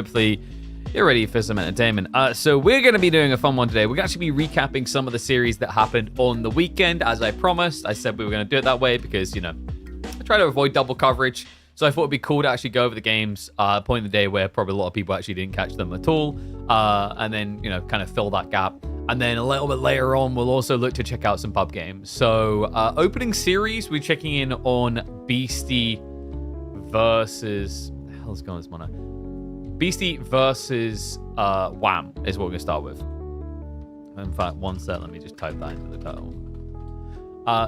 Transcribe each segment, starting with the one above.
Hopefully, you're ready for some entertainment. So we're going to be doing a fun one today. We're going to actually be recapping some of the series that happened on the weekend, as I promised. I said we were going to do it that way because, you know, I try to avoid double coverage. So I thought it'd be cool to actually go over the games point in the day where probably a lot of people actually didn't catch them at all. And then, you know, kind of fill that gap. And then a little bit later on, we'll also look to check out some pub games. So opening series, we're checking in on Beasty versus... What the hell's going on this morning? Beasty versus Wam is what we're going to start with. In fact, one sec, let me just type that into the title.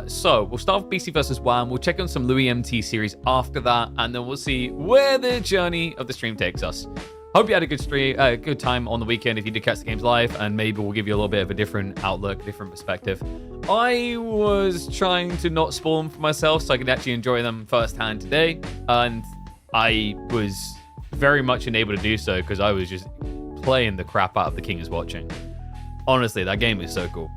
So we'll start with Beasty versus Wam. We'll check on some Louis MT series after that, and then we'll see where the journey of the stream takes us. Hope you had a good time on the weekend if you did catch the games live, and maybe we'll give you a little bit of a different outlook, different perspective. I was trying to not spoil them for myself so I could actually enjoy them firsthand today, and I was very much unable to do so because I was just playing the crap out of The King is Watching. Honestly, that game is so cool.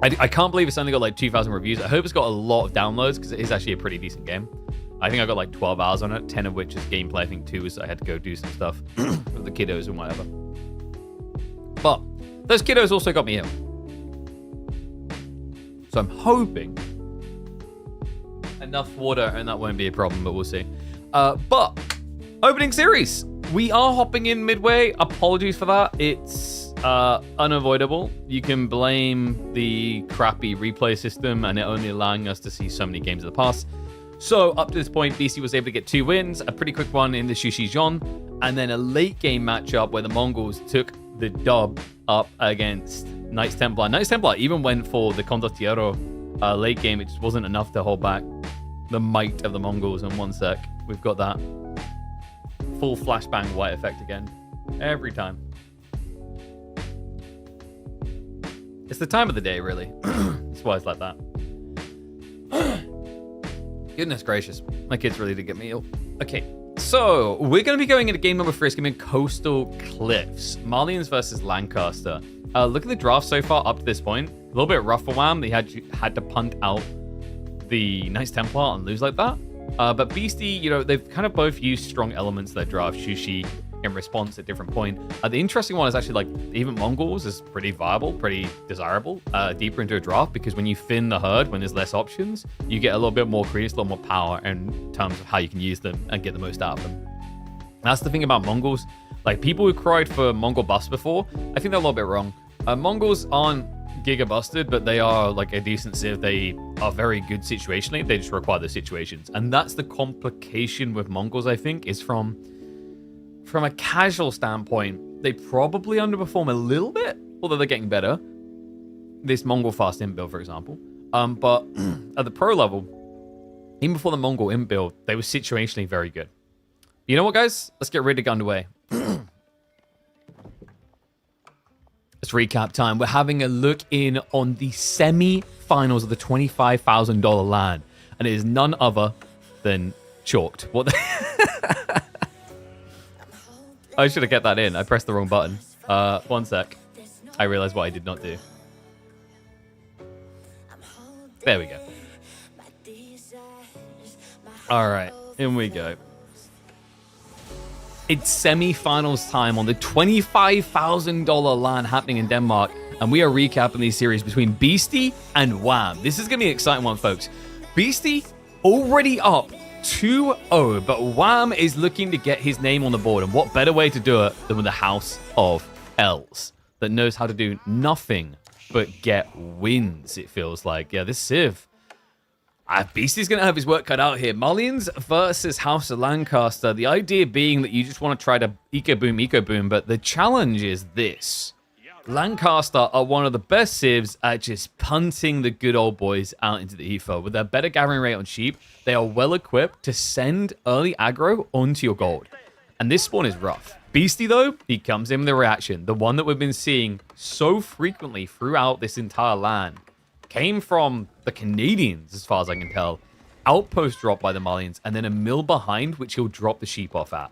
I can't believe it's only got like 2,000 reviews. I hope it's got a lot of downloads because it is actually a pretty decent game. I think I got like 12 hours on it, 10 of which is gameplay. I think 2 is I had to go do some stuff with the kiddos and whatever. But those kiddos also got me ill. So I'm hoping enough water and that won't be a problem, but we'll see. But opening series. We are hopping in midway. Apologies for that. It's unavoidable. You can blame the crappy replay system and it only allowing us to see so many games of the past. So up to this point, BC was able to get 2 wins, a pretty quick one in the Shushi-Jeon, and then a late game matchup where the Mongols took the dub up against Knights Templar. Knights Templar even went for the Condottiero late game. It just wasn't enough to hold back the might of the Mongols. In one sec, we've got that full flashbang white effect again. Every time. It's the time of the day, really. That's why it's like that. Goodness gracious. My kids really did get me ill. Okay, so we're going to be going into game number 3. It's going to be Coastal Cliffs. Malians versus Lancaster. Look at the draft so far up to this point. A little bit rough for Wam. They had to punt out the Knights Templar and lose like that. But Beasty, you know, they've kind of both used strong elements of their draft. Shushi in response at different point. The interesting one is actually like even Mongols is pretty viable, pretty desirable deeper into a draft because when you thin the herd, when there's less options, you get a little bit more credence, a little more power in terms of how you can use them and get the most out of them. That's the thing about Mongols. Like people who cried for Mongol buffs before, I think they're a little bit wrong. Mongols aren't giga busted, but they are like a decent civ. They are very good situationally. They just require the situations. And that's the complication with Mongols, I think, is from a casual standpoint, they probably underperform a little bit, although they're getting better. This Mongol fast imp build, for example. But at the pro level, even before the Mongol imp build, they were situationally very good. You know what, guys? Let's get ready to get underway. It's recap time. We're having a look in on the semi-finals of the $25,000 LAN. And it is none other than Chalked. What the... I should have kept that in. I pressed the wrong button. One sec. I realized what I did not do. There we go. All right, in we go. It's semi-finals time on the $25,000 LAN happening in Denmark, and we are recapping these series between Beasty and Wam. This is going to be an exciting one, folks. Beasty already up 2-0, but Wam is looking to get his name on the board, and what better way to do it than with the House of L's that knows how to do nothing but get wins, it feels like. Yeah, this Civ. Beasty's going to have his work cut out here. Malians versus House of Lancaster. The idea being that you just want to try to eco boom, but the challenge is this. Lancaster are one of the best civs at just punting the good old boys out into the ether. With their better gathering rate on sheep, they are well equipped to send early aggro onto your gold. And this spawn is rough. Beasty, though, he comes in with a reaction. The one that we've been seeing so frequently throughout this entire LAN came from the Canadians, as far as I can tell. Outpost drop by the Malians, and then a mill behind, which he'll drop the sheep off at.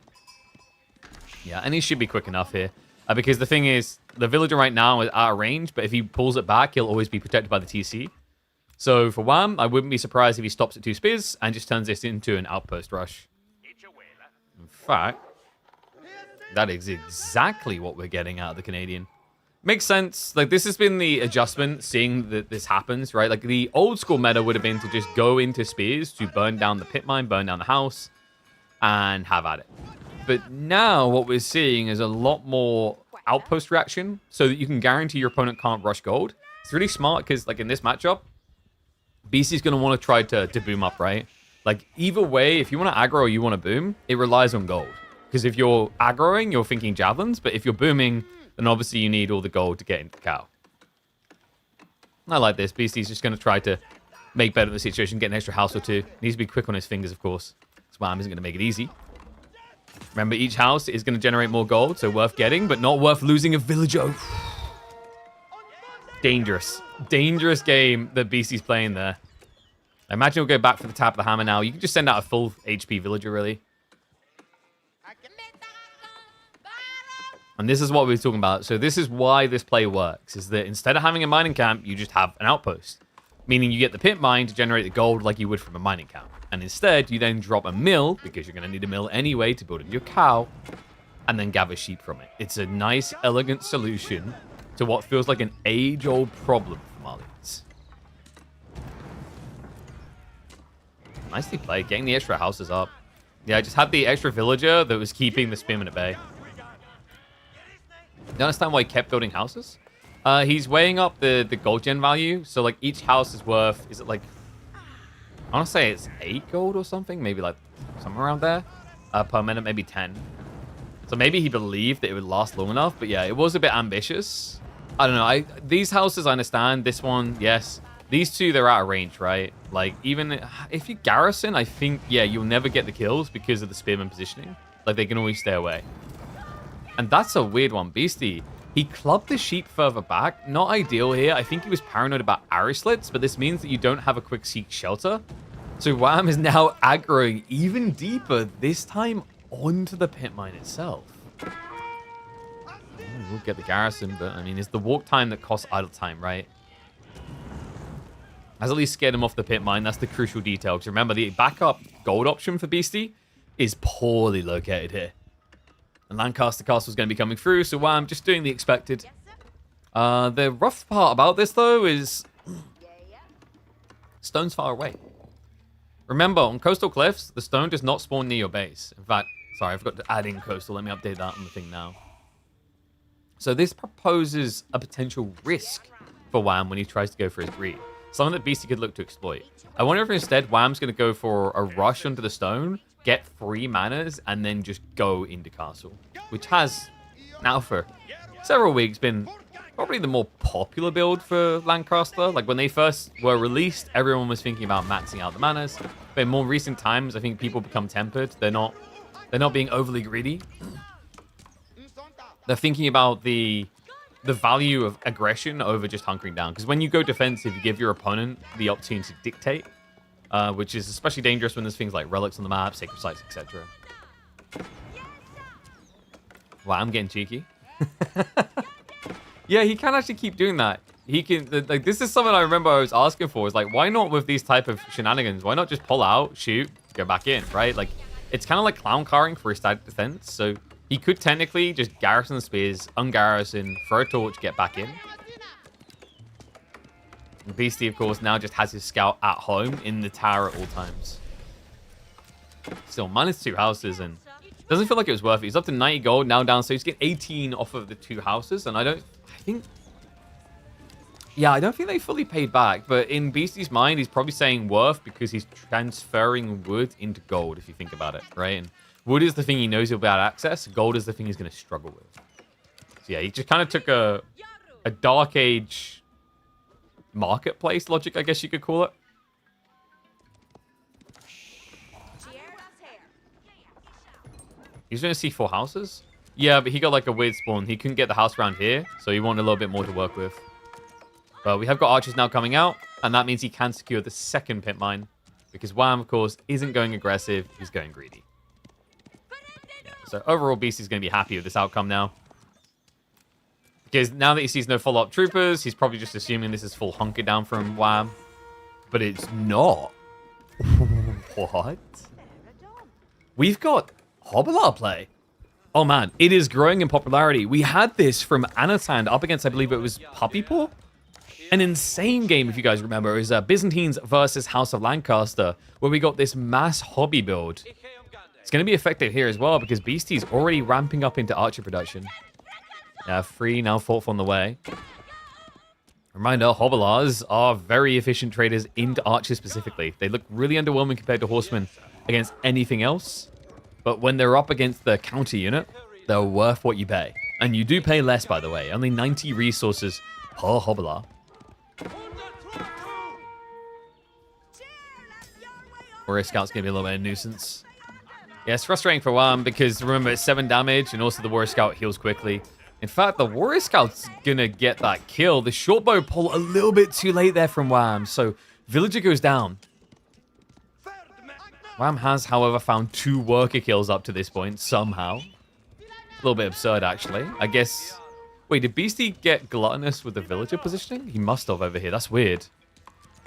Yeah, and he should be quick enough here. Because the thing is, the villager right now is out of range, but if he pulls it back, he'll always be protected by the TC. So for Wam, I wouldn't be surprised if he stops at 2 spears and just turns this into an outpost rush. In fact, That is exactly what we're getting out of the Canadian. Makes sense. Like, this has been the adjustment, seeing that this happens, right? Like, the old school meta would have been to just go into spears to burn down the pit mine, burn down the house, and have at it. But now what we're seeing is a lot more outpost reaction, so that you can guarantee your opponent can't rush gold. It's really smart because, like, in this matchup, Beasty's going to want to try to boom up, right? Like, either way, if you want to aggro or you want to boom, it relies on gold. Because if you're aggroing, you're thinking javelins, but if you're booming, then obviously you need all the gold to get into the cow. I like this. Beasty's just going to try to make better of the situation, get an extra house or two. Needs to be quick on his fingers, of course. Wam isn't going to make it easy. Remember, each house is going to generate more gold, so worth getting, but not worth losing a villager. Dangerous. Dangerous game that Beasty's playing there. I imagine we'll go back for the tap of the hammer now. You can just send out a full HP villager, really. And this is what we were talking about. So this is why this play works, is that instead of having a mining camp, you just have an outpost. Meaning you get the pit mine to generate the gold like you would from a mining camp. And instead, you then drop a mill, because you're going to need a mill anyway to build into your cow, and then gather sheep from it. It's a nice, elegant solution to what feels like an age-old problem for Malians. Nicely played, getting the extra houses up. Yeah, I just had the extra villager that was keeping the spearman at bay. You understand why he kept building houses? He's weighing up the gold gen value. So, like, each house is worth, is it like, I want to say it's 8 gold or something. Maybe, like, somewhere around there. Per minute, maybe 10. So maybe he believed that it would last long enough. But yeah, it was a bit ambitious. I don't know. These houses, I understand. This one, yes. These two, they're out of range, right? Like, even if you garrison, I think, yeah, you'll never get the kills because of the spearman positioning. Like, they can always stay away. And that's a weird one. Beasty, he clubbed the sheep further back. Not ideal here. I think he was paranoid about arrow slits, but this means that you don't have a quick seek shelter. So Wam is now aggroing even deeper, this time onto the pit mine itself. We'll get the garrison, but I mean, it's the walk time that costs idle time, right? Has at least scared him off the pit mine. That's the crucial detail. Because remember, the backup gold option for Beasty is poorly located here. And Lancaster Castle is going to be coming through, so Wam just doing the expected. The rough part about this, though, is stone's far away. Remember, on coastal cliffs, the stone does not spawn near your base. In fact, sorry, I forgot to add in coastal. Let me update that on the thing now. So this proposes a potential risk for Wam when he tries to go for his greed. Something that Beasty could look to exploit. I wonder if instead Wam's going to go for a rush onto the stone, get 3 manas, and then just go into castle. Which has, now for several weeks, been probably the more popular build for Lancaster. Like, when they first were released, everyone was thinking about maxing out the manas. But in more recent times, I think people become tempered. They're not being overly greedy. They're thinking about the value of aggression over just hunkering down. Because when you go defensive, you give your opponent the opportunity to dictate. Which is especially dangerous when there's things like relics on the map, sacred sites, etc. Wow, I'm getting cheeky. Yeah, he can actually keep doing that. He can, like, this is something I remember I was asking for. Is like, why not with these type of shenanigans? Why not just pull out, shoot, go back in, right? Like, it's kind of like clown carring for his static defense. So he could technically just garrison the spears, ungarrison, throw a torch, get back in. And Beasty, of course, now just has his scout at home in the tower at all times. Still, minus 2 houses, and doesn't feel like it was worth it. He's up to 90 gold, now down, so he's getting 18 off of the 2 houses, and I don't think they fully paid back, but in Beasty's mind, he's probably saying worth because he's transferring wood into gold, if you think about it, right? And wood is the thing he knows he'll be able to access, gold is the thing he's going to struggle with. So yeah, he just kind of took a Dark Age marketplace logic, I guess you could call it. He's going to see 4 houses? Yeah, but he got like a weird spawn. He couldn't get the house around here, so he wanted a little bit more to work with. But we have got archers now coming out, and that means he can secure the second pit mine. Because Wam, of course, isn't going aggressive, he's going greedy. Yeah, so overall, Beasty's going to be happy with this outcome now. Because now that he sees no follow-up troopers, he's probably just assuming this is full hunker down from Wam. But it's not. What? We've got Hobbler play. Oh man, it is growing in popularity. We had this from Anatan up against, I believe it was Puppy Paw. An insane game, if you guys remember. It was Byzantines versus House of Lancaster, where we got this mass hobby build. It's going to be effective here as well, because Beasty's already ramping up into archer production. Yeah, 3, now 4th on the way. Reminder, Hobblars are very efficient traders into archers specifically. They look really underwhelming compared to horsemen against anything else. But when they're up against the counter unit, they're worth what you pay. And you do pay less, by the way. Only 90 resources per Hobblar. Warrior Scout's going to be a little bit of a nuisance. Yeah, it's frustrating for Wam because, remember, it's 7 damage, and also the Warrior Scout heals quickly. In fact, the Warrior Scout's going to get that kill. The short bow pull a little bit too late there from Wam, so Villager goes down. Wam has, however, found 2 worker kills up to this point, somehow. A little bit absurd, actually. I guess... Wait, did Beasty get gluttonous with the Villager positioning? He must have over here. That's weird.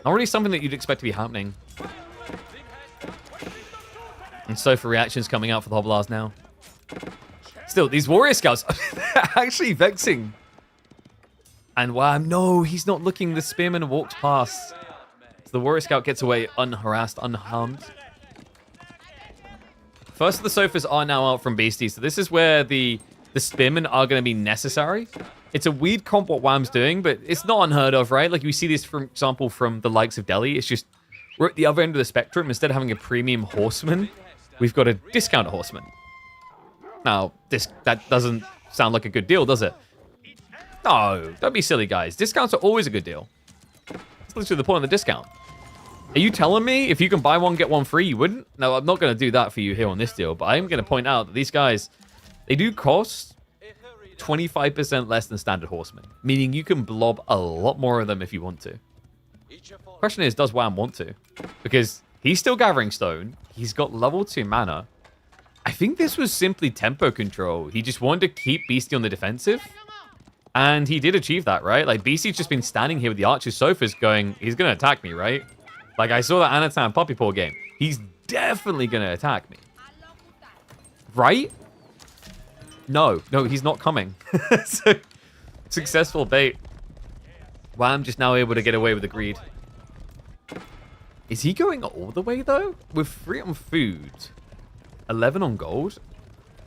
Not really something that you'd expect to be happening. And so for reactions coming out for the Hobblars now. Still, these Warrior Scouts are actually vexing. And Wham, no, he's not looking. The Spearman walks past. So the Warrior Scout gets away unharassed, unharmed. First of the Sofas are now out from Beastie, so this is where the Spearmen are going to be necessary. It's a weird comp what Wham's doing, but it's not unheard of, right? Like we see this, for example, from the likes of Delhi. It's just, we're at the other end of the spectrum. Instead of having a premium horseman, we've got a discount horseman. Now, that doesn't sound like a good deal, does it? No, don't be silly, guys. Discounts are always a good deal. That's literally the point of the discount. Are you telling me if you can buy one, get one free, you wouldn't? No, I'm not going to do that for you here on this deal, but I am going to point out that these guys, they do cost 25% less than standard horsemen, meaning you can blob a lot more of them if you want to. Question is, does Wham want to? Because he's still gathering stone. He's got level 2 mana. I think this was simply tempo control. He just wanted to keep Beastie on the defensive. And he did achieve that, right? Like, Beastie's just been standing here with the Archer Sofas going, he's going to attack me, right? Like, I saw that Anatan Puppy Paw game. He's definitely going to attack me. Right? No, he's not coming. So, successful bait. Wham just now able to get away with the greed. Is he going all the way, though? With 3 on food, 11 on gold?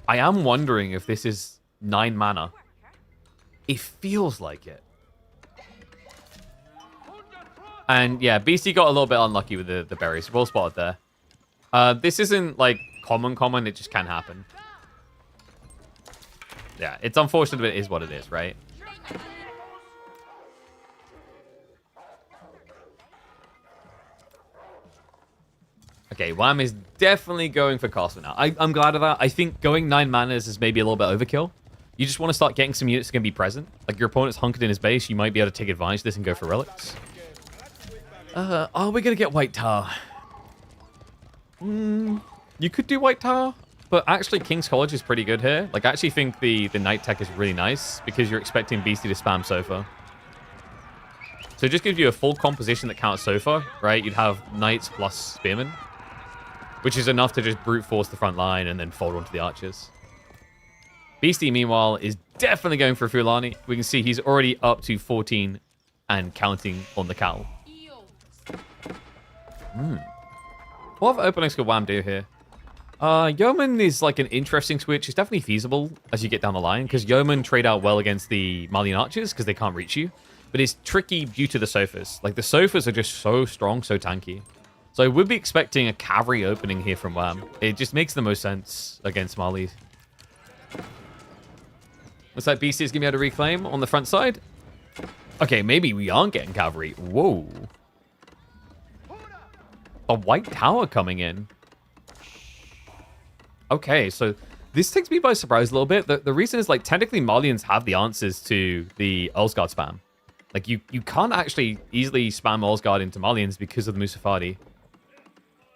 I am wondering if this is 9 mana. It feels like it. And yeah, Beastie got a little bit unlucky with the berries. Well spotted there. This isn't like common. It just can happen. Yeah, it's unfortunate, but it is what it is, right? Okay, Wham is definitely going for castle now. I'm glad of that. I think going 9 manas is maybe a little bit overkill. You just want to start getting some units that can be present. Like your opponent's hunkered in his base, you might be able to take advantage of this and go for relics. Are we going to get White Tar? You could do White Tar, but actually King's College is pretty good here. Like I actually think the Knight Tech is really nice because you're expecting Beastie to spam Sofa. So it just gives you a full composition that counts Sofa, right? You'd have Knights plus Spearmen, which is enough to just brute force the front line and then fold onto the archers. Beastie, meanwhile, is definitely going for Fulani. We can see he's already up to 14 and counting on the cowl. What other openings could Wham do here? Yeoman is like an interesting switch. It's definitely feasible as you get down the line because Yeoman trade out well against the Malian archers because they can't reach you. But it's tricky due to the Sofas. Like the Sofas are just so strong, so tanky. So I would be expecting a cavalry opening here from Wham. It just makes the most sense against Mali. Looks like Beastie is going to be able to reclaim on the front side. Okay, maybe we aren't getting cavalry. Whoa. A White Tower coming in. Okay, so this takes me by surprise a little bit. The reason is, like, technically Malians have the answers to the Earlsguard spam. Like, you can't actually easily spam Earlsguard into Malians because of the Musafadi.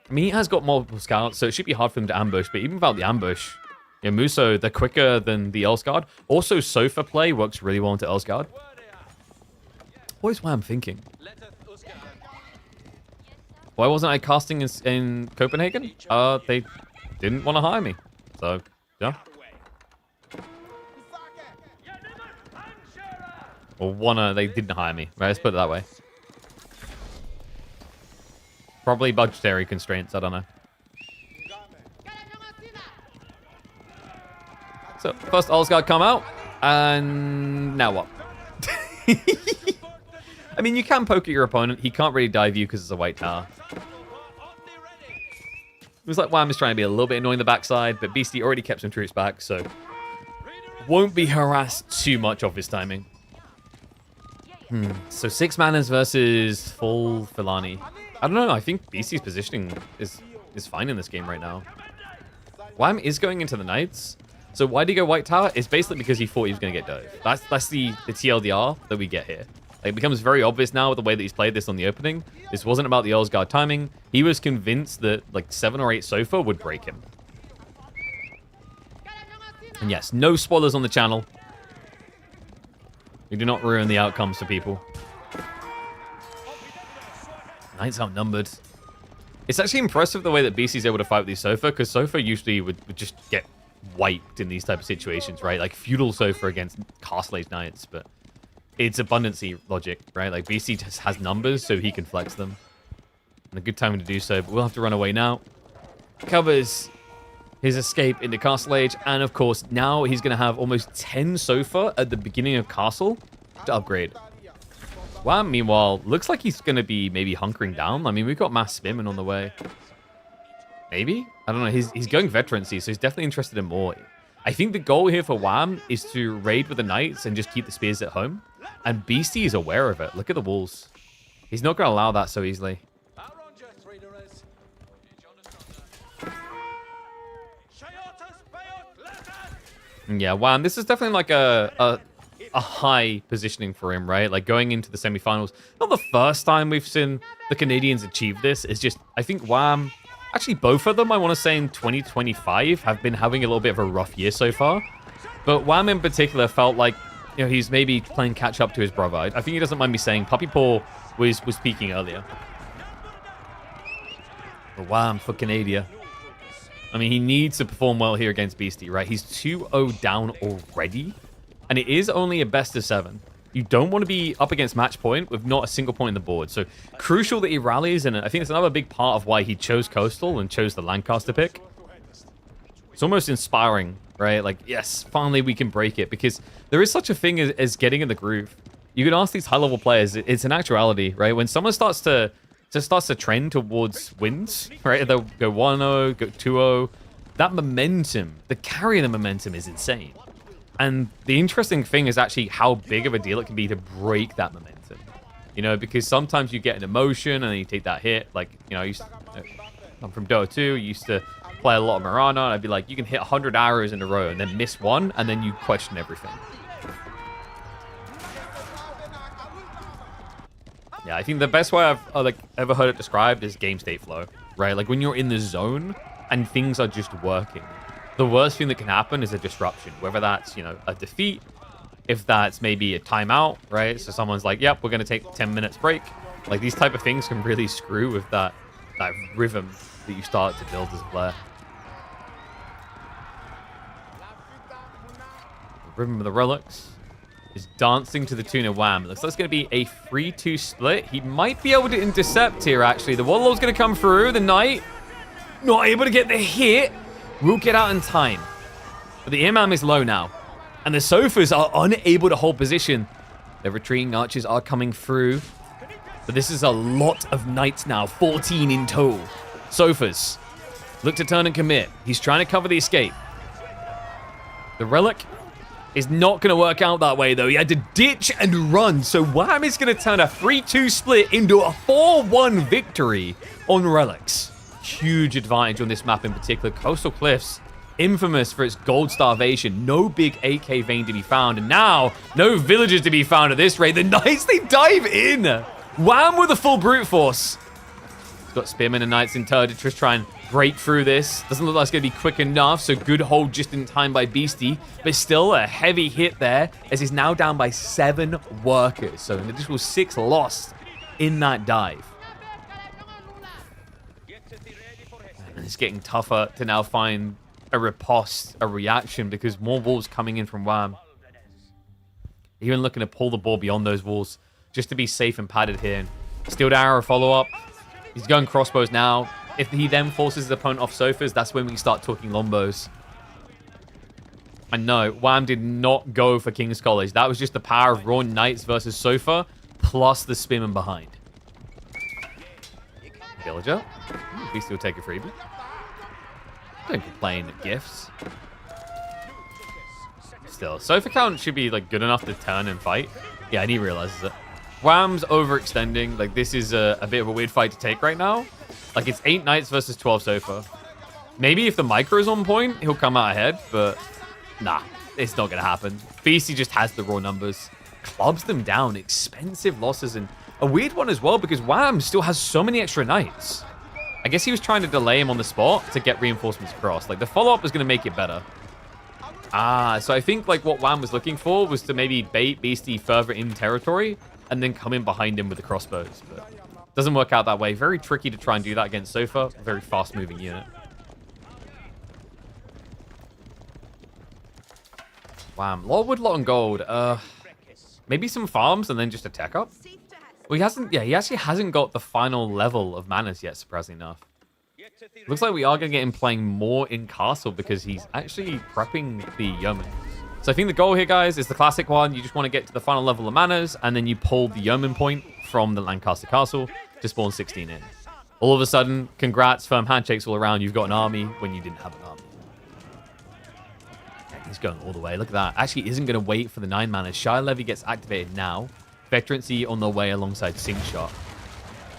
I mean, he has got multiple scouts, so it should be hard for them to ambush. But even without the ambush, yeah, Muso, they're quicker than the Earlsguard. Also, Sofa play works really well into Earlsguard. What is Wham thinking? Why wasn't I casting in Copenhagen? They didn't want to hire me. So, yeah. Or wanna, they didn't hire me, right? Let's put it that way. Probably budgetary constraints, I don't know. So, first Olsgaard come out, and now what? I mean, you can poke at your opponent. He can't really dive you because it's a white tower. It was like Wam is trying to be a little bit annoying the backside, but Beasty already kept some troops back, so won't be harassed too much of his timing. So 6 manas versus full Filani. I don't know. I think Beasty's positioning is fine in this game right now. Wam is going into the Knights. So why did he go white tower? It's basically because he thought he was going to get dove. That's the TLDR that we get here. Like, it becomes very obvious now with the way that he's played this on the opening. This wasn't about the Olsgaard timing. He was convinced that like 7 or 8 Sofa would break him. And yes, no spoilers on the channel. We do not ruin the outcomes for people. Knights outnumbered. It's actually impressive the way that BC's able to fight with these Sofa, because Sofa usually would just get wiped in these type of situations, right? Like feudal Sofa against Castle Age Knights, but it's abundancy logic, right? Like BC just has numbers, so he can flex them. And a good time to do so, but we'll have to run away now. Covers his escape into Castle Age, and of course, now he's going to have almost 10 Sofa at the beginning of Castle to upgrade. Wam, meanwhile, looks like he's going to be maybe hunkering down. I mean, we've got Mass Spimmin on the way. Maybe? I don't know. He's going veterancy, so he's definitely interested in more. I think the goal here for Wam is to raid with the Knights and just keep the spears at home. And Beasty is aware of it. Look at the walls. He's not going to allow that so easily. Yeah, Wam, this is definitely like a high positioning for him, right? Like going into the semifinals. Not the first time we've seen the Canadians achieve this. It's just, I think Wam... Actually, both of them, I want to say in 2025, have been having a little bit of a rough year so far. But Wam in particular felt like, you know, he's maybe playing catch up to his brother. I think he doesn't mind me saying Puppy Paw was peaking earlier. But Wam for Canada. I mean, he needs to perform well here against Beasty, right? He's 2-0 down already. And it is only a best of 7. You don't want to be up against match point with not a single point on the board. So crucial that he rallies, and I think it's another big part of why he chose Coastal and chose the Lancaster pick. It's almost inspiring, right? Like, yes, finally we can break it, because there is such a thing as getting in the groove. You can ask these high-level players, it's an actuality, right? When someone starts to trend towards wins, right? They'll go 1-0, go 2-0. That momentum, the carry of the momentum is insane. And the interesting thing is actually how big of a deal it can be to break that momentum. You know, because sometimes you get an emotion and then you take that hit. Like, you know, I'm from Dota 2, used to play a lot of Mirana, and I'd be like, you can hit 100 arrows in a row and then miss one, and then you question everything. Yeah, I think the best way I've ever heard it described is game state flow, right? Like when you're in the zone and things are just working. The worst thing that can happen is a disruption, whether that's, you know, a defeat, if that's maybe a timeout, right? So someone's like, yep, we're going to take 10 minutes break. Like these type of things can really screw with that rhythm that you start to build as a player. The rhythm of the relics is dancing to the tune of Wam. It looks like it's going to be a 3-2 split. He might be able to intercept here, actually. The Warlord's going to come through. The Knight not able to get the hit. Will get out in time. But the Imam is low now. And the Sofas are unable to hold position. The retreating archers are coming through. But this is a lot of Knights now. 14 in total. Sofas look to turn and commit. He's trying to cover the escape. The Relic is not going to work out that way, though. He had to ditch and run. So Wam is going to turn a 3-2 split into a 4-1 victory on Relics. Huge advantage on this map in particular. Coastal Cliffs, infamous for its gold starvation. No big AK vein to be found. And now, no villagers to be found at this rate. The Knights, they dive in. Wham with a full brute force. He's got Spearmen and Knights in turret to try and break through this. Doesn't look like it's going to be quick enough. So good hold just in time by Beasty. But still a heavy hit there, as he's now down by 7 workers. So an additional 6 lost in that dive. And it's getting tougher to now find a riposte, a reaction, because more wolves coming in from Wam. Even looking to pull the ball beyond those walls just to be safe and padded here. Steel arrow follow-up. He's going crossbows now. If he then forces his opponent off sofas, that's when we start talking lombos. I know, Wam did not go for King's College. That was just the power of Raw Knights versus Sofa, plus the spinning behind. Villager. Beasty will take a freebie. Don't complain at gifts. Still, Sofa count should be like good enough to turn and fight. Yeah, and he realizes it. Wham's overextending. Like, this is a bit of a weird fight to take right now. Like, it's 8 Knights versus 12 Sofa. Maybe if the micro's on point, he'll come out ahead, but nah, it's not going to happen. Beasty just has the raw numbers. Clubs them down. Expensive losses, and a weird one as well, because Wam still has so many extra Knights. I guess he was trying to delay him on the spot to get reinforcements across. Like, the follow-up is going to make it better. So I think, like, what Wam was looking for was to maybe bait Beasty further in territory and then come in behind him with the crossbows. But doesn't work out that way. Very tricky to try and do that against Sofa. Very fast-moving unit. Wham. Lot of wood, lot on gold. Maybe some farms and then just a tech up. Well, he hasn't. Yeah, he actually hasn't got the final level of manas yet, surprisingly enough. Looks like we are going to get him playing more in castle because he's actually prepping the yeoman. So I think the goal here, guys, is the classic one. You just want to get to the final level of manas, and then you pull the yeoman point from the Lancaster Castle to spawn 16 in. All of a sudden, congrats, firm handshakes all around. You've got an army when you didn't have an army. Yeah, he's going all the way. Look at that. Actually isn't going to wait for the 9 mana. Shire Levy gets activated now. Veterancy on the way alongside Sink Shot.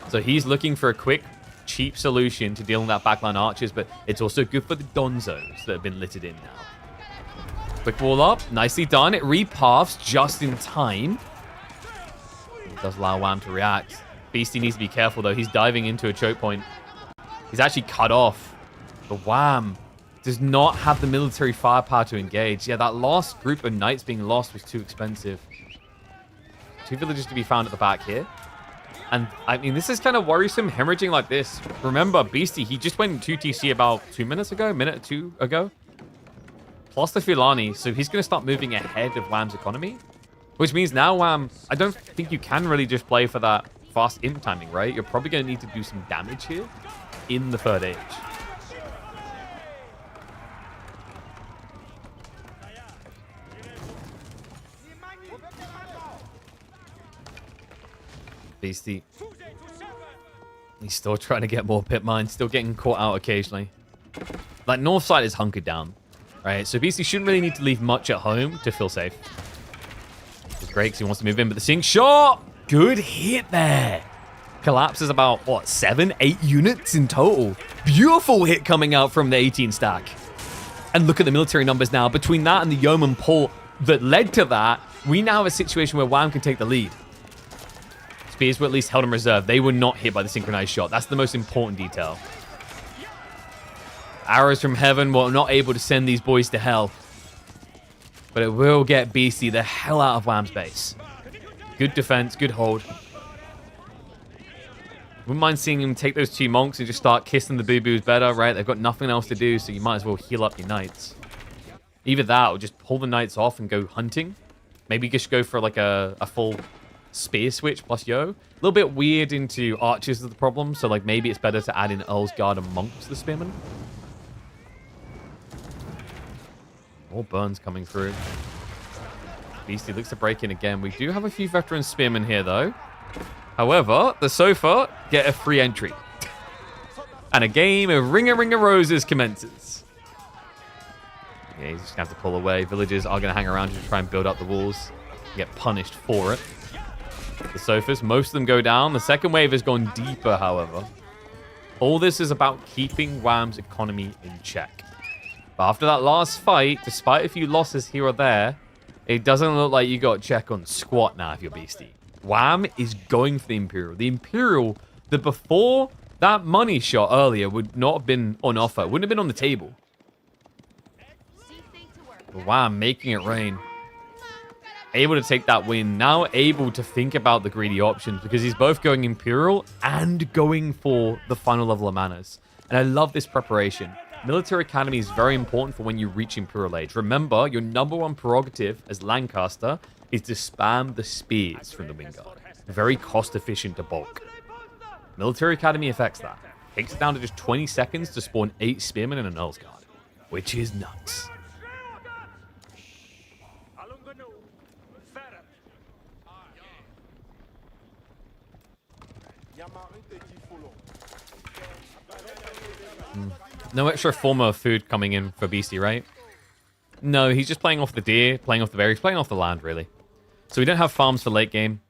So he's looking for a quick, cheap solution to dealing with that backline archers, but it's also good for the Donzos that have been littered in now. Quick wall up. Nicely done. It repaths just in time. It does allow Wam to react. Beasty needs to be careful, though. He's diving into a choke point. He's actually cut off. But Wam does not have the military firepower to engage. Yeah, that last group of knights being lost was too expensive. 2 villagers to be found at the back here. And, I mean, this is kind of worrisome, hemorrhaging like this. Remember, Beasty, he just went 2 TC about 2 minutes ago, minute or 2 ago. Plus the Filani, so he's going to start moving ahead of Wam's economy. Which means now, Wam, I don't think you can really just play for that fast imp timing, right? You're probably going to need to do some damage here in the 3rd age. Beasty. He's still trying to get more pit mines, still getting caught out occasionally. Like, north side is hunkered down, right? So Beasty shouldn't really need to leave much at home to feel safe. It's great because he wants to move in, but the Sink Shot! Good hit there. Collapses about, what, 7, 8 units in total. Beautiful hit coming out from the 18 stack. And look at the military numbers now. Between that and the yeoman pull that led to that, we now have a situation where Wam can take the lead. Spears were at least held in reserve. They were not hit by the synchronized shot. That's the most important detail. Arrows from heaven were not able to send these boys to hell. But it will get Beasty the hell out of Wam's base. Good defense, good hold. Wouldn't mind seeing him take those 2 monks and just start kissing the boo-boos better, right? They've got nothing else to do, so you might as well heal up your knights. Either that or just pull the knights off and go hunting. Maybe just go for like a full spear switch plus yo. A little bit weird into archers is the problem, so like maybe it's better to add in Earl's Guard and monks to the spearmen. More burns coming through. Beasty looks to break in again. We do have a few veteran spearmen here though. However, the Sofa get a free entry. And a game of Ring of Roses commences. Yeah, he's just gonna have to pull away. Villagers are gonna hang around to try and build up the walls. Get punished for it. The Sofas, most of them go down. The second wave has gone deeper, however. All this is about keeping Wam's economy in check. But after that last fight, despite a few losses here or there, it doesn't look like you got check on squat now if you're Beasty. Wam is going for the Imperial. The Imperial that before that money shot earlier would not have been on offer. Wouldn't have been on the table. But Wam making it rain. Able to take that win. Now able to think about the greedy options because he's both going Imperial and going for the final level of manas. And I love this preparation. Military Academy is very important for when you reach Imperial Age. Remember, your #1 prerogative as Lancaster is to spam the spears from the Wingard. Very cost efficient to bulk. Military Academy affects that. Takes it down to just 20 seconds to spawn 8 spearmen and an Earl's Guard, which is nuts. No extra form of food coming in for Beasty, right? No, he's just playing off the deer, playing off the berries, playing off the land, really. So we don't have farms for late game.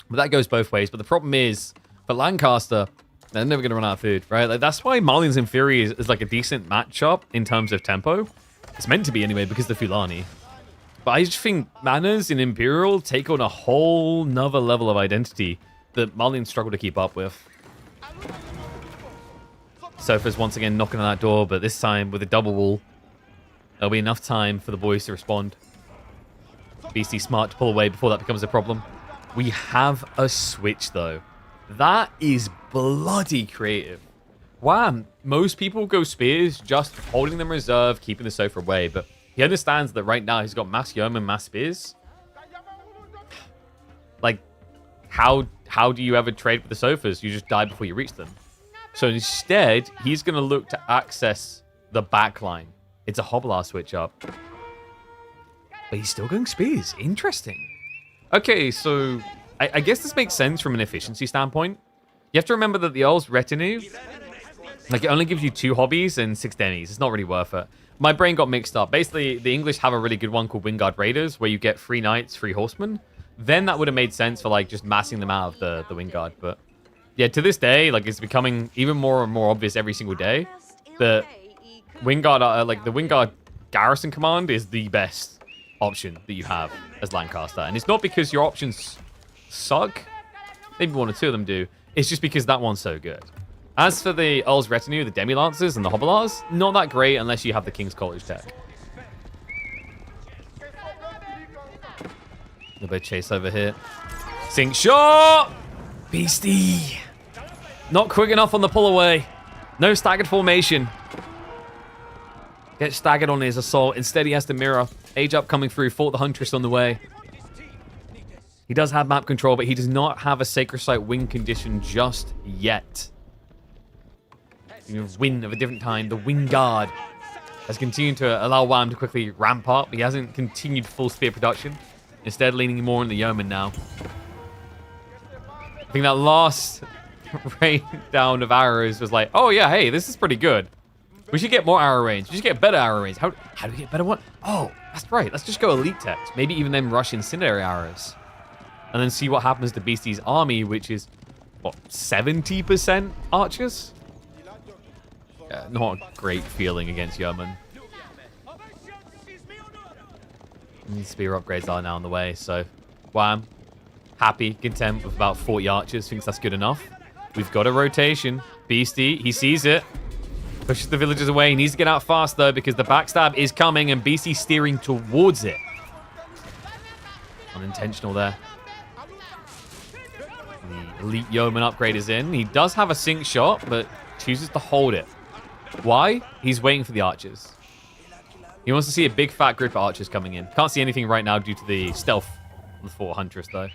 But that goes both ways. But the problem is, for Lancaster, they're never going to run out of food, right? Like, that's why Marlians in Fury is like a decent matchup in terms of tempo. It's meant to be anyway because of the Fulani. But I just think Manas in Imperial take on a whole nother level of identity that Marlians struggle to keep up with. Sofa's once again knocking on that door, but this time with a double wall. There'll be enough time for the boys to respond. Beasty smart to pull away before that becomes a problem. We have a switch, though. That is bloody creative. Wow, most people go spears just holding them reserve, keeping the Sofa away, but he understands that right now he's got mass Yeoman, mass spears. Like, how do you ever trade with the Sofas? You just die before you reach them. So instead, he's going to look to access the backline. It's a Hobbler switch up. But he's still going spears. Interesting. Okay, so I guess this makes sense from an efficiency standpoint. You have to remember that the Earl's retinue, like, it only gives you 2 hobbies and 6 dennies. It's not really worth it. My brain got mixed up. Basically, the English have a really good one called Wingard Raiders, where you get 3 knights, 3 horsemen. Then that would have made sense for, like, just massing them out of the Wingard. But yeah, to this day, like, it's becoming even more and more obvious every single day that Wingard, like, the Wingard garrison command is the best option that you have as Lancaster. And it's not because your options suck. Maybe 1 or 2 of them do. It's just because that one's so good. As for the Earl's retinue, the Demi-Lancers and the Hobblars, not that great unless you have the King's College tech. A little bit of chase over here. Sink shot! Beasty! Not quick enough on the pull away. No staggered formation. Gets staggered on his assault. Instead, he has to mirror. Age up coming through. Fought the Huntress on the way. He does have map control, but he does not have a Sacred Site win condition just yet. Win of a different time. The Wingard has continued to allow Wam to quickly ramp up. He hasn't continued full spear production. Instead, leaning more on the Yeoman now. I think that last rain down of arrows was like, oh yeah, hey, this is pretty good. We should get more arrow range. We should get better arrow range. How do we get better one? Oh, that's right. Let's just go elite text. Maybe even then rush incendiary arrows. And then see what happens to Beasty's army, which is, what, 70% archers? Yeah, not a great feeling against Yeoman. And spear upgrades are now on the way, so Wham. Happy, content with about 40 archers, thinks that's good enough. We've got a rotation. Beasty, he sees it. Pushes the villagers away. He needs to get out fast, though, because the backstab is coming, and Beasty's steering towards it. Unintentional there. The elite Yeoman upgrade is in. He does have a sink shot, but chooses to hold it. Why? He's waiting for the archers. He wants to see a big fat group of archers coming in. Can't see anything right now due to the stealth on the Fort Huntress, though.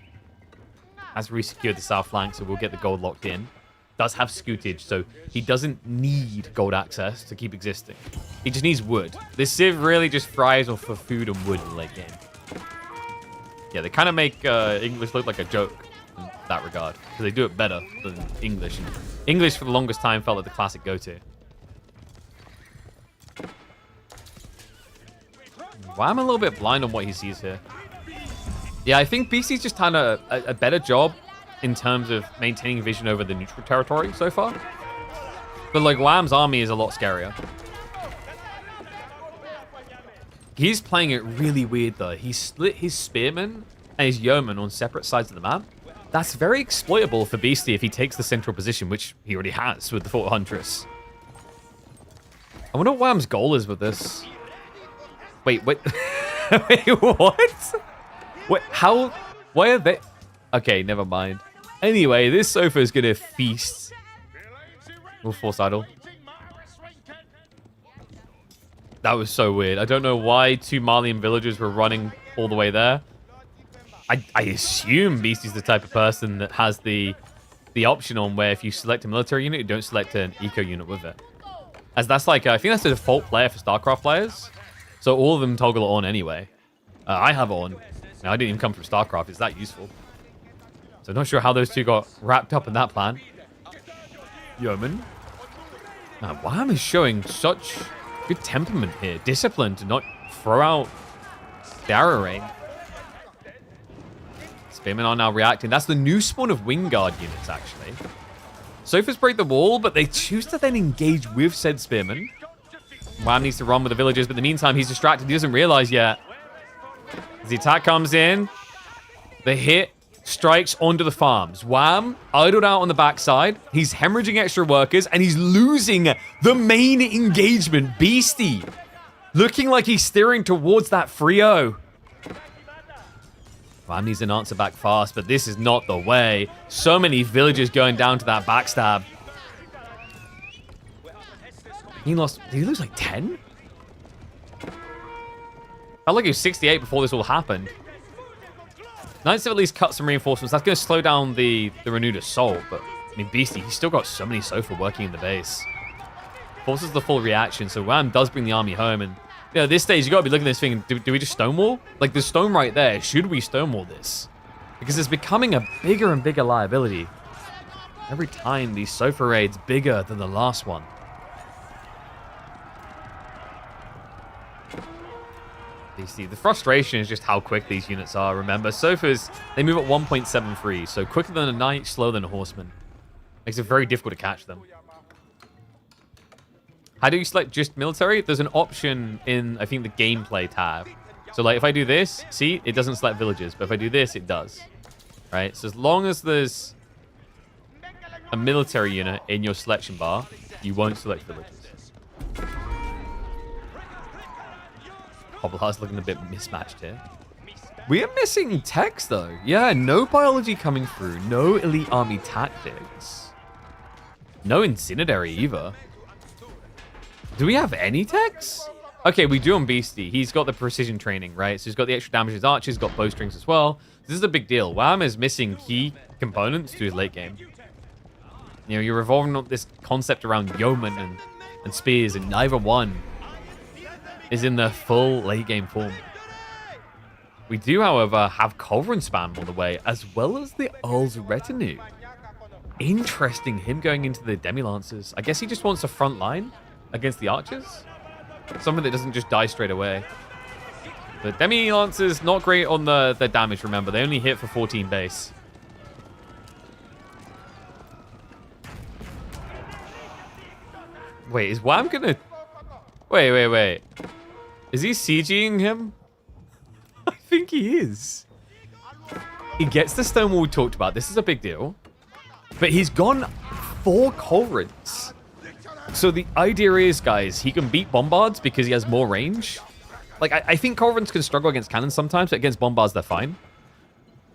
Has resecured the south flank, so we'll get the gold locked in. Does have scootage, so he doesn't need gold access to keep existing. He just needs wood. This Civ really just thrives off of food and wood in the late game. Yeah, they kind of make English look like a joke in that regard, because they do it better than English. And English, for the longest time, felt like the classic go-to. Well, I'm a little bit blind on what he sees here. Yeah, I think Beasty's just done a better job in terms of maintaining vision over the neutral territory so far. But, like, Wham's army is a lot scarier. He's playing it really weird, though. He split his spearmen and his yeomen on separate sides of the map. That's very exploitable for Beasty if he takes the central position, which he already has with the Fort Huntress. I wonder what Wham's goal is with this. Wait. Wait, what? Wait, how? Why are they? Okay, never mind. Anyway, this Sofa is gonna feast. We'll force idle. That was so weird. I don't know why 2 Malian villagers were running all the way there. I assume Beasty's the type of person that has the option on where if you select a military unit, you don't select an eco unit with it. As that's like, I think that's the default player for StarCraft players. So all of them toggle it on anyway. I have it on. Now, I didn't even come from StarCraft. It's that useful. So I'm not sure how those two got wrapped up in that plan. Yeoman. Now, Wam is showing such good temperament here. Discipline to not throw out the arrow rain. Spearmen are now reacting. That's the new spawn of Wingguard units, actually. Sofas break the wall, but they choose to then engage with said Spearmen. Wam needs to run with the villagers, but in the meantime, he's distracted. He doesn't realize yet. As the attack comes in, the hit strikes onto the farms. Wam, idled out on the backside. He's hemorrhaging extra workers, and he's losing the main engagement. Beasty, looking like he's steering towards that 3-0. Wam needs an answer back fast, but this is not the way. So many villagers going down to that backstab. Did he lose like 10? Felt like he was 68 before this all happened. Knights have at least cut some reinforcements. That's going to slow down the renewed assault. But, I mean, Beasty, he's still got so many Sofa working in the base. Forces the full reaction, so Wam does bring the army home. And, you know, at this stage, you got to be looking at this thing. Do we just stonewall? Like, the stone right there. Should we stonewall this? Because it's becoming a bigger and bigger liability. Every time these Sofa raids bigger than the last one. The frustration is just how quick these units are. Remember, Sofas, they move at 1.73, so quicker than a knight, slower than a horseman. Makes it very difficult to catch them. How do you select just military? There's an option in, I think, the gameplay tab. So, like, if I do this, see, it doesn't select villages, but if I do this, it does. Right? So as long as there's a military unit in your selection bar, you won't select villages. Hobbleheart's looking a bit mismatched here. We are missing techs, though. Yeah, no biology coming through. No elite army tactics. No incendiary either. Do we have any techs? Okay, we do on Beasty. He's got the precision training, right? So he's got the extra damage. His archers got bowstrings as well. This is a big deal. Wam is missing key components to his late game. You know, you're revolving on this concept around yeoman and spears, and neither one is in their full late game form. We do, however, have Culverin spam on the way, as well as the Earl's retinue. Interesting, him going into the Demi-Lancers. I guess he just wants a front line against the archers. Something that doesn't just die straight away. The Demi-Lancers, not great on the damage, remember. They only hit for 14 base. Wait, is Wam gonna... Wait. Is he sieging him? I think he is. He gets the stonewall we talked about. This is a big deal. But he's gone 4 culverins. So the idea is, guys, he can beat bombards because he has more range. Like, I think culverins can struggle against cannons sometimes, but against bombards, they're fine.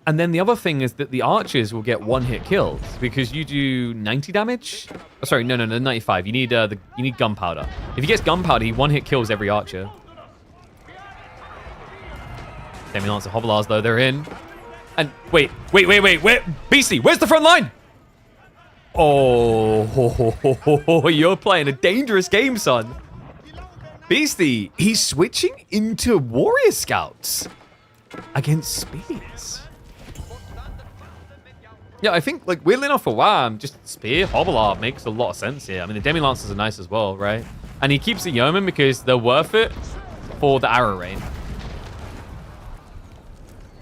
And then the other thing is that the archers will get one-hit kills because you do 90 damage. Oh, sorry, no, 95. You need gunpowder. If he gets gunpowder, he one-hit kills every archer. Demi-Lancer Hovelars, though, they're in. And wait. Beasty, where's the front line? Oh, you're playing a dangerous game, son. Beasty, he's switching into warrior scouts against spears. Yeah, I think, like, weirdly enough for Wam, just spear, Hobbleheart makes a lot of sense here. I mean, the Demi-Lancers are nice as well, right? And he keeps the Yeoman because they're worth it for the arrow rain.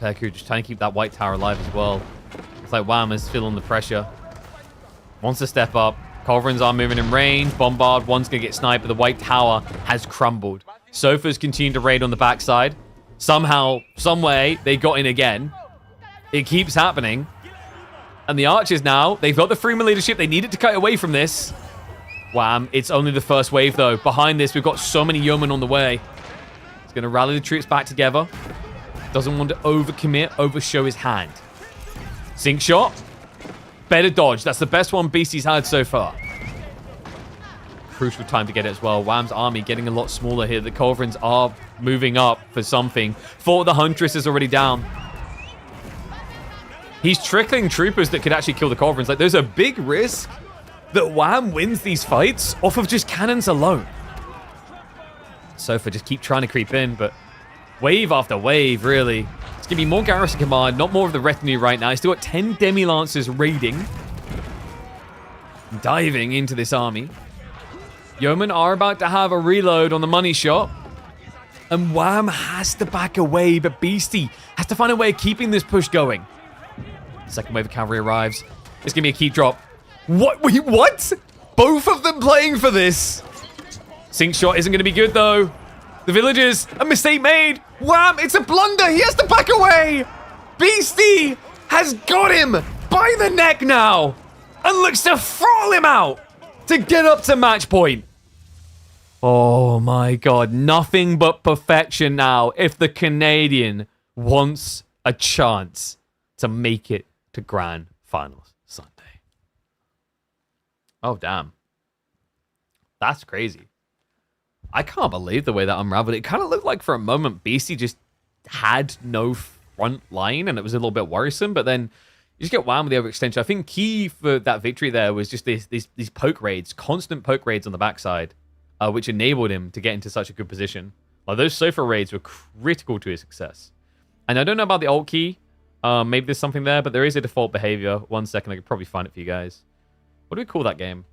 Perku just trying to keep that white tower alive as well. It's like Wam is feeling the pressure. Wants to step up. Culverins are moving in range. Bombard, one's going to get sniped, but the white tower has crumbled. Sofas continue to raid on the backside. Somehow, some way, they got in again. It keeps happening. And the archers now, they've got the Freeman leadership. They needed to cut away from this. Wham, it's only the first wave, though. Behind this, we've got so many yeomen on the way. He's going to rally the troops back together. Doesn't want to overcommit, overshow his hand. Sink shot. Better dodge. That's the best one Beasty's had so far. Crucial time to get it as well. Wam's army getting a lot smaller here. The Culverins are moving up for something. Thought the Huntress is already down. He's trickling troopers that could actually kill the Culverins. Like, there's a big risk that Wam wins these fights off of just cannons alone. Sofa just keep trying to creep in, but wave after wave, really. It's going to be more Garrison Command, not more of the retinue right now. He's still got 10 Demi-Lancers raiding. Diving into this army. Yeomen are about to have a reload on the money shot. And Wam has to back away, but Beasty has to find a way of keeping this push going. Second wave of cavalry arrives. It's going to be a keep drop. What? Wait, what? Both of them playing for this. Sync shot isn't going to be good, though. The villagers, a mistake made. Wham, it's a blunder. He has to back away. Beasty has got him by the neck now and looks to throttle him out to get up to match point. Oh, my God. Nothing but perfection now if the Canadian wants a chance to make it to Grand Finals Sunday. Oh, damn. That's crazy. I can't believe the way that unraveled. It kind of looked like for a moment Beasty just had no front line and it was a little bit worrisome, but then you just get Wham with the overextension. I think key for that victory there was just these poke raids, constant poke raids on the backside, which enabled him to get into such a good position. Like, those sofa raids were critical to his success. And I don't know about the alt key. Maybe there's something there, but there is a default behavior. 1 second, I could probably find it for you guys. What do we call that game?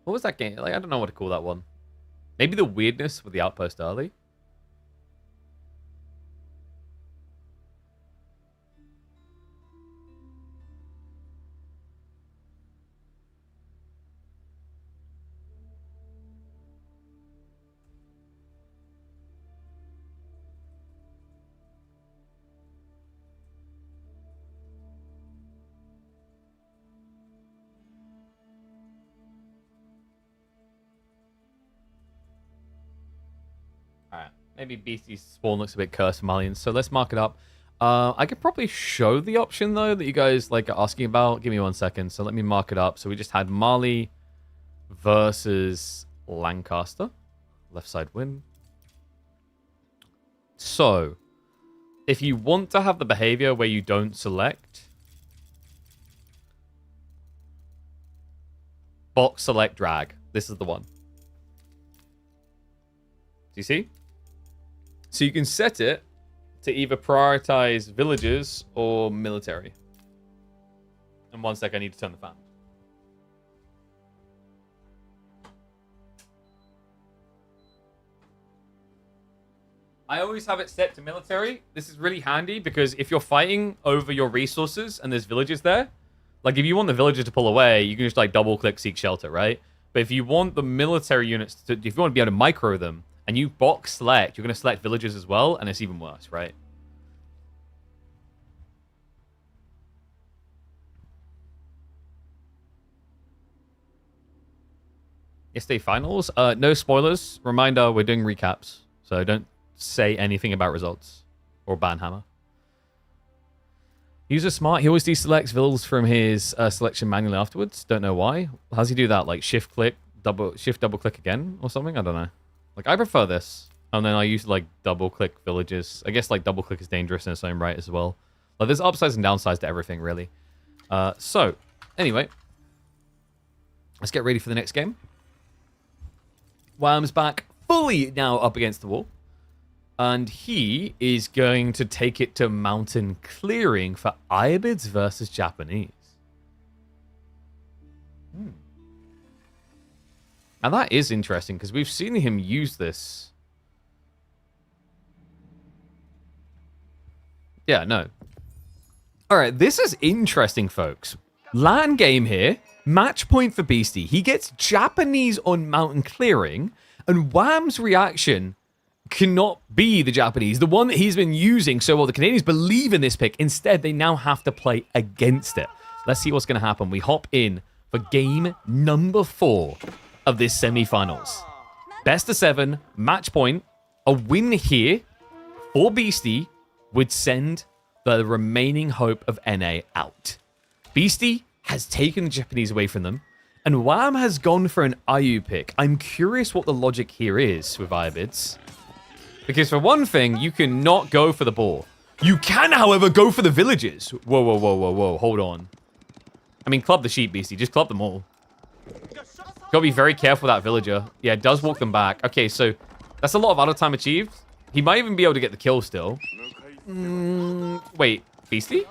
What was that game? Like, I don't know what to call that one. Maybe the weirdness with the outpost early. Maybe Beasty's spawn looks a bit cursed for Malians, so let's mark it up. I could probably show the option, though, that you guys like are asking about. Give me 1 second. So let me mark it up. So we just had Mali versus Lancaster. Left side win. So, if you want to have the behavior where you don't select, box select drag. This is the one. Do you see? So you can set it to either prioritize villagers or military. And 1 sec, I need to turn the fan. I always have it set to military. This is really handy because if you're fighting over your resources and there's villagers there, like if you want the villagers to pull away, you can just like double click seek shelter, right? But if you want the military units to, if you want to be able to micro them, and you box select, you're going to select villagers as well, and it's even worse, right? Yesterday finals. No spoilers. Reminder, we're doing recaps, so don't say anything about results or ban hammer. User smart. He always deselects vills from his selection manually afterwards. Don't know why. How does he do that? Like shift double click again or something? I don't know. Like, I prefer this. And then I use, like, double-click villages. I guess, like, double-click is dangerous in its own right as well. Like, there's upsides and downsides to everything, really. So, anyway. Let's get ready for the next game. Wham's back fully now up against the wall. And he is going to take it to mountain clearing for Ibids versus Japanese. And that is interesting, because we've seen him use this. Yeah, no. Alright, this is interesting, folks. LAN game here. Match point for Beasty. He gets Japanese on mountain clearing, and Wham's reaction cannot be the Japanese, the one that he's been using so well. The Canadians believe in this pick. Instead, they now have to play against it. Let's see what's going to happen. We hop in for game number 4 of this semi-finals. Best of 7, match point. A win here for Beasty would send the remaining hope of NA out. Beasty has taken the Japanese away from them, and Wam has gone for an IU pick. I'm curious what the logic here is with Ibids. Because for one thing, you cannot go for the ball. You can, however, go for the villages. Whoa, whoa, whoa, whoa, whoa. Hold on. I mean, club the sheep, Beasty. Just club them all. Gotta be very careful with that villager. Yeah, it does walk them back. Okay, so that's a lot of auto time achieved. He might even be able to get the kill still. Wait, Beasty?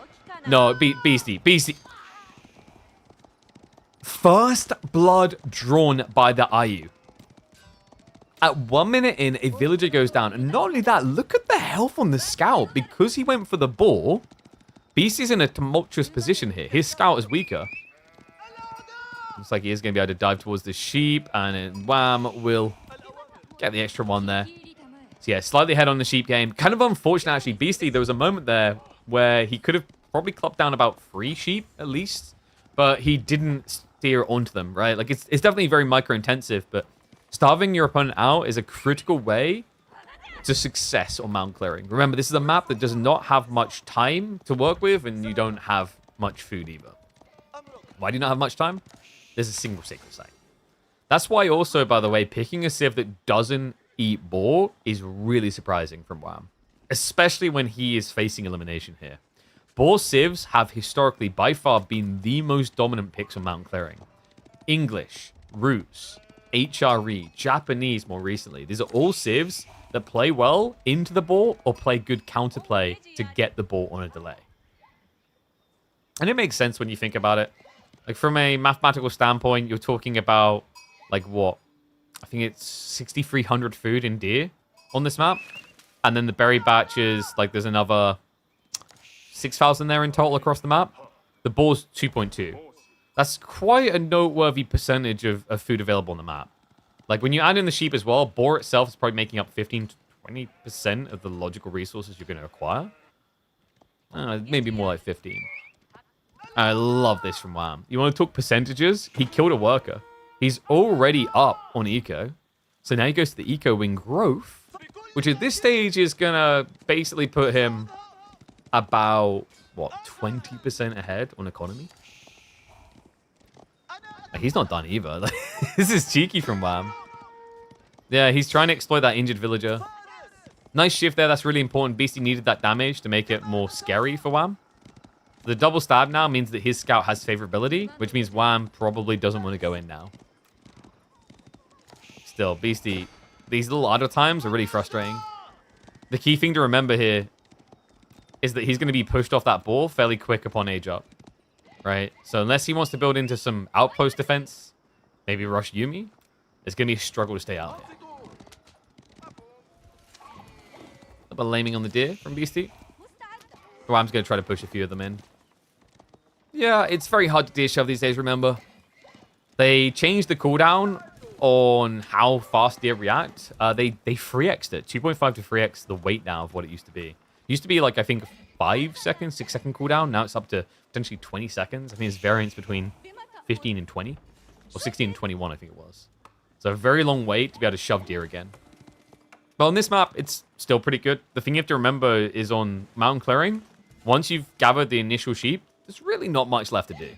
No, Beasty. Beasty. First blood drawn by the IU. At 1 minute in, a villager goes down. And not only that, look at the health on the scout. Because he went for the ball, Beasty's in a tumultuous position here. His scout is weaker. Looks like he is going to be able to dive towards the sheep. And then Wam will get the extra one there. So yeah, slightly ahead on the sheep game. Kind of unfortunate, actually. Beasty, there was a moment there where he could have probably clubbed down about 3 sheep, at least. But he didn't steer onto them, right? Like, it's definitely very micro-intensive, but starving your opponent out is a critical way to success on mountain clearing. Remember, this is a map that does not have much time to work with, and you don't have much food either. Why do you not have much time? There's a single sacred site. That's why also, by the way, picking a civ that doesn't eat boar is really surprising from Wam. Especially when he is facing elimination here. Boar civs have historically, by far, been the most dominant picks on mountain clearing. English, Ruse, HRE, Japanese more recently. These are all civs that play well into the ball or play good counterplay to get the ball on a delay. And it makes sense when you think about it. Like, from a mathematical standpoint, you're talking about, like, what? I think it's 6,300 food in deer on this map. And then the berry batches, like, there's another 6,000 there in total across the map. The boar's 2.2. That's quite a noteworthy percentage of food available on the map. Like, when you add in the sheep as well, boar itself is probably making up 15 to 20% of the logical resources you're going to acquire. Maybe more like 15. I love this from Wam. You want to talk percentages? He killed a worker. He's already up on eco. So now he goes to the eco wing growth, which at this stage is going to basically put him about, what, 20% ahead on economy? He's not done either. This is cheeky from Wam. Yeah, he's trying to exploit that injured villager. Nice shift there. That's really important. Beasty needed that damage to make it more scary for Wam. The double stab now means that his scout has favorability, which means Wam probably doesn't want to go in now. Still, Beasty, these little auto times are really frustrating. The key thing to remember here is that he's going to be pushed off that ball fairly quick upon age up. Right? So unless he wants to build into some outpost defense, maybe rush Yumi, it's going to be a struggle to stay out here. A bit of laming on the deer from Beasty. Wam's going to try to push a few of them in. Yeah, it's very hard to deer shove these days, remember. They changed the cooldown on how fast deer react. They 3x'd it. 2.5 to 3x the weight now of what it used to be. It used to be like, I think, 5 seconds, 6 second cooldown. Now it's up to potentially 20 seconds. I think there's variance between 15 and 20. Or 16 and 21, I think it was. So a very long wait to be able to shove deer again. But on this map, it's still pretty good. The thing you have to remember is on mountain clearing, once you've gathered the initial sheep, there's really not much left to do.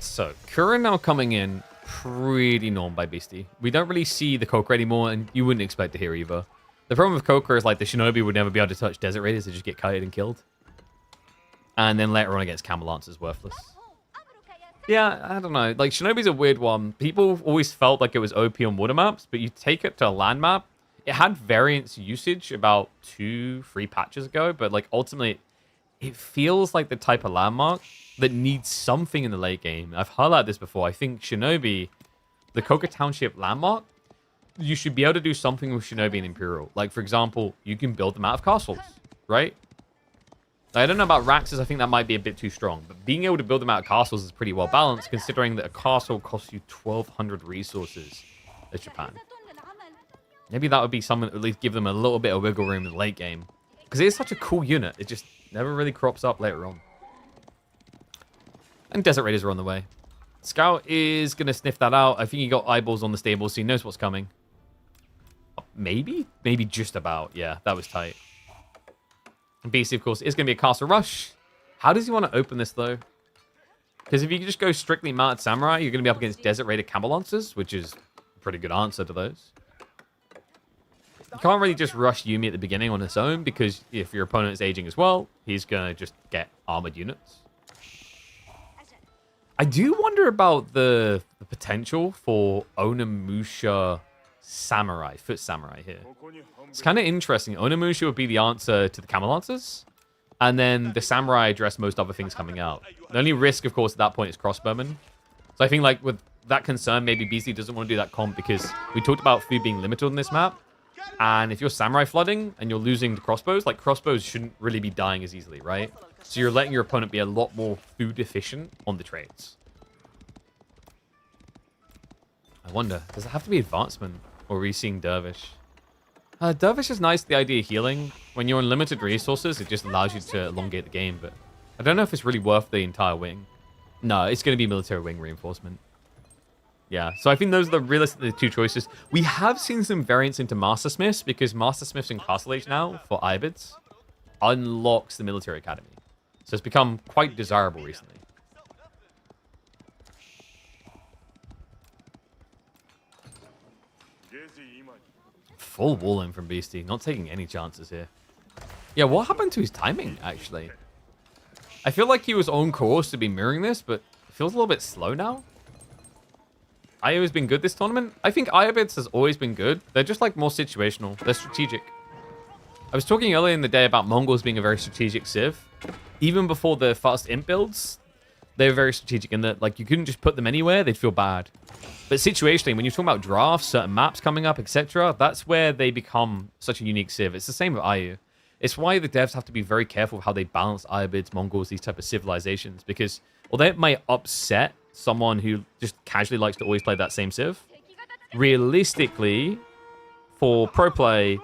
So, Kura now coming in pretty norm by Beasty. We don't really see the Coker anymore, and you wouldn't expect to hear either. The problem with Coker is, like, the Shinobi would never be able to touch Desert Raiders. They just get kited and killed. And then later on against Camelance is worthless. Yeah, I don't know. Like, Shinobi's a weird one. People always felt like it was OP on water maps, but you take it to a land map. It had variance usage about 2-3 patches ago, but, like, ultimately, it feels like the type of landmark that needs something in the late game. I've highlighted this before. I think Shinobi, the Coker Township landmark, you should be able to do something with Shinobi and Imperial. Like, for example, you can build them out of castles, right? I don't know about Raxes. I think that might be a bit too strong. But being able to build them out of castles is pretty well balanced, considering that a castle costs you 1,200 resources as Japan. Maybe that would be something that would at least give them a little bit of wiggle room in the late game. Because it is such a cool unit. It just never really crops up later on. And Desert Raiders are on the way. Scout is going to sniff that out. I think he got eyeballs on the stable, so he knows what's coming. Maybe? Maybe just about. Yeah, that was tight. Beasty, of course, is going to be a castle rush. How does he want to open this, though? Because if you just go strictly mounted samurai, you're going to be up against desert raider camel lancers, which is a pretty good answer to those. You can't really just rush Yuumi at the beginning on its own, because if your opponent is aging as well, he's going to just get armored units. I do wonder about the potential for Onimusha Samurai, Foot Samurai here. It's kind of interesting. Onimusha would be the answer to the Camel Lancers, and then the Samurai address most other things coming out. The only risk, of course, at that point is crossbowmen. So I think, like, with that concern, maybe Beasty doesn't want to do that comp, because we talked about food being limited on this map, and if you're Samurai flooding and you're losing the crossbows, like, crossbows shouldn't really be dying as easily, right? So you're letting your opponent be a lot more food efficient on the trades. I wonder, does it have to be advancement, or are we seeing Dervish? Dervish is nice, the idea of healing. When you're on limited resources, it just allows you to elongate the game, but I don't know if it's really worth the entire wing. No, it's going to be military wing reinforcement. Yeah, so I think those are realistically the two choices. We have seen some variants into Master Smiths, because Master Smiths in Castle Age now, for Ibids, unlocks the military academy. So it's become quite desirable recently. Full wall-in from Beasty, not taking any chances here. Yeah, what happened to his timing, actually? I feel like he was on course to be mirroring this, but it feels a little bit slow now. IO has been good this tournament. I think Ibids has always been good. They're just, like, more situational. They're strategic. I was talking earlier in the day about Mongols being a very strategic civ. Even before the fast imp builds, they were very strategic in that, like, you couldn't just put them anywhere, they'd feel bad. But situationally, when you're talking about drafts, certain maps coming up, etc., that's where they become such a unique civ. It's the same with IU. It's why the devs have to be very careful with how they balance Ibids, Mongols, these type of civilizations, because although it might upset someone who just casually likes to always play that same civ, realistically, for pro play,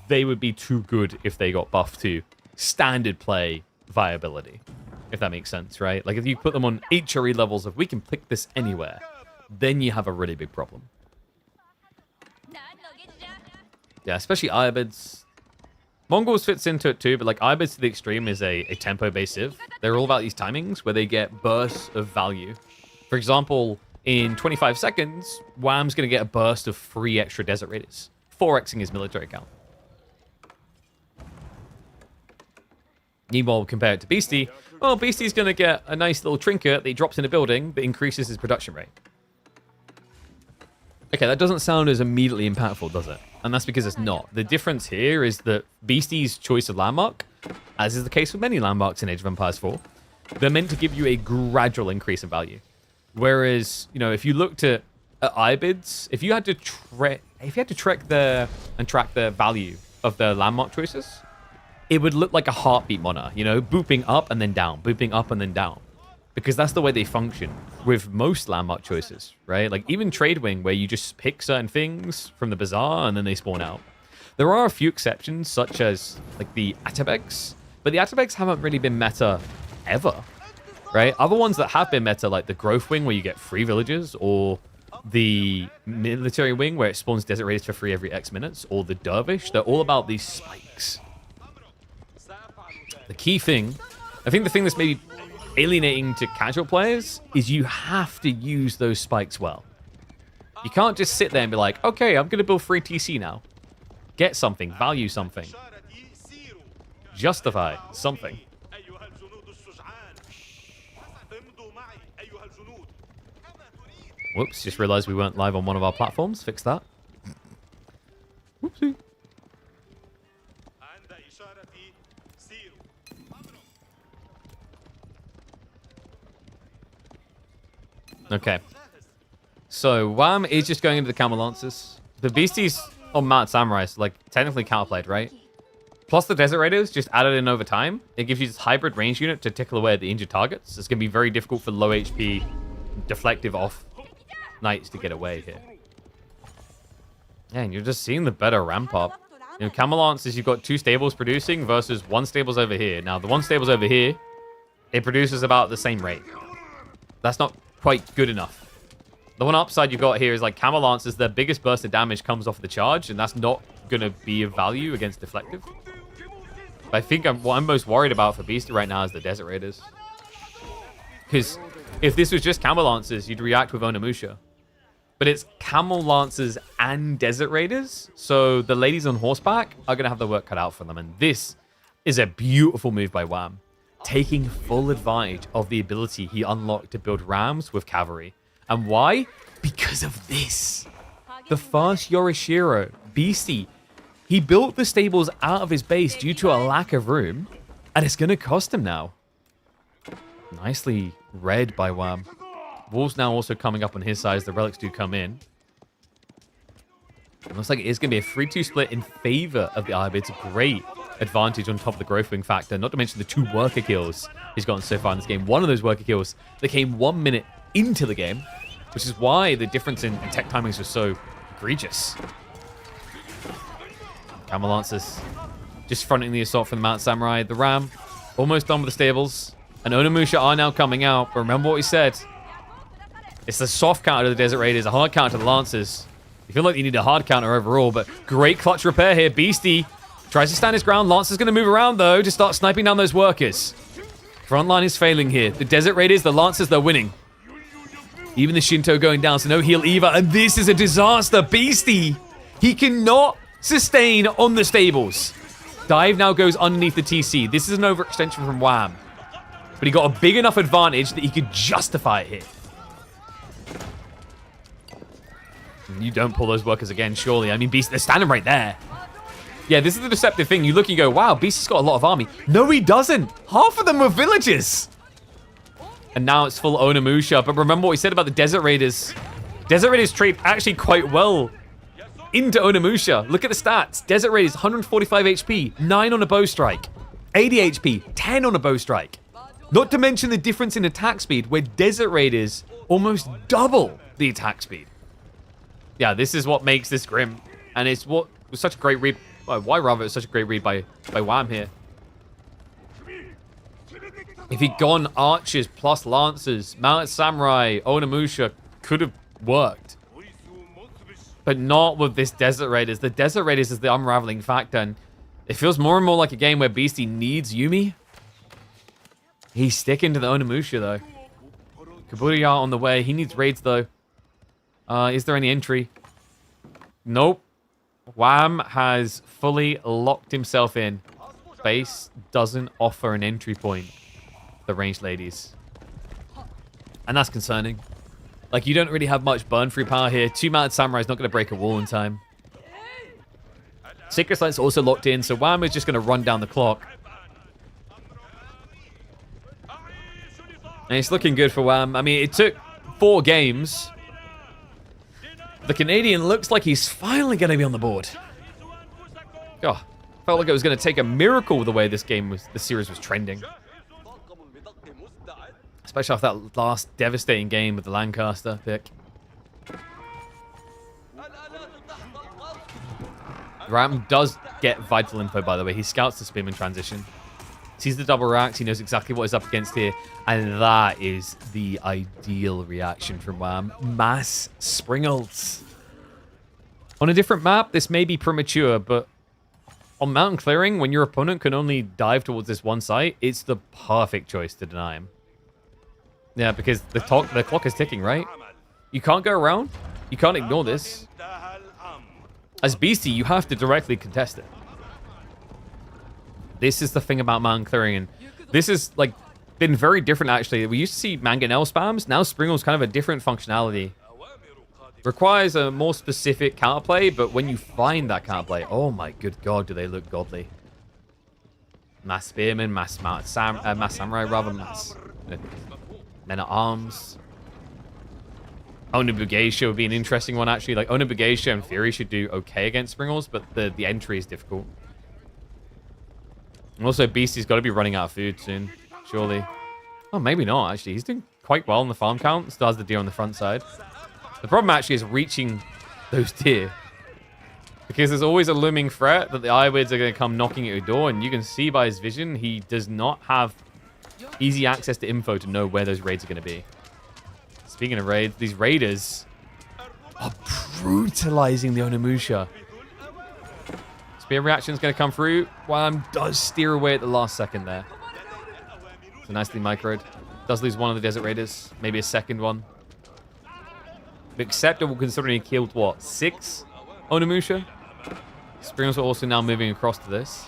they would be too good if they got buffed to standard play viability, if that makes sense, right? Like, if you put them on HRE levels of we can pick this anywhere, then you have a really big problem. Yeah, especially Ibids. Mongols fits into it too, but like Ibids to the extreme is a tempo-based civ. They're all about these timings where they get bursts of value. For example, in 25 seconds, Wam's going to get a burst of 3 extra Desert Raiders, 4xing his military count. Meanwhile, compare it to Beasty, well, Beasty's going to get a nice little trinket that he drops in a building that increases his production rate. Okay, that doesn't sound as immediately impactful, does it? And that's because it's not. The difference here is that Beasty's choice of landmark, as is the case with many landmarks in Age of Empires 4, they're meant to give you a gradual increase in value. Whereas, you know, if you looked at Ibids, if you had to track the value of the landmark choices, it would look like a heartbeat monitor, you know, booping up and then down, booping up and then down. Because that's the way they function with most landmark choices, right? Like even Trade Wing, where you just pick certain things from the bazaar and then they spawn out. There are a few exceptions, such as like the Atabegs, but the Atabegs haven't really been meta ever, right? Other ones that have been meta, like the Growth Wing, where you get free villages, or the Military Wing, where it spawns Desert Raiders for free every X minutes, or the Dervish, they're all about these spikes. The key thing, I think the thing that's maybe alienating to casual players is you have to use those spikes well. You can't just sit there and be like, okay, I'm going to build free TC now. Get something, value something. Justify something. Whoops, just realized we weren't live on one of our platforms. Fix that. Whoopsie. Okay. So, Wam is just going into the Camel Lancers. The Beasties on Mount Samurai is, like, technically counterplayed, right? Plus the Desert Raiders just added in over time. It gives you this hybrid range unit to tickle away at the injured targets. It's going to be very difficult for low HP, deflective off knights to get away here. Yeah, and you're just seeing the better ramp up. You know, Camel Lancers, you've got 2 stables producing versus 1 stables over here. Now, the 1 stables over here, it produces about the same rate. That's not quite good enough. The one upside you've got here is like Camel Lancers, their biggest burst of damage comes off the charge, and that's not going to be of value against deflective. But I think what I'm most worried about for Beasty right now is the Desert Raiders. Because if this was just Camel Lancers, you'd react with Onimusha. But it's Camel Lancers and Desert Raiders. So the ladies on horseback are going to have their work cut out for them. And this is a beautiful move by Wam. Taking full advantage of the ability he unlocked to build rams with cavalry. And why? Because of this. The first Yorishiro, Beasty, he built the stables out of his base due to a lack of room. And it's going to cost him now. Nicely read by Wam. Wolves now also coming up on his side as the relics do come in. It looks like it is going to be a 3-2 split in favor of the Ibe. It's a great advantage on top of the growth wing factor, not to mention the 2 worker kills he's gotten so far in this game. One of those worker kills that came 1 minute into the game, which is why the difference in tech timings was so egregious. Camel Lancers just fronting the assault from the Mount Samurai. The Ram almost done with the stables. And Onimusha are now coming out, but remember what we said. It's the soft counter to the Desert Raiders, a hard counter to the Lancers. You feel like you need a hard counter overall, but great clutch repair here. Beasty tries to stand his ground. Lancer's going to move around, though, to start sniping down those workers. Front line is failing here. The Desert Raiders, the Lancers, they're winning. Even the Shinto going down, so no heal either. And this is a disaster. Beasty, he cannot sustain on the stables. Dive now goes underneath the TC. This is an overextension from Wam. But he got a big enough advantage that he could justify it here. You don't pull those workers again, surely. I mean, Beast, they're standing right there. Yeah, this is the deceptive thing. You look and you go, wow, Beast's got a lot of army. No, he doesn't. Half of them were villagers. And now it's full Onimusha. But remember what we said about the Desert Raiders. Desert Raiders trade actually quite well into Onimusha. Look at the stats. Desert Raiders, 145 HP, 9 on a bow strike. 80 HP, 10 on a bow strike. Not to mention the difference in attack speed, where Desert Raiders almost double the attack speed. Yeah, this is what makes this grim. And it's what was such a great read. Why rather it's such a great read by Wam here. If he'd gone archers plus lancers, mounted samurai, Onimusha could have worked. But not with this Desert Raiders. The Desert Raiders is the unraveling factor. And it feels more and more like a game where Beasty needs Yumi. He's sticking to the Onimusha, though. Kaburiya on the way. He needs raids, though. Is there any entry? Nope. Wam has fully locked himself in. Base doesn't offer an entry point. The ranged ladies. And that's concerning. Like, you don't really have much burn-free power here. 2 mounted samurai's not going to break a wall in time. Secret Sight's also locked in, so Wam is just going to run down the clock. And it's looking good for Wam. I mean, it took 4 games. The Canadian looks like he's finally going to be on the board. Oh, felt like it was going to take a miracle the way this series was trending. Especially after that last devastating game with the Lancaster pick. Ram does get vital info, by the way. He scouts the Spearman transition. Sees the double react. He knows exactly what he's up against here. And that is the ideal reaction from Wam. Mass Springles. On a different map, this may be premature, but on mountain clearing, when your opponent can only dive towards this one site, it's the perfect choice to deny him. Yeah, because the clock is ticking, right? You can't go around. You can't ignore this. As Beasty, you have to directly contest it. This is the thing about mountain clearing, and this is like been very different actually. We used to see mangonel spams. Now Springle's kind of a different functionality. Requires a more specific counterplay, but when you find that counterplay, oh my good god, do they look godly. Mass Spearman, Mass Samurai rather, Mass Men at Arms. Onabugeisha would be an interesting one actually. Like Onabugeisha in theory should do okay against Springles, but the entry is difficult. And also, Beasty's got to be running out of food soon, surely. Oh, maybe not, actually. He's doing quite well on the farm count. Still has the deer on the front side. The problem, actually, is reaching those deer. Because there's always a looming threat that the Iwids are going to come knocking at your door. And you can see by his vision, he does not have easy access to info to know where those raids are going to be. Speaking of raids, these raiders are brutalizing the Onimusha. Spear reaction's going to come through. Wam does steer away at the last second there. So nicely microed. Does lose one of the Desert Raiders. Maybe a second one. But acceptable considering he killed, what, 6 Onimusha? Springers are also now moving across to this.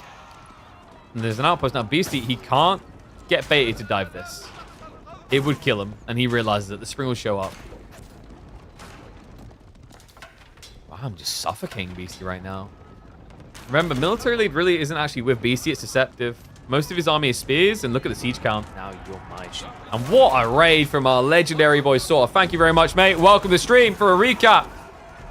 And there's an outpost now. Beasty, he can't get baited to dive this. It would kill him, and he realizes that the spring will show up. Wow, I'm just suffocating Beasty right now. Remember, military lead really isn't actually with Beasty, it's deceptive. Most of his army is spears, and look at the siege count. Now you're mine. And what a raid from our legendary voice Saw. Thank you very much, mate. Welcome to the stream for a recap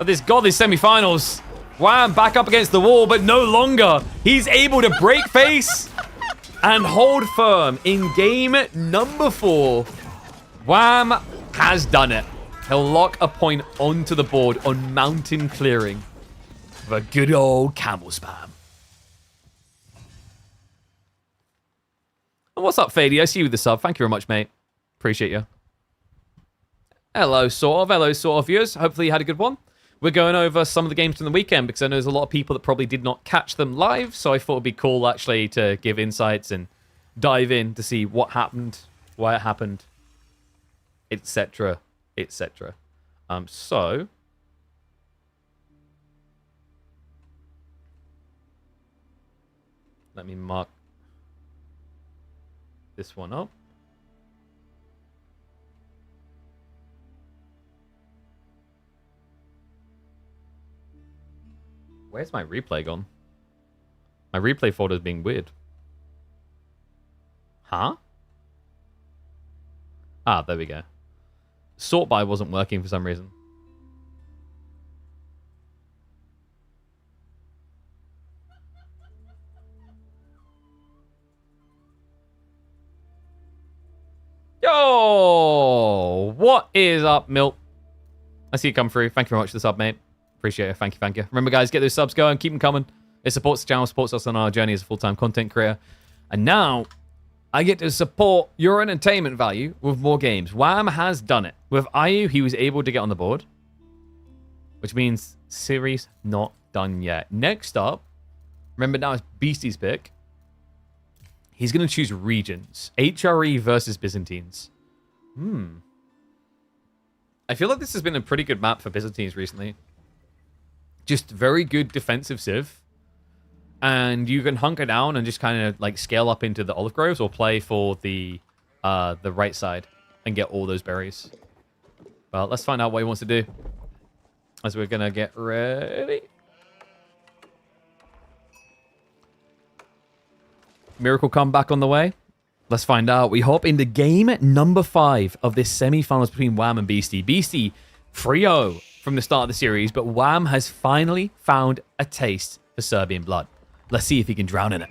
of this godly semi-finals. Wam back up against the wall, but no longer. He's able to break face and hold firm in game number 4. Wam has done it. He'll lock a point onto the board on mountain clearing. The good old camel spam. And what's up, Fady? I see you with the sub. Thank you very much, mate. Appreciate you. Hello, sort of. Hello, sort of viewers. Hopefully you had a good one. We're going over some of the games from the weekend because I know there's a lot of people that probably did not catch them live. So I thought it'd be cool actually to give insights and dive in to see what happened, why it happened, etc., etc. So let me mark this one up. Where's my replay gone? My replay folder is being weird. Huh? Ah, there we go. Sort by wasn't working for some reason. Yo! What is up, Milt? I see you come through. Thank you very much for the sub, mate. Appreciate it. Thank you, thank you. Remember, guys, get those subs going. Keep them coming. It supports the channel, supports us on our journey as a full-time content creator. And now, I get to support your entertainment value with more games. Wam has done it. With IU, he was able to get on the board. Which means series not done yet. Next up, remember now it's Beasty's pick. He's going to choose regions. HRE versus Byzantines. I feel like this has been a pretty good map for Byzantines recently. Just very good defensive civ. And you can hunker down and just kind of like scale up into the olive groves or play for the right side and get all those berries. Well, let's find out what he wants to do. As we're going to get ready. Miracle comeback on the way. Let's find out. We hop into game number 5 of this semi-finals between Wam and Beasty. Beasty 3-0 from the start of the series, but Wam has finally found a taste for Serbian blood. Let's see if he can drown in it.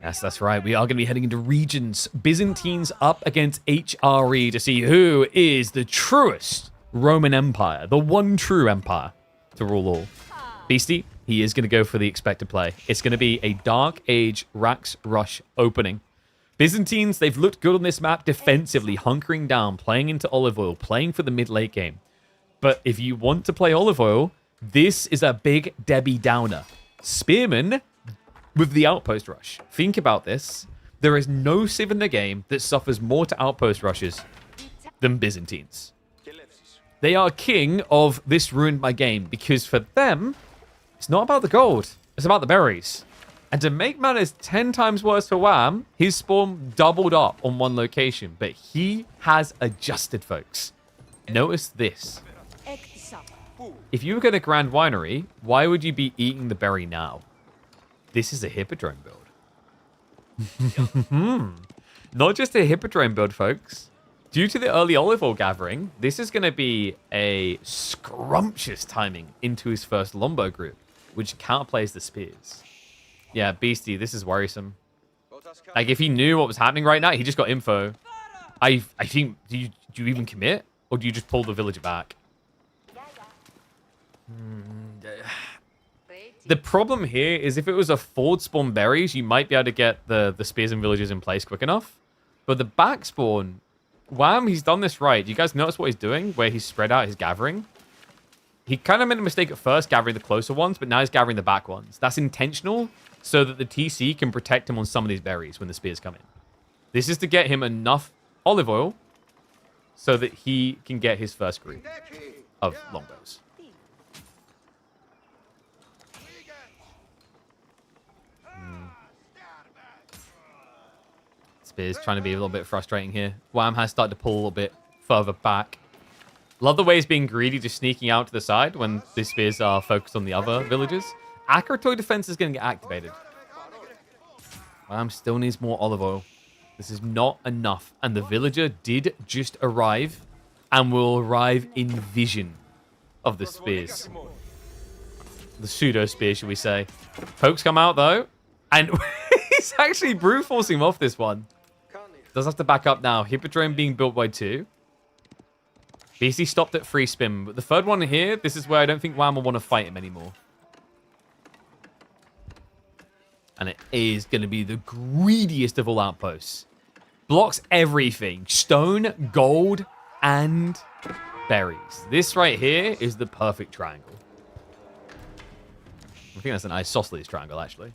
Yes, that's right. We are going to be heading into regions. Byzantines up against HRE to see who is the truest Roman Empire, the one true empire to rule all. Beasty, he is going to go for the expected play. It's going to be a Dark Age Rax Rush opening. Byzantines, they've looked good on this map defensively, hunkering down, playing into olive oil, playing for the mid-late game. But if you want to play olive oil, this is a big Debbie Downer. Spearman with the outpost rush. Think about this. There is no civ in the game that suffers more to outpost rushes than Byzantines. They are king of this ruined my game because for them, it's not about the gold. It's about the berries. And to make matters 10 times worse for Wam, his spawn doubled up on one location. But he has adjusted, folks. Notice this. If you were going to Grand Winery, why would you be eating the berry now? This is a Hippodrome build. Not just a Hippodrome build, folks. Due to the early olive oil gathering, this is going to be a scrumptious timing into his first Lombo group, which counterplays the spears. Yeah, Beasty, this is worrisome. Like, if he knew what was happening right now, he just got info. I think, do you even commit? Or do you just pull the villager back? The problem here is if it was a forward spawn berries, you might be able to get the spears and villagers in place quick enough. But the back spawn, Wam, he's done this right. You guys notice what he's doing? Where he's spread out his gathering? he kind of made a mistake at first gathering the closer ones, but now he's gathering the back ones. That's intentional so that the TC can protect him on some of these berries when the spears come in. This is to get him enough olive oil so that he can get his first group of longbows. Spears trying to be a little bit frustrating here. Wham has started to pull a little bit further back. Love the way he's being greedy, just sneaking out to the side when the spears are focused on the other villagers. Accuratory defense is going to get activated. Wham still needs more olive oil. This is not enough. And the villager did just arrive and will arrive in vision of the spears. The pseudo spear, should we say. Pokes come out, though. And he's actually brute forcing him off this one. Does have to back up now. Hippodrome being built by 2. Beasty stopped at 3 spin. But the third one here, this is where I don't think Wam will want to fight him anymore. And it is going to be the greediest of all outposts. Blocks everything. Stone, gold, and berries. This right here is the perfect triangle. I think that's an isosceles triangle, actually.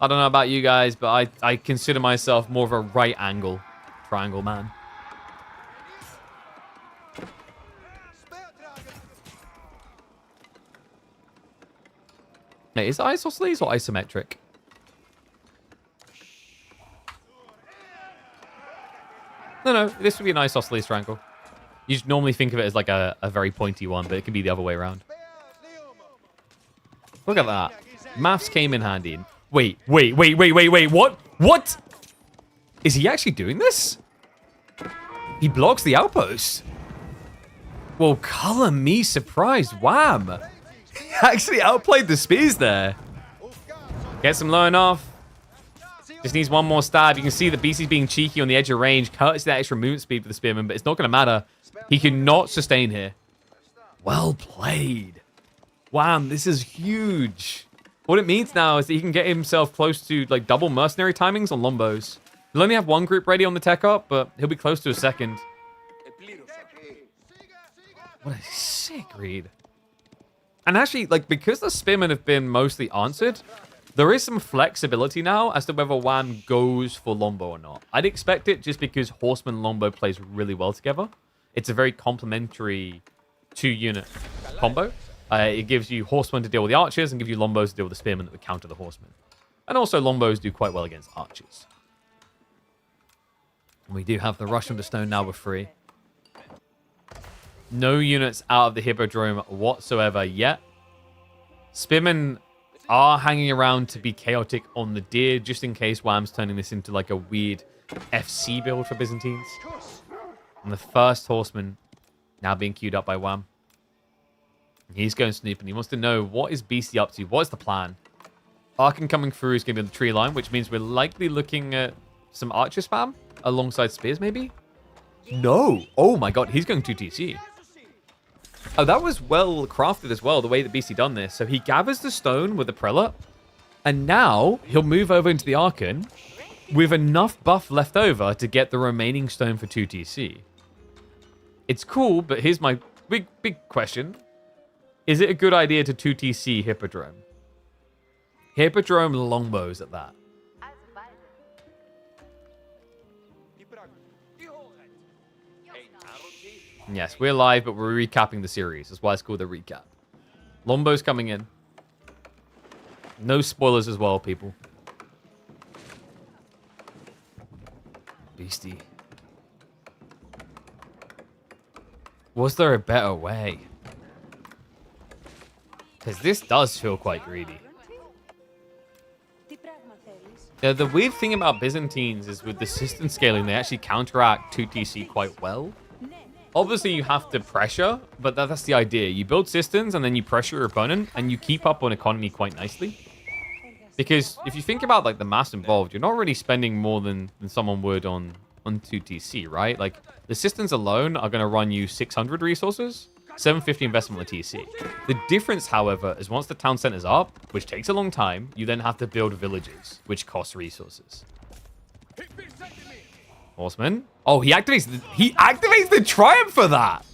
I don't know about you guys, but I consider myself more of a right angle triangle man. Now, is it isosceles or isometric? No, this would be an isosceles triangle. You just normally think of it as like a very pointy one, but it can be the other way around. Look at that. Maths came in handy. Wait. What? What? Is he actually doing this? He blocks the outpost. Well, color me surprised. Wham. He actually outplayed the spears there. Gets him low enough. Just needs one more stab. You can see that Beasty's being cheeky on the edge of range. Cuts that extra movement speed for the spearman, but it's not going to matter. He cannot sustain here. Well played. Wham, this is huge. What it means now is that he can get himself close to like double mercenary timings on Lombos. He'll only have one group ready on the tech up, but he'll be close to a second. What a sick read. And actually, like, because the spearmen have been mostly answered, there is some flexibility now as to whether Wham goes for Lombo or not. I'd expect it just because Horseman Lombo plays really well together. It's a very complementary 2-unit combo. It gives you Horsemen to deal with the Archers and gives you Lombos to deal with the Spearmen that would counter the Horsemen. And also, Lombos do quite well against Archers. We do have the Rush on the Stone now with 3. No units out of the Hippodrome whatsoever yet. Spearmen are hanging around to be chaotic on the Deer, just in case Wham's turning this into like a weird FC build for Byzantines. And the first Horseman now being queued up by Wham. He's going snooping. He wants to know, what is Beasty up to? What is the plan? Archon coming through is going to be on the tree line, which means we're likely looking at some Archer spam alongside Spears, maybe? No. Oh my god, he's going 2TC. Oh, that was well crafted as well, the way that Beasty done this. So he gathers the stone with the Prelate, and now he'll move over into the Archon with enough buff left over to get the remaining stone for 2TC. It's cool, but here's my big question. Is it a good idea to 2TC Hippodrome? Hippodrome longbows at that. Yes, we're live, but we're recapping the series. That's why it's called the recap. Lombo's coming in. No spoilers as well, people. Beasty. Was there a better way? Because this does feel quite greedy. The weird thing about Byzantines is with the system scaling, they actually counteract 2TC quite well. Obviously, you have to pressure, but that's the idea. You build systems, and then you pressure your opponent, and you keep up on economy quite nicely. Because if you think about like the mass involved, you're not really spending more than someone would on 2TC, right? Like, the systems alone are going to run you 600 resources, 750 investment on the TC. The difference, however, is once the town center's up, which takes a long time, you then have to build villages, which costs resources. Horseman. Oh, he activates the Triumph for that.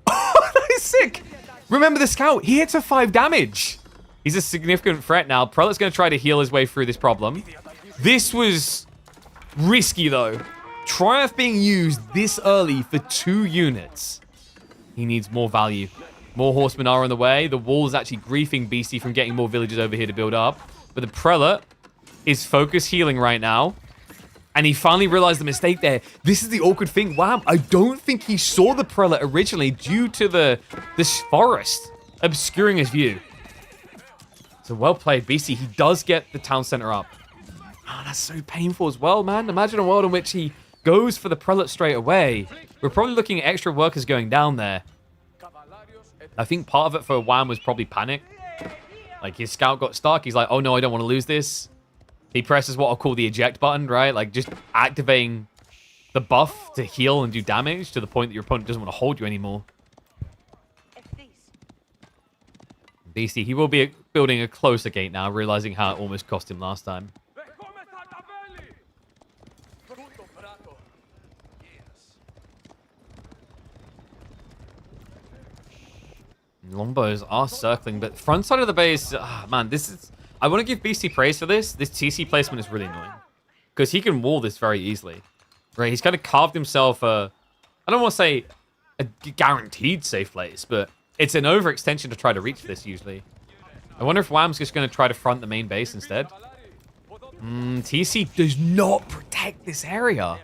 Oh, that is sick. Remember the scout. He hits for 5 damage. He's a significant threat now. Prellate's going to try to heal his way through this problem. This was risky, though. Triumph being used this early for 2 units. He needs more value. More horsemen are on the way. The wall is actually griefing Beasty from getting more villagers over here to build up. But the Prelate is focus healing right now. And he finally realized the mistake there. This is the awkward thing. Wow, I don't think he saw the Prelate originally due to this forest obscuring his view. So well played, Beasty. He does get the town center up. Oh, that's so painful as well, man. Imagine a world in which he goes for the Prelate straight away. We're probably looking at extra workers going down there. I think part of it for Wam was probably panic. Like, his scout got stuck. He's like, oh no, I don't want to lose this. He presses what I'll call the eject button, right? Like, just activating the buff to heal and do damage to the point that your opponent doesn't want to hold you anymore. Beasty, he will be building a closer gate now, realizing how it almost cost him last time. Longbows are circling, but front side of the base, man, this is... I want to give Beasty praise for this. This TC placement is really annoying. Because he can wall this very easily. Right, he's kind of carved himself a... I don't want to say a guaranteed safe place, but it's an overextension to try to reach this usually. I wonder if Wam's just going to try to front the main base instead. TC does not protect this area.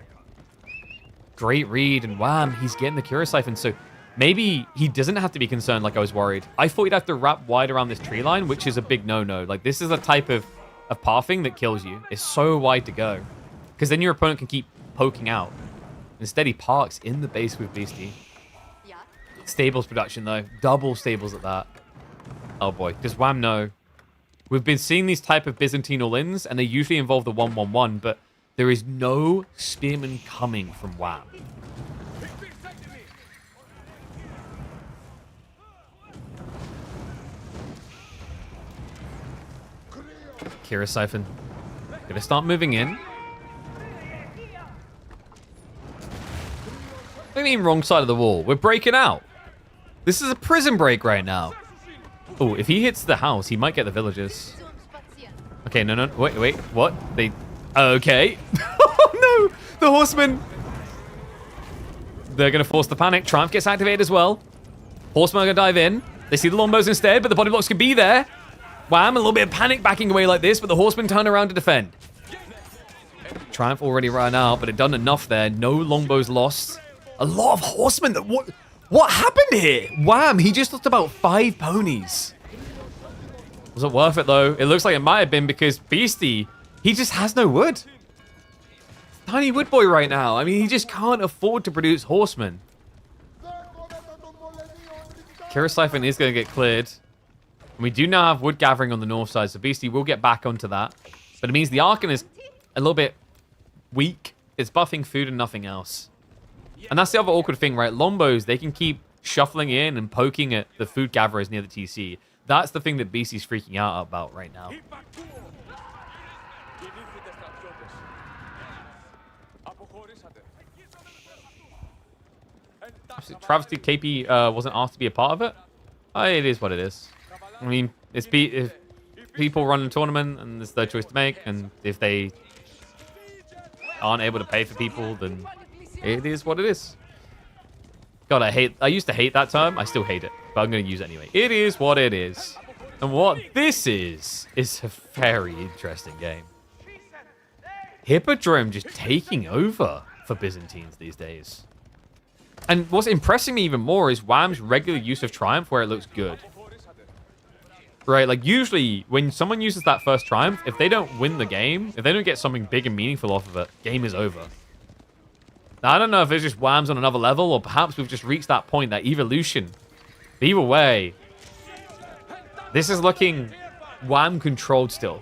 Great read, and Wam, he's getting the Cura Siphon, so... Maybe he doesn't have to be concerned like I was worried. I thought he'd have to wrap wide around this tree line, which is a big no-no. Like, this is a type of pathing that kills you. It's so wide to go. Because then your opponent can keep poking out. Instead, he parks in the base with Beasty. Stables production, though. Double stables at that. Oh, boy. Does Wam know? We've been seeing these type of Byzantine all-ins, and they usually involve the 1-1-1, but there is no spearman coming from Wam. Cura Siphon. Gonna start moving in. What do you mean wrong side of the wall? We're breaking out. This is a prison break right now. Oh, if he hits the house, he might get the villagers. Okay, no. Wait. What? They... Okay. Oh, no. The horsemen. They're going to force the panic. Triumph gets activated as well. Horsemen are going to dive in. They see the longbows instead, but the body blocks can be there. Wham, a little bit of panic backing away like this, but the horsemen turn around to defend. Triumph already ran out, but it done enough there. No longbows lost. A lot of horsemen. What happened here? Wham, he just lost about 5 ponies. Was it worth it, though? It looks like it might have been because Beasty, he just has no wood. Tiny wood boy right now. I mean, he just can't afford to produce horsemen. Cura Siphon is going to get cleared. We do now have wood gathering on the north side, so Beasty will get back onto that. But it means the Archon is a little bit weak. It's buffing food and nothing else. And that's the other awkward thing, right? Longbows, they can keep shuffling in and poking at the food gatherers near the TC. That's the thing that Beasty's freaking out about right now. Travesty KP wasn't asked to be a part of it. It is what it is. I mean, if people run a tournament and it's their choice to make, and if they aren't able to pay for people, then it is what it is. God, I used to hate that term. I still hate it, but I'm going to use it anyway. It is what it is. And what this is a very interesting game. Hippodrome just taking over for Byzantines these days. And what's impressing me even more is Wam's regular use of Triumph where it looks good. Right, like usually when someone uses that first Triumph, if they don't win the game, if they don't get something big and meaningful off of it, game is over. Now, I don't know if it's just Wham's on another level or perhaps we've just reached that point, that evolution. But either way, this is looking Wham controlled still.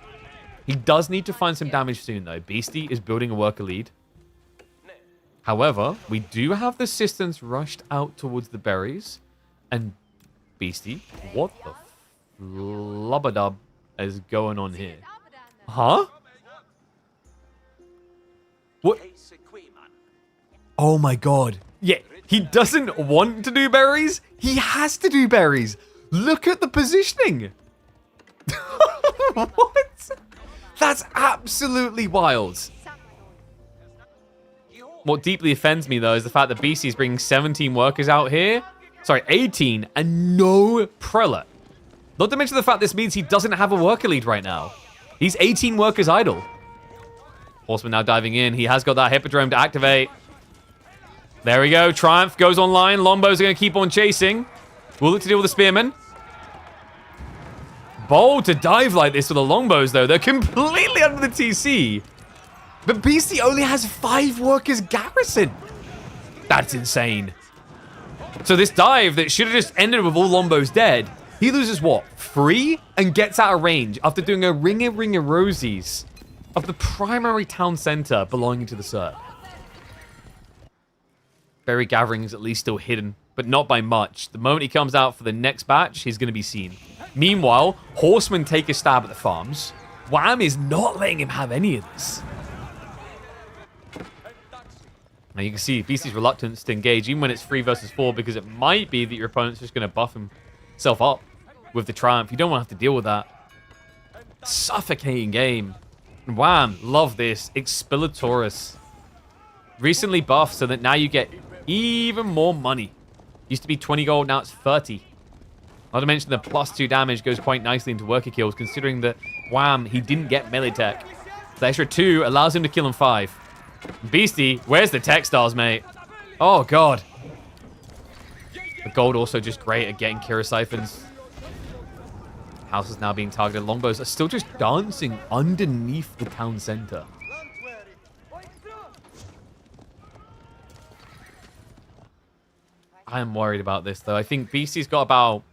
He does need to find some damage soon though. Beasty is building a worker lead. However, we do have the assistants rushed out towards the berries. And Beasty, what the Lubbadub is going on here? Huh? What? Oh my god. Yeah, He doesn't want to do berries. He has to do berries. Look at the positioning. What? That's absolutely wild. What deeply offends me, though, is the fact that Beasty is bringing 17 workers out here. Sorry, 18 and no prelate. Not to mention the fact this means he doesn't have a worker lead right now. He's 18 workers idle. Horseman now diving in. He has got that Hippodrome to activate. There we go. Triumph goes online. Lombos are going to keep on chasing. We'll look to deal with the Spearman. Bold to dive like this with the Longbows, though. They're completely under the TC. But Beasty only has 5 workers garrison. That's insane. So this dive that should have just ended with all Lombos dead, he loses what? 3? And gets out of range after doing a ring of rosies of the primary town center belonging to the Cirque. Berry gathering is at least still hidden, but not by much. The moment he comes out for the next batch, he's going to be seen. Meanwhile, Horsemen take a stab at the farms. Wam is not letting him have any of this. Now you can see Beasty's reluctance to engage, even when it's 3 versus 4, because it might be that your opponent's just going to buff himself up with the Triumph. You don't want to have to deal with that. Suffocating game. Wam, love this. Expilatoris. Recently buffed so that now you get even more money. Used to be 20 gold, now it's 30. Not to mention the +2 damage goes quite nicely into worker kills, considering that Wam, he didn't get melee tech. The extra 2 allows him to kill in 5. Beasty, where's the textiles, mate? Oh, God. The gold also just great at getting Kira Siphons. House is now being targeted. Longbows are still just dancing underneath the town center. I am worried about this, though. I think Beasty's got about,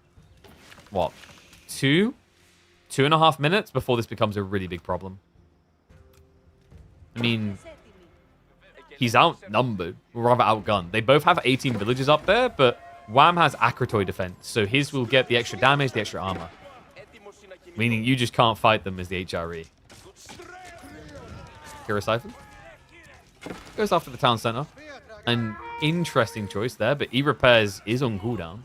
what, 2.5 minutes before this becomes a really big problem. I mean, he's outnumbered, or rather outgunned. They both have 18 villages up there, but Wam has Akratoy defense, so his will get the extra damage, the extra armor. Meaning you just can't fight them as the HRE. Kira Siphon goes after the town center. An interesting choice there, but E-Repairs is on cooldown.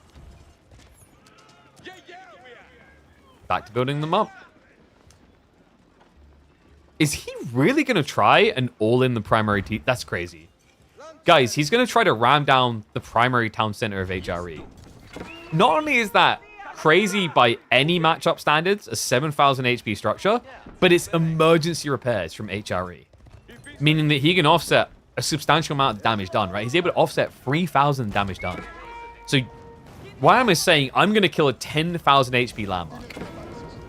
Back to building them up. Is he really going to try and all-in the primary team? That's crazy. Guys, he's going to try to ram down the primary town center of HRE. Not only is that crazy by any matchup standards, a 7,000 HP structure, but it's emergency repairs from HRE. Meaning that he can offset a substantial amount of damage done, right? He's able to offset 3,000 damage done. So Wam is saying, I'm going to kill a 10,000 HP landmark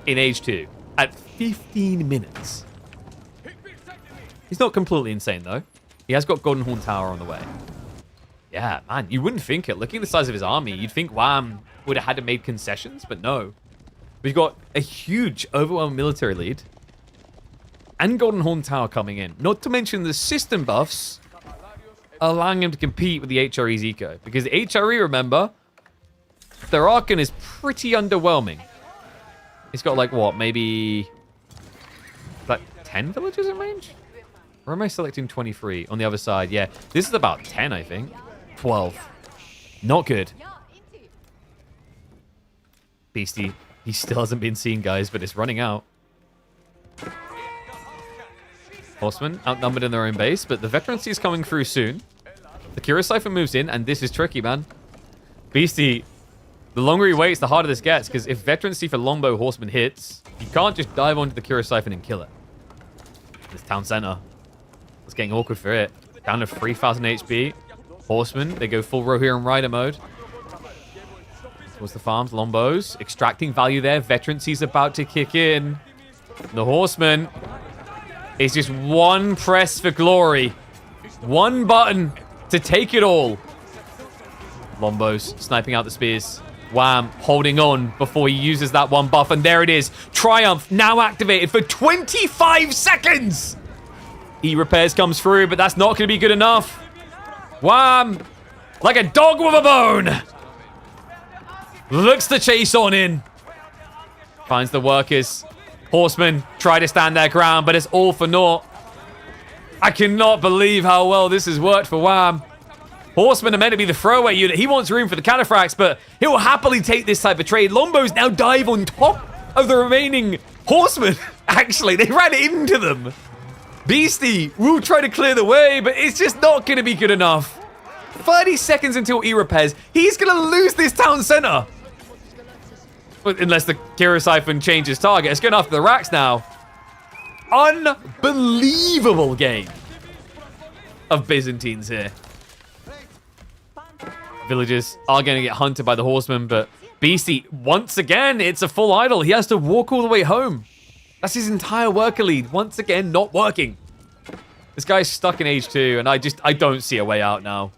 in Age 2 at 15 minutes. He's not completely insane, though. He has got Golden Horn Tower on the way. Yeah, man, you wouldn't think it. Looking at the size of his army, you'd think Wam would have had to make concessions, but no. We've got a huge, overwhelming military lead. And Golden Horn Tower coming in. Not to mention the system buffs allowing him to compete with the HRE's eco. Because the HRE, remember, their Archon is pretty underwhelming. He's got like, what, maybe like 10 villages in range? Or am I selecting 23 on the other side? Yeah, this is about 10, I think. 12. Not good. Beasty, he still hasn't been seen, guys, but it's running out. Horsemen outnumbered in their own base, but the veterancy is coming through soon. The Kira Cypher moves in, and this is tricky, man. Beasty, the longer he waits, the harder this gets, because if veterancy for Longbow Horseman hits, you can't just dive onto the Kira Siphon and kill it. This town center. It's getting awkward for it. Down to 3,000 HP. Horsemen, they go full Rohirrim Rider mode. Towards the farms, Longbows. Extracting value there. Veterancy's about to kick in. The Horseman is just one press for glory. One button to take it all. Longbows sniping out the spears. Wam holding on before he uses that one buff. And there it is. Triumph now activated for 25 seconds. E-Repairs comes through, but that's not going to be good enough. Wam, like a dog with a bone, looks to chase on in. Finds the workers. Horsemen try to stand their ground, but it's all for naught. I cannot believe how well this has worked for Wam. Horsemen are meant to be the throwaway unit. He wants room for the cataphracts, but he'll happily take this type of trade. Lombos now dive on top of the remaining horsemen. Actually, they ran into them. Beasty will try to clear the way, but it's just not going to be good enough. 30 seconds until he repairs. He's going to lose this town center. Unless the Kira Siphon changes target. It's going after the racks now. Unbelievable game of Byzantines here. Villagers are going to get hunted by the horsemen, but Beasty, once again, it's a full idle. He has to walk all the way home. That's his entire worker lead, once again, not working. This guy's stuck in age 2, and I don't see a way out now.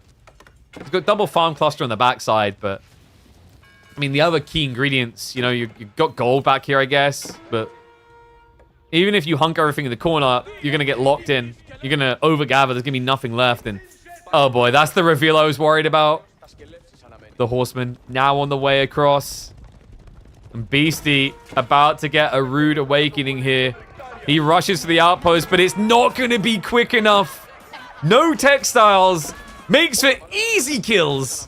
He's got double farm cluster on the backside, but I mean, the other key ingredients, you know, you've got gold back here, I guess, but even if you hunk everything in the corner, you're going to get locked in. You're going to overgather. There's going to be nothing left, and oh boy, that's the reveal I was worried about. The horseman now on the way across. And Beasty about to get a rude awakening here. He rushes to the outpost, but it's not going to be quick enough. No textiles. Makes for easy kills.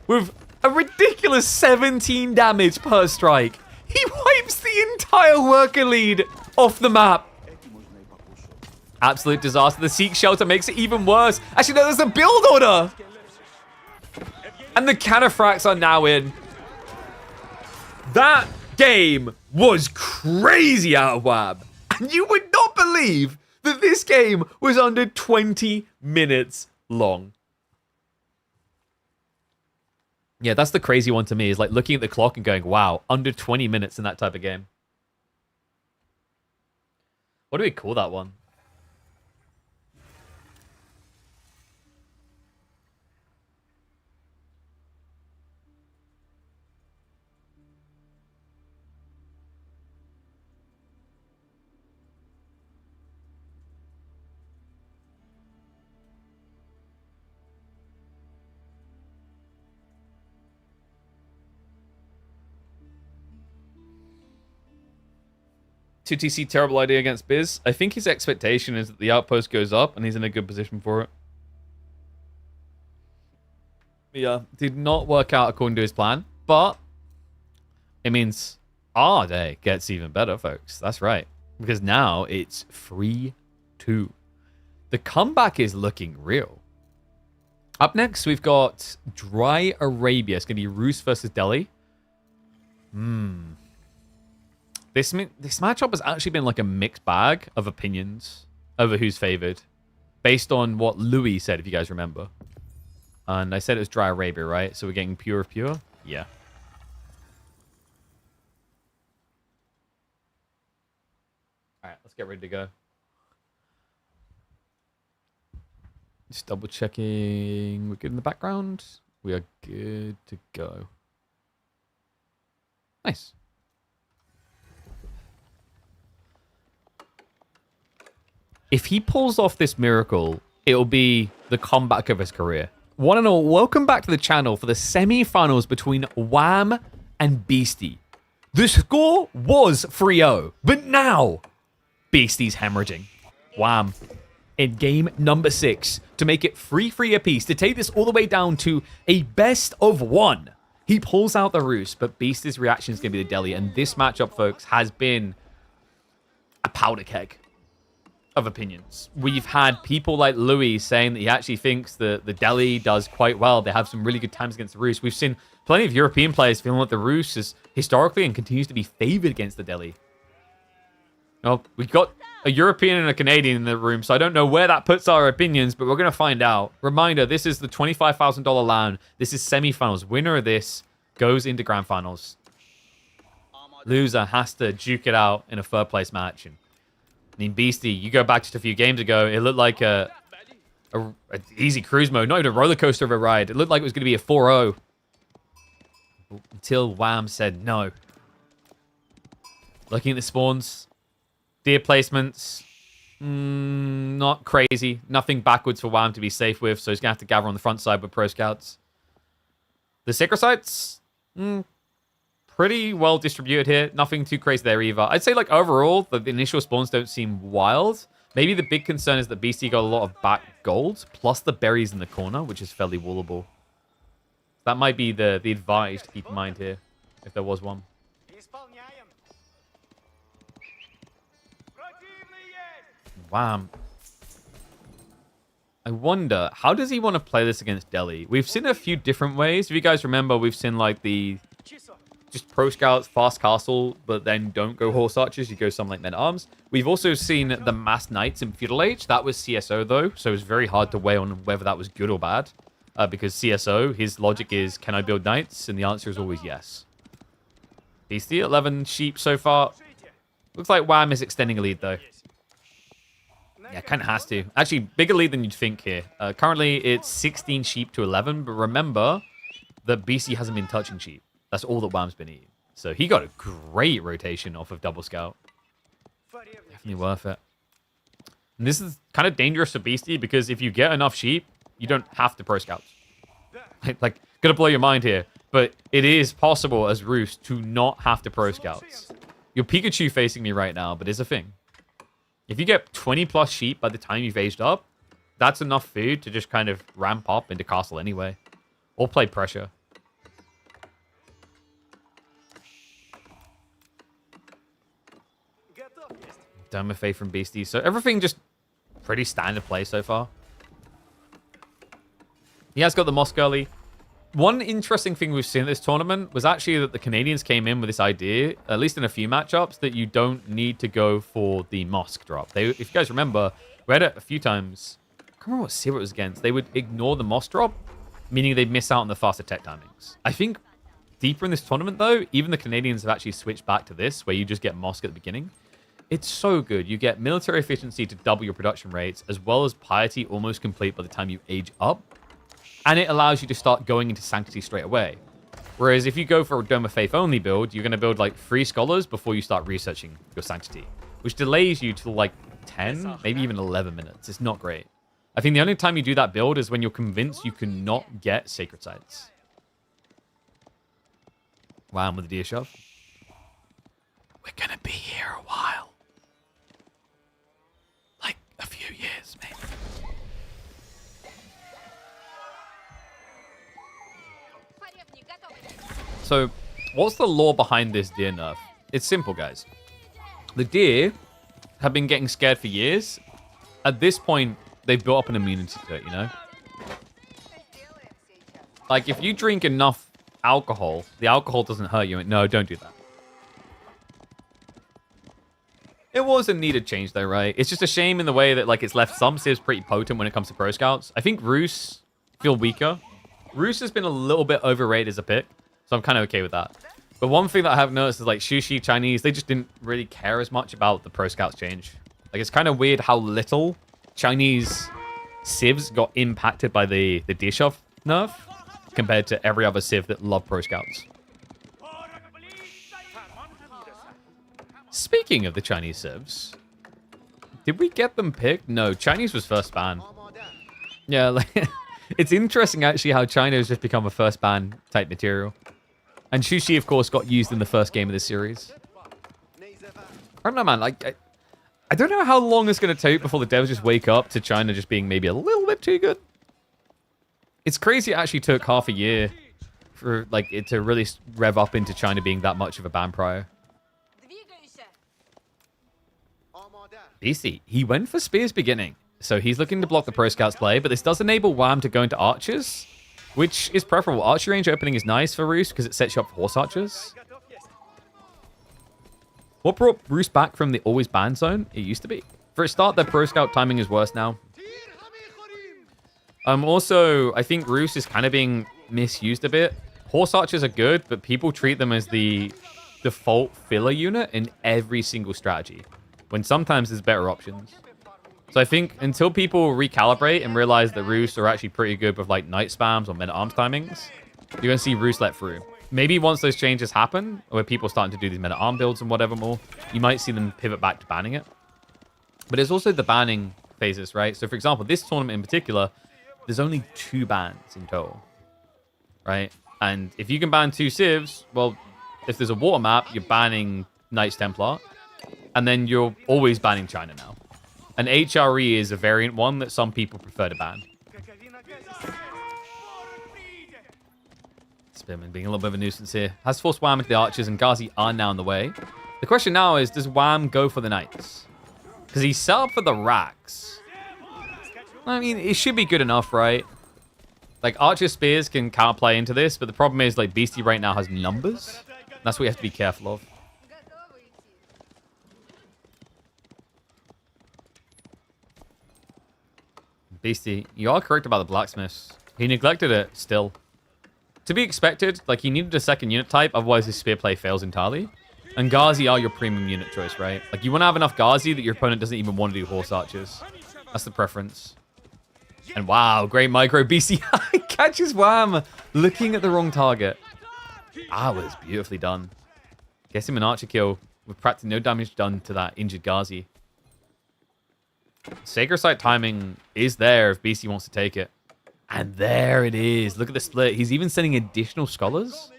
With a ridiculous 17 damage per strike. He wipes the entire worker lead off the map. Absolute disaster. The Seek Shelter makes it even worse. Actually, no, there's a build order. And the cataphracts are now in. That game was crazy out of Wam. And you would not believe that this game was under 20 minutes long. Yeah, that's the crazy one to me, is like looking at the clock and going, wow, under 20 minutes in that type of game. What do we call that one? Two TC, terrible idea against Biz. I think his expectation is that the outpost goes up and he's in a good position for it. Yeah, did not work out according to his plan, but it means our day gets even better, folks. That's right. Because now it's 3-2. The comeback is looking real. Up next, we've got Dry Arabia. It's going to be Ruse versus Delhi. This matchup has actually been like a mixed bag of opinions over who's favored, based on what Louis said, if you guys remember. And I said it was Dry Arabia, right? So we're getting pure of pure? Yeah. All right, let's get ready to go. Just double checking. We're good in the background. We are good to go. Nice. If he pulls off this miracle, it'll be the comeback of his career. One and all, welcome back to the channel for the semi-finals between Wam and Beasty. The score was 3-0, but now Beasty's hemorrhaging. Wam in game number 6 to make it 3-3 apiece, to take this all the way down to a best of 1. He pulls out the Ruse, but Beasty's reaction is going to be the Delhi, and this matchup, folks, has been a powder keg of opinions. We've had people like Louis saying that he actually thinks that the Delhi does quite well. They have some really good times against the Ruse. We've seen plenty of European players feeling like the Ruse is historically and continues to be favored against the Delhi. Well, we've got a European and a Canadian in the room, so I don't know where that puts our opinions, but we're going to find out. Reminder, this is the $25,000 LAN. This is semi-finals. Winner of this goes into grand finals. Loser has to duke it out in a third place match. And I mean, Beasty, you go back just a few games ago, it looked like a easy cruise mode, not even a roller coaster of a ride. It looked like it was going to be a 4-0. Until Wam said no. Looking at the spawns, deer placements, not crazy. Nothing backwards for Wam to be safe with, so he's going to have to gather on the front side with pro scouts. The sacred sites, pretty well distributed here. Nothing too crazy there either. I'd say, like, overall, the initial spawns don't seem wild. Maybe the big concern is that Beasty got a lot of back gold, plus the berries in the corner, which is fairly wallable. That might be the advantage to keep in mind here, if there was one. Wham. I wonder, how does he want to play this against Delhi? We've seen a few different ways. If you guys remember, we've seen like the just pro scouts, fast castle, but then don't go horse archers. You go something like men at arms. We've also seen the mass knights in feudal age. That was CSO though, so it's very hard to weigh on whether that was good or bad. Because CSO, his logic is, can I build knights? And the answer is always yes. Beasty, 11 sheep so far. Looks like Wam is extending a lead though. Yeah, kind of has to. Actually, bigger lead than you'd think here. Currently, it's 16 sheep to 11, but remember that BC hasn't been touching sheep. That's all that Wam's been eating. So he got a great rotation off of Double Scout. Definitely worth it. And this is kind of dangerous for Beasty, because if you get enough sheep, you don't have to pro scouts. Like, gonna blow your mind here, but it is possible as Ruse to not have to pro scouts. Your Pikachu facing me right now, but it's a thing. If you get 20 plus sheep by the time you've aged up, that's enough food to just kind of ramp up into castle anyway. Or play pressure. Done with Faith from Beastie. So everything just pretty standard play so far. He has got the Mosque early. One interesting thing we've seen at this tournament was actually that the Canadians came in with this idea, at least in a few matchups, that you don't need to go for the Mosque drop. If you guys remember, we had it a few times. I can't remember what series it was against. They would ignore the Mosque drop, meaning they'd miss out on the fast attack timings. I think deeper in this tournament, though, even the Canadians have actually switched back to this, where you just get Mosque at the beginning. It's so good. You get military efficiency to double your production rates, as well as piety almost complete by the time you age up. And it allows you to start going into Sanctity straight away. Whereas if you go for a Dome of Faith only build, you're going to build like 3 scholars before you start researching your Sanctity, which delays you to like 10, maybe even 11 minutes. It's not great. I think the only time you do that build is when you're convinced you cannot get Sacred Sites. Wow, with the deer shove. We're going to be here a while. Like a few years, maybe. So, what's the lore behind this deer nerf? It's simple, guys. The deer have been getting scared for years. At this point, they've built up an immunity to it, you know? Like, if you drink enough alcohol, the alcohol doesn't hurt you. No, don't do that. It was a needed change, though, right? It's just a shame in the way that, like, it's left some civs pretty potent when it comes to pro scouts. I think Ruse feel weaker. Ruse has been a little bit overrated as a pick. So I'm kind of okay with that. But one thing that I have noticed is like Sushi, Chinese, they just didn't really care as much about the Pro Scouts change. Like it's kind of weird how little Chinese civs got impacted by the Dishov nerf compared to every other civ that loved Pro Scouts. Speaking of the Chinese civs, did we get them picked? No, Chinese was first ban. Yeah, like it's interesting actually how China has just become a first ban type material. And Sushi, of course, got used in the first game of this series. I don't know, man. Like, I don't know how long it's going to take before the devs just wake up to China just being maybe a little bit too good. It's crazy it actually took half a year for like it to really rev up into China being that much of a ban prior. Beasty, he went for Spears beginning. So he's looking to block the Pro Scouts play, but this does enable Wam to go into Archers, which is preferable. Archer range opening is nice for Ruse because it sets you up for Horse Archers. What brought Ruse back from the always banned zone? It used to be. For a start, their Pro Scout timing is worse now. Also, I think Ruse is kind of being misused a bit. Horse Archers are good, but people treat them as the default filler unit in every single strategy, when sometimes there's better options. So I think until people recalibrate and realize that Ruse are actually pretty good with like night spams or men-at-arms timings, you're going to see Ruse let through. Maybe once those changes happen, where people are starting to do these men-at-arm builds and whatever more, you might see them pivot back to banning it. But there's also the banning phases, right? So for example, this tournament in particular, there's only 2 bans in total, right? And if you can ban 2 civs, well, if there's a water map, you're banning Knights Templar, and then you're always banning China now. An HRE is a variant one that some people prefer to ban. Spearman being a little bit of a nuisance here. Has forced Wam into the archers, and Ghazi are now in the way. The question now is, does Wam go for the knights? Because he's set up for the racks. I mean, it should be good enough, right? Like, archer spears can counterplay into this, but the problem is, like, Beasty right now has numbers. That's what you have to be careful of. Beasty, you are correct about the blacksmiths. He neglected it still. To be expected, like, he needed a second unit type, otherwise his spear play fails entirely. And Ghazi are your premium unit choice, right? Like, you want to have enough Ghazi that your opponent doesn't even want to do horse archers. That's the preference. And wow, great micro. Beasty catches Wam looking at the wrong target. That was beautifully done. Gets him an archer kill with practically no damage done to that injured Ghazi. Sacred Sight timing is there if Beasty wants to take it. And there it is. Look at the split. He's even sending additional scholars.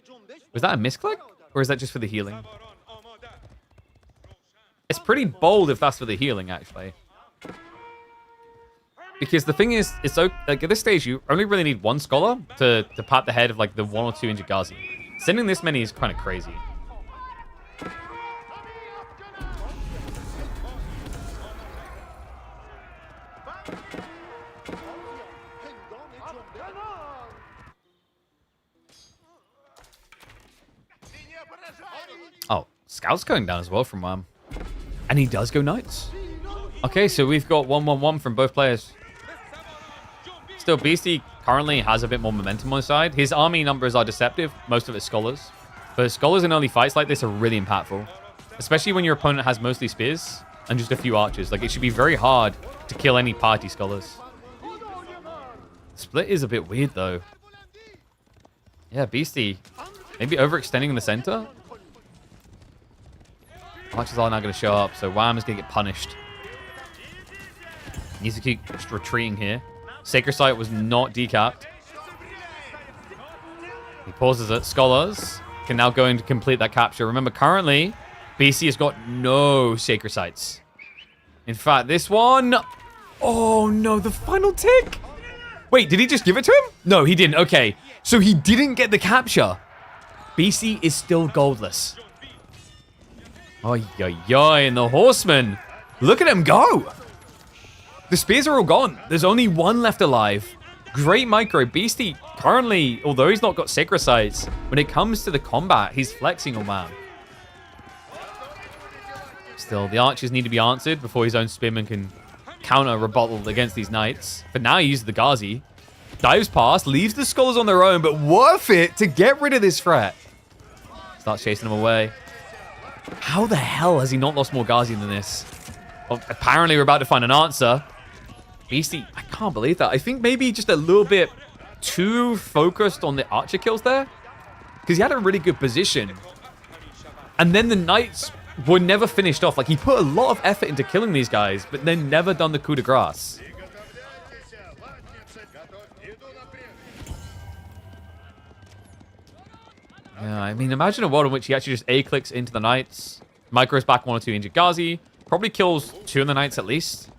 Was that a misclick? Or is that just for the healing? It's pretty bold if that's for the healing, actually. Because the thing is, it's so, like, at this stage, you only really need one scholar to pat the head of, like, the 1 or 2 injured Ghazi. Sending this many is kind of crazy. Oh, Scout's going down as well from Wam. And he does go knights. Okay, so we've got 1-1-1 from both players. Still, Beasty currently has a bit more momentum on his side. His army numbers are deceptive. Most of it's scholars. But scholars in early fights like this are really impactful. Especially when your opponent has mostly spears and just a few archers. Like, it should be very hard to kill any party scholars. Split is a bit weird, though. Yeah, Beasty maybe overextending in the center. Archers are now going to show up, so Wam is going to get punished. Needs to keep just retreating here. Sacred Sight was not decapped. He pauses it. Scholars can now go in to complete that capture. Remember, currently, BC has got no Sacred Sights. In fact, this one... Oh, no, the final tick. Wait, did he just give it to him? No, he didn't. Okay, so he didn't get the capture. BC is still goldless. Oy, oy, oy, and the horsemen. Look at him go. The spears are all gone. There's only one left alive. Great micro. Beasty currently, although he's not got Sacred Sights, when it comes to the combat, he's flexing on Wam. Still, the archers need to be answered before his own spearman can counter rebuttal against these knights. But now he uses the Ghazi. Dives past, leaves the scholars on their own, but worth it to get rid of this threat. Starts chasing them away. How the hell has he not lost more Ghazi than this? Well, apparently we're about to find an answer. Beasty, I can't believe that. I think maybe just a little bit too focused on the archer kills there. Because he had a really good position. And then the knights were never finished off. Like, he put a lot of effort into killing these guys, but then never done the coup de grace. Yeah, I mean, imagine a world in which he actually just A-clicks into the knights, micros back 1 or 2 injured Ghazi, probably kills 2 of the knights at least,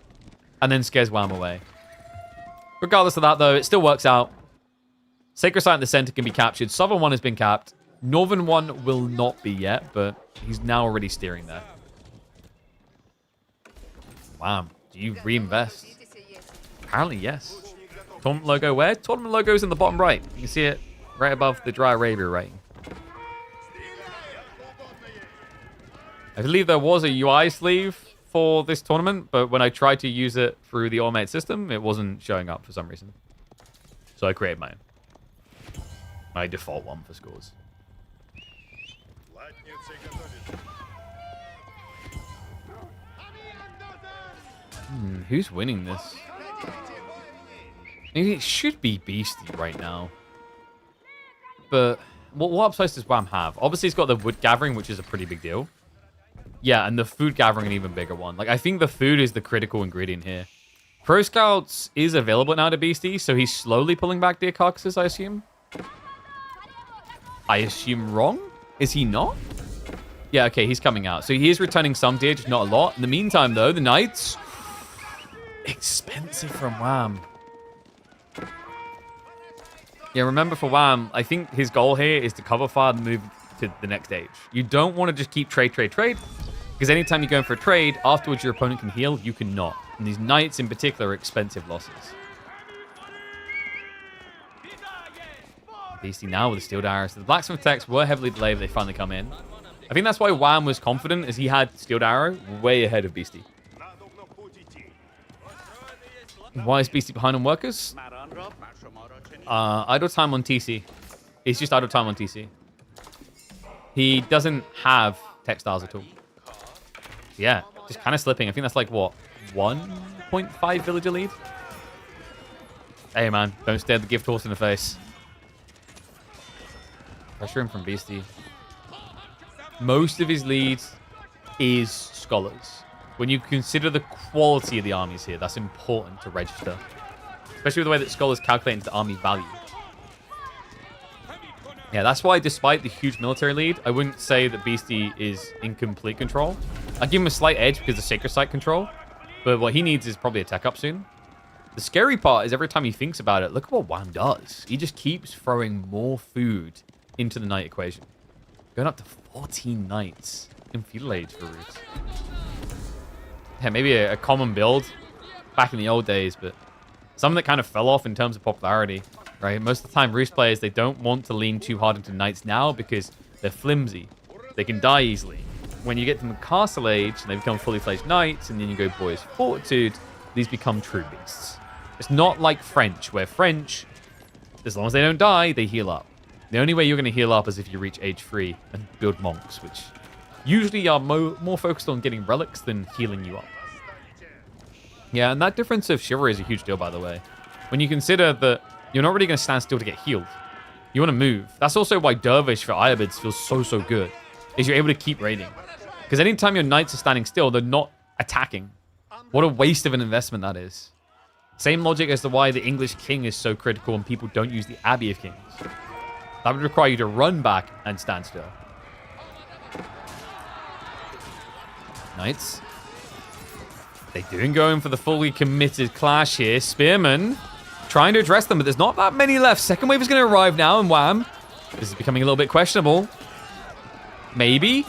and then scares Wam away. Regardless of that, though, it still works out. Sacred Sight in the center can be captured. Southern one has been capped. Northern one will not be yet, but he's now already steering there. Wow. Do you reinvest? Apparently, yes. Tournament logo where? Tournament logo's in the bottom right. You can see it right above the Dry Arabia rating. I believe there was a UI sleeve for this tournament, but when I tried to use it through the automated system, it wasn't showing up for some reason. So I created my own. My default one for scores. Who's winning this? Maybe it should be Beasty right now. But what upsides does Wam have? Obviously, he's got the wood gathering, which is a pretty big deal. Yeah, and the food gathering, an even bigger one. Like, I think the food is the critical ingredient here. Pro Scouts is available now to Beasty, so he's slowly pulling back deer carcasses, I assume. I assume wrong? Is he not? Yeah, okay, he's coming out. So he is returning some deer, just not a lot. In the meantime, though, the knights... Expensive from Wam. Yeah, remember for Wam, I think his goal here is to cover fire and move to the next stage. You don't want to just keep trade. Because anytime you go in for a trade, afterwards your opponent can heal, you cannot. And these knights in particular are expensive losses. Beasty now with the steel arrows. So the blacksmith techs were heavily delayed, but they finally come in. I think that's why Wam was confident, as he had steel arrow way ahead of Beasty. Why is Beasty behind on workers? Idle time on TC. It's just idle time on TC. He doesn't have textiles at all. Yeah, just kind of slipping. I think that's like, what, 1.5 villager lead? Hey, man, don't stare the gift horse in the face. Pressure him from Beasty. Most of his leads is scholars. When you consider the quality of the armies here, that's important to register. Especially with the way that scholars calculate into army value. Yeah, that's why despite the huge military lead, I wouldn't say that Beasty is in complete control. I'd give him a slight edge because of Sacred Site control. But what he needs is probably a tech up soon. The scary part is every time he thinks about it, look at what Wam does. He just keeps throwing more food into the knight equation. Going up to 14 knights in feudal age for Ruse. Yeah, maybe a common build back in the old days, but something that kind of fell off in terms of popularity, right? Most of the time, Ruse players, they don't want to lean too hard into knights now because they're flimsy. They can die easily. When you get to the castle age, and they become fully fledged knights, and then you go boys fortitude, these become true beasts. It's not like French, where French, as long as they don't die, they heal up. The only way you're going to heal up is if you reach age 3 and build monks, which usually are more focused on getting relics than healing you up. Yeah, and that difference of chivalry is a huge deal, by the way. When you consider that you're not really going to stand still to get healed. You want to move. That's also why Dervish for Ayabids feels so good, is you're able to keep raiding. Because anytime your knights are standing still, they're not attacking. What a waste of an investment that is. Same logic as to why the English king is so critical and people don't use the Abbey of Kings. That would require you to run back and stand still. Knights. They doing going for the fully committed clash here. Spearman trying to address them, but there's not that many left. Second wave is going to arrive now, and Wam. This is becoming a little bit questionable. Maybe.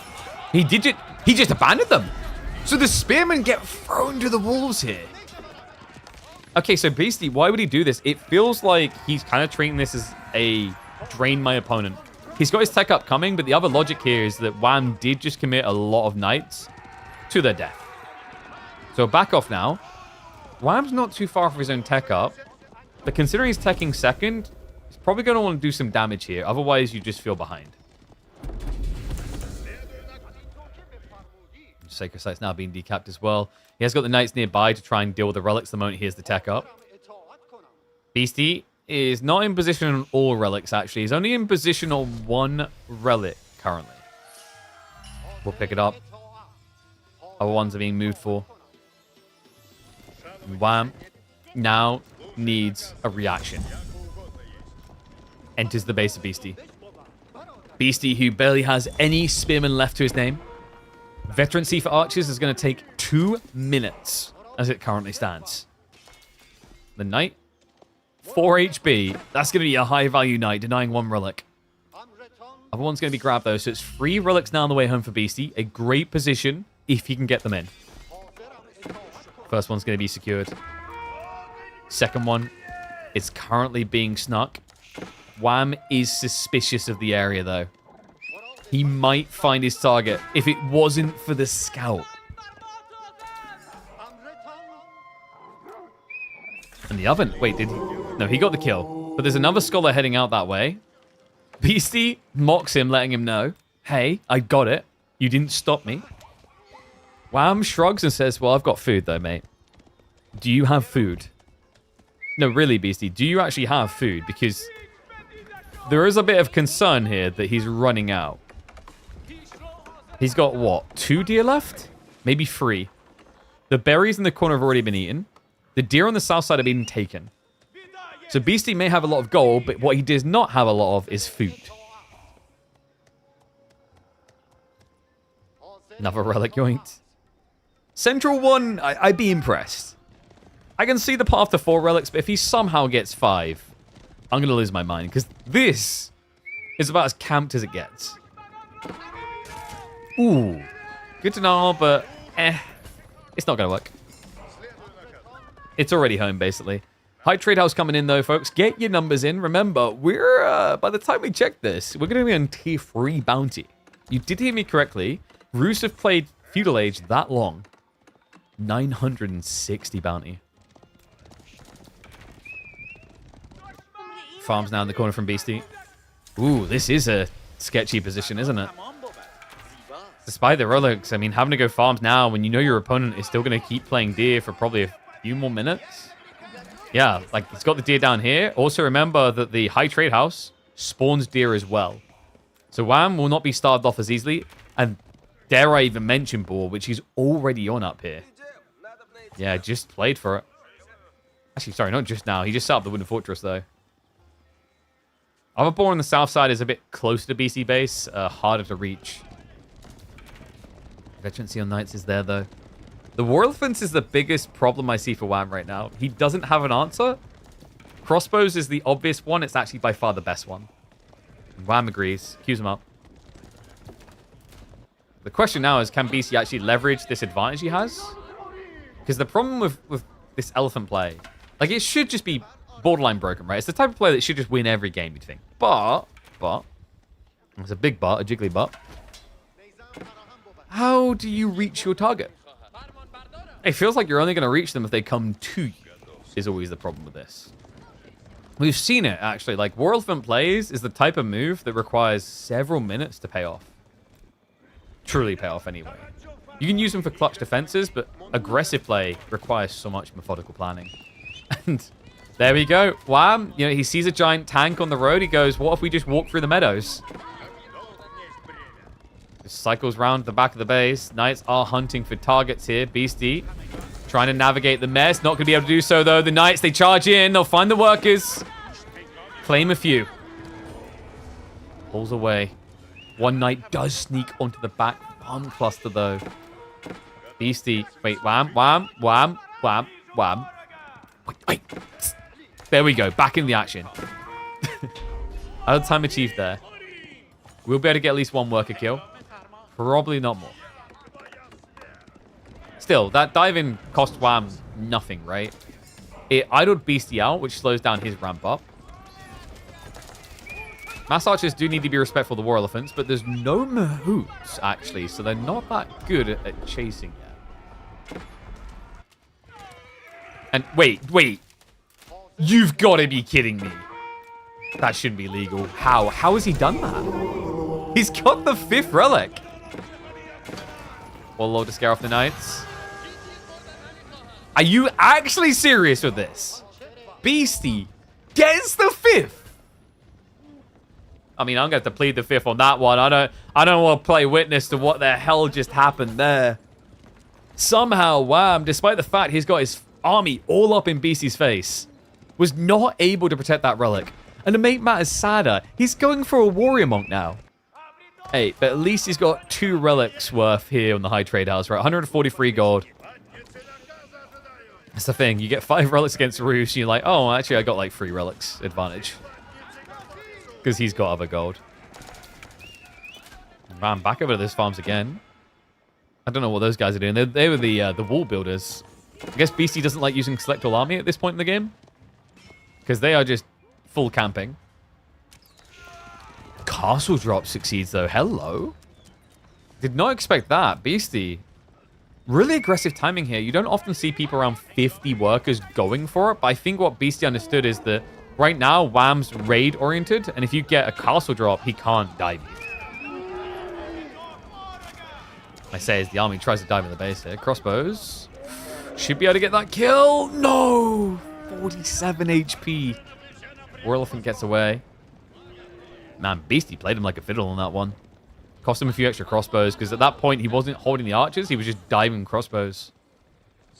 He just abandoned them. So the Spearmen get thrown to the wolves here. Okay, so Beasty, why would he do this? It feels like he's kind of treating this as a drain my opponent. He's got his tech up coming, but the other logic here is that Wam did just commit a lot of knights to their death. So back off now. Wam's not too far from his own tech up, but considering he's teching second, he's probably going to want to do some damage here. Otherwise, you just feel behind. Sacred Site's now being decapped as well. He has got the knights nearby to try and deal with the relics the moment he has the tech up. Beasty is not in position on all relics, actually. He's only in position on one relic currently. We'll pick it up. Other ones are being moved for. Wam now needs a reaction. Enters the base of Beasty. Beasty, who barely has any spearmen left to his name. Veterancy for archers is going to take 2 minutes as it currently stands. The knight, 4 HP. That's going to be a high value knight, denying 1 relic. Other one's going to be grabbed though, so it's 3 relics now on the way home for Beasty. A great position if he can get them in. First one's going to be secured. Second one is currently being snuck. Wam is suspicious of the area though. He might find his target if it wasn't for the scout. And the oven. Wait, did he? No, he got the kill. But there's another scholar heading out that way. Beasty mocks him, letting him know, hey, I got it. You didn't stop me. Wam shrugs and says, well, I've got food though, mate. Do you have food? No, really, Beasty, do you actually have food? Because there is a bit of concern here that he's running out. He's got, what, 2 deer left? Maybe 3. The berries in the corner have already been eaten. The deer on the south side have been taken. So Beasty may have a lot of gold, but what he does not have a lot of is food. Another relic yoinked. Central 1, I'd be impressed. I can see the path to 4 relics, but if he somehow gets 5, I'm going to lose my mind. Because this is about as camped as it gets. Ooh. Good to know, but it's not going to work. It's already home, basically. High Trade House coming in, though, folks. Get your numbers in. Remember, we're, by the time we check this, we're going to be on tier 3 bounty. You did hear me correctly. Ruse have played Feudal Age that long. 960 bounty. Farms now in the corner from Beasty. Ooh, this is a sketchy position, isn't it? Despite the relics, I mean, having to go farms now when you know your opponent is still going to keep playing deer for probably a few more minutes. Yeah, like, it's got the deer down here. Also, remember that the High Trade House spawns deer as well. So Wam will not be starved off as easily. And dare I even mention Boar, which he's already on up here. Yeah, just played for it. Actually, sorry, not just now. He just set up the Wooden Fortress, though. Other Boar on the south side is a bit closer to BC base. Harder to reach. Veterancy on Knights is there, though. The War Elephants is the biggest problem I see for Wam right now. He doesn't have an answer. Crossbows is the obvious one. It's actually by far the best one. And Wam agrees. Cues him up. The question now is, can BC actually leverage this advantage he has? Because the problem with this elephant play, like, it should just be borderline broken, right? It's the type of play that should just win every game, you'd think. But, it's a big but, a jiggly but. How do you reach your target? It feels like you're only going to reach them if they come to you, is always the problem with this. We've seen it, actually. Like, War Elephant plays is the type of move that requires several minutes to pay off. Truly pay off, anyway. You can use them for clutch defenses, but aggressive play requires so much methodical planning. And there we go. Wham! You know, he sees a giant tank on the road. He goes, what if we just walk through the meadows? Just cycles round the back of the base. Knights are hunting for targets here. Beasty trying to navigate the mess. Not going to be able to do so, though. The Knights, they charge in. They'll find the workers. Claim a few. Pulls away. One Knight does sneak onto the back farm cluster, though. Beasty. Wait, wham, wham, wham, wham, wham. Wait. There we go. Back in the action. Other time achieved there. We'll be able to get at least one worker kill. Probably not more. Still, that dive-in cost Wham nothing, right? It idled Beasty out, which slows down his ramp up. Mass Archers do need to be respectful of the War Elephants, but there's no Mahoots, actually, so they're not that good at chasing yet. And wait. You've got to be kidding me. That shouldn't be legal. How? How has he done that? He's got the 5th relic. Warlord to scare off the Knights. Are you actually serious with this? Beasty gets the 5th. I mean, I'm going to have to plead the 5th on that one. I don't want to play witness to what the hell just happened there. Somehow, Wham, despite the fact he's got his army all up in Beasty's face, was not able to protect that relic. And to make matters sadder, he's going for a warrior monk now. Hey, but at least he's got 2 relics worth here on the High Trade House, right? 143 gold. That's the thing. You get 5 relics against Ruse, and you're like, oh, actually, I got like 3 relics advantage. Because he's got other gold. Man, back over to those farms again. I don't know what those guys are doing. They were the wall builders. I guess Beasty doesn't like using Select All Army at this point in the game. Because they are just full camping. Castle drop succeeds, though. Hello. Did not expect that. Beasty. Really aggressive timing here. You don't often see people around 50 workers going for it. But I think what Beasty understood is that right now, Wham's raid-oriented. And if you get a castle drop, he can't dive you. I say as the army tries to dive in the base here. Crossbows. Should be able to get that kill. No! 47 HP. War Elephant gets away. Man, Beasty played him like a fiddle on that one. Cost him a few extra crossbows, because at that point, he wasn't holding the archers. He was just diving crossbows.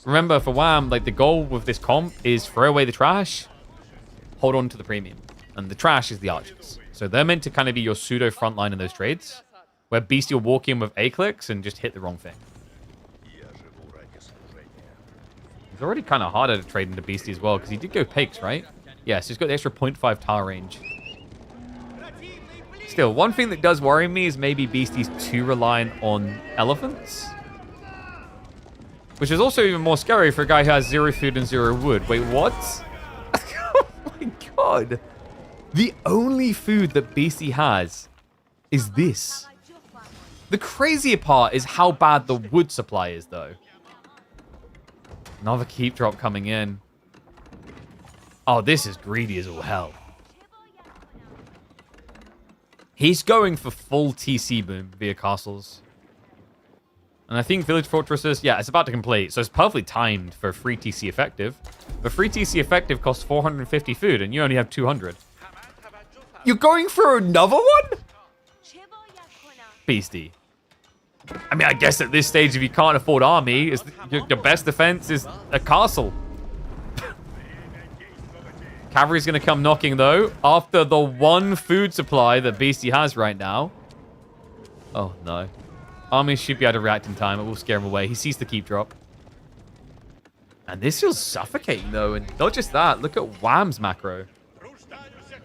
Remember, for Wham, like, the goal with this comp is throw away the trash, hold on to the premium. And the trash is the archers. So they're meant to kind of be your pseudo frontline in those trades, where Beasty will walk in with A-clicks and just hit the wrong thing. It's already kind of harder to trade into Beasty as well, because he did go pigs, right? Yes, he's got the extra 0.5 tower range. Still, one thing that does worry me is maybe Beasty's too reliant on elephants. Which is also even more scary for a guy who has 0 food and 0 wood. Wait, what? Oh my god. The only food that Beasty has is this. The crazier part is how bad the wood supply is, though. Another keep drop coming in. Oh, this is greedy as all hell. He's going for full TC boom via castles. And I think Village Fortresses, yeah, it's about to complete. So it's perfectly timed for free TC effective. But free TC effective costs 450 food, and you only have 200. You're going for another one? Beasty. I mean, I guess at this stage, if you can't afford army, the best defense is a castle. Cavalry's going to come knocking, though, after the one food supply that Beasty has right now. Oh, no. Army should be able to react in time. It will scare him away. He sees the keep drop. And this feels suffocating, though. And not just that. Look at Wam's macro.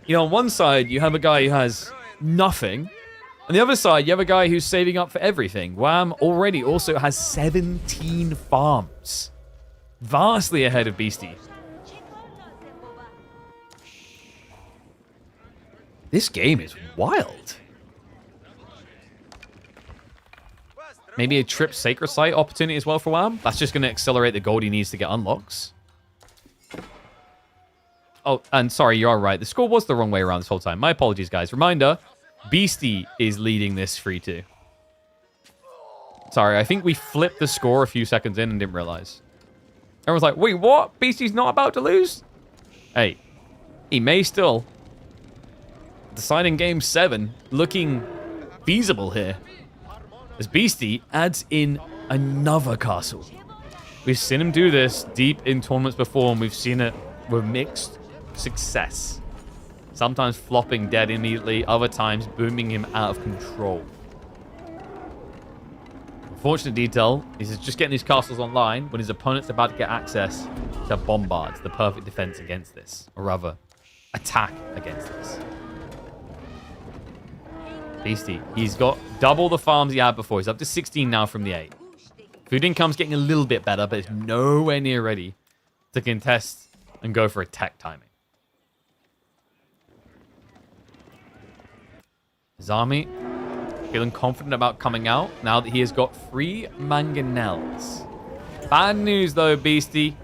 You know, on one side, you have a guy who has nothing. On the other side, you have a guy who's saving up for everything. Wam already also has 17 farms. Vastly ahead of Beasty. This game is wild. Maybe a trip sacred site opportunity as well for Wam. That's just going to accelerate the gold he needs to get unlocks. Oh, and sorry, you are right. The score was the wrong way around this whole time. My apologies, guys. Reminder, Beasty is leading this 3-2. Sorry, I think we flipped the score a few seconds in and didn't realize. Everyone's like, wait, what? Beasty's not about to lose? Hey, he may still. Deciding game 7, looking feasible here. As Beasty adds in another castle. We've seen him do this deep in tournaments before, and we've seen it with mixed success. Sometimes flopping dead immediately, other times booming him out of control. Unfortunate detail is he's just getting these castles online when his opponent's about to get access to bombards, the perfect defense against this. Or rather, attack against this. Beasty, he's got double the farms he had before. He's up to 16 now from the 8. Food income's getting a little bit better, but it's nowhere near ready to contest and go for attack timing. His army feeling confident about coming out now that he has got 3 mangonels. Bad news, though, Beasty.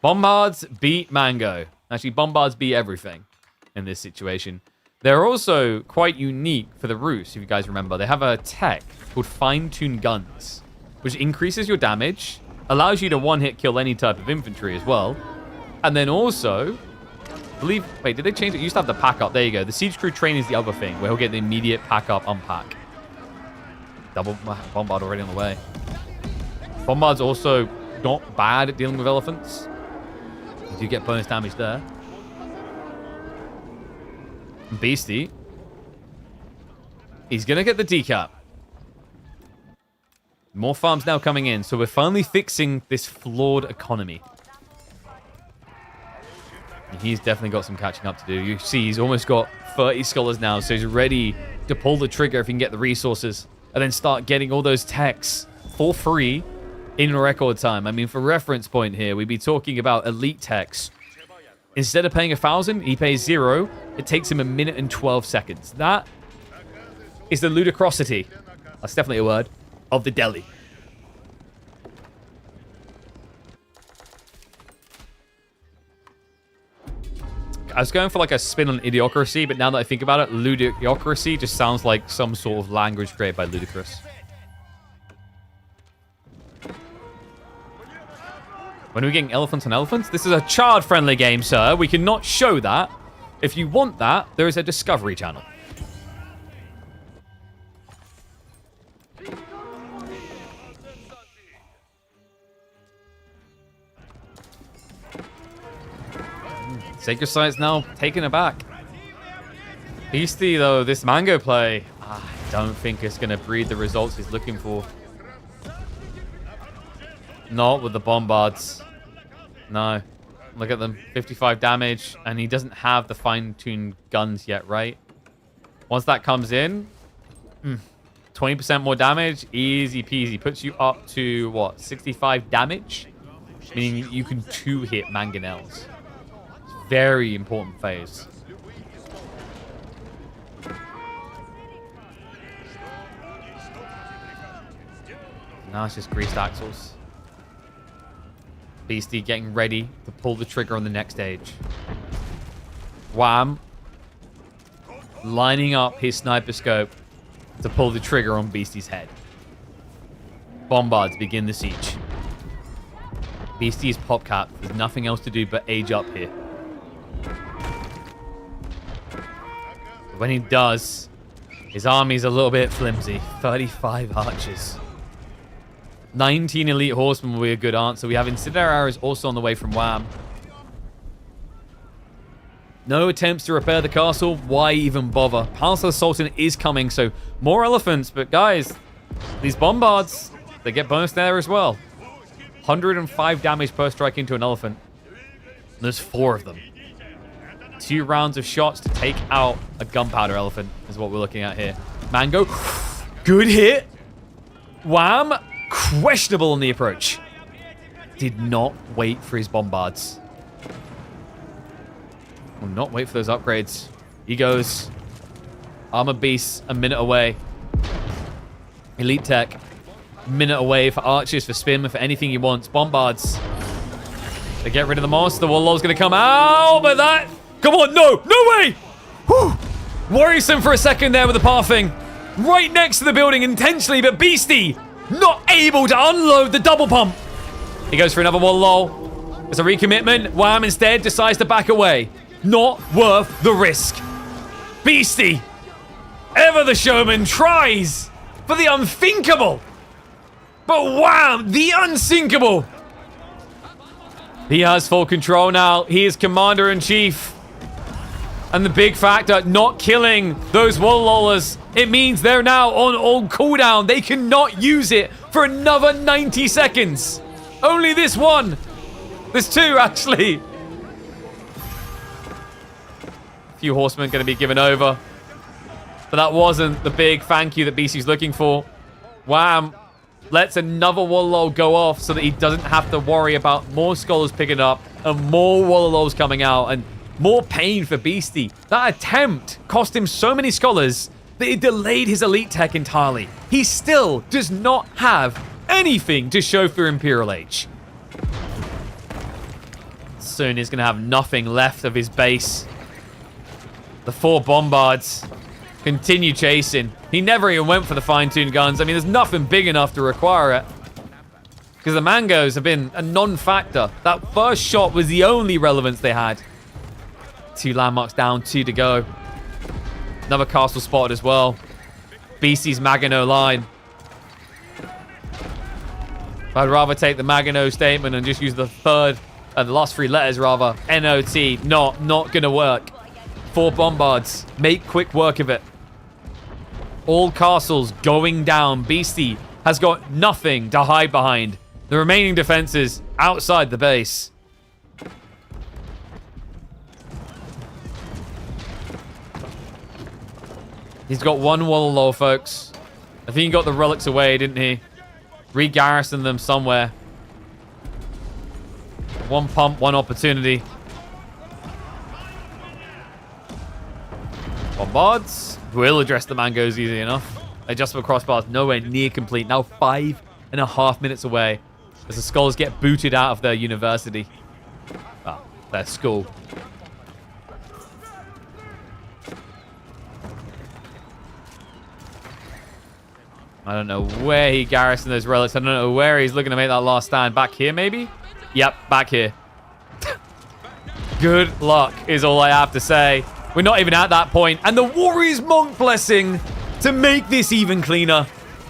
Bombards beat Mango. Actually, Bombards beat everything in this situation. They're also quite unique for the Ruse, if you guys remember. They have a tech called Fine-Tune Guns, which increases your damage, allows you to one-hit kill any type of infantry as well. And then also, wait, did they change it? You used to have the pack up. There you go. The Siege Crew Train is the other thing, where he'll get the immediate pack up, unpack. Double Bombard already on the way. Bombard's also not bad at dealing with elephants. You do get bonus damage there. Beasty, he's going to get the decap. More farms now coming in, so we're finally fixing this flawed economy. And he's definitely got some catching up to do. You see, he's almost got 30 scholars now, so he's ready to pull the trigger if he can get the resources and then start getting all those techs for free in record time. I mean, for reference point here, we'd be talking about elite techs. Instead of paying 1,000, he pays 0. It takes him 1 minute and 12 seconds. That is the ludicrosity. That's definitely a word. Of the Delhi. I was going for like a spin on idiocracy, but now that I think about it, ludicrosity just sounds like some sort of language created by Ludicrous. When are we getting elephants on elephants? This is a child-friendly game, sir. We cannot show that. If you want that, there is a Discovery Channel. Sacred Site's now taken aback. Beasty, though, this Mango play, I don't think it's going to breed the results he's looking for. Not with the bombards. No. Look at them. 55 damage. And he doesn't have the fine-tuned guns yet, right? Once that comes in, 20% more damage. Easy peasy. Puts you up to, what, 65 damage? Meaning you can two-hit mangonels. Very important phase. Now it's just greased axles. Beasty getting ready to pull the trigger on the next stage. Wam lining up his sniper scope to pull the trigger on Beasty's head. Bombards begin the siege. Beasty is pop cap. There's nothing else to do but age up here. When he does, his army's a little bit flimsy. 35 archers. 19 elite horsemen will be a good answer. We have incendiary arrows also on the way from Wam. No attempts to repair the castle. Why even bother? Palace of the Sultan is coming, so more elephants. But guys, these bombards, they get bonus there as well. 105 damage per strike into an elephant. There's 4 of them. 2 rounds of shots to take out a gunpowder elephant is what we're looking at here. Mango, good hit. Wam, questionable on the approach. Did not wait for his bombards. Will not wait for those upgrades. He goes. Armor Beast, a minute away. Elite Tech, minute away for archers, for spin, for anything he wants. Bombards. They get rid of the monster. The Warlord's going to come out, but that... Come on, no! No way! Whew. Worrisome for a second there with the pathing. Right next to the building intentionally, but Beasty not able to unload the double pump. He goes for another one, lol. It's a recommitment. Wam instead decides to back away. Not worth the risk. Beasty, ever the showman, tries for the unthinkable. But Wam, the unsinkable. He has full control now. He is commander-in-chief. And the big factor, not killing those wall lollers. It means they're now on cooldown. They cannot use it for another 90 seconds. Only this one. There's 2, actually. A few horsemen going to be given over. But that wasn't the big thank you that BC's looking for. Wham. Lets another Wallalow go off so that he doesn't have to worry about more scholars picking up and more Wallalows coming out and more pain for Beasty. That attempt cost him so many scholars that it delayed his elite tech entirely. He still does not have anything to show for Imperial Age. Soon he's going to have nothing left of his base. The 4 bombards continue chasing. He never even went for the fine-tuned guns. I mean, there's nothing big enough to require it. Because the mangoes have been a non-factor. That first shot was the only relevance they had. 2 landmarks down, 2 to go. Another castle spotted as well. Beasty's Magano line. I'd rather take the Magano statement and just use the last 3 letters rather. N-O-T. Not gonna work. 4 bombards. Make quick work of it. All castles going down. Beasty has got nothing to hide behind. The remaining defenses outside the base. He's got 1 Wallalow, folks. I think he got the relics away, didn't he? Re-garrisoned them somewhere. 1 pump, 1 opportunity. Bombards will address the mangoes easy enough. Adjustable crossbars nowhere near complete. Now 5.5 minutes away as the scholars get booted out of their university. Well, their school. I don't know where he garrisoned those relics. I don't know where he's looking to make that last stand. Back here, maybe? Yep, back here. Good luck is all I have to say. We're not even at that point. And the Warriors Monk blessing to make this even cleaner.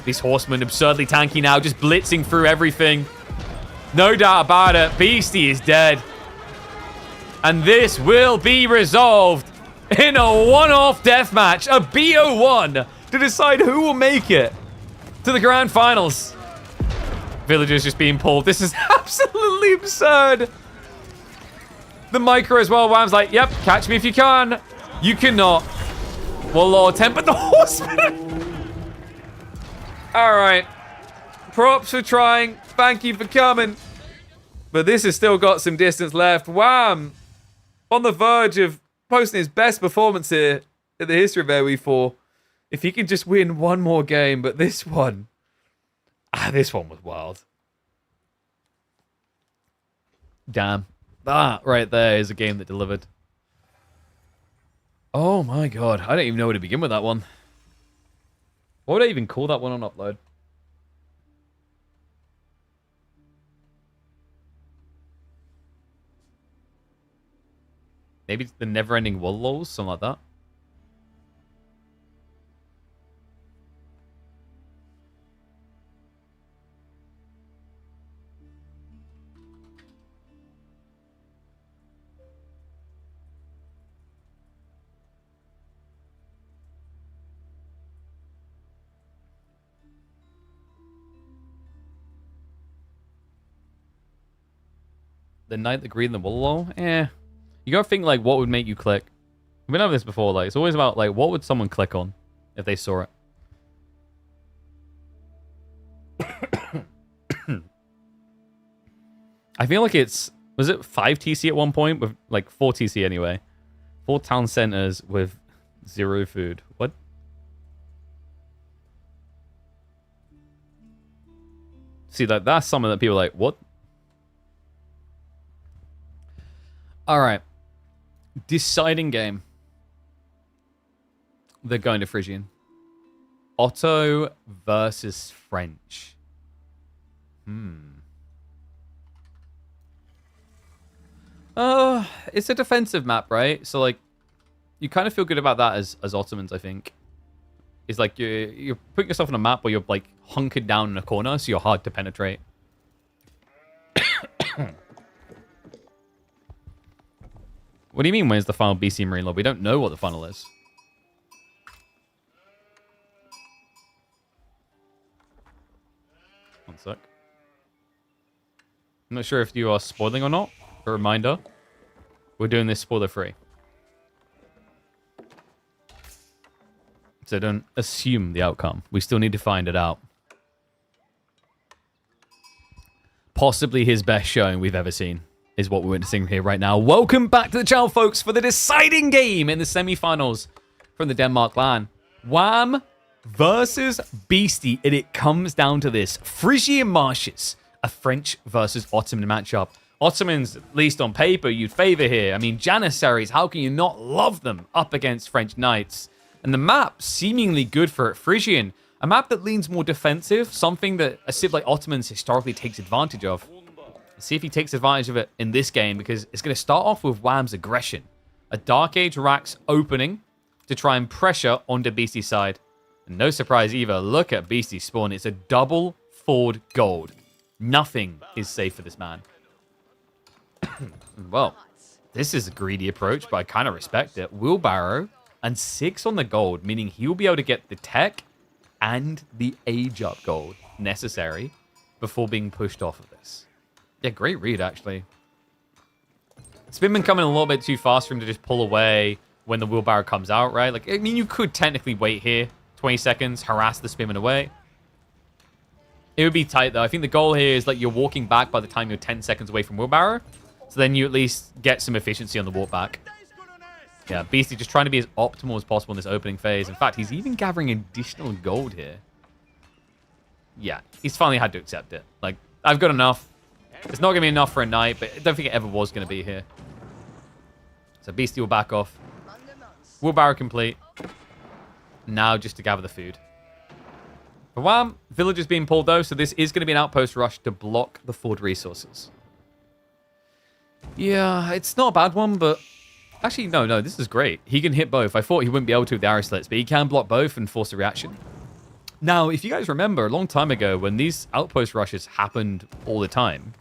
These horsemen absurdly tanky now, just blitzing through everything. No doubt about it. Beasty is dead. And this will be resolved in a one-off deathmatch. A BO1 to decide who will make it to the grand finals. Villagers just being pulled. This is absolutely absurd. The micro as well. Wam's like, yep, catch me if you can. You cannot. Well, Lord, temper the horseman. All right. Props for trying. Thank you for coming. But this has still got some distance left. Wam on the verge of posting his best performance here in the history of AoE4. If he could just win one more game, but this one... this one was wild. Damn. That right there is a game that delivered. Oh my god. I don't even know where to begin with that one. What would I even call that one on upload? Maybe it's the never-ending wall lulls, something like that. The night, the green, the wall. You gotta think, like, what would make you click? We've been over this before. Like, it's always about, like, what would someone click on if they saw it? I feel like it's... Was it 5 TC at one point? With, like, 4 TC anyway. 4 town centers with 0 food. What? See, like, that's something that people are like, what? Alright. Deciding game. They're going to Frisian. Otto versus French. It's a defensive map, right? So, like, you kind of feel good about that as Ottomans, I think. It's like you're putting yourself on a map where you're, like, hunkered down in a corner, so you're hard to penetrate. What do you mean, when's the final BC Marine Law? We don't know what the final is. One sec. I'm not sure if you are spoiling or not. A reminder. We're doing this spoiler-free. So don't assume the outcome. We still need to find it out. Possibly his best showing we've ever seen is what we're witnessing here right now. Welcome back to the channel, folks, for the deciding game in the semi-finals from the Denmark LAN. Wam versus Beasty, and it comes down to this. Frisian Marshes, a French versus Ottoman matchup. Ottomans, at least on paper, you'd favor here. I mean, Janissaries, how can you not love them up against French Knights? And the map, seemingly good for Frisian. A map that leans more defensive, something that a civ like Ottomans historically takes advantage of. Let's see if he takes advantage of it in this game, because it's going to start off with Wam's aggression. A Dark Age Rax opening to try and pressure onto Beasty's side. And no surprise either, look at Beasty's spawn. It's a double forward gold. Nothing is safe for this man. Well, this is a greedy approach, but I kind of respect it. Wheelbarrow and 6 on the gold, meaning he'll be able to get the tech and the age up gold necessary before being pushed off of this. Yeah, great read, actually. It's been coming a little bit too fast for him to just pull away when the wheelbarrow comes out, right? Like, I mean, you could technically wait here, 20 seconds, harass the Spinman away. It would be tight, though. I think the goal here is, like, you're walking back by the time you're 10 seconds away from wheelbarrow. So then you at least get some efficiency on the walk back. Yeah, Beasty just trying to be as optimal as possible in this opening phase. In fact, he's even gathering additional gold here. Yeah, he's finally had to accept it. Like, I've got enough. It's not going to be enough for a night, but I don't think it ever was going to be here. So Beasty will back off. Wheelbarrow complete. Now just to gather the food. For Wam, villagers being pulled though, so this is going to be an outpost rush to block the forward resources. Yeah, it's not a bad one, but... Actually, no, this is great. He can hit both. I thought he wouldn't be able to with the arrow slits, but he can block both and force a reaction. Now, if you guys remember, a long time ago, when these outpost rushes happened all the time,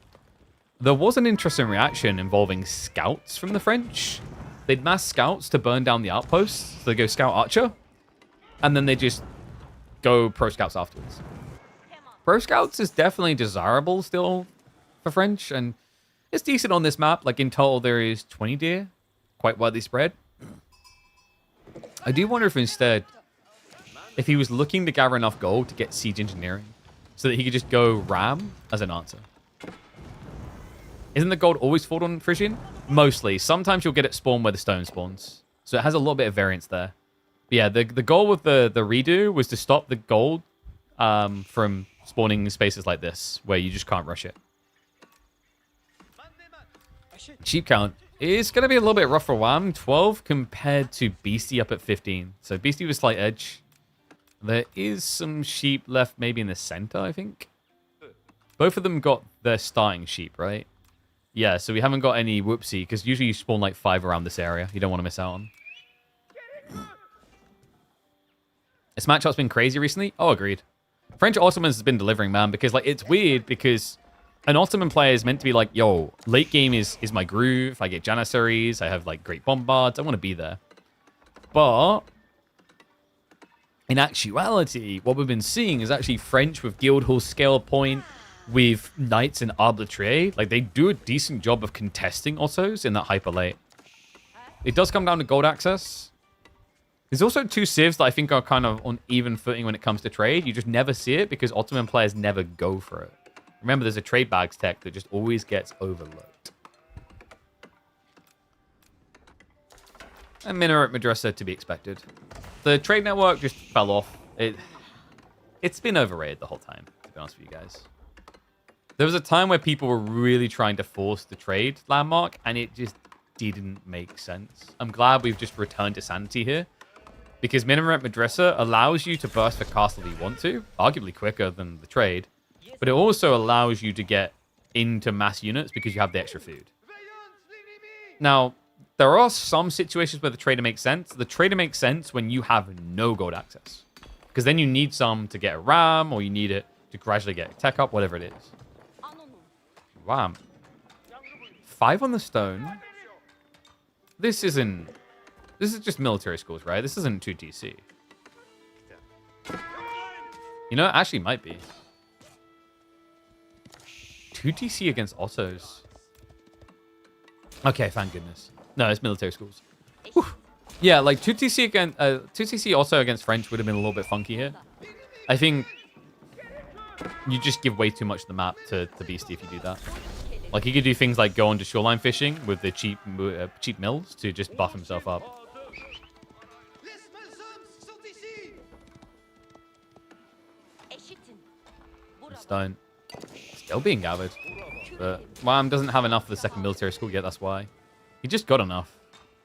there was an interesting reaction involving scouts from the French. They'd mass scouts to burn down the outposts. So they go scout archer, and then they just go pro scouts afterwards. Pro Scouts is definitely desirable still for French, and it's decent on this map. Like, in total, there is 20 deer, quite widely spread. I do wonder if instead, if he was looking to gather enough gold to get siege engineering, so that he could just go ram as an answer. Isn't the gold always fought on Frisian? Mostly. Sometimes you'll get it spawn where the stone spawns. So it has a little bit of variance there. But yeah, the goal with the redo was to stop the gold from spawning in spaces like this, where you just can't rush it. Sheep count is going to be a little bit rough for Wam. 12 compared to Beasty up at 15. So Beasty with slight edge. There is some sheep left maybe in the center, I think. Both of them got their starting sheep, right? Yeah, so we haven't got any whoopsie, because usually you spawn like 5 around this area. You don't want to miss out on. This matchup's been crazy recently. Oh, agreed. French Ottomans has been delivering, man, because like it's weird because an Ottoman player is meant to be like, yo, late game is my groove. I get Janissaries. I have like great bombards. I want to be there. But in actuality, what we've been seeing is actually French with Guildhall Scale Point, with Knights and Arbitrier. Like, they do a decent job of contesting Ottos in that hyper late. It does come down to gold access. There's also 2 civs that I think are kind of on even footing when it comes to trade. You just never see it because Ottoman players never go for it. Remember, there's a trade bags tech that just always gets overlooked. And Minaret Madrasa to be expected. The trade network just fell off. It's been overrated the whole time, to be honest with you guys. There was a time where people were really trying to force the trade landmark, and it just didn't make sense. I'm glad we've just returned to sanity here, because Minaret Madrasa allows you to burst for castle if you want to, arguably quicker than the trade, but it also allows you to get into mass units because you have the extra food. Now, there are some situations where the trader makes sense. The trader makes sense when you have no gold access, because then you need some to get a ram, or you need it to gradually get tech up, whatever it is. Wow. 5 on the stone. This is just military schools, right? This isn't 2TC. You know, it actually might be. 2TC against Ottos. Okay, thank goodness. No, it's military schools. Whew. Yeah, like 2TC against 2TC also against French would have been a little bit funky here. I think you just give way too much of the map to Beasty if you do that. Like, he could do things like go onto shoreline fishing with the cheap mills to just buff himself up. Stone. Still being gathered. But Wam doesn't have enough for the second military school yet, that's why. He just got enough.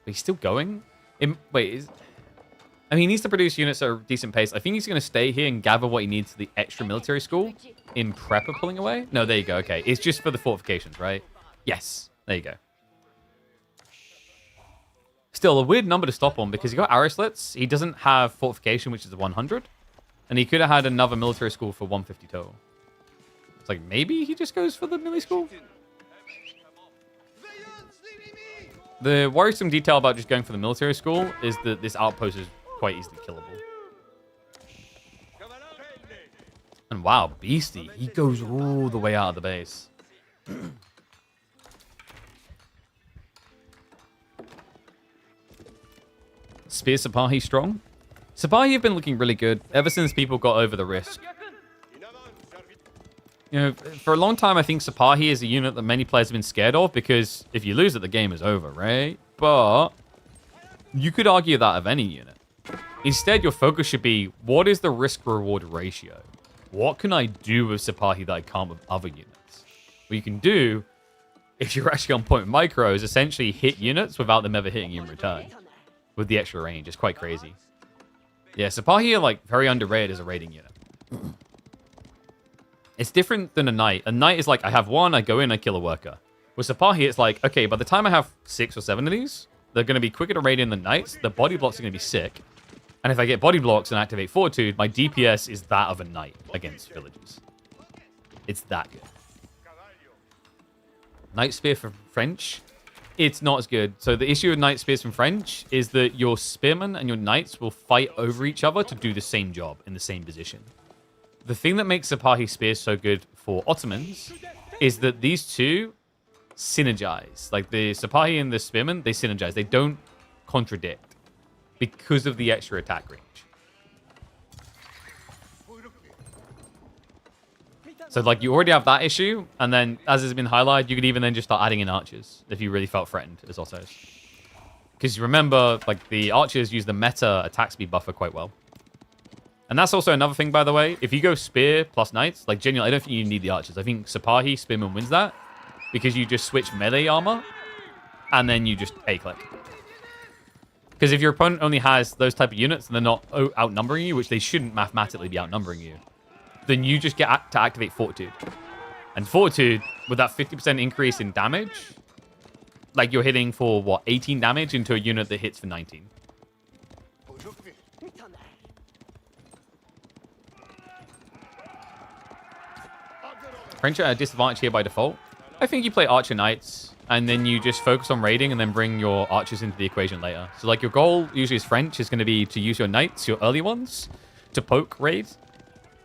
But he's still going? I mean, he needs to produce units at a decent pace. I think he's going to stay here and gather what he needs to the extra military school in prep of pulling away. No, there you go. Okay, it's just for the fortifications, right? Yes, there you go. Still, a weird number to stop on because he got arrow slits. He doesn't have fortification, which is a 100. And he could have had another military school for 150 total. It's like, maybe he just goes for the melee school? The worrisome detail about just going for the military school is that this outpost is quite easily killable. And wow, Beasty, he goes all the way out of the base. Spear Sipahi strong. Sipahi have been looking really good ever since people got over the risk. You know, for a long time, I think Sipahi is a unit that many players have been scared of because if you lose it, the game is over, right? But you could argue that of any unit. Instead, your focus should be, what is the risk-reward ratio? What can I do with Sipahi that I can't with other units? What you can do, if you're actually on point with micros, essentially hit units without them ever hitting you in return. With the extra range. It's quite crazy. Yeah, Sipahi are like very underrated as a raiding unit. It's different than a knight. A knight is like, I have one, I go in, I kill a worker. With Sipahi, it's like, okay, by the time I have 6 or 7 of these, they're going to be quicker to raid in than knights. The body blocks are going to be sick. And if I get body blocks and activate fortitude, my DPS is that of a knight against villages. It's that good. Knight Spear for French, it's not as good. So the issue with Knight Spears from French is that your spearmen and your knights will fight over each other to do the same job in the same position. the thing that makes Sipahi Spears so good for Ottomans is that these two synergize. Like the Sipahi and the Spearman, they synergize. They don't contradict because of the extra attack range. So like you already have that issue, and then as has been highlighted, you could even then just start adding in archers if you really felt threatened as Ottos. Because you remember, like the archers use the meta attack speed buffer quite well. And that's also another thing, by the way. If you go spear plus knights, like genuinely, I don't think you need the archers. I think Sipahi Spearman wins that because you just switch melee armor and then you just A-click. Because if your opponent only has those type of units and they're not outnumbering you, which they shouldn't mathematically be outnumbering you, then you just get to activate Fortitude. And Fortitude, with that 50% increase in damage, like you're hitting for, what, 18 damage into a unit that hits for 19. French are at a disadvantage here by default. I think you play Archer Knights, and then you just focus on raiding and then bring your archers into the equation later. So like your goal, usually as French, is going to be to use your knights, your early ones, to poke raid,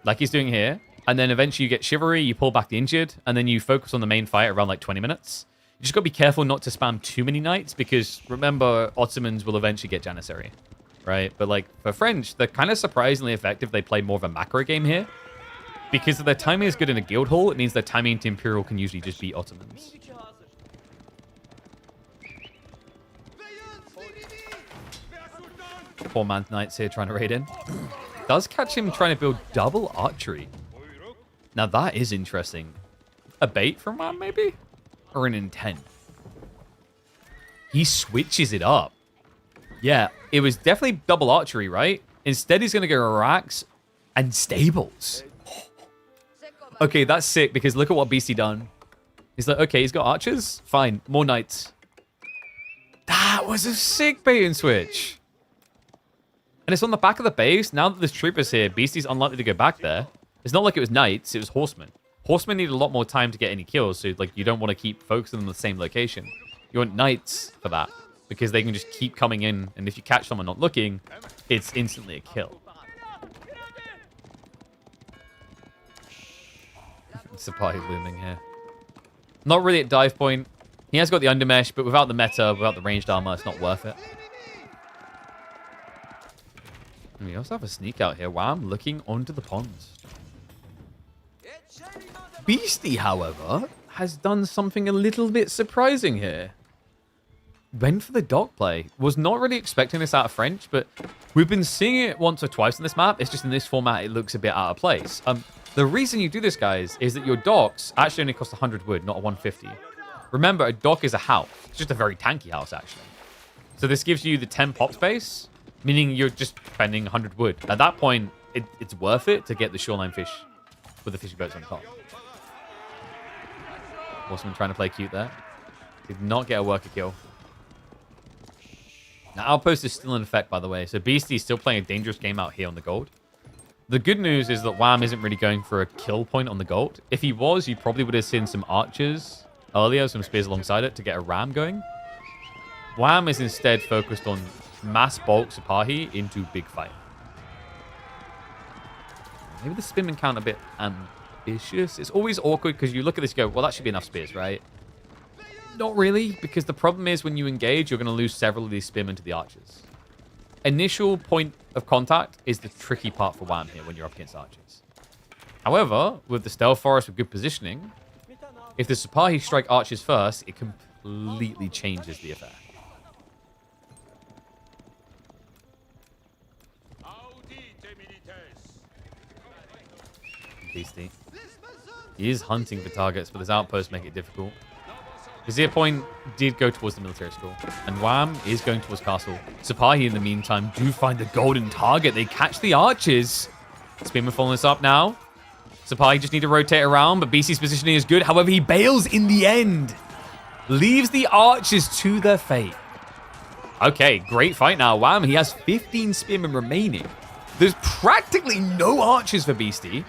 like he's doing here. And then eventually you get Chivalry, you pull back the injured, and then you focus on the main fight around like 20 minutes. You just got to be careful not to spam too many knights, because remember, Ottomans will eventually get Janissary, right? But like for French, they're kind of surprisingly effective. They play more of a macro game here. Because if their timing is good in a guild hall, it means their timing into Imperial can usually just beat Ottomans. Poor man's knights here trying to raid in. Does catch him trying to build double archery. Now that is interesting. A bait from Wam, maybe? Or an intent? He switches it up. Yeah, it was definitely double archery, right? Instead, he's going to go racks and stables. Okay, that's sick, because look at what Beasty done. He's like, okay, he's got archers? Fine, more knights. That was a sick bait and switch. And it's on the back of the base. Now that there's troopers here, Beasty's unlikely to go back there. It's not like it was knights, it was horsemen. Horsemen need a lot more time to get any kills, so like you don't want to keep focusing on the same location. You want knights for that, because they can just keep coming in, and if you catch someone not looking, it's instantly a kill. Sipahi looming here. Not really at dive point. He has got the undermesh, but without the meta, without the ranged armor, it's not worth it. And we also have a sneak out here. Wam looking onto the ponds. Beasty, however, has done something a little bit surprising here. Went for the dock play. Was not really expecting this out of French, but we've been seeing it once or twice in this map. It's just in this format, it looks a bit out of place. The reason you do this, guys, is that your docks actually only cost 100 wood, not 150. Remember, a dock is a house. It's just a very tanky house, actually. So this gives you the 10 pop space, meaning you're just spending 100 wood. At that point, it's worth it to get the shoreline fish with the fishy boats on top. Horseman trying to play cute there. Did not get a worker kill. Now, Outpost is still in effect, by the way. So Beastie is still playing a dangerous game out here on the gold. The good news is that Wam isn't really going for a kill point on the gold. If he was, you probably would have seen some archers earlier, some spears alongside it to get a ram going. Wam is instead focused on mass bulk Sipahi into big fight. Maybe the spinman count a bit ambitious. It's always awkward because you look at this and go, well, that should be enough spears, right? Not really, because the problem is when you engage, you're going to lose several of these spearmen to the archers. Initial point of contact is the tricky part for Wam here when you're up against archers. However, with the stealth forest with good positioning, if the Sipahi strike archers first, it completely changes the affair. Beasty. He is hunting for targets, but his outposts make it difficult. Vizier point did go towards the military school, and Wam is going towards castle. Sipahi, in the meantime, do find the golden target. They catch the archers. Spearman following this up now. Sipahi just need to rotate around, but BC's positioning is good. However, he bails in the end. Leaves the archers to their fate. Okay, great fight now. Wam, he has 15 spearmen remaining. There's practically no archers for Beastie.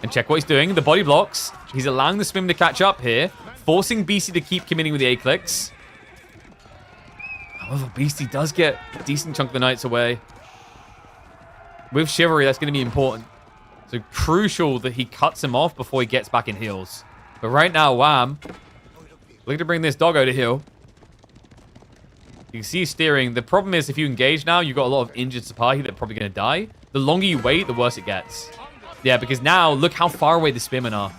And check what he's doing. The body blocks. He's allowing the spearmen to catch up here, forcing Beastie to keep committing with the A-clicks. However, Beastie does get a decent chunk of the knights away. With Chivalry, that's going to be important. So crucial that he cuts him off before he gets back in heals. But right now, Wam, looking to bring this doggo to heal. You can see he's steering. The problem is if you engage now, you've got a lot of injured Sipahi that are probably going to die. The longer you wait, the worse it gets. Yeah, because now, look how far away the spearmen are.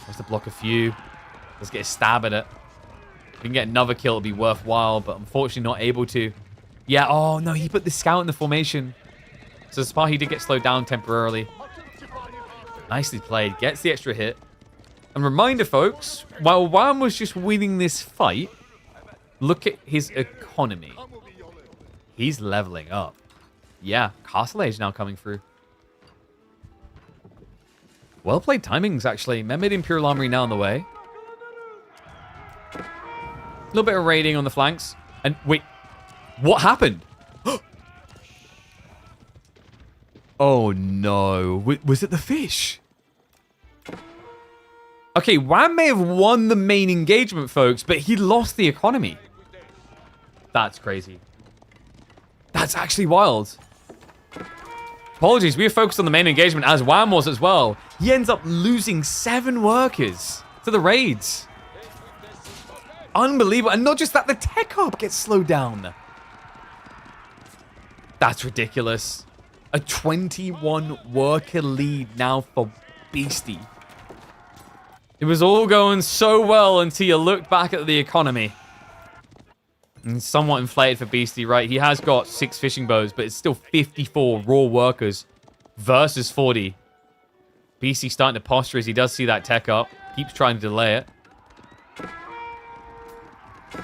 Has to block a few. Let's get a stab at it. If we can get another kill, it'll be worthwhile, but unfortunately not able to. Yeah, oh no, he put the scout in the formation. So Sipahi did get slowed down temporarily. Nicely played. Gets the extra hit. And reminder, folks, while Wam was just winning this fight, look at his economy. He's leveling up. Yeah, Castle Age now coming through. Well played timings, actually. Mehmed Imperial Armory now on the way. A little bit of raiding on the flanks. And wait, what happened? Oh no, was it the fish? Okay, Wam may have won the main engagement, folks, but he lost the economy. That's crazy. That's actually wild. Apologies, we were focused on the main engagement as Wam was as well. He ends up losing 7 workers to the raids. Unbelievable. And not just that, the tech hub gets slowed down. That's ridiculous. A 21 worker lead now for Beasty. It was all going so well until you looked back at the economy. And somewhat inflated for Beasty, right? He has got 6 fishing bows, but it's still 54 raw workers versus 40. Beasty starting to posture as he does see that tech up. Keeps trying to delay it.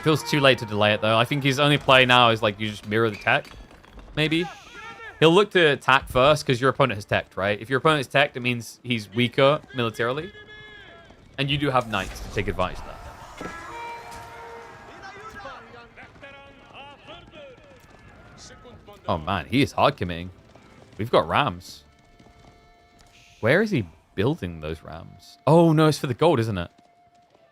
Feels too late to delay it, though. I think his only play now is like you just mirror the tech, maybe. He'll look to attack first because your opponent has teched, right? If your opponent is teched, it means he's weaker militarily. And you do have knights to take advantage of that. Oh man, he is hard committing. We've got rams. Where is he building those rams? Oh no, it's for the gold, isn't it?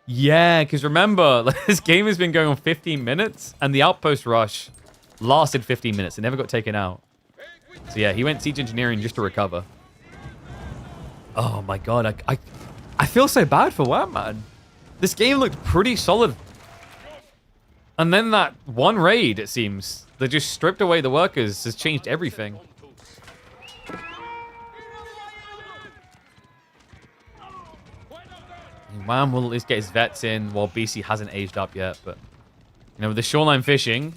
Yeah, because remember, this game has been going on 15 minutes, and the outpost rush lasted 15 minutes. It never got taken out. So yeah, he went siege engineering just to recover. Oh my god, I feel so bad for Wam, man. This game looked pretty solid. And then that one raid, it seems, that just stripped away the workers has changed everything. Wam will at least get his vets in while BC hasn't aged up yet. But, you know, with the shoreline fishing,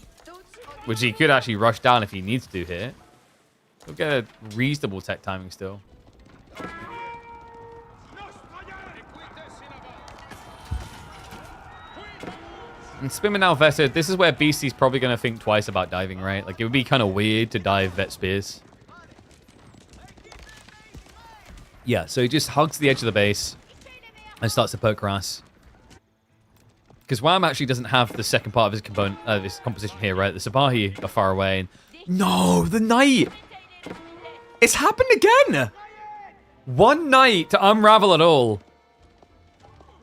which he could actually rush down if he needs to here, he'll get a reasonable tech timing still. And Spearman now vested. This is where BC's probably going to think twice about diving, right? Like, it would be kind of weird to dive vet spears. Yeah, so he just hugs the edge of the base and starts to poke grass. Because Wam actually doesn't have the second part of his component, this composition here, right? The Sipahi are far away. And no, the knight! It's happened again! One knight to unravel it all.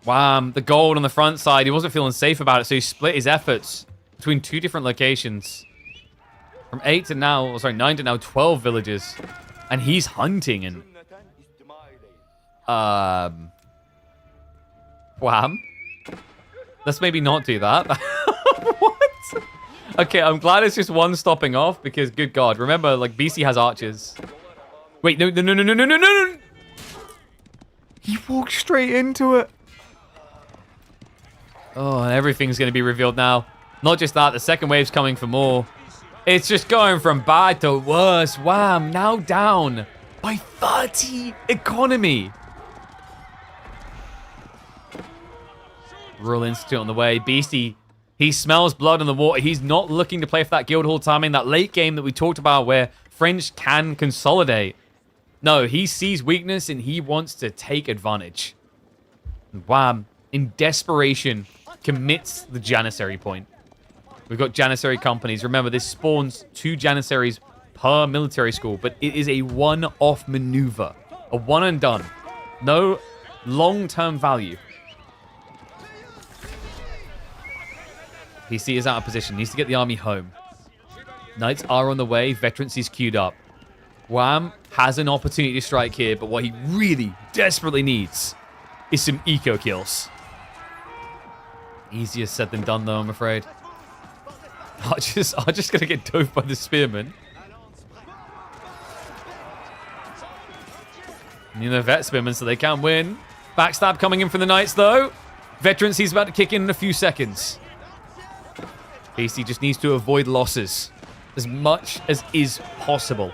Wham, the gold on the front side. He wasn't feeling safe about it, so he split his efforts between 2 different locations. From 8 to now, sorry, 9 to now 12 villages. And he's hunting and... Wham. Let's maybe not do that. What? Okay, I'm glad it's just one stopping off because, good God, remember, like, BC has archers. Wait, no. He walked straight into it. Oh, and everything's going to be revealed now. Not just that, the second wave's coming for more. It's just going from bad to worse. Wham, now down by 30 economy. Rural Institute on the way. Beasty, he smells blood in the water. He's not looking to play for that Guildhall timing, that late game that we talked about where French can consolidate. No, he sees weakness and he wants to take advantage. And Wham, in desperation, commits the Janissary point. We've got Janissary companies. Remember, this spawns 2 Janissaries per military school, but it is a one-off maneuver. A one and done. No long-term value. PC is out of position. Needs to get the army home. Knights are on the way. Veterancy's queued up. Wham has an opportunity to strike here, but what he really desperately needs is some eco kills. Easier said than done, though, I'm afraid. Archer's going to get dove by the spearman. You know, vet spearmen, so they can win. Backstab coming in from the Knights, though. Veterans, he's about to kick in a few seconds. Beasty just needs to avoid losses as much as is possible.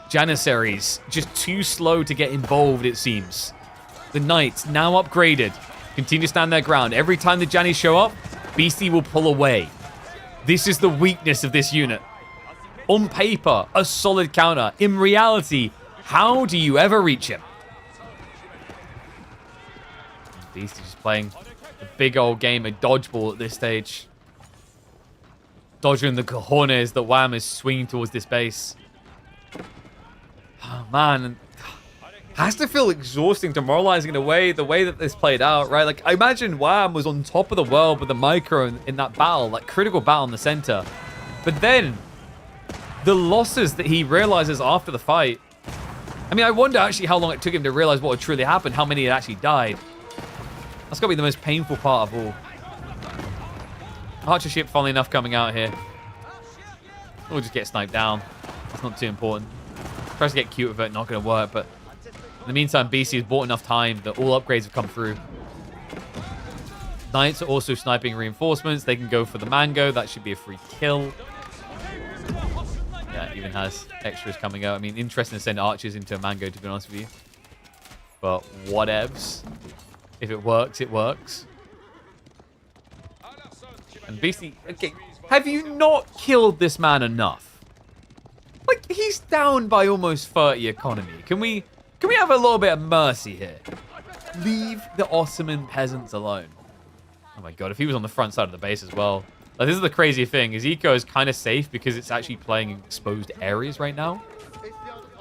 Janissaries, just too slow to get involved, it seems. The Knights, now upgraded, continue to stand their ground. Every time the Jannies show up, Beasty will pull away. This is the weakness of this unit. On paper, a solid counter. In reality, how do you ever reach him? Beasty just playing a big old game of dodgeball at this stage. Dodging the cojones that Wam is swinging towards this base. Oh, man. Has to feel exhausting, demoralizing in a way, the way that this played out, right? Like, I imagine Wam was on top of the world with the micro in that battle, like critical battle in the center. But then, the losses that he realizes after the fight. I mean, I wonder actually how long it took him to realize what had truly happened, how many had actually died. That's got to be the most painful part of all. Archer ship, funnily enough, coming out here. We'll just get sniped down. That's not too important. Tries to get cute with it, not going to work, but in the meantime, BC has bought enough time that all upgrades have come through. Knights are also sniping reinforcements. They can go for the mango. That should be a free kill. Yeah, it even has extras coming out. I mean, interesting to send archers into a mango, to be honest with you. But whatevs. If it works, it works. And Beasty, okay, have you not killed this man enough? Like, he's down by almost 30 economy. Can we have a little bit of mercy here? Leave the Ottoman peasants alone. Oh my god, if he was on the front side of the base as well. Like, this is the crazy thing. His eco is kind of safe because it's actually playing in exposed areas right now.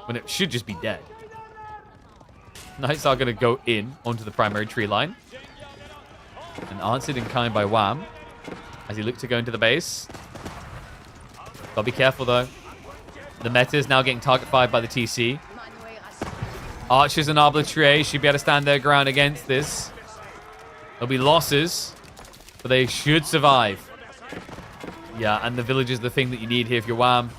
When it should just be dead. Knights are going to go in onto the primary tree line. And answered in kind by Wam. As he looked to go into the base. Gotta be careful, though. The meta is now getting target fired by the TC. Archers and Arbitraries should be able to stand their ground against this. There'll be losses. But they should survive. Yeah, and the village is the thing that you need here if you're Wam.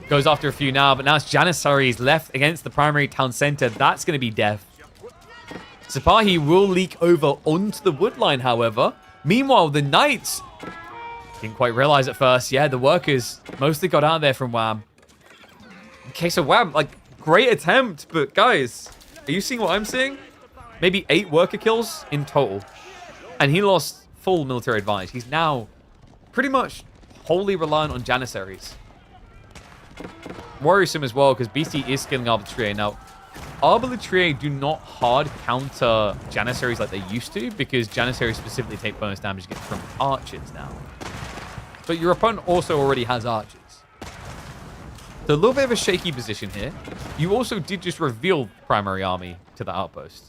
Goes after a few now, but now it's Janissaries left against the primary town center. That's going to be death. Sipahi will leak over onto the wood line, however. Meanwhile, the Knights didn't quite realize at first. Yeah, the workers mostly got out there from Wam. Okay, so Wam, like, great attempt, but guys, are you seeing what I'm seeing? Maybe 8 worker kills in total. And he lost full military advantage. He's now pretty much wholly reliant on Janissaries. Worrisome as well, because Beasty is skilling Arbitraries. Now, Arbitraries do not hard counter Janissaries like they used to, because Janissaries specifically take bonus damage from archers now. But your opponent also already has archers. So a little bit of a shaky position here. You also did just reveal primary army to the outpost.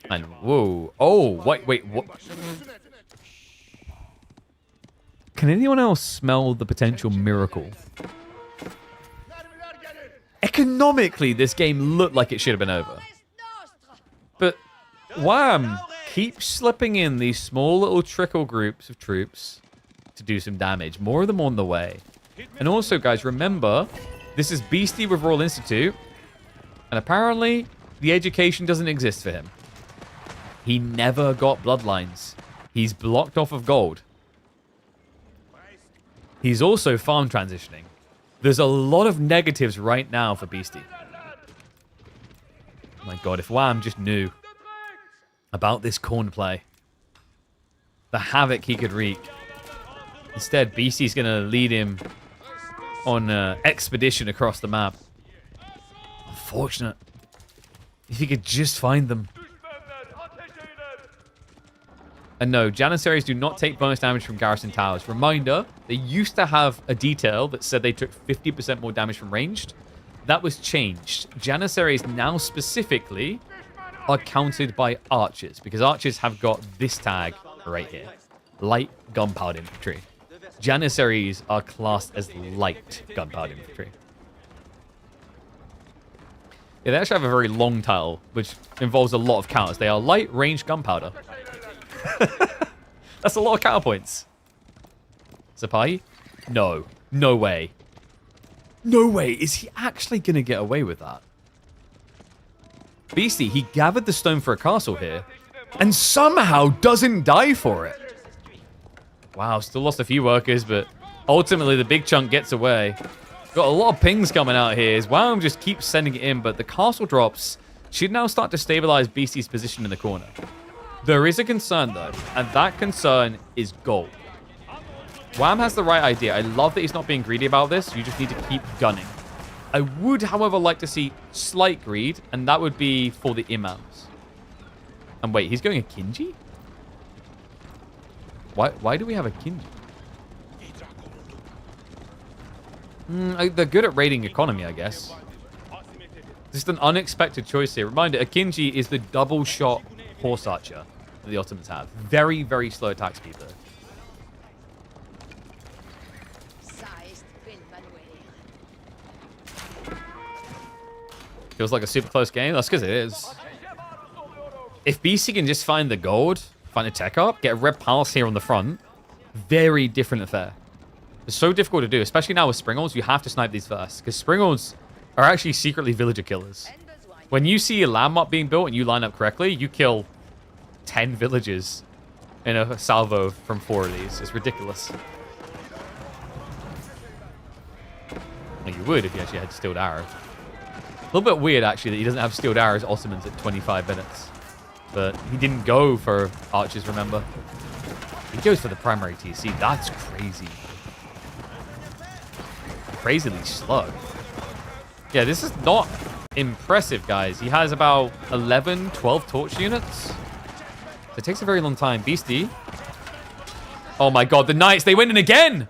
And whoa. Oh, wait, what? Can anyone else smell the potential miracle? Economically, this game looked like it should have been over. But Wam keeps slipping in these small little trickle groups of troops to do some damage. More of them on the way. And also, guys, remember, this is Beasty with Royal Institute. And apparently, the education doesn't exist for him. He never got bloodlines. He's blocked off of gold. He's also farm transitioning. There's a lot of negatives right now for Beasty. Oh my god, if Wam just knew about this corn play, the havoc he could wreak. Instead, Beasty's going to lead him on an expedition across the map. Unfortunate. If he could just find them. And no, Janissaries do not take bonus damage from garrison towers. Reminder, they used to have a detail that said they took 50% more damage from ranged. That was changed. Janissaries now specifically are counted by archers, because archers have got this tag right here. Light gunpowder infantry. Janissaries are classed as light gunpowder infantry. Yeah, they actually have a very long title, which involves a lot of counters. They are light range gunpowder. That's a lot of counterpoints. Sapai? No. No way. No way. Is he actually going to get away with that? Beasty, he gathered the stone for a castle here and somehow doesn't die for it. Wow, still lost a few workers, but ultimately the big chunk gets away. Got a lot of pings coming out here. As Wam just keeps sending it in, but the castle drops should now start to stabilize Beasty's position in the corner. There is a concern, though, and that concern is gold. Wam has the right idea. I love that he's not being greedy about this. You just need to keep gunning. I would, however, like to see slight greed, and that would be for the imams. And wait, he's going a Kinji? Why do we have a Kinji? They're good at raiding economy, I guess. Just an unexpected choice here. Reminder, a Kinji is the double shot horse archer that the Ottomans have. Very, very slow attack speed, though. Feels like a super close game. That's because it is. If BC can just find the gold, find a tech up, get a red palace here on the front, very different affair. It's so difficult to do, especially now with Springholes. You have to snipe these first, because Springholes are actually secretly villager killers. When you see a landmark being built and you line up correctly, you kill 10 villagers in a salvo from 4 of these. It's ridiculous. Well, you would if you actually had Steeled Arrow. A little bit weird, actually, that he doesn't have Steeled Arrows Ottomans at 25 minutes. But he didn't go for archers, remember? He goes for the primary TC. That's crazy. Crazily slow. Yeah, this is not impressive, guys. He has about 11, 12 torch units. So it takes a very long time. Beasty. Oh my god, the Knights, they went in again!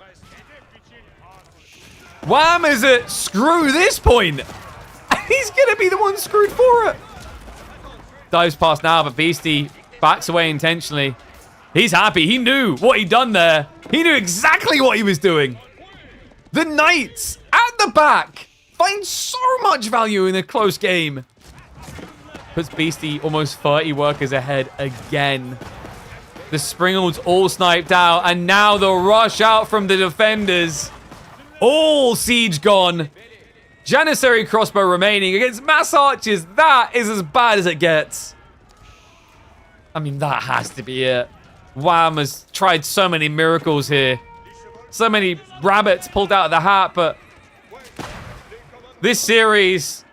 Wam is at screw this point! He's gonna be the one screwed for it! Dives past now, but Beasty backs away intentionally. He's happy. He knew what he'd done there. He knew exactly what he was doing. The Knights at the back find so much value in a close game. Puts Beasty almost 30 workers ahead again. The Springhold's all sniped out, and now the rush out from the defenders. All siege gone. Janissary crossbow remaining against mass archers. That is as bad as it gets. I mean, that has to be it. Wam has tried so many miracles here. So many rabbits pulled out of the hat, but this series,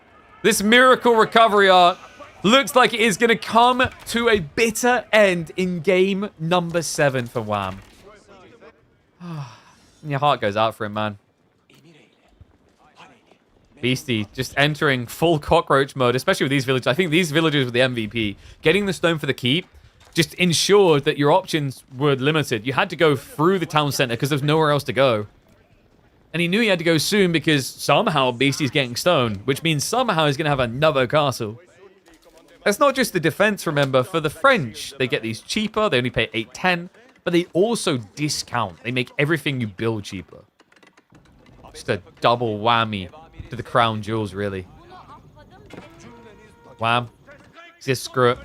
this miracle recovery arc, looks like it is going to come to a bitter end in game number 7 for Wam. Your heart goes out for him, man. Beasty just entering full cockroach mode, especially with these villagers. I think these villagers were the MVP. Getting the stone for the keep just ensured that your options were limited. You had to go through the town center because there's nowhere else to go. And he knew he had to go soon because somehow Beasty's getting stone, which means somehow he's going to have another castle. That's not just the defense, remember. For the French, they get these cheaper. They only pay 810, but they also discount. They make everything you build cheaper. Just a double whammy to the crown jewels, really. Wham. Just screw it.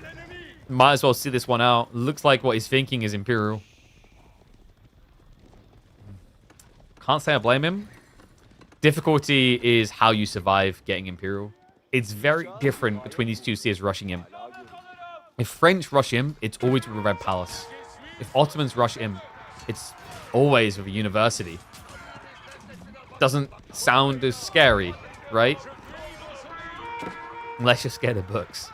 Might as well see this one out. Looks like what he's thinking is Imperial. Can't say I blame him. Difficulty is how you survive getting Imperial. It's very different between these two seers rushing him. If French rush him, it's always with a Red Palace. If Ottomans rush him, it's always with a university. Doesn't sound as scary, right? Unless you're scared of books.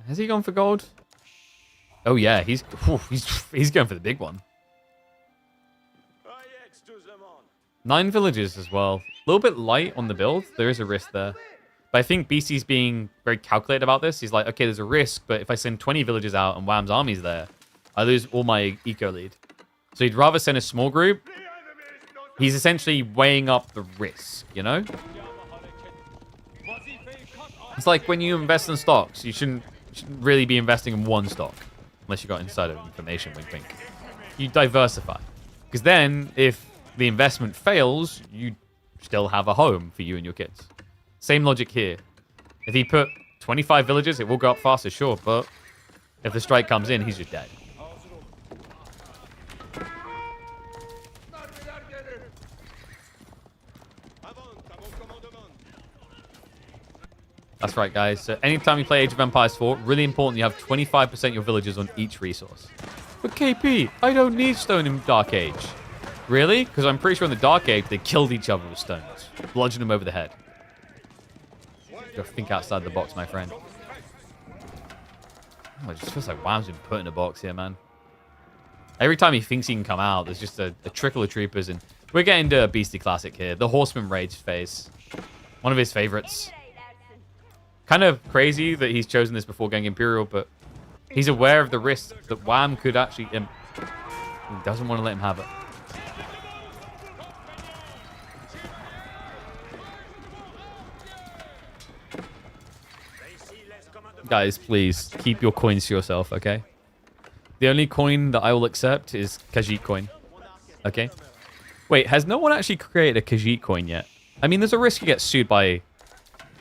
Has he gone for gold? Oh yeah, he's going for the big one. 9 villages as well. A little bit light on the build. There is a risk there. But I think BC's being very calculated about this. He's like, okay, there's a risk, but if I send 20 villages out and Wam's army's there, I lose all my eco lead. So he'd rather send a small group. He's essentially weighing up the risk, you know? It's like when you invest in stocks, you shouldn't really be investing in one stock. Unless you got insider information, wink, wink. You diversify. Because then, if the investment fails, you still have a home for you and your kids. Same logic here. If he put 25 villages, it will go up faster, sure, but if the strike comes in, he's just dead. That's right, guys. So anytime you play Age of Empires 4, really important you have 25% of your villagers on each resource. But KP, I don't need stone in Dark Age. Really? Because I'm pretty sure in the Dark Age, they killed each other with stones. Bludgeoned them over the head. You gotta think outside the box, my friend. Oh, it just feels like Wam's been put in a box here, man. Every time he thinks he can come out, there's just a trickle of troopers. And we're getting to a Beasty classic here. The Horseman Rage phase. One of his favorites. Kind of crazy that he's chosen this before going Imperial, but he's aware of the risk that Wam could actually... He doesn't want to let him have it. Guys, please, keep your coins to yourself, okay? The only coin that I will accept is Khajiit coin. Okay? Wait, has no one actually created a Khajiit coin yet? I mean, there's a risk you get sued by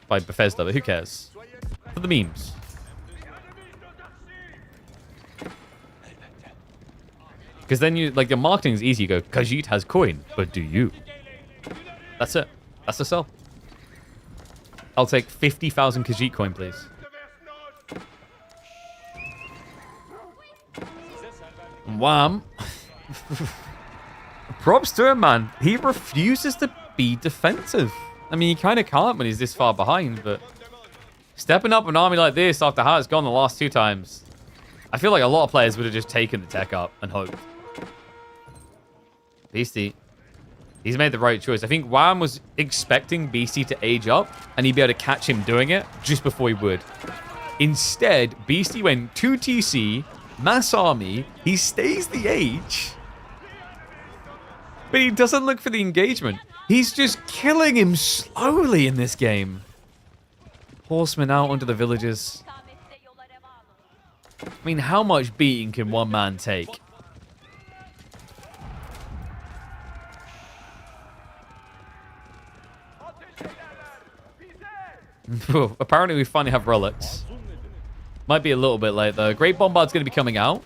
Bethesda, but who cares? For the memes. Because then you, like, the marketing is easy. You go, Khajiit has coin, but do you? That's it. That's the sell. I'll take 50,000 Khajiit coin, please. Wam. Props to him, man. He refuses to be defensive. I mean, he kind of can't when he's this far behind, but stepping up an army like this after how it's gone the last 2 times, I feel like a lot of players would have just taken the tech up and hoped. Beasty, he's made the right choice. I think Wam was expecting Beasty to age up and he'd be able to catch him doing it just before he would. Instead, Beasty went 2 TC, mass army, he stays the age, but he doesn't look for the engagement. He's just killing him slowly in this game. Horsemen out onto the villages. I mean, how much beating can one man take? Apparently we finally have relics. Might be a little bit late though. Great Bombard's going to be coming out.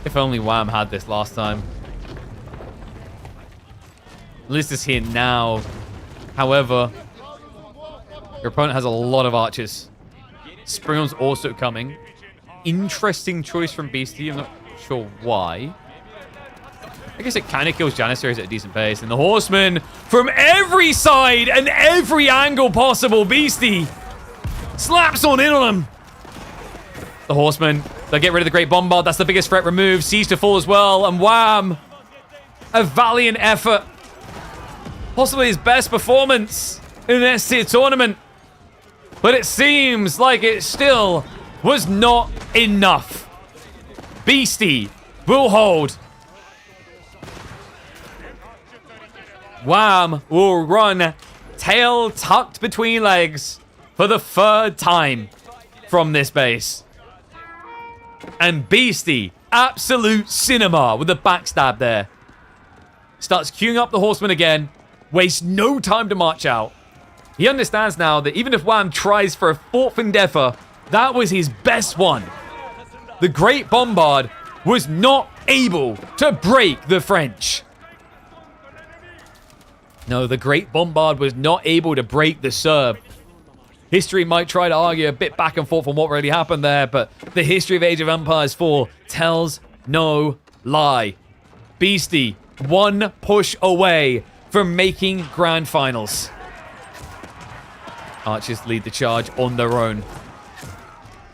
If only Wam had this last time. List is here now. However, your opponent has a lot of archers. Springham's also coming. Interesting choice from Beasty. I'm not sure why. I guess it kind of kills Janissaries at a decent pace. And the Horsemen from every side and every angle possible. Beasty slaps on in on him. The Horsemen, they'll get rid of the Great Bombard. That's the biggest threat removed. Siege to fall as well. And Wam, a valiant effort. Possibly his best performance in an S-tier tournament. But it seems like it still was not enough. Beasty will hold. Wam will run tail tucked between legs for the 3rd time from this base. And Beasty, absolute cinema with the backstab there. Starts queuing up the Horsemen again. Wastes no time to march out. He understands now that even if Wam tries for a 4th endeavor, that was his best one. The Great Bombard was not able to break the French. No, the Great Bombard was not able to break the Serb. History might try to argue a bit back and forth on what really happened there, but the history of Age of Empires 4 tells no lie. Beasty, 1 push away from making grand finals. Archers lead the charge on their own.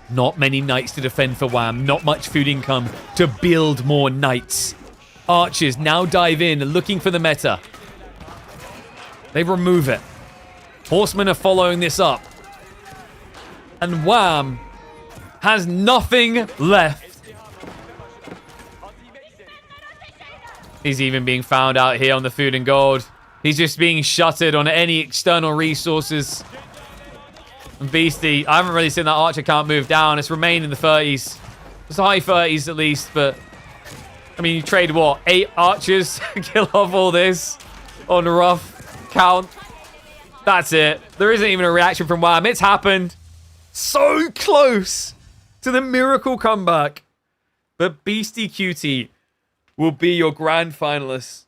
Not many knights to defend for Wam. Not much food income to build more knights. Archers now dive in, looking for the meta. They remove it. Horsemen are following this up. And Wam has nothing left. He's even being found out here on the food and gold. He's just being shuttered on any external resources. And Beasty, I haven't really seen that Archer count move down. It's remained in the 30s. It's high 30s at least, but... I mean, you trade, what, 8 Archers to kill off all this on a rough count. That's it. There isn't even a reaction from Wam. It's happened. So close to the miracle comeback. But Beasty Cutie will be your grand finalist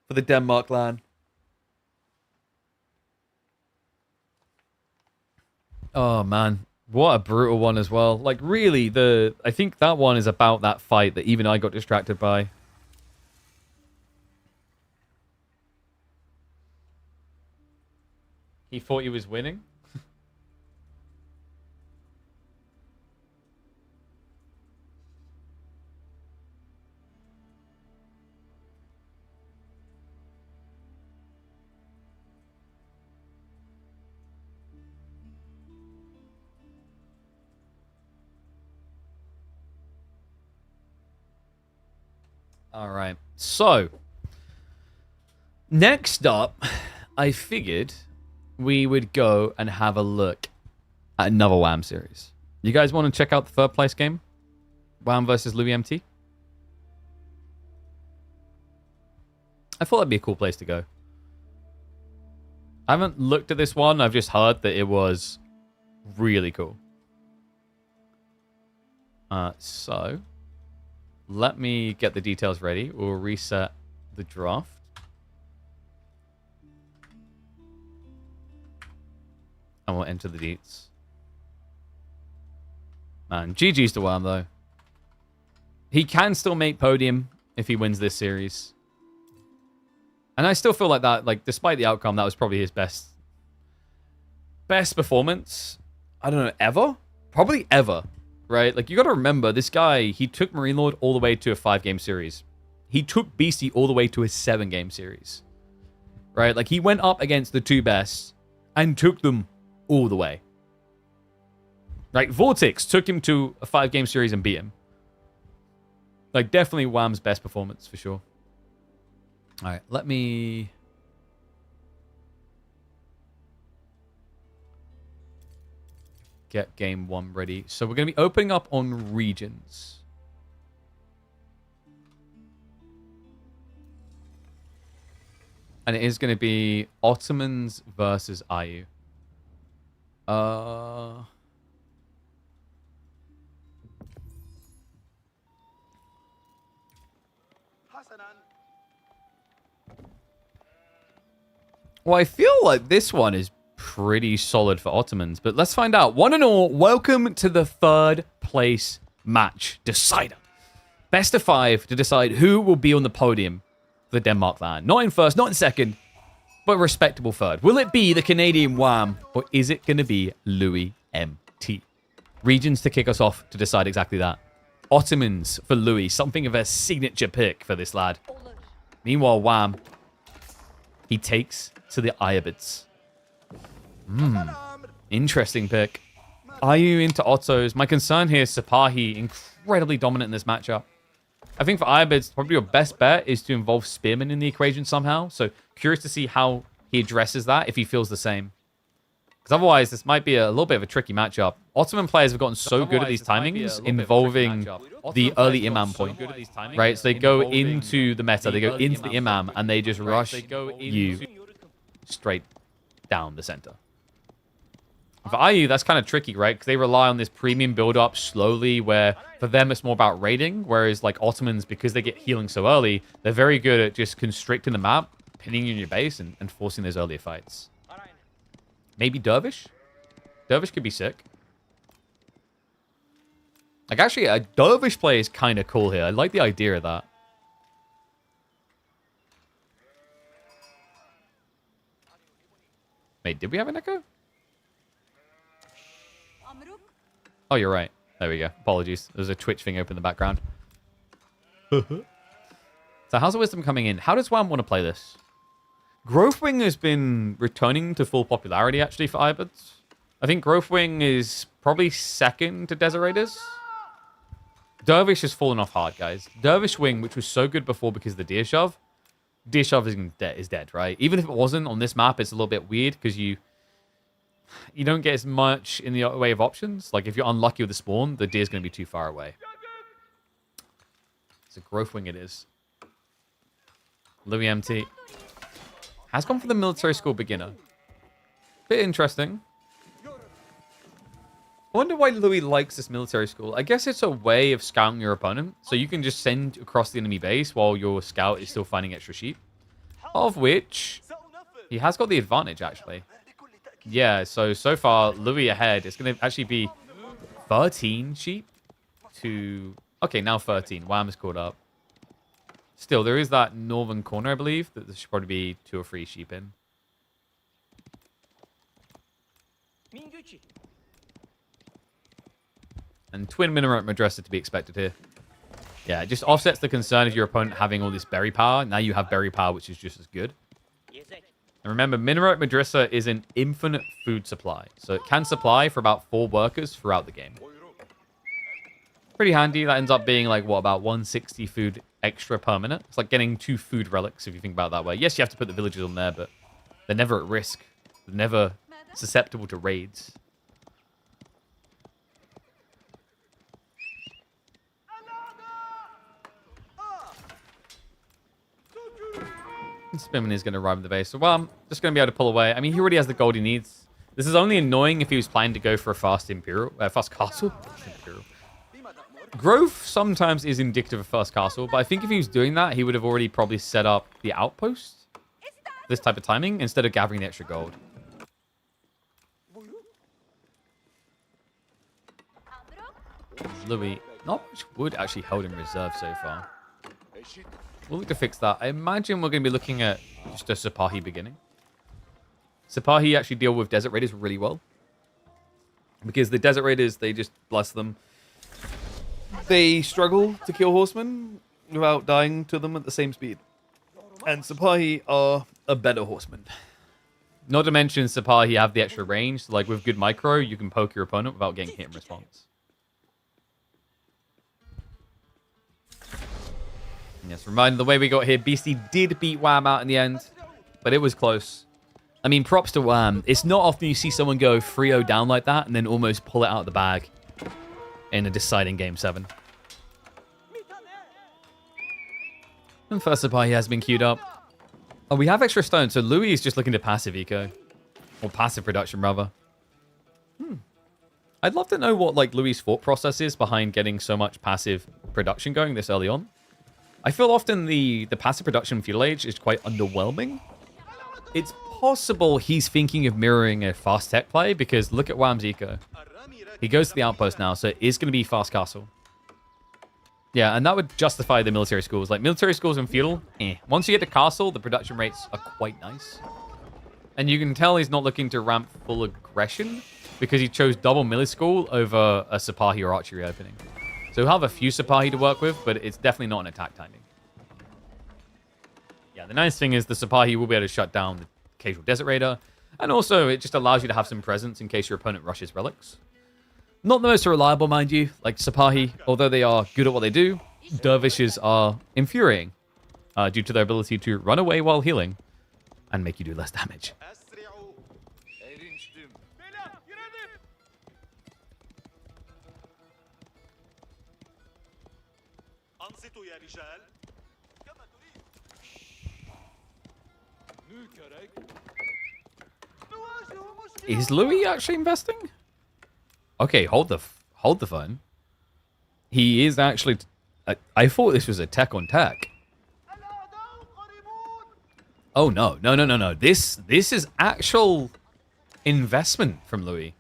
for the Denmark LAN. Oh, man. What a brutal one as well. Like, really, I think that one is about that fight that even I got distracted by. He thought he was winning? All right. So, next up, I figured we would go and have a look at another Wam series. You guys want to check out the third place game? Wam versus Louis MT? I thought that'd be a cool place to go. I haven't looked at this one. I've just heard that it was really cool. So... let me get the details ready. We'll reset the draft. And we'll enter the deets. Man, GG's to Wam, though. He can still make podium if he wins this series. And I still feel like that, like, despite the outcome, that was probably his best performance. I don't know, ever? Probably ever. Right? Like, you got to remember, this guy, he took Marine Lord all the way to a 5-game series. He took Beasty all the way to a 7-game series. Right? Like, he went up against the 2 best and took them all the way. Right? Vortex took him to a 5-game series and beat him. Like, definitely Wam's best performance, for sure. All right, let me... get game 1 ready. So we're going to be opening up on regions. And it is going to be Ottomans versus IU. Well, I feel like this one is pretty solid for Ottomans, but let's find out. One and all, welcome to the 3rd place match decider. Best of 5 to decide who will be on the podium for the Denmark LAN. Not in 1st, not in 2nd, but respectable 3rd. Will it be the Canadian Wam, or is it going to be Louis MT? Regions to kick us off to decide exactly that. Ottomans for Louis, something of a signature pick for this lad. Meanwhile, Wam, he takes to the Iabids. Interesting pick. IU into Ottos. My concern here is Sapahi, incredibly dominant in this matchup. I think for Iabids, probably your best bet is to involve Spearman in the equation somehow. So curious to see how he addresses that, if he feels the same. Because otherwise, this might be a little bit of a tricky matchup. Ottoman players have gotten so good at these timings, involving the early Imam point. Right? So they go into the meta, they go into the Imam, and they just rush you straight down the center. For IU, that's kind of tricky, right? Because they rely on this premium build-up slowly, where for them it's more about raiding, whereas like Ottomans, because they get healing so early, they're very good at just constricting the map, pinning you in your base, and forcing those earlier fights. Maybe Dervish? Dervish could be sick. Like, actually, a Dervish play is kind of cool here. I like the idea of that. Wait, did we have an echo? Oh, you're right. There we go. Apologies. There's a Twitch thing open in the background. So how's the wisdom coming in? How does Wam want to play this? Growthwing has been returning to full popularity, actually, for Iabids. I think Growthwing is probably 2nd to Desirators. Dervish has fallen off hard, guys. Dervish Wing, which was so good before because of the Deer Shove. Deer Shove is dead, right? Even if it wasn't on this map, it's a little bit weird because you you don't get as much in the way of options. Like, if you're unlucky with the spawn, the deer's going to be too far away. It's a growth wing it is. Louis MT has gone for the military school beginner. Bit interesting. I wonder why Louis likes this military school. I guess it's a way of scouting your opponent. So you can just send across the enemy base while your scout is still finding extra sheep. Of which, he has got the advantage, actually. Yeah, so far, Louis ahead. It's going to actually be 13 sheep to... Okay, now 13. Wham is caught up. Still, there is that northern corner, I believe, that there should probably be 2 or 3 sheep in. And twin minaret madrasa to be expected here. Yeah, it just offsets the concern of your opponent having all this berry power. Now you have berry power, which is just as good. And remember, minaret madrasa is an infinite food supply. So it can supply for about 4 workers throughout the game. Pretty handy. That ends up being like, what, about 160 food extra per minute? It's like getting 2 food relics, if you think about it that way. Yes, you have to put the villagers on there, but they're never at risk. They're never susceptible to raids. Spinman is going to arrive at the base. So, well, I'm just going to be able to pull away. I mean, he already has the gold he needs. This is only annoying if he was planning to go for a fast Imperial, fast castle. Imperial. Growth sometimes is indicative of fast castle, but I think if he was doing that, he would have already probably set up the outpost. This type of timing, instead of gathering the extra gold. Louis, not much wood actually held in reserve so far. We'll look to fix that. I imagine we're going to be looking at just a Sipahi beginning. Sipahi actually deal with Desert Raiders really well. Because the Desert Raiders, they just bless them. They struggle to kill horsemen without dying to them at the same speed. And Sipahi are a better horseman. Not to mention Sipahi have the extra range. So like with good micro, you can poke your opponent without getting hit in response. Yes, reminder the way we got here, Beasty did beat Wam out in the end, but it was close. I mean, props to Wam. It's not often you see someone go 3-0 down like that and then almost pull it out of the bag in a deciding Game 7. And first up, he has been queued up. Oh, we have extra stone, so Louis is just looking to passive eco. Or passive production, rather. I'd love to know what like Louis' thought process is behind getting so much passive production going this early on. I feel often the passive production feudal age is quite underwhelming. It's possible he's thinking of mirroring a fast tech play because look at Wham's eco. He goes to the outpost now, so it is going to be fast castle. Yeah, and that would justify the military schools. Like military schools and feudal, Once you get to castle, the production rates are quite nice. And you can tell he's not looking to ramp full aggression because he chose double melee school over a Sipahi or archery opening. So he'll have a few Sipahi to work with, but it's definitely not an attack timing. Yeah, the nice thing is the Sipahi will be able to shut down the occasional Desert Raider. And also, it just allows you to have some presence in case your opponent rushes relics. Not the most reliable, mind you. Like Sipahi, although they are good at what they do, dervishes are infuriating due to their ability to run away while healing and make you do less damage. Is Louis actually investing? Okay, hold the phone. He is actually... I thought this was a tech on tech. Oh, no. No. This is actual investment from Louis.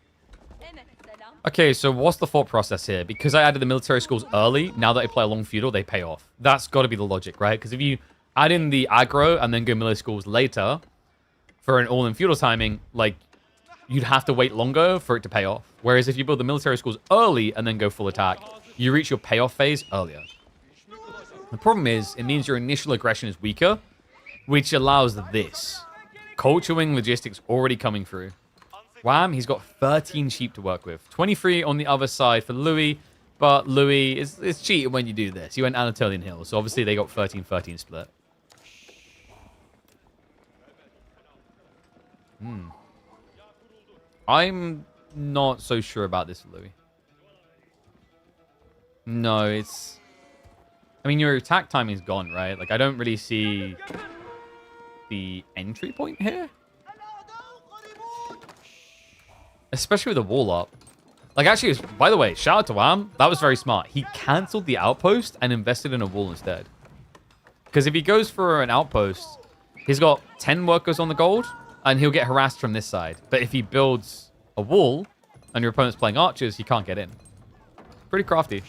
Okay, so what's the thought process here? Because I added the military schools early, now that I play along feudal, they pay off. That's got to be the logic, right? Because if you add in the aggro and then go military schools later for an all-in feudal timing, like, you'd have to wait longer for it to pay off. Whereas if you build the military schools early and then go full attack, you reach your payoff phase earlier. The problem is, it means your initial aggression is weaker, which allows this. Culture wing logistics already coming through. Wham, he's got 13 sheep to work with. 23 on the other side for Louis, but Louis is cheating when you do this. He went Anatolian Hill, so obviously they got 13-13 split. I'm not so sure about this, Louis. No, it's... I mean, your attack timing is gone, right? Like, I don't really see the entry point here. Especially with the wall up. Like, actually, by the way, shout out to Wam. That was very smart. He cancelled the outpost and invested in a wall instead. Because if he goes for an outpost, he's got 10 workers on the gold, and he'll get harassed from this side. But if he builds a wall, and your opponent's playing archers, he can't get in. Pretty crafty.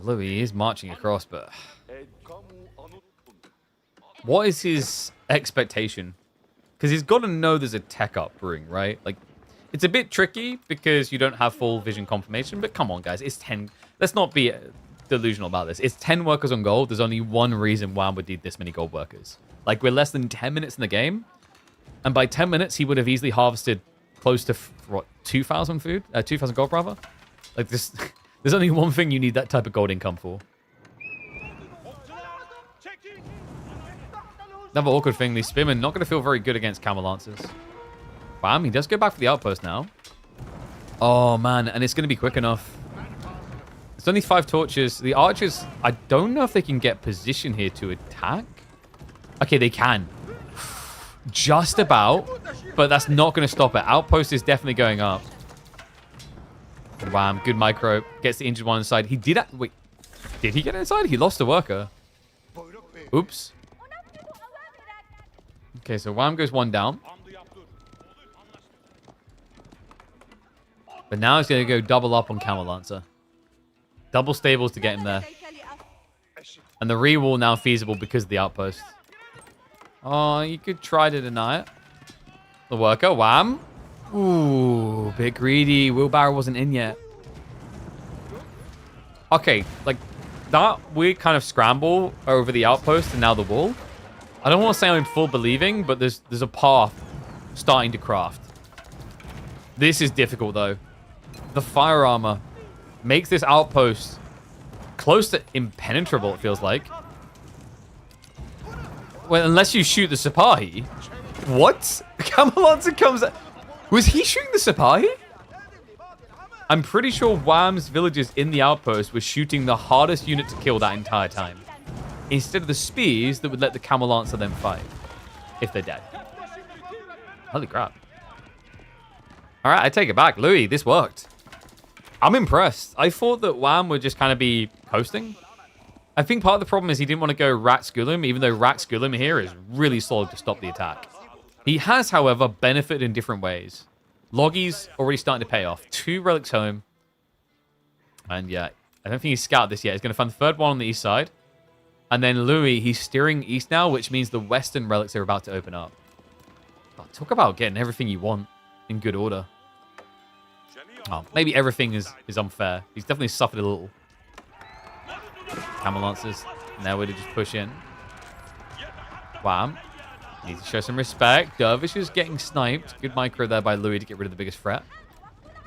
Louis is marching across, but... what is his expectation? Because he's got to know there's a tech up brewing, right? Like, it's a bit tricky because you don't have full vision confirmation, but come on, guys. It's 10. Let's not be delusional about this. It's 10 workers on gold. There's only one reason Wam would need this many gold workers. Like, we're less than 10 minutes in the game, and by 10 minutes, he would have easily harvested close to, what, 2,000 food? 2,000 gold, rather? Like, this... there's only one thing you need that type of gold income for. Another awkward thing, these spearmen not going to feel very good against camel lancers. Bam, he does go back for the outpost now. Oh, man, and it's going to be quick enough. It's only 5 torches. The archers, I don't know if they can get position here to attack. Okay, they can. Just about, but that's not going to stop it. Outpost is definitely going up. Wham, good micro. Gets the injured one inside. He did... wait, did he get inside? He lost a worker. Oops. Okay, so Wham goes 1 down. But now he's going to go double up on Camel Lancer. Double stables to get him there. And the re-wall now feasible because of the outpost. Oh, you could try to deny it. The worker, Wham. Ooh, bit greedy. Wheelbarrow wasn't in yet. Okay, like that weird kind of scramble over the outpost and now the wall. I don't want to say I'm full believing, but there's a path starting to craft. This is difficult though. The fire armor makes this outpost close to impenetrable, it feels like. Well, unless you shoot the Sipahi. What? Camel Lancer comes... was he shooting the Sipahi? I'm pretty sure Wham's villagers in the outpost were shooting the hardest unit to kill that entire time. Instead of the spears that would let the Camel Lancer then fight. If they're dead. Holy crap. Alright, I take it back. Louis, this worked. I'm impressed. I thought that Wham would just kind of be coasting. I think part of the problem is he didn't want to go Rat Skullum, even though Rat Skullum here is really solid to stop the attack. He has, however, benefited in different ways. Loggy's already starting to pay off. 2 relics home. And yeah, I don't think he's scouted this yet. He's going to find the 3rd one on the east side. And then Louis, he's steering east now, which means the western relics are about to open up. Oh, talk about getting everything you want in good order. Oh, maybe everything is unfair. He's definitely suffered a little. Camel Lancers. Now we're to just push in. Wham. Needs to show some respect. Dervish is getting sniped. Good micro there by Louis to get rid of the biggest threat.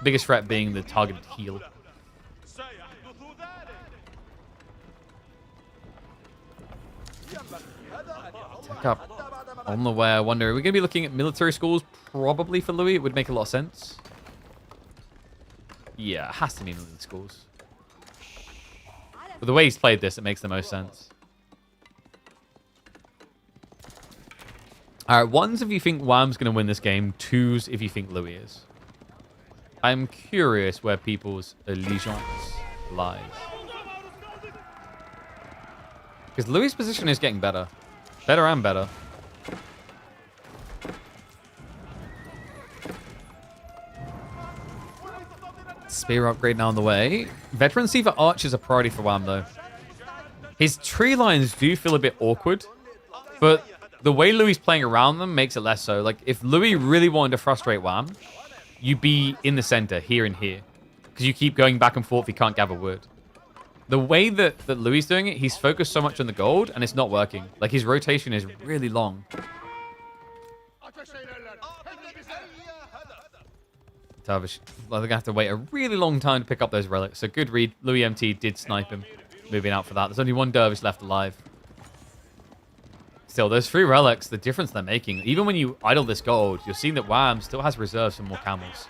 Biggest threat being the targeted heal. Take up on the way. I wonder, are we going to be looking at military schools? Probably for Louis. It would make a lot of sense. Yeah, it has to be military schools. But the way he's played this, it makes the most sense. Alright, 1s if you think Wham's going to win this game. 2s if you think Louis is. I'm curious where people's allegiance lies. Because Louis' position is getting better. Better and better. Spear upgrade now on the way. Veterancy for Arch is a priority for Wham, though. His tree lines do feel a bit awkward, but the way Louis playing around them makes it less so. Like, if Louis really wanted to frustrate Wham, you'd be in the center, here and here. Because you keep going back and forth, you can't gather wood. The way that Louis is doing it, he's focused so much on the gold, and it's not working. Like, his rotation is really long. Dervish, well, they're going to have to wait a really long time to pick up those relics. So good read. Louis MT did snipe him. Moving out for that. There's only 1 Dervish left alive. Still, those 3 relics, the difference they're making. Even when you idle this gold, you're seeing that Wam still has reserves for more camels.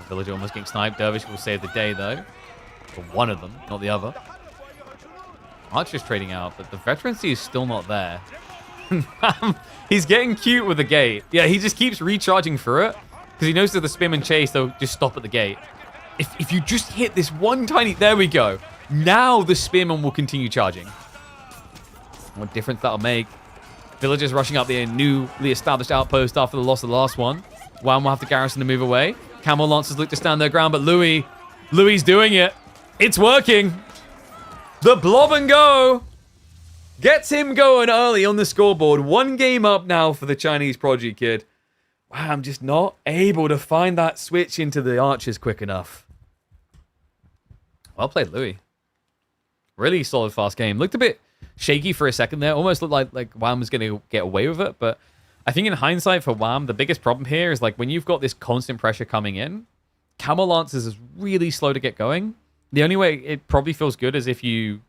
Villager almost getting sniped. Dervish will save the day, though. For one of them, not the other. Archer's trading out, but the veterancy is still not there. He's getting cute with the gate. Yeah, he just keeps recharging through it. Because he knows that the spin and chase, they'll just stop at the gate. If you just hit this one tiny... There we go. Now the spearman will continue charging. What difference that'll make. Villagers rushing up the newly established outpost after the loss of the last one. Wam will have to garrison to move away. Camel Lancers look to stand their ground, but Louis doing it. It's working. The blob and go gets him going early on the scoreboard. 1 game up now for the Chinese Prodigy kid. Wow, I'm just not able to find that switch into the archers quick enough. Well played, Louis. Really solid fast game. Looked a bit shaky for a second there. Almost looked like Wam was going to get away with it. But I think in hindsight for Wam, the biggest problem here is like when you've got this constant pressure coming in, Camel Lancers is really slow to get going. The only way it probably feels good is if you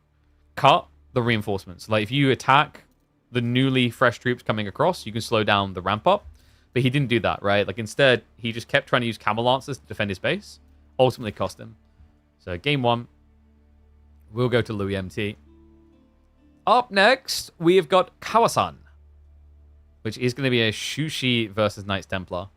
cut the reinforcements. Like if you attack the newly fresh troops coming across, you can slow down the ramp up. But he didn't do that, right? Like instead, he just kept trying to use Camel Lancers to defend his base. Ultimately cost him. So game 1, we'll go to Louis MT. Up next, we have got Kawasan, which is going to be a Shushi versus Knights Templar.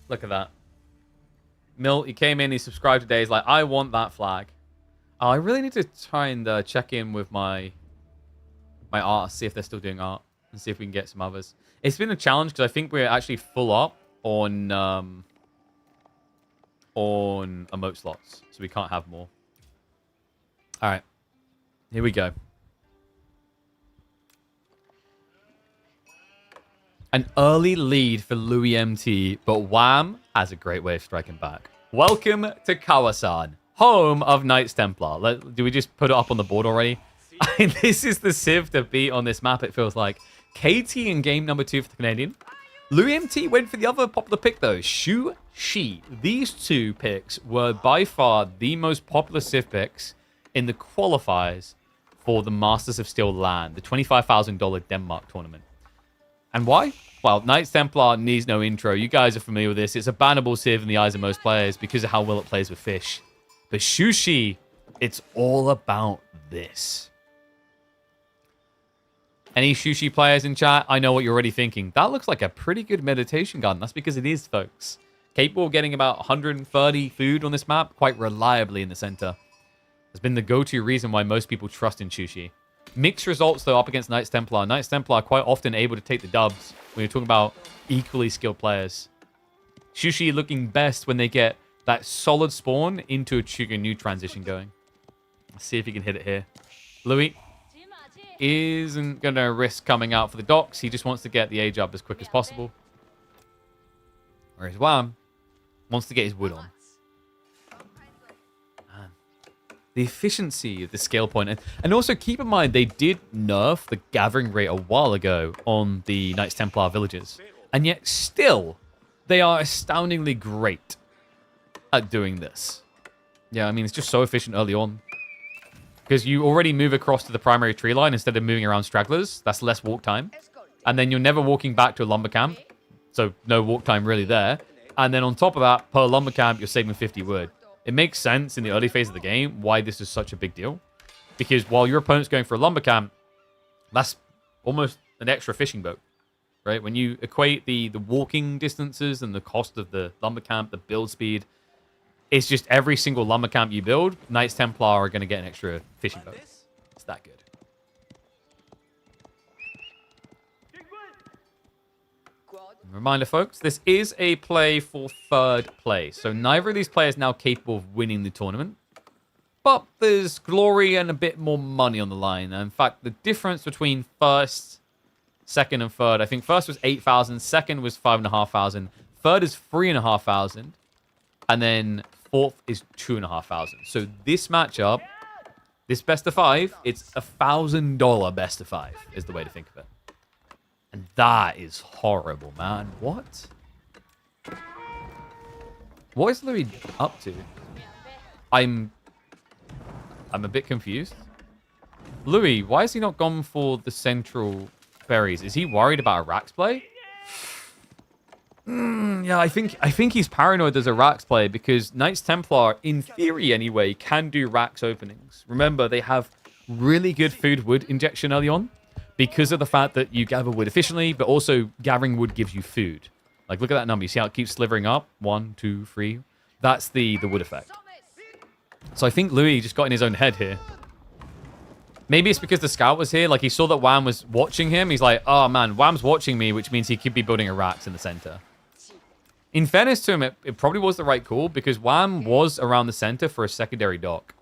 Look at that. Milt, he came in, he subscribed today. He's like, I want that flag. Oh, I really need to try and check in with my art, see if they're still doing art, and see if we can get some others. It's been a challenge because I think we're actually full up on emote slots, so we can't have more. All right, here we go. An early lead for Louis MT, but Wam has a great way of striking back. Welcome to Kawasan, home of Knights Templar. Do we just put it up on the board already? This is the civ to beat on this map, it feels like. KT in game number 2 for the Canadian. Louis MT went for the other popular pick, though. Shu Shi. These 2 picks were by far the most popular civ picks in the qualifiers for the Masters of Steel LAN, the $25,000 Denmark tournament. And why? Well, Knights Templar needs no intro. You guys are familiar with this. It's a bannable civ in the eyes of most players because of how well it plays with fish. But Shu Shi, it's all about this. Any Shu Shi players in chat? I know what you're already thinking. That looks like a pretty good meditation gun. That's because it is, folks. Capable of getting about 130 food on this map quite reliably in the center. Has been the go-to reason why most people trust in Shu Shi. Mixed results, though, up against Knights Templar. Knights Templar are quite often able to take the dubs when you're talking about equally skilled players. Shu Shi looking best when they get that solid spawn into a Chuga new transition going. Let's see if he can hit it here. Louis isn't going to risk coming out for the docks. He just wants to get the age up as quick as possible. Whereas Wam wants to get his wood on. Man. The efficiency of the scale point. And also keep in mind, they did nerf the gathering rate a while ago on the Knights Templar villages. And yet still, they are astoundingly great at doing this. Yeah, I mean, it's just so efficient early on. Because you already move across to the primary tree line instead of moving around stragglers. That's less walk time. And then you're never walking back to a lumber camp. So no walk time really there. And then on top of that, per lumber camp, you're saving 50 wood. It makes sense in the early phase of the game why this is such a big deal. Because while your opponent's going for a lumber camp, that's almost an extra fishing boat. Right? When you equate the walking distances and the cost of the lumber camp, the build speed, it's just every single lumber camp you build, Knights Templar are going to get an extra fishing boat. It's that good. Reminder, folks, this is a play for 3rd place. So neither of these players now capable of winning the tournament. But there's glory and a bit more money on the line. In fact, the difference between 1st, 2nd, and 3rd, I think 1st was 8,000, 2nd was 5,500, 3rd is 3,500, and then 4th is 2,500. So this matchup, this best of 5, it's $1,000 best of 5 is the way to think of it. And that is horrible, man. What? What is Louis up to? I'm a bit confused. Louis, why has he not gone for the central berries? Is he worried about a Rax play? Yeah, I think he's paranoid there's a Rax play because Knights Templar, in theory anyway, can do Rax openings. Remember, they have really good food wood injection early on because of the fact that you gather wood efficiently, but also gathering wood gives you food. Like, look at that number. You see how it keeps slivering up? 1, 2, 3. That's the wood effect. So I think Louis just got in his own head here. Maybe it's because the scout was here. Like, he saw that Wam was watching him. He's like, oh, man, Wam's watching me, which means he could be building a Rax in the center. In fairness to him, it probably was the right call because Wam was around the center for a secondary dock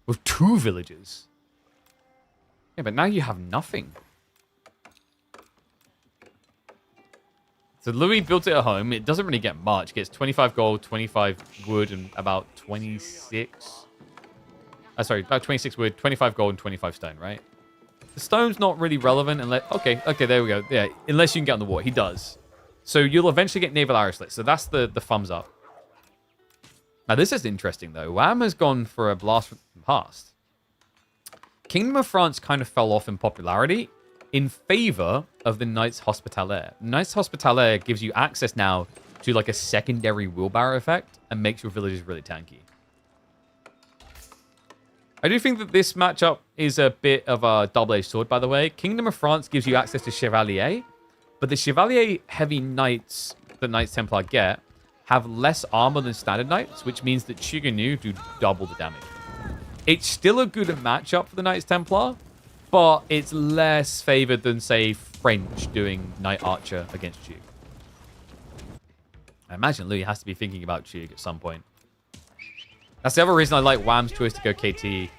with 2 villages. Yeah, but now you have nothing. So Louis built it at home. It doesn't really get much. It gets 25 gold, 25 wood, and about 26... sorry, about 26 wood, 25 gold, and 25 stone, right? The stone's not really relevant unless... Okay, there we go. Yeah, unless you can get on the wall. He does. So you'll eventually get naval arrow slits. So that's the thumbs up. Now, this is interesting, though. Wam has gone for a blast from the past. Kingdom of France kind of fell off in popularity in favor of the Knights Hospitalier. Knights Hospitalier gives you access now to like a secondary wheelbarrow effect and makes your villages really tanky. I do think that this matchup is a bit of a double-edged sword, by the way. Kingdom of France gives you access to Chevalier, but the Chevalier heavy knights that Knights Templar get have less armor than standard knights, which means that Chuganu do double the damage. It's still a good matchup for the Knights Templar, but it's less favored than, say, French doing Knight Archer against Chug. I imagine Louis has to be thinking about Chug at some point. That's the other reason I like Wam's choice to go KT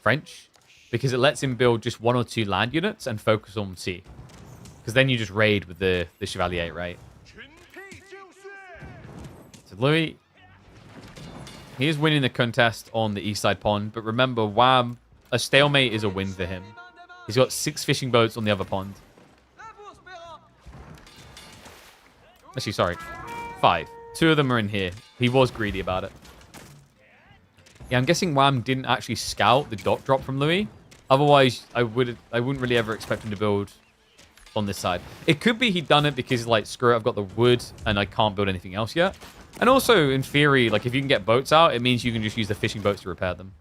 French, because it lets him build just 1 or 2 land units and focus on C. Because then you just raid with the Chevalier, right? So Louis, he is winning the contest on the east side pond, but remember, Wam, a stalemate is a win for him. He's got 6 fishing boats on the other pond. Actually, sorry, 5. 2 of them are in here. He was greedy about it. Yeah, I'm guessing Wam didn't actually scout the dock drop from Louis. Otherwise, I wouldn't really ever expect him to build on this side. It could be he'd done it because, like, screw it, I've got the wood and I can't build anything else yet. And also, in theory, like, if you can get boats out, it means you can just use the fishing boats to repair them.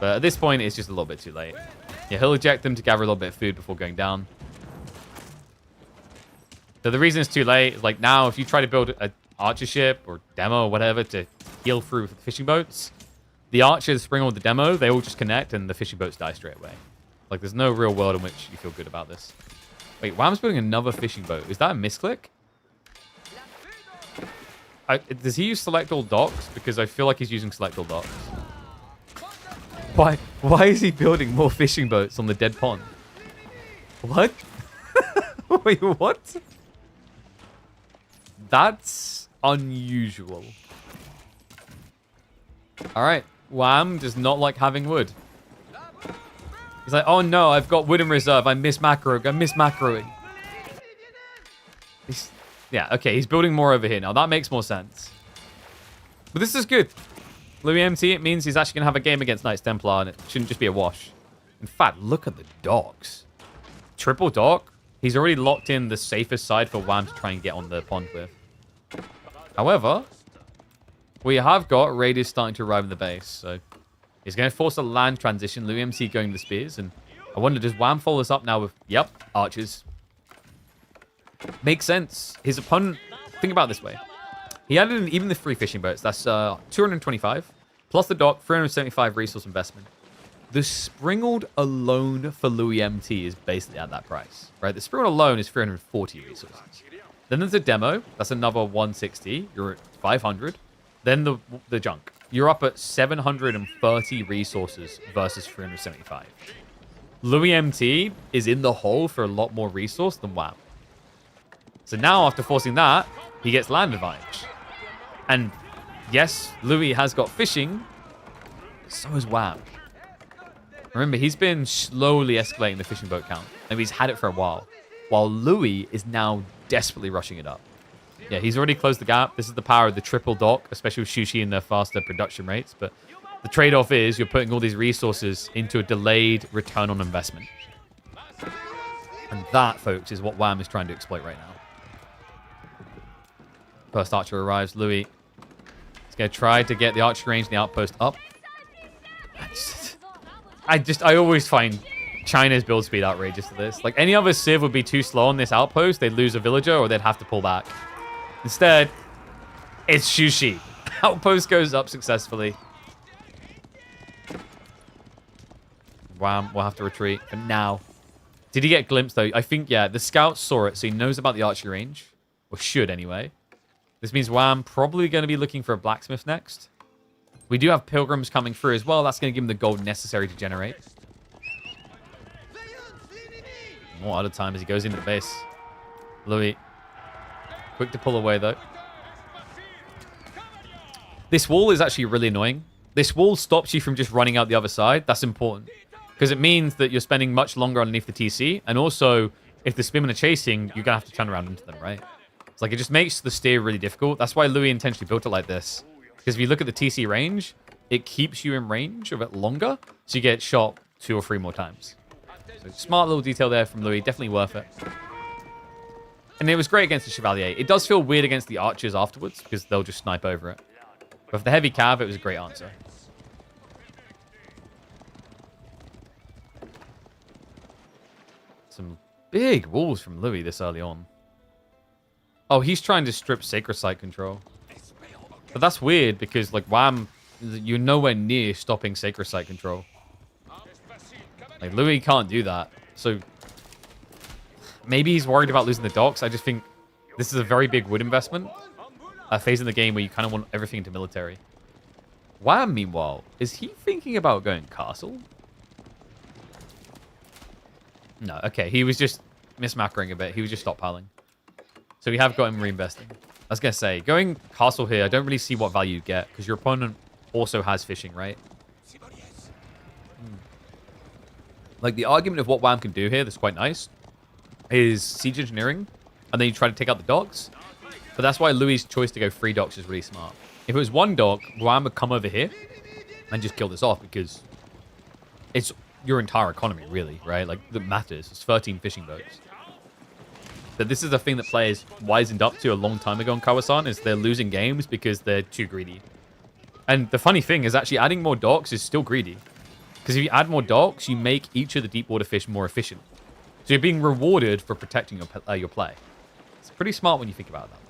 But at this point, it's just a little bit too late. Yeah, he'll eject them to gather a little bit of food before going down. So the reason it's too late is, like, now, if you try to build an archer ship or demo or whatever to heal through with the fishing boats, the archers spring on the demo, they all just connect and the fishing boats die straight away. Like, there's no real world in which you feel good about this. Wait, Wam's building another fishing boat. Is that a misclick? Does he use select all docks? Because I feel like he's using select all docks. Why is he building more fishing boats on the dead pond? What? Wait, what? That's unusual. All right. Wam does not like having wood. He's like, oh no, I've got wood in reserve. I miss macroing. Yeah, okay, he's building more over here now. That makes more sense. But this is good. Louis MT, it means he's actually going to have a game against Knights Templar, and it shouldn't just be a wash. In fact, look at the docks. Triple dock. He's already locked in the safest side for Wam to try and get on the pond with. However, we have got raiders starting to arrive in the base, so he's going to force a land transition. Louis MC going to the spears, and I wonder, does Wam follow this up now with, yep, archers? Makes sense. His opponent, think about it this way. He added in even the 3 fishing boats. That's 225, plus the dock, 375 resource investment. The Springald alone for Louis MT is basically at that price, right? The Springald alone is 340 resources. Then there's a demo. That's another 160. You're at 500. Then the junk. You're up at 730 resources versus 375. Louis MT is in the hole for a lot more resource than Wam. So now, after forcing that, he gets land advantage. And yes, Louis has got fishing. So has Wam. Remember, he's been slowly escalating the fishing boat count. And he's had it for a while. While Louis is now desperately rushing it up. Yeah, he's already closed the gap. This is the power of the triple dock, especially with Shushi and their faster production rates. But the trade-off is you're putting all these resources into a delayed return on investment. And that, folks, is what Wam is trying to exploit right now. First archer arrives. Louis is going to try to get the archer range and the outpost up. I always find China's build speed outrageous to this. Like, any other Civ would be too slow on this outpost. They'd lose a villager or they'd have to pull back. Instead, it's Shushi. Outpost goes up successfully. Wham, we'll have to retreat for now. Did he get glimpsed, though? I think, yeah, the scout saw it, so he knows about the archery range. Or should, anyway. This means Wham probably going to be looking for a blacksmith next. We do have pilgrims coming through as well. That's going to give him the gold necessary to generate. More out of time as he goes into the base. Louis. Quick to pull away, though. This wall is actually really annoying. This wall stops you from just running out the other side. That's important. Because it means that you're spending much longer underneath the TC. And also, if the spearmen are chasing, you're going to have to turn around into them, right? It's like it just makes the steer really difficult. That's why Louis intentionally built it like this. Because if you look at the TC range, it keeps you in range of it longer. So you get shot 2 or 3 more times. So smart little detail there from Louis. Definitely worth it. And it was great against the Chevalier. It does feel weird against the archers afterwards. Because they'll just snipe over it. But for the heavy cav, it was a great answer. Some big walls from Louis this early on. Oh, he's trying to strip Sacred Site control. But that's weird because, like, Wham, you're nowhere near stopping Sacred Site control. Like, Louis can't do that. So, maybe he's worried about losing the docks. I just think this is a very big wood investment. A phase in the game where you kind of want everything into military. Wham, meanwhile, is he thinking about going castle? No, okay. He was just mismacroing a bit. He was just stockpiling. So we have got him reinvesting. I was going to say, going castle here, I don't really see what value you get. Because your opponent also has fishing, right? Like, the argument of what Wham can do here that's quite nice is siege engineering. And then you try to take out the docks. But that's why Louis' choice to go 3 docks is really smart. If it was 1 dock, Wham would come over here and just kill this off because it's your entire economy, really, right? Like, that matters. It's 13 fishing boats. But this is the thing that players wisened up to a long time ago in Kawasan, is they're losing games because they're too greedy. And the funny thing is actually adding more docks is still greedy. Because if you add more docks, you make each of the deep water fish more efficient. So you're being rewarded for protecting your play. It's pretty smart when you think about it that way.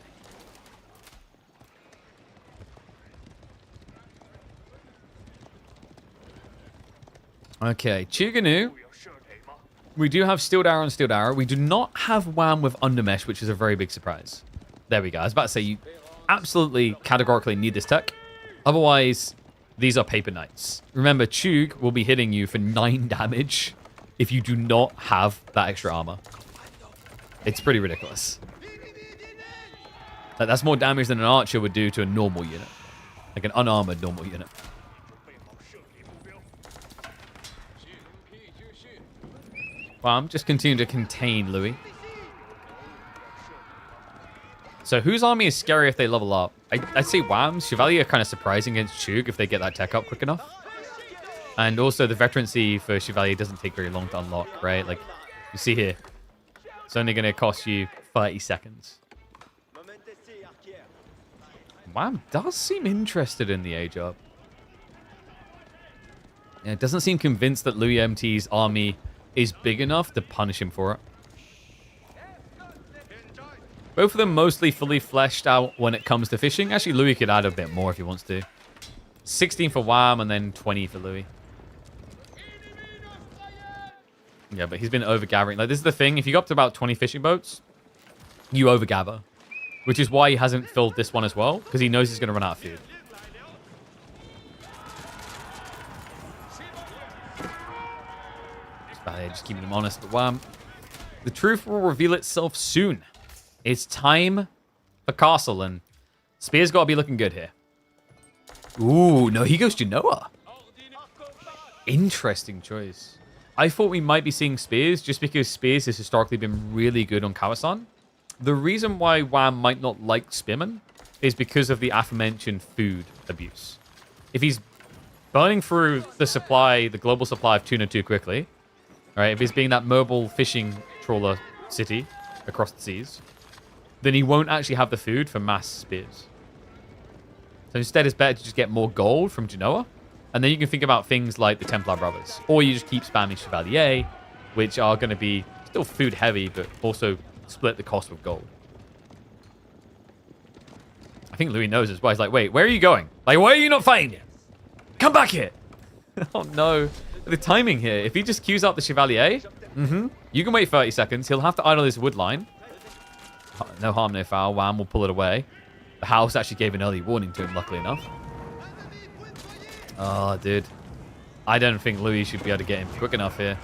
Okay, Chuganu. We do have Steeled Arrow and Steeled Arrow. We do not have Wham with Undermesh, which is a very big surprise. There we go. I was about to say, you absolutely categorically need this tech. Otherwise, these are Paper Knights. Remember, Chug will be hitting you for 9 damage if you do not have that extra armor. It's pretty ridiculous. Like, that's more damage than an archer would do to a normal unit. Like an unarmored normal unit. Wham, just continue to contain Louis. So whose army is scary if they level up? I'd say Wham's. Chevalier are kind of surprising against Chug if they get that tech up quick enough. And also the veterancy for Chevalier doesn't take very long to unlock, right? Like, you see here. It's only going to cost you 30 seconds. Wham does seem interested in the age up. Yeah, it doesn't seem convinced that Louis MT's army is big enough to punish him for it. Both of them mostly fully fleshed out when it comes to fishing. Actually, Louis could add a bit more if he wants to. 16 for Wham and then 20 for Louis. Yeah, but he's been overgathering. Like, this is the thing. If you go up to about 20 fishing boats, you overgather. Which is why he hasn't filled this one as well. Because he knows he's going to run out of food. Just keeping him honest, but Wham. The truth will reveal itself soon. It's time for Castle, and Spear's got to be looking good here. Ooh, no, he goes Genoa. Interesting choice. I thought we might be seeing Spears just because Spears has historically been really good on Kawasan. the reason why Wam might not like Spearman is because of the aforementioned food abuse. If he's burning through the supply, the global supply of tuna too quickly, right? If he's being that mobile fishing trawler city across the seas, then he won't actually have the food for mass spears. So instead, it's better to just get more gold from Genoa, and then you can think about things like the Templar Brothers, or you just keep spamming Chevalier, which are going to be still food heavy, but also split the cost with gold. I think Louis knows as well. He's like, wait, where are you going? Like, why are you not fighting yet? Come back here. Oh, no. The timing here. If he just queues up the Chevalier, you can wait 30 seconds. He'll have to idle his wood line. No harm, no foul. Wam will pull it away. The house actually gave an early warning to him, luckily enough. Oh, dude. I don't think Louis should be able to get him quick enough here.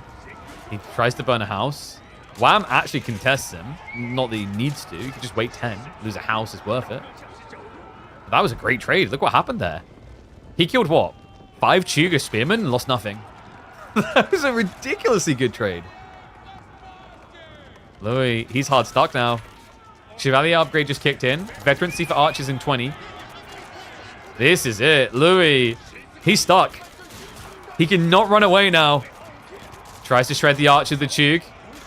He tries to burn a house. Wam actually contests him. Not that he needs to. He could just wait 10. Lose a house is worth it. But that was a great trade. Look what happened there. He killed what? 5 Chuga Spearmen and lost nothing. That was a ridiculously good trade. Louis, he's hard stuck now. Chevalier upgrade just kicked in. Veterancy for archers in 20. This is it. Louis, he's stuck. He cannot run away now. Tries to shred the archer, the Chug.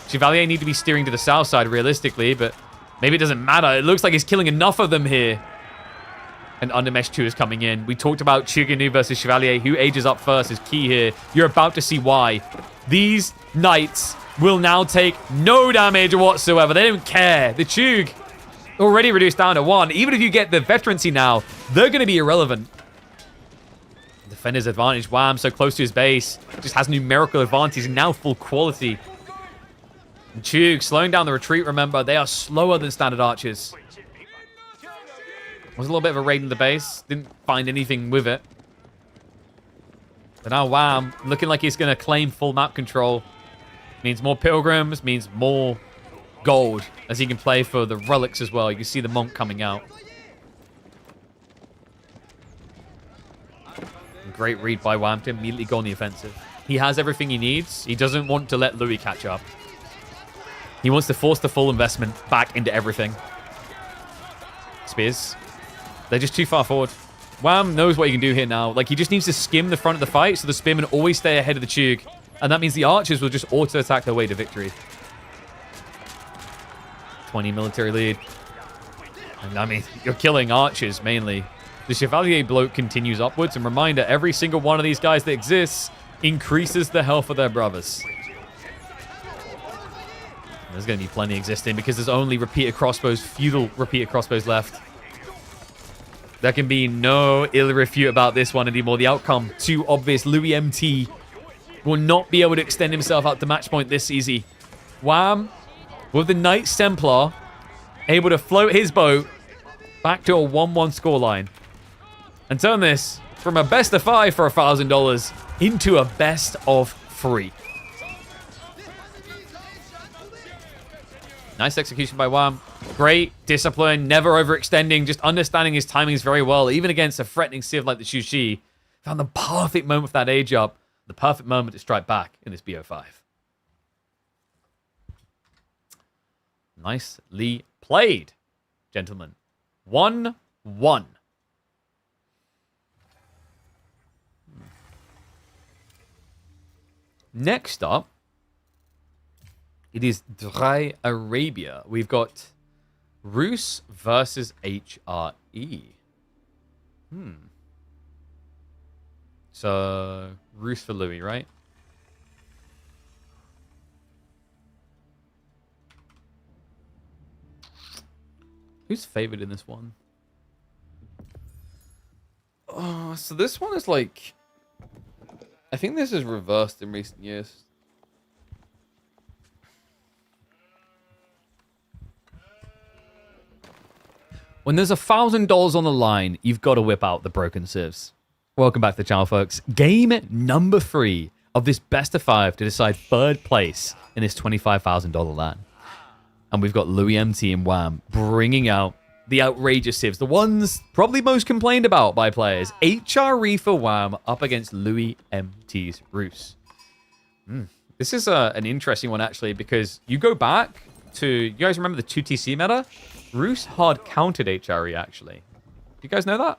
Chevalier need to be steering to the south side realistically, but maybe it doesn't matter. It looks like he's killing enough of them here. And Undermesh 2 is coming in. We talked about Chuganu versus Chevalier. Who ages up first is key here. You're about to see why. These knights will now take no damage whatsoever. They don't care. The Chug already reduced down to 1. Even if you get the veterancy now, they're going to be irrelevant. Defender's advantage. Wam so close to his base. Just has numerical advantage and now full quality. And Chug slowing down the retreat, remember. They are slower than standard archers. Was a little bit of a raid in the base. Didn't find anything with it. But now Wam, looking like he's going to claim full map control. Means more pilgrims, means more gold. As he can play for the relics as well. You can see the monk coming out. Great read by Wam to immediately go on the offensive. He has everything he needs. He doesn't want to let Louis catch up. He wants to force the full investment back into everything. Spears. They're just too far forward. Wam knows what he can do here now. Like, he just needs to skim the front of the fight so the spearmen always stay ahead of the Chug. And that means the archers will just auto-attack their way to victory. 20 military lead. And I mean, you're killing archers mainly. The Chevalier bloat continues upwards. And reminder, every single one of these guys that exists increases the health of their brothers. There's going to be plenty existing because there's only repeater crossbows, feudal repeater crossbows left. There can be no ill refute about this one anymore. The outcome, too obvious. Louis MT will not be able to extend himself out to match point this easy. Wam, with the Knights Templar, able to float his boat back to a 1-1 scoreline. And turn this from a best of 5 for $1,000 into a best of 3. Nice execution by Wam. Great discipline, never overextending, just understanding his timings very well. Even against a threatening civ like the Shushi, found the perfect moment for that age up. The perfect moment to strike back in this BO5. Nicely played, gentlemen. 1-1. Next up, it is Dry Arabia. We've got Ruse versus HRE. So, Ruse for Louis, right? Who's favored in this one? Oh, so this one is like... I think this is reversed in recent years. When there's $1,000 on the line, you've got to whip out the broken civs. Welcome back to the channel, folks. Game number 3 of this best of 5 to decide 3rd place in this $25,000 LAN. And we've got Louis MT and Wam bringing out the outrageous civs, the ones probably most complained about by players. HRE for Wam up against Louis MT's Ruse. This is an interesting one, actually, because you go back to... You guys remember the 2TC meta? Ruse hard countered HRE, actually. Do you guys know that?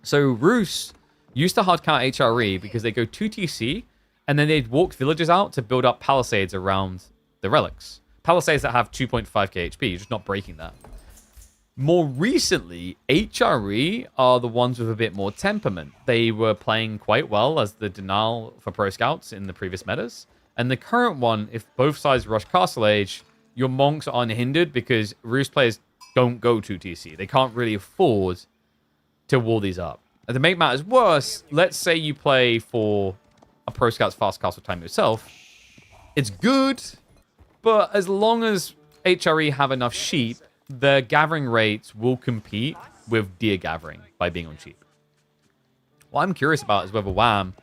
So Ruse used to hard count HRE because they go 2TC, and then they'd walk villagers out to build up palisades around the relics. Palisades that have 2.5k HP, you're just not breaking that. More recently, HRE are the ones with a bit more temperament. They were playing quite well as the denial for pro scouts in the previous metas. And the current one, if both sides rush Castle Age, your monks are unhindered because Ruse players don't go 2TC. They can't really afford to wall these up. And to make matters worse, let's say you play for a pro scout's fast castle time yourself. It's good, but as long as HRE have enough sheep, the gathering rates will compete with deer gathering by being on sheep. What I'm curious about is whether Wam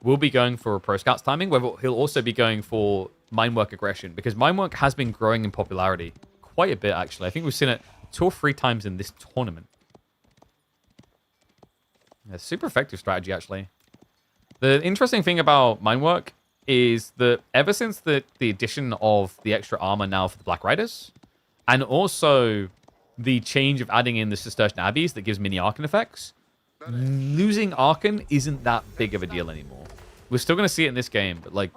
will be going for a pro scouts timing, whether he'll also be going for minework aggression, because minework has been growing in popularity quite a bit, actually. I think we've seen it 2 or 3 times in this tournament. Yeah, super effective strategy, actually. The interesting thing about minework is that ever since the addition of the extra armor now for the Black Riders, and also the change of adding in the Cistercian Abbeys that gives mini Archon effects, losing Archon isn't that big of a deal anymore. We're still going to see it in this game, but like,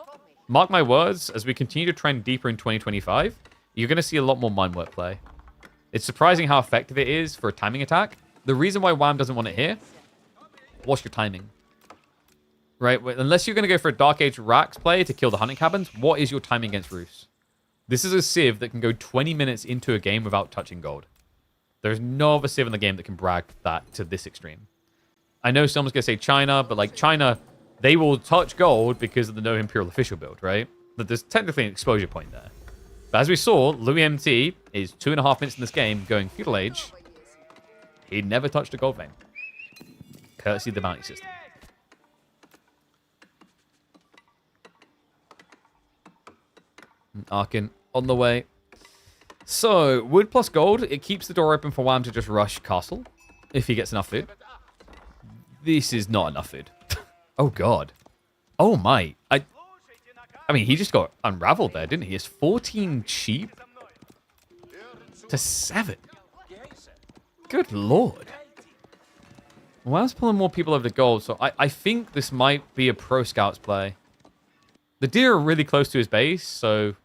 mark my words, as we continue to trend deeper in 2025, you're going to see a lot more minework play. It's surprising how effective it is for a timing attack. The reason why Wam doesn't want it here, what's your timing? Right? Unless you're going to go for a Dark Age Rax play to kill the hunting cabins, what is your timing against Ruse? This is a Civ that can go 20 minutes into a game without touching gold. There's no other Civ in the game that can brag that to this extreme. I know someone's going to say China, but like China, they will touch gold because of the no Imperial official build, right? But there's technically an exposure point there. But as we saw, Louis MT is 2.5 minutes in this game going Feudal Age. He never touched a gold vein. Courtesy of the bounty system. Arkin on the way. So, wood plus gold, it keeps the door open for Wam to just rush castle if he gets enough food. This is not enough food. Oh, God. Oh, my. I mean, he just got unraveled there, didn't he? It's 14 sheep to 7. Good Lord. Wam's pulling more people over to gold, so I think this might be a pro scouts play. The deer are really close to his base, so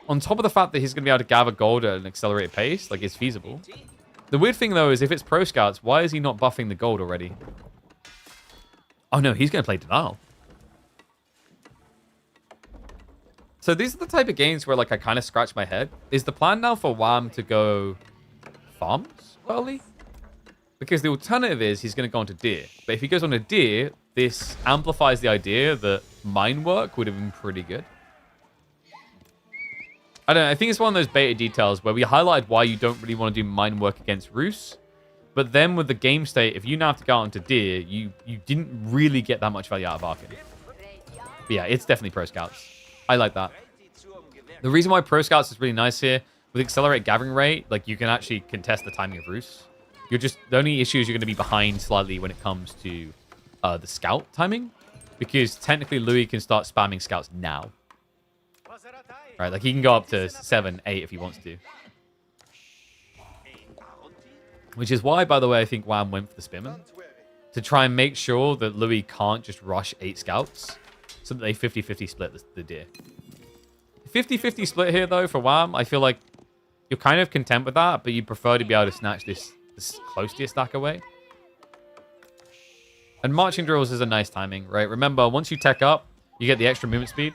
on top of the fact that he's going to be able to gather gold at an accelerated pace, like it's feasible. The weird thing, though, is if it's pro scouts, why is he not buffing the gold already? Oh, no, he's going to play denial. So these are the type of games where, like, I kind of scratch my head. Is the plan now for Wam to go farms early? Because the alternative is he's going to go onto deer. But if he goes on a deer, this amplifies the idea that mine work would have been pretty good. I don't know. I think it's one of those beta details where we highlighted why you don't really want to do mine work against Ruse. But then with the game state, if you now have to go onto deer, you didn't really get that much value out of Arkin. But yeah, it's definitely pro scouts. I like that. The reason why pro scouts is really nice here, with accelerated gathering rate, like you can actually contest the timing of Ruse. The only issue is you're going to be behind slightly when it comes to the scout timing, because technically Louis can start spamming scouts now. Right, like he can go up to 7, 8 if he wants to. Which is why, by the way, I think Wam went for the Spearman. To try and make sure that Louis can't just rush 8 scouts, so that they 50-50 split the deer. 50-50 split here, though, for Wam, I feel like you're kind of content with that, but you prefer to be able to snatch this close to your stack away. And marching drills is a nice timing, right? Remember, once you tech up, you get the extra movement speed.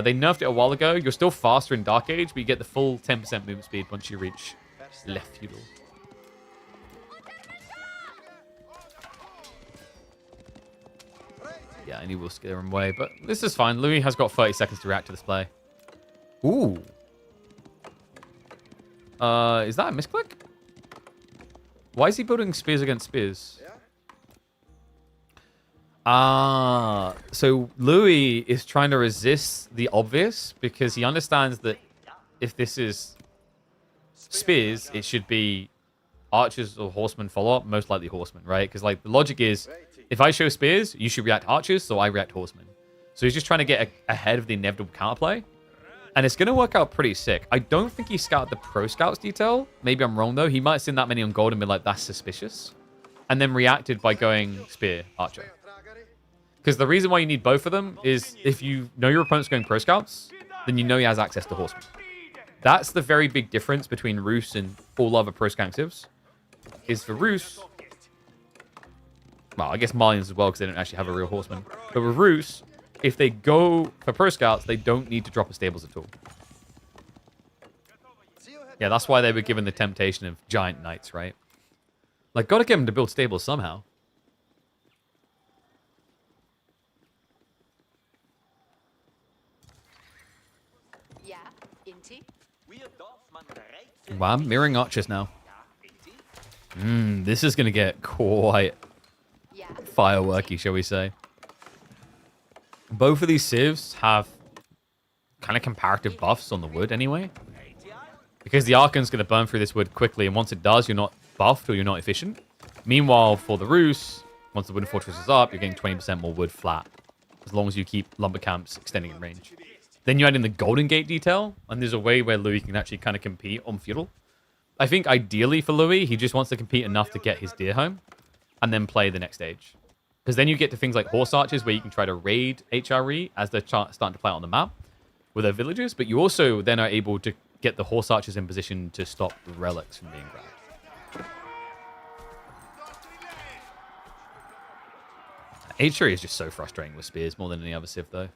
They nerfed it a while ago. You're still faster in Dark Age, but you get the full 10% movement speed once you reach left feudal. Yeah, and he will scare him away, but this is fine. Louis has got 30 seconds to react to this play. Ooh. Is that a misclick? Why is he building spears against spears? So Louis is trying to resist the obvious because he understands that if this is spears, it should be archers or horsemen follow-up, most likely horsemen, right? Because like the logic is, if I show spears, you should react archers, so I react horsemen. So he's just trying to get ahead of the inevitable counterplay. And it's going to work out pretty sick. I don't think he scouted the pro scouts detail. Maybe I'm wrong, though. He might have seen that many on gold and been like, that's suspicious. And then reacted by going spear, archer. Because the reason why you need both of them is if you know your opponent's going pro scouts, then you know he has access to horsemen. That's the very big difference between Ruse and all other pro scout civs. Is for Ruse... Well, I guess Malians as well, because they don't actually have a real horseman. But with Ruse... If they go for pro scouts, they don't need to drop a stables at all. Yeah, that's why they were given the temptation of giant knights, right? Like, gotta get them to build stables somehow. Wow, mirroring archers now. This is gonna get quite fireworky, shall we say. Both of these civs have kind of comparative buffs on the wood anyway. Because the Archon's going to burn through this wood quickly, and once it does, you're not buffed or you're not efficient. Meanwhile, for the Ruse, once the wooden fortress is up, you're getting 20% more wood flat. As long as you keep lumber camps extending in range. Then you add in the Golden Gate detail, and there's a way where Louis can actually kind of compete on feudal. I think ideally for Louis, he just wants to compete enough to get his deer home, and then play the next stage. Because then you get to things like horse archers, where you can try to raid HRE as they're starting to play out on the map with their villagers. But you also then are able to get the horse archers in position to stop the relics from being grabbed. HRE is just so frustrating with spears more than any other civ, though.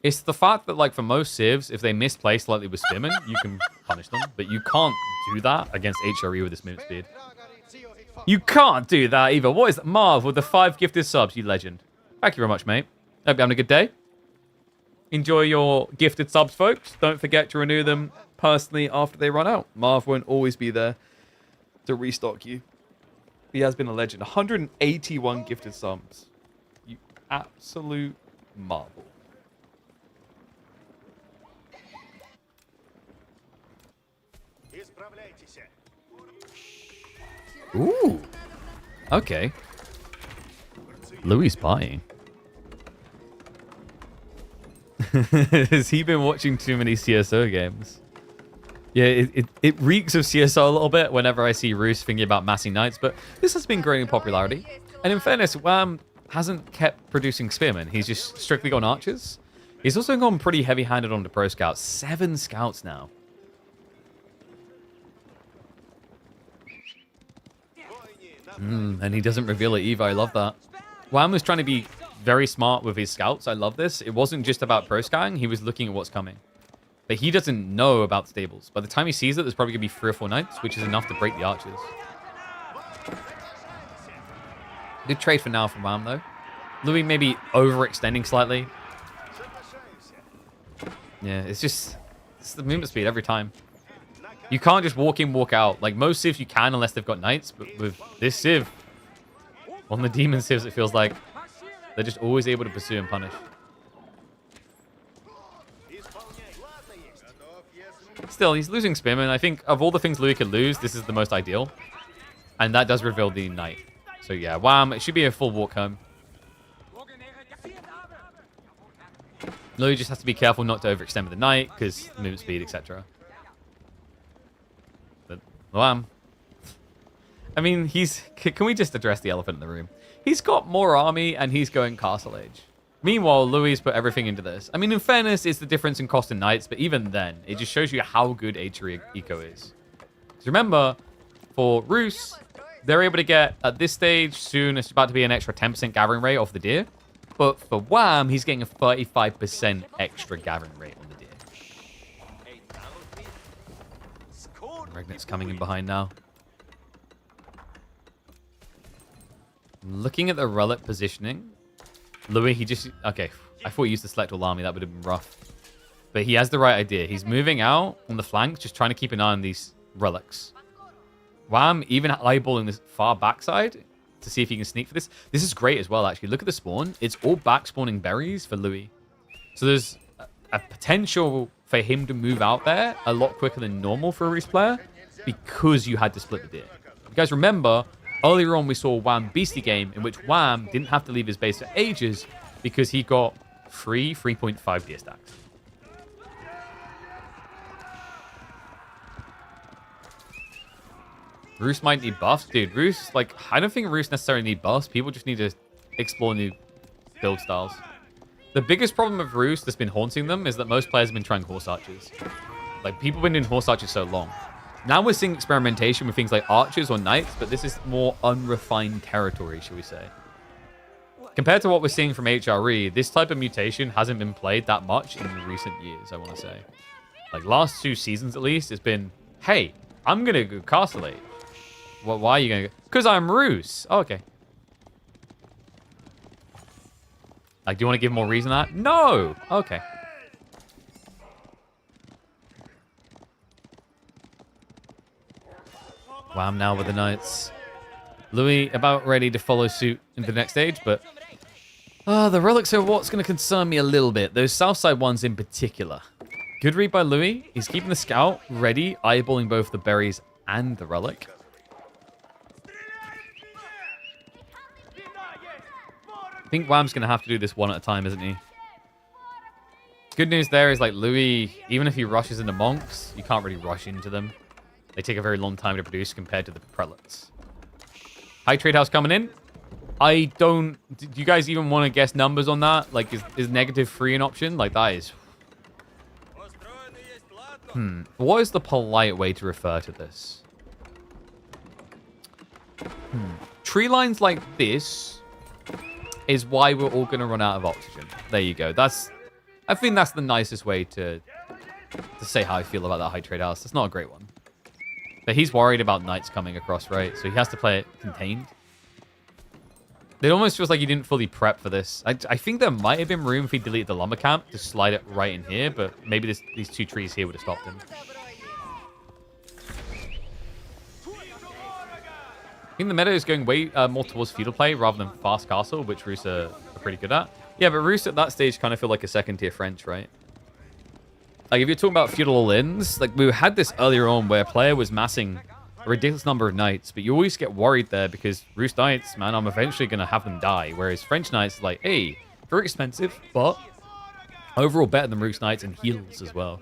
It's the fact that, like, for most civs, if they misplay slightly with spearmen, you can punish them. But you can't do that against HRE with this movement speed. You can't do that either. What is that? Marv with the 5 gifted subs, you legend. Thank you very much, mate. Hope you're having a good day. Enjoy your gifted subs, folks. Don't forget to renew them personally after they run out. Marv won't always be there to restock you. He has been a legend. 181 gifted subs. You absolute marvel. Ooh. Okay. Louis buying. Has he been watching too many CSO games? Yeah, it reeks of CSO a little bit whenever I see Ruse thinking about massing knights, but this has been growing in popularity. And in fairness, Wam hasn't kept producing spearmen. He's just strictly gone archers. He's also gone pretty heavy-handed on the pro scouts. 7 scouts now. And he doesn't reveal it either. I love that. Wam was trying to be very smart with his scouts. I love this. It wasn't just about pro scouting. He was looking at what's coming. But he doesn't know about stables. By the time he sees it, there's probably going to be 3 or 4 knights, which is enough to break the archers. Good trade for now from Wam, though. Louis maybe overextending slightly. Yeah, it's the movement speed every time. You can't just walk in, walk out. Like, most civs you can unless they've got knights, but with this civ, on the demon civs, it feels like they're just always able to pursue and punish. Still, he's losing spearmen. I think of all the things Louis could lose, this is the most ideal. And that does reveal the knight. So yeah, Wam, it should be a full walk home. Louis just has to be careful not to overextend with the knight, because movement speed, etc. But Wam, I mean, can we just address the elephant in the room? He's got more army, and he's going Castle Age. Meanwhile, Louis put everything into this. I mean, in fairness, it's the difference in cost in knights, but even then, it just shows you how good HRE Eco is. Because remember, for Ruse, they're able to get, at this stage, soon, it's about to be an extra 10% gathering rate off the deer. But for Wam, he's getting a 35% extra gathering rate on the deer. Regnet's coming in behind now. Looking at the relic positioning, Louis, okay, I thought he used to select all army. That would have been rough. But he has the right idea. He's moving out on the flanks, just trying to keep an eye on these relics. Wam even eyeballing this far backside to see if he can sneak for this. This is great as well, actually. Look at the spawn. It's all back spawning berries for Louis. So there's a potential for him to move out there a lot quicker than normal for a Ruse player because you had to split the deer. You guys remember, earlier on we saw a Wam Beasty game in which Wam didn't have to leave his base for ages because he got free 3.5 deer stacks. Ruse might need buffs. Dude, Ruse, like, I don't think Ruse necessarily need buffs. People just need to explore new build styles. The biggest problem of Ruse that's been haunting them is that most players have been trying horse archers. Like, people have been doing horse archers so long. Now we're seeing experimentation with things like archers or knights, but this is more unrefined territory, shall we say. Compared to what we're seeing from HRE, this type of mutation hasn't been played that much in recent years, I want to say. Like, last 2 seasons at least, it's been, hey, I'm going to go Castle Age. Well, why are you going to go? Because I'm Ruse. Oh, okay. Like, do you want to give more reason to that? No! Okay. Wham now with the Knights. Louis about ready to follow suit into the next stage, but... the relics are what's going to concern me a little bit. Those Southside ones in particular. Good read by Louis. He's keeping the scout ready, eyeballing both the berries and the relic. I think Wham's going to have to do this one at a time, isn't he? Good news there is, like, Louis, even if he rushes into monks, you can't really rush into them. They take a very long time to produce compared to the prelates. High Trade House coming in. I don't... Do you guys even want to guess numbers on that? Like, is -3 an option? Like, that is... What is the polite way to refer to this? Tree lines like this is why we're all going to run out of oxygen. There you go. I think that's the nicest way to say how I feel about that High Trade House. It's not a great one. But he's worried about knights coming across, right? So he has to play it contained. It almost feels like he didn't fully prep for this. I think there might have been room if he deleted the lumber camp to slide it right in here, but maybe these 2 trees here would have stopped him. I think the meta is going way more towards feudal play rather than fast castle, which Ruse are pretty good at. Yeah, but Ruse at that stage kind of feel like a second-tier French, right? Like, if you're talking about feudal all-ins, like, we had this earlier on where a player was massing a ridiculous number of knights, but you always get worried there because Ruse knights, man, I'm eventually going to have them die. Whereas French knights, like, hey, very expensive, but overall better than Ruse knights and heals as well.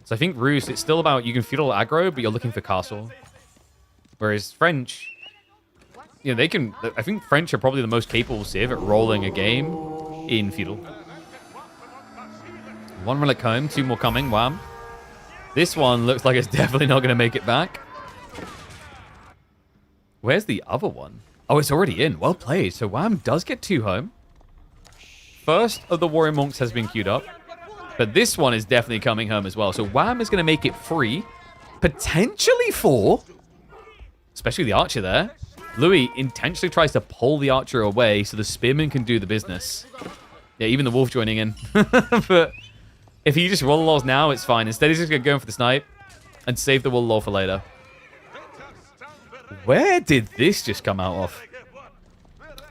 So I think Ruse, it's still about, you can feudal aggro, but you're looking for castle. Whereas French, you know, they can, I think French are probably the most capable civ at rolling a game in feudal. 1 relic home, 2 more coming, Wham. This one looks like it's definitely not going to make it back. Where's the other one? Oh, it's already in. Well played. So Wham does get 2 home. First of the warrior monks has been queued up. But this one is definitely coming home as well. So Wham is going to make it 3. Potentially 4. Especially the archer there. Louis intentionally tries to pull the archer away so the spearman can do the business. Yeah, even the wolf joining in. But if he just roll lulls now, it's fine. Instead, he's just going to go for the snipe and save the wool lull for later. Where did this just come out of?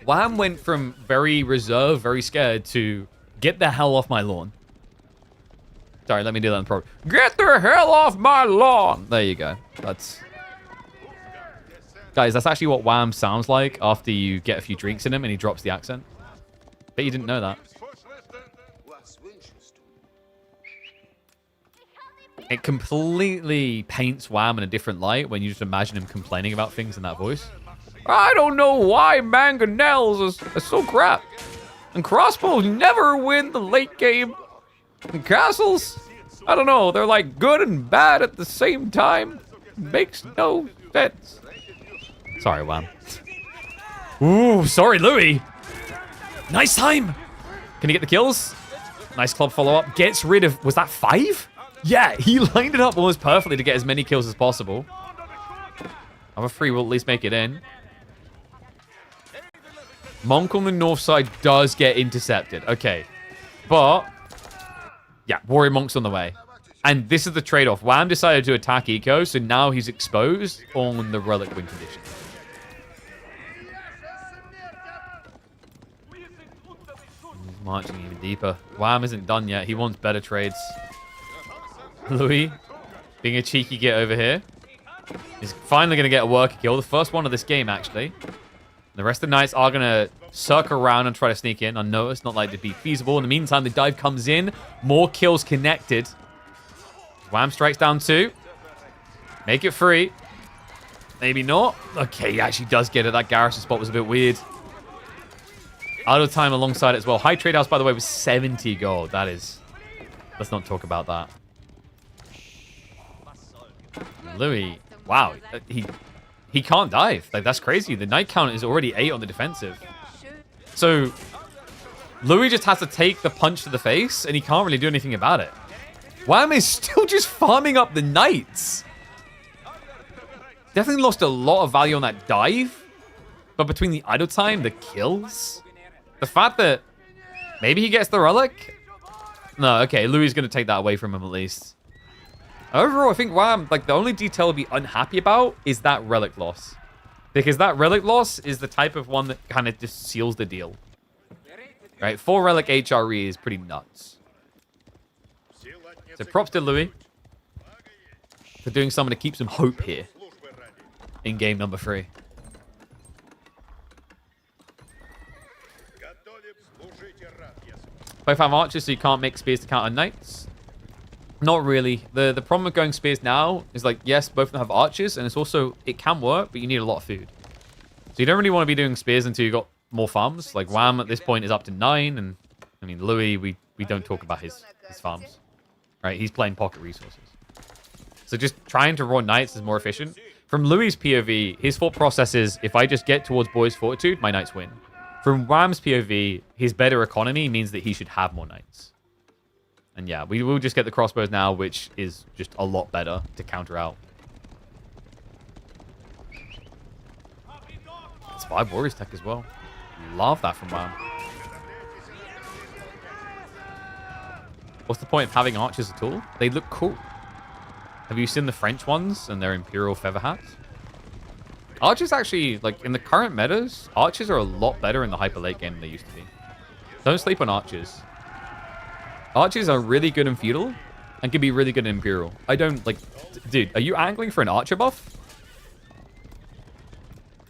Wham went from very reserved, very scared to get the hell off my lawn. Sorry, let me do that in pro. Get the hell off my lawn! There you go. Guys, that's actually what Wham sounds like after you get a few drinks in him and he drops the accent. Bet you didn't know that. It completely paints Wham in a different light when you just imagine him complaining about things in that voice. I don't know why mangonels are so crap. And crossbows never win the late game. And castles, I don't know, they're like good and bad at the same time. Makes no sense. Sorry, Wham. Ooh, sorry, Louis. Nice time. Can he get the kills? Nice club follow-up. Gets rid of... Was that 5? Yeah, he lined it up almost perfectly to get as many kills as possible. Other 3 will at least make it in. Monk on the north side does get intercepted. Okay. But... yeah, warrior monk's on the way. And this is the trade-off. Wham decided to attack Eco, so now he's exposed on the relic win condition. He's marching even deeper. Wham isn't done yet. He wants better trades. Louis, being a cheeky git over here, is finally going to get a worker kill. The first one of this game, actually. The rest of the knights are going to circle around and try to sneak in unnoticed. Not like to be feasible. In the meantime, the dive comes in. More kills connected. Wham strikes down 2. Make it 3. Maybe not. Okay, he actually does get it. That garrison spot was a bit weird. Out of time alongside it as well. High trade house, by the way, was 70 gold. That is... Let's not talk about that. Louis, wow. He can't dive. Like, that's crazy. The knight count is already 8 on the defensive. So, Louis just has to take the punch to the face, and he can't really do anything about it. Wam is still just farming up the knights. Definitely lost a lot of value on that dive. But between the idle time, the kills, the fact that maybe he gets the relic. No, okay, Louis is going to take that away from him at least. Overall, I think Wam, like, the only detail to be unhappy about is that relic loss. Because that relic loss is the type of one that kind of just seals the deal. Right, 4 relic HRE is pretty nuts. So props to Louis for doing something to keep some hope here in game number 3. Both have archers, so you can't make spears to counter knights. Not really. The problem with going spears now is, like, yes, both of them have archers, and it's also, it can work, but you need a lot of food. So you don't really want to be doing spears until you got more farms. Like, Wam at this point is up to 9, and, I mean, Louis, we don't talk about his farms. Right? He's playing pocket resources. So just trying to raw knights is more efficient. From Louis' POV, his thought process is, if I just get towards Boy's Fortitude, my knights win. From Wam's POV, his better economy means that he should have more knights. And yeah, we will just get the crossbows now, which is just a lot better to counter out. It's 5 Warriors tech as well. Love that from Wam. What's the point of having archers at all? They look cool. Have you seen the French ones and their Imperial feather hats? Archers actually, like, in the current metas, archers are a lot better in the hyper late game than they used to be. Don't sleep on archers. Archers are really good in feudal and can be really good in Imperial. I don't, like... Dude, are you angling for an archer buff?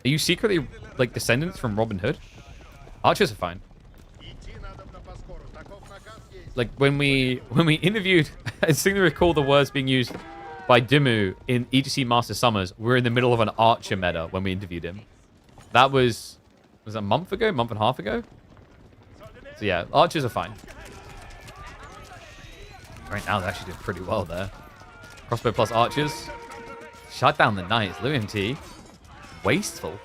Are you secretly, like, descendants from Robin Hood? Archers are fine. Like, when we interviewed... I distinctly recall the words being used by Dimu in EGC Master Summers. We're in the middle of an archer meta when we interviewed him. That was that a month ago? Month and a half ago? So yeah, archers are fine. Right now, they're actually doing pretty well there. Crossbow plus archers. Shut down the knights. Louis MT. Wasteful.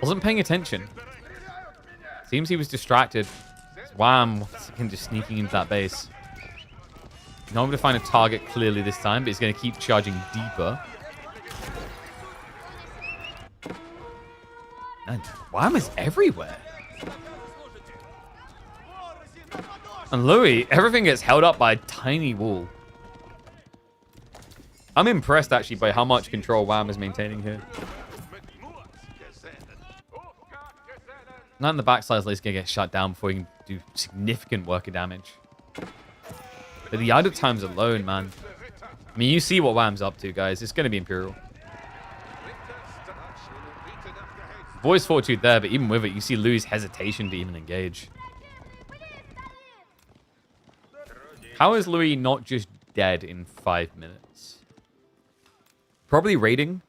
Wasn't paying attention. Seems he was distracted. Wam can just sneaking into that base. Not able to find a target clearly this time, but he's going to keep charging deeper. And Wam is everywhere. And Louis, everything gets held up by a tiny wall. I'm impressed, actually, by how much control Wam is maintaining here. Not in the backside, at least going to get shut down before he can do significant worker damage. But the idle times alone, man. I mean, you see what Wam's up to, guys. It's going to be Imperial. Boy's Fortitude there, but even with it, you see Louis' hesitation to even engage. How is Louis not just dead in 5 minutes? Probably raiding.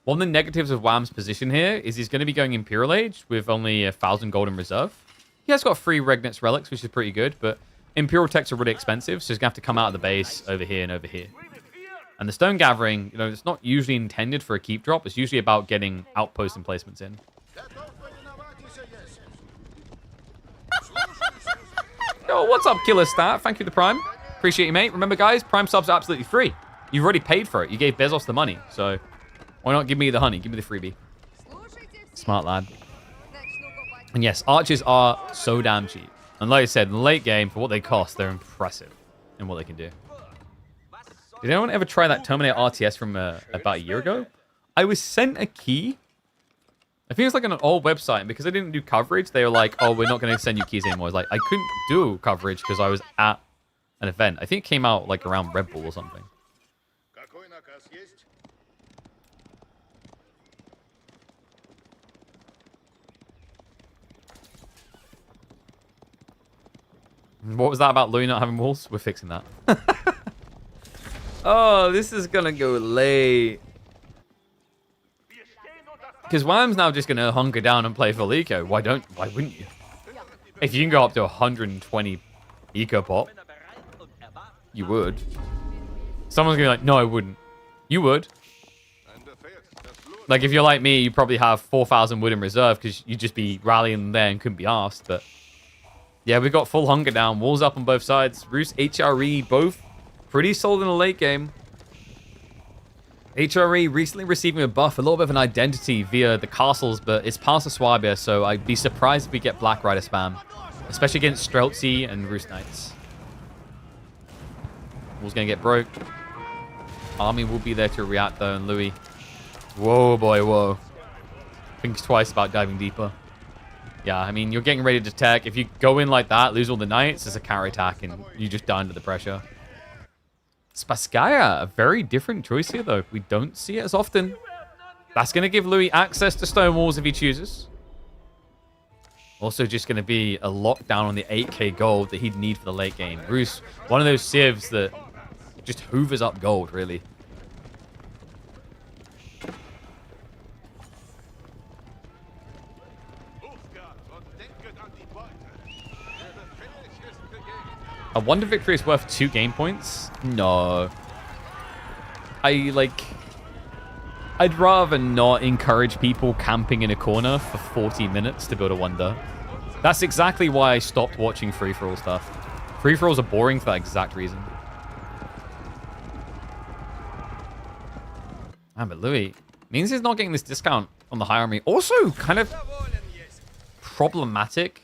One of the negatives of Wam's position here is he's going to be going Imperial Age with only 1,000 gold in reserve. He has got 3 Regnet's relics, which is pretty good, but Imperial techs are really expensive, so he's going to have to come out of the base over here and over here. And the stone gathering, you know, it's not usually intended for a keep drop. It's usually about getting outpost emplacements in. Yo, what's up, Killer Stat? Thank you, the Prime. Appreciate you, mate. Remember, guys, Prime subs are absolutely free. You've already paid for it. You gave Bezos the money, so why not give me the honey? Give me the freebie. Smart lad. And yes, archers are so damn cheap. And like I said, in the late game, for what they cost, they're impressive in what they can do. Did anyone ever try that Terminator RTS from about a year ago? I was sent a key. I think it's like on an old website, and because I didn't do coverage, they were like, oh, we're not going to send you keys anymore. I was like, I couldn't do coverage because I was at an event. I think it came out like around Red Bull or something. What was that about Louis not having walls? We're fixing that. Oh, this is going to go late. Because Wham's now just going to hunker down and play full eco. Why wouldn't you? If you can go up to 120 eco pop, you would. Someone's going to be like, no, I wouldn't. You would. Like, if you're like me, you probably have 4,000 wood in reserve because you'd just be rallying there and couldn't be asked. But yeah, we've got full hunger down. Walls up on both sides. Ruse, HRE, both pretty solid in the late game. HRE recently receiving a buff, a little bit of an identity via the castles, but it's past the Swabia, so I'd be surprised if we get Black Rider spam, especially against Streltsy and Roost Knights. Wall's gonna get broke. Army will be there to react though, and Louis. Whoa, boy, whoa. Think twice about diving deeper. Yeah, I mean, you're getting ready to attack. If you go in like that, lose all the knights, it's a counter attack, and you just die under the pressure. Spasskaya, a very different choice here, though. We don't see it as often. That's going to give Louis access to stone walls if he chooses. Also just going to be a lockdown on the 8k gold that he'd need for the late game. Ruse, one of those civs that just hoovers up gold, really. A wonder victory is worth 2 game points? No. I'd rather not encourage people camping in a corner for 40 minutes to build a wonder. That's exactly why I stopped watching free-for-all stuff. Free-for-alls are boring for that exact reason. Ah, but Louis means he's not getting this discount on the high army. Also, kind of problematic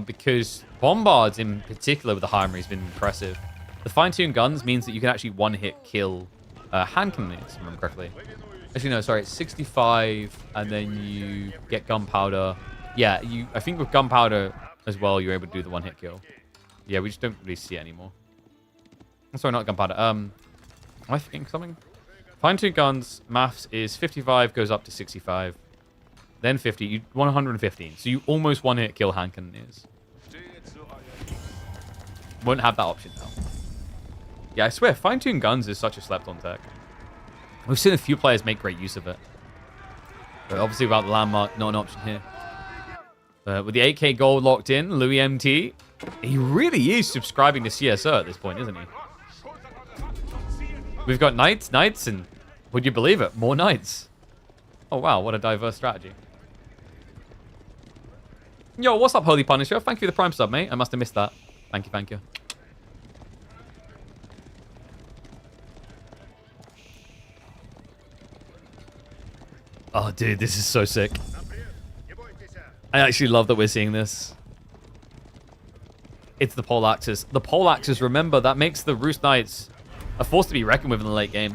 because Bombards in particular with the high army has been impressive. The fine-tuned guns means that you can actually one-hit kill hand cannons, if I remember correctly. Actually, no, sorry, it's 65, and then you get gunpowder. Yeah, I think with gunpowder as well, you're able to do the one-hit kill. Yeah, we just don't really see it anymore. I'm sorry, not gunpowder. Am I thinking something? Fine-tuned guns, maths is 55, goes up to 65. Then 50, you 115. So you almost one-hit kill hand cannons. Won't have that option now. Yeah, I swear, fine-tuned guns is such a slept-on tech. We've seen a few players make great use of it. But obviously without the landmark, not an option here. With the 8k gold locked in, Louis MT, he really is subscribing to CSO at this point, isn't he? We've got knights, and would you believe it? More knights. Oh, wow, what a diverse strategy. Yo, what's up, Holy Punisher? Thank you for the Prime sub, mate. I must have missed that. Thank you, thank you. Oh, dude, this is so sick. I actually love that we're seeing this. It's the pole axis. The pole axis, remember, that makes the Roost Knights a force to be reckoned with in the late game.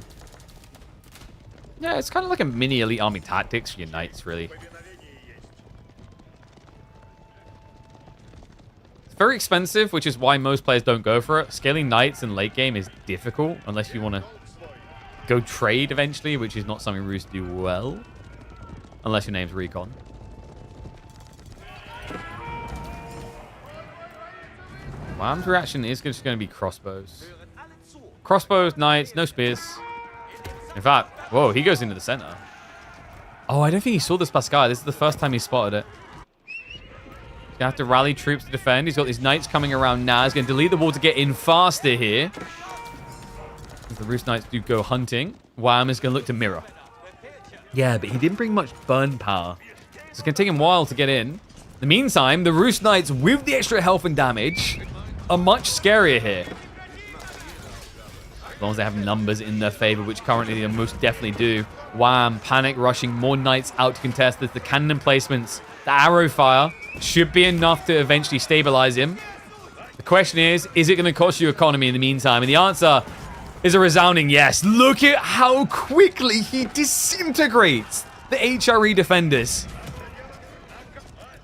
Yeah, it's kind of like a mini elite army tactics for your knights, really. It's very expensive, which is why most players don't go for it. Scaling knights in late game is difficult, unless you want to go trade eventually, which is not something Ruse do well. Unless your name's Recon. Wham's reaction is just going to be crossbows. Crossbows, knights, no spears. In fact, whoa, he goes into the center. Oh, I don't think he saw this Pascal. This is the first time he spotted it. He's going to have to rally troops to defend. He's got these knights coming around now. He's going to delete the wall to get in faster here. As the Roost Knights do go hunting, Wham is going to look to mirror. Yeah, but he didn't bring much burn power. So it's going to take him a while to get in. In the meantime, the Roost Knights with the extra health and damage are much scarier here. As long as they have numbers in their favor, which currently they most definitely do. Wham, panic rushing, more knights out to contest. There's the cannon emplacements. The arrow fire should be enough to eventually stabilize him. The question is it going to cost you economy in the meantime? And the answer is a resounding yes. Look at how quickly he disintegrates the HRE defenders.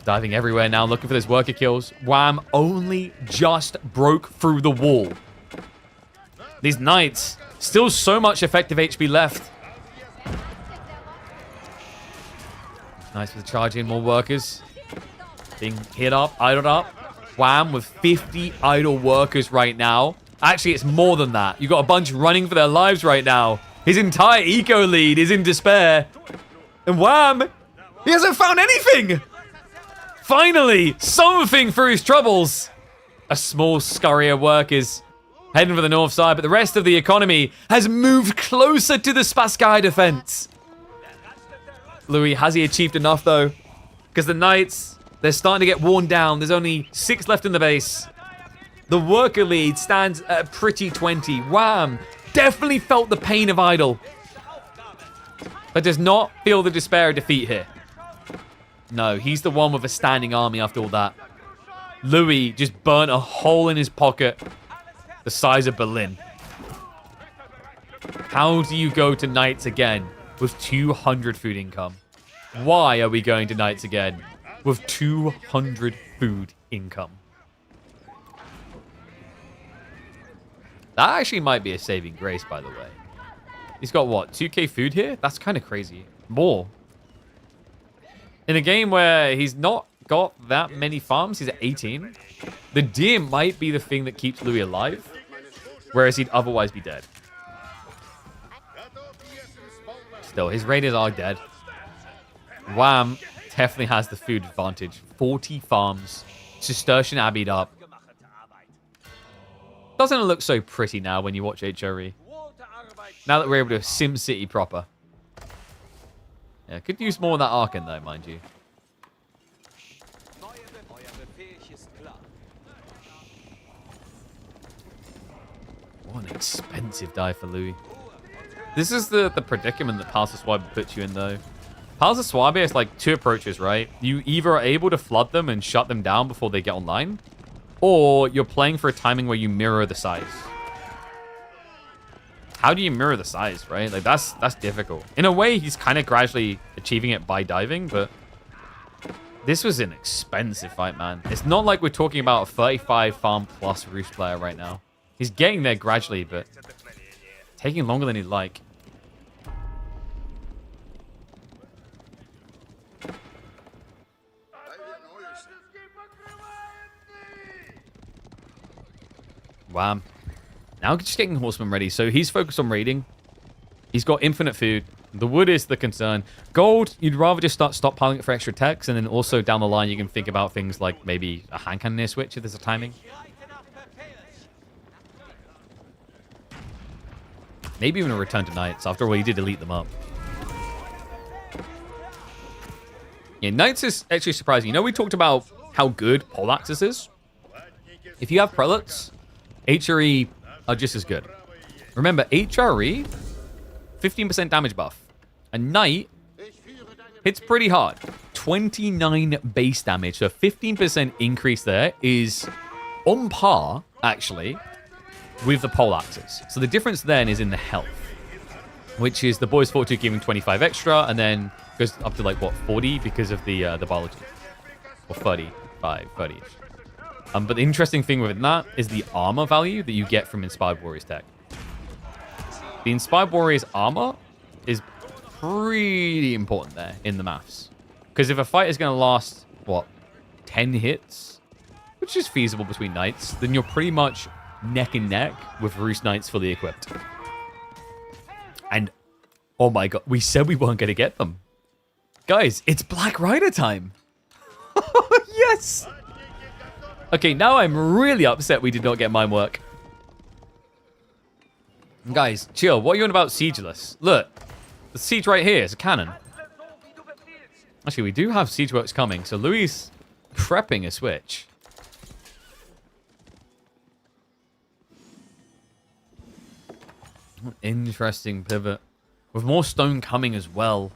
Diving everywhere now, looking for those worker kills. Wham only just broke through the wall. These knights, still so much effective HP left. Nice with the charge in, more workers. Being hit up, idled up. Wham with 50 idle workers right now. Actually, it's more than that. You've got a bunch running for their lives right now. His entire eco lead is in despair. And Wham He hasn't found anything! Finally, something for his troubles. A small scurry of workers heading for the north side, but the rest of the economy has moved closer to the Spaskai defense. Louis, has he achieved enough though? Because the Knights, they're starting to get worn down. There's only 6 left in the base. The worker lead stands at a pretty 20. Wham! Definitely felt the pain of idle, but does not feel the despair of defeat here. No, he's the one with a standing army after all that. Louis just burnt a hole in his pocket the size of Berlin. How do you go to Knights again with 200 food income? Why are we going to Knights again with 200 food income? That actually might be a saving grace, by the way. He's got, what, 2k food here? That's kind of crazy. More. In a game where he's not got that many farms, he's at 18. The deer might be the thing that keeps Louis alive, whereas he'd otherwise be dead. Still, his raiders are dead. Wham definitely has the food advantage. 40 farms. Cistercian Abbey'd up. Doesn't it look so pretty now when you watch HRE? Now that we're able to Sim City proper. Yeah, could use more of that Arkan though, mind you. What an expensive die for Louis. This is the predicament that Palace of Swabi puts you in though. Palace of Swabi has like 2 approaches, right? You either are able to flood them and shut them down before they get online, or you're playing for a timing where you mirror the size. How do you mirror the size, right? Like, that's difficult. In a way, he's kind of gradually achieving it by diving, but this was an expensive fight, man. It's not like we're talking about a 35 farm plus Ruse player right now. He's getting there gradually, but taking longer than he'd like. Wow. Now just getting Horseman ready. So he's focused on raiding. He's got infinite food. The wood is the concern. Gold, you'd rather just start stockpiling it for extra techs, and then also down the line you can think about things like maybe a hand cannon near switch if there's a timing. Maybe even a return to Knights. After all, you did elite them up. Yeah, Knights is actually surprising. You know, we talked about how good Poleaxes is. If you have Prelates, HRE are just as good. Remember, HRE, 15% damage buff. A Knight hits pretty hard. 29 base damage. So 15% increase there is on par, actually, with the Poleaxes. So the difference then is in the health, which is the Boys Fortitude giving 25 extra, and then goes up to like, what, 40 because of the biology. Or 35, 30-ish. But the interesting thing with that is the armor value that you get from Inspired Warriors tech. The Inspired Warriors armor is pretty important there in the maths. Because if a fight is going to last, what, 10 hits, which is feasible between Knights, then you're pretty much neck and neck with Ruse Knights fully equipped. And, oh my god, we said we weren't going to get them. Guys, it's Black Rider time. Yes! Okay, now I'm really upset we did not get mine work. Guys, chill. What are you on about Siegeless? Look, the siege right here is a cannon. Actually, we do have siege works coming, so Louis prepping a switch. Interesting pivot. With more stone coming as well.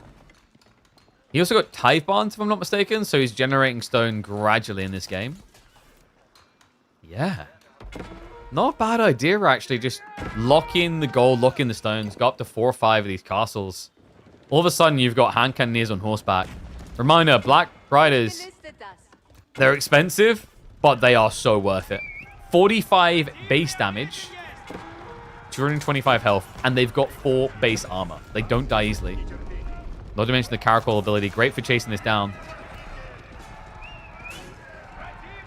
He also got Tithe Barns, if I'm not mistaken, so he's generating stone gradually in this game. Yeah. Not a bad idea, actually. Just lock in the gold, lock in the stones, go up to 4 or 5 of these castles. All of a sudden, you've got hand cannoneers on horseback. Reminder, Black Riders, they're expensive, but they are so worth it. 45 base damage, 225 health, and they've got 4 base armor. They don't die easily. Not to mention the Caracol ability. Great for chasing this down.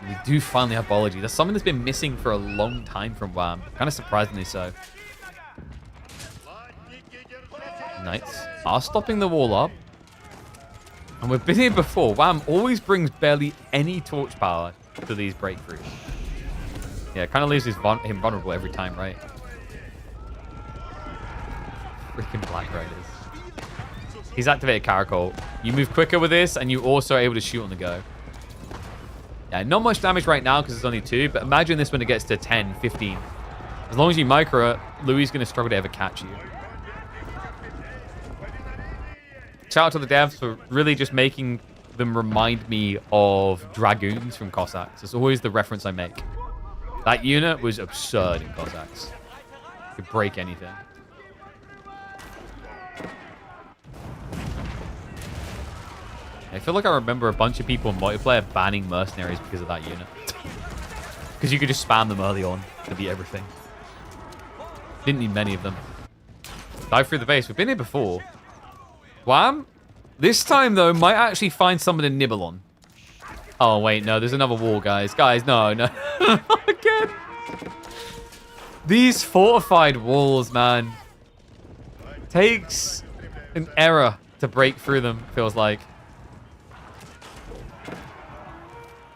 We do finally have biology. That's something that's been missing for a long time from Wham. Kind of surprisingly so. Knights are stopping the wall up. And we've been here before. Wam always brings barely any torch power to these breakthroughs. Yeah, it kind of leaves him vulnerable every time, right? Freaking Black Riders. He's activated Caracol. You move quicker with this, and you also are able to shoot on the go. Yeah, not much damage right now because it's only 2, but imagine this when it gets to 10, 15. As long as you micro it, Louis is going to struggle to ever catch you. Shout out to the devs for really just making them remind me of Dragoons from Cossacks. It's always the reference I make. That unit was absurd in Cossacks. Could break anything. I feel like I remember a bunch of people in multiplayer banning mercenaries because of that unit. Because you could just spam them early on to beat everything. Didn't need many of them. Dive through the base. We've been here before. Wham! This time, though, might actually find something to nibble on. Oh, wait, no. There's another wall, guys. Guys, no, no. Not again. These fortified walls, man. Takes an error to break through them, feels like.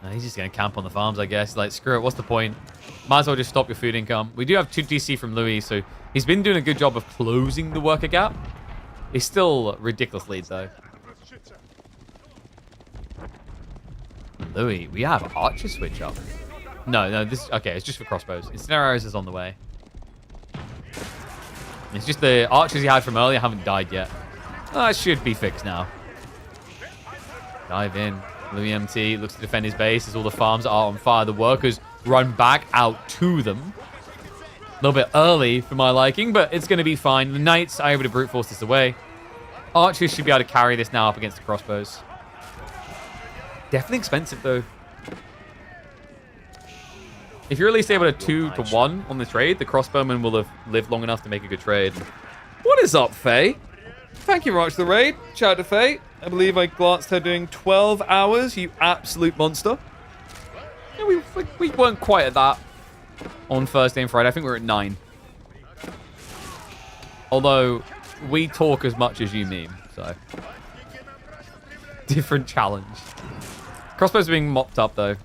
No, he's just going to camp on the farms, I guess. Like, screw it. What's the point? Might as well just stop your food income. We do have 2 DC from Louis, so he's been doing a good job of closing the worker gap. He's still ridiculous leads, though. Louis, we have archer switch up. No, this... Okay, it's just for crossbows. Incendiary arrows is on the way. It's just the archers he had from earlier haven't died yet. Oh, it should be fixed now. Dive in. Louis MT looks to defend his base as all the farms are on fire. The workers run back out to them. A little bit early for my liking, but it's going to be fine. The knights are able to brute force this away. Archers should be able to carry this now up against the crossbows. Definitely expensive, though. If you're at least able to 2-to-1 on the trade, the crossbowman will have lived long enough to make a good trade. What is up, Faye? Thank you very much for the raid. Shout out to Faye. I believe I glanced her doing 12 hours, you absolute monster. Yeah, we weren't quite at that on Thursday and Friday. I think we were at 9. Although, we talk as much as you meme, so. Different challenge. Crossbows are being mopped up, though.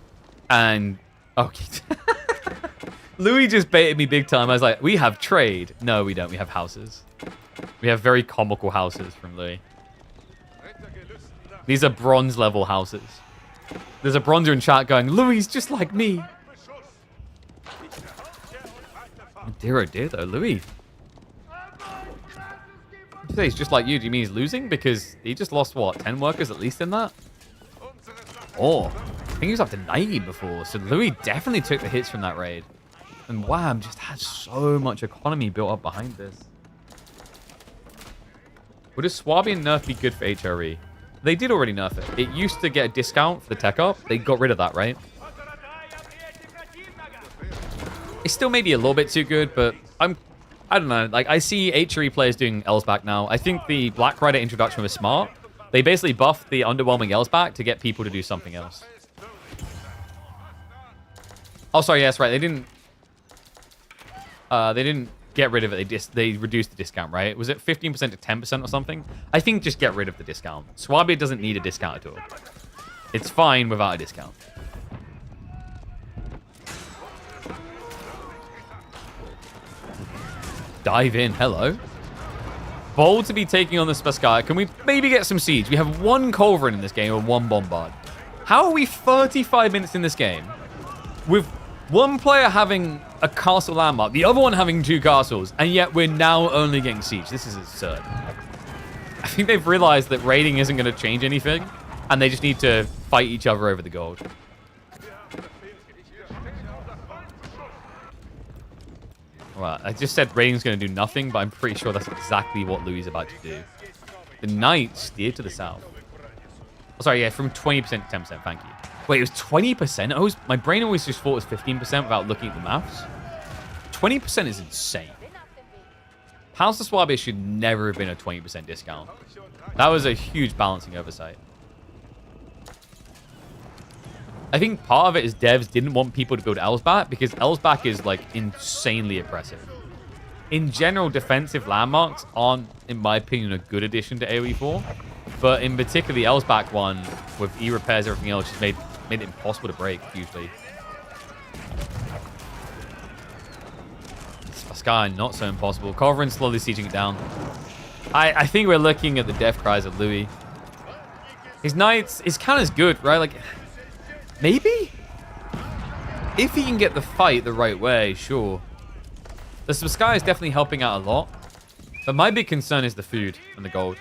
And, okay. Louis just baited me big time. I was like, we have trade. No, we don't. We have houses. We have very comical houses from Louis. These are bronze level houses. There's a bronzer in chat going, Louis just like me. Dear oh dear though, Louis. You say he's just like you. Do you mean he's losing? Because he just lost, what, 10 workers at least in that? Oh, I think he was up to 90 before. So Louis definitely took the hits from that raid. And Wam just has so much economy built up behind this. Would a Swabian nerf be good for HRE? They did already nerf it. It used to get a discount for the tech up. They got rid of that, right? It's still maybe a little bit too good, but I don't know. Like, I see HRE players doing Elsback now. I think the Black Rider introduction was smart. They basically buffed the underwhelming Elsback to get people to do something else. Oh, sorry, yes, right. They didn't get rid of it. They reduced the discount, right? Was it 15% to 10% or something? I think just get rid of the discount. Swabia doesn't need a discount at all. It's fine without a discount. Dive in. Hello. Bold to be taking on the Spaskai. Can we maybe get some siege? We have 1 Culverin in this game and 1 Bombard. How are we 35 minutes in this game with 1 player having a castle landmark, the other one having 2 castles, and yet we're now only getting siege? This is absurd. I think they've realized that raiding isn't going to change anything, and they just need to fight each other over the gold. Well, I just said raiding's going to do nothing, but I'm pretty sure that's exactly what Louis is about to do. The knights steered to the south. Oh, sorry, yeah, from 20% to 10%, thank you. Wait, it was 20%? My brain always just thought it was 15% without looking at the maths. 20% is insane. House of Swabia should never have been a 20% discount. That was a huge balancing oversight. I think part of it is devs didn't want people to build Elsback because Elsback is, like, insanely oppressive. In general, defensive landmarks aren't, in my opinion, a good addition to AoE 4. But in particular, the L's back one with E repairs, everything else, just made it impossible to break, usually. Sky, not so impossible. Covering slowly sieging it down. I think we're looking at the death cries of Louis. His Knights, his counter's good, right? Like, maybe? If he can get the fight the right way, sure. The Sky is definitely helping out a lot. But my big concern is the food and the gold.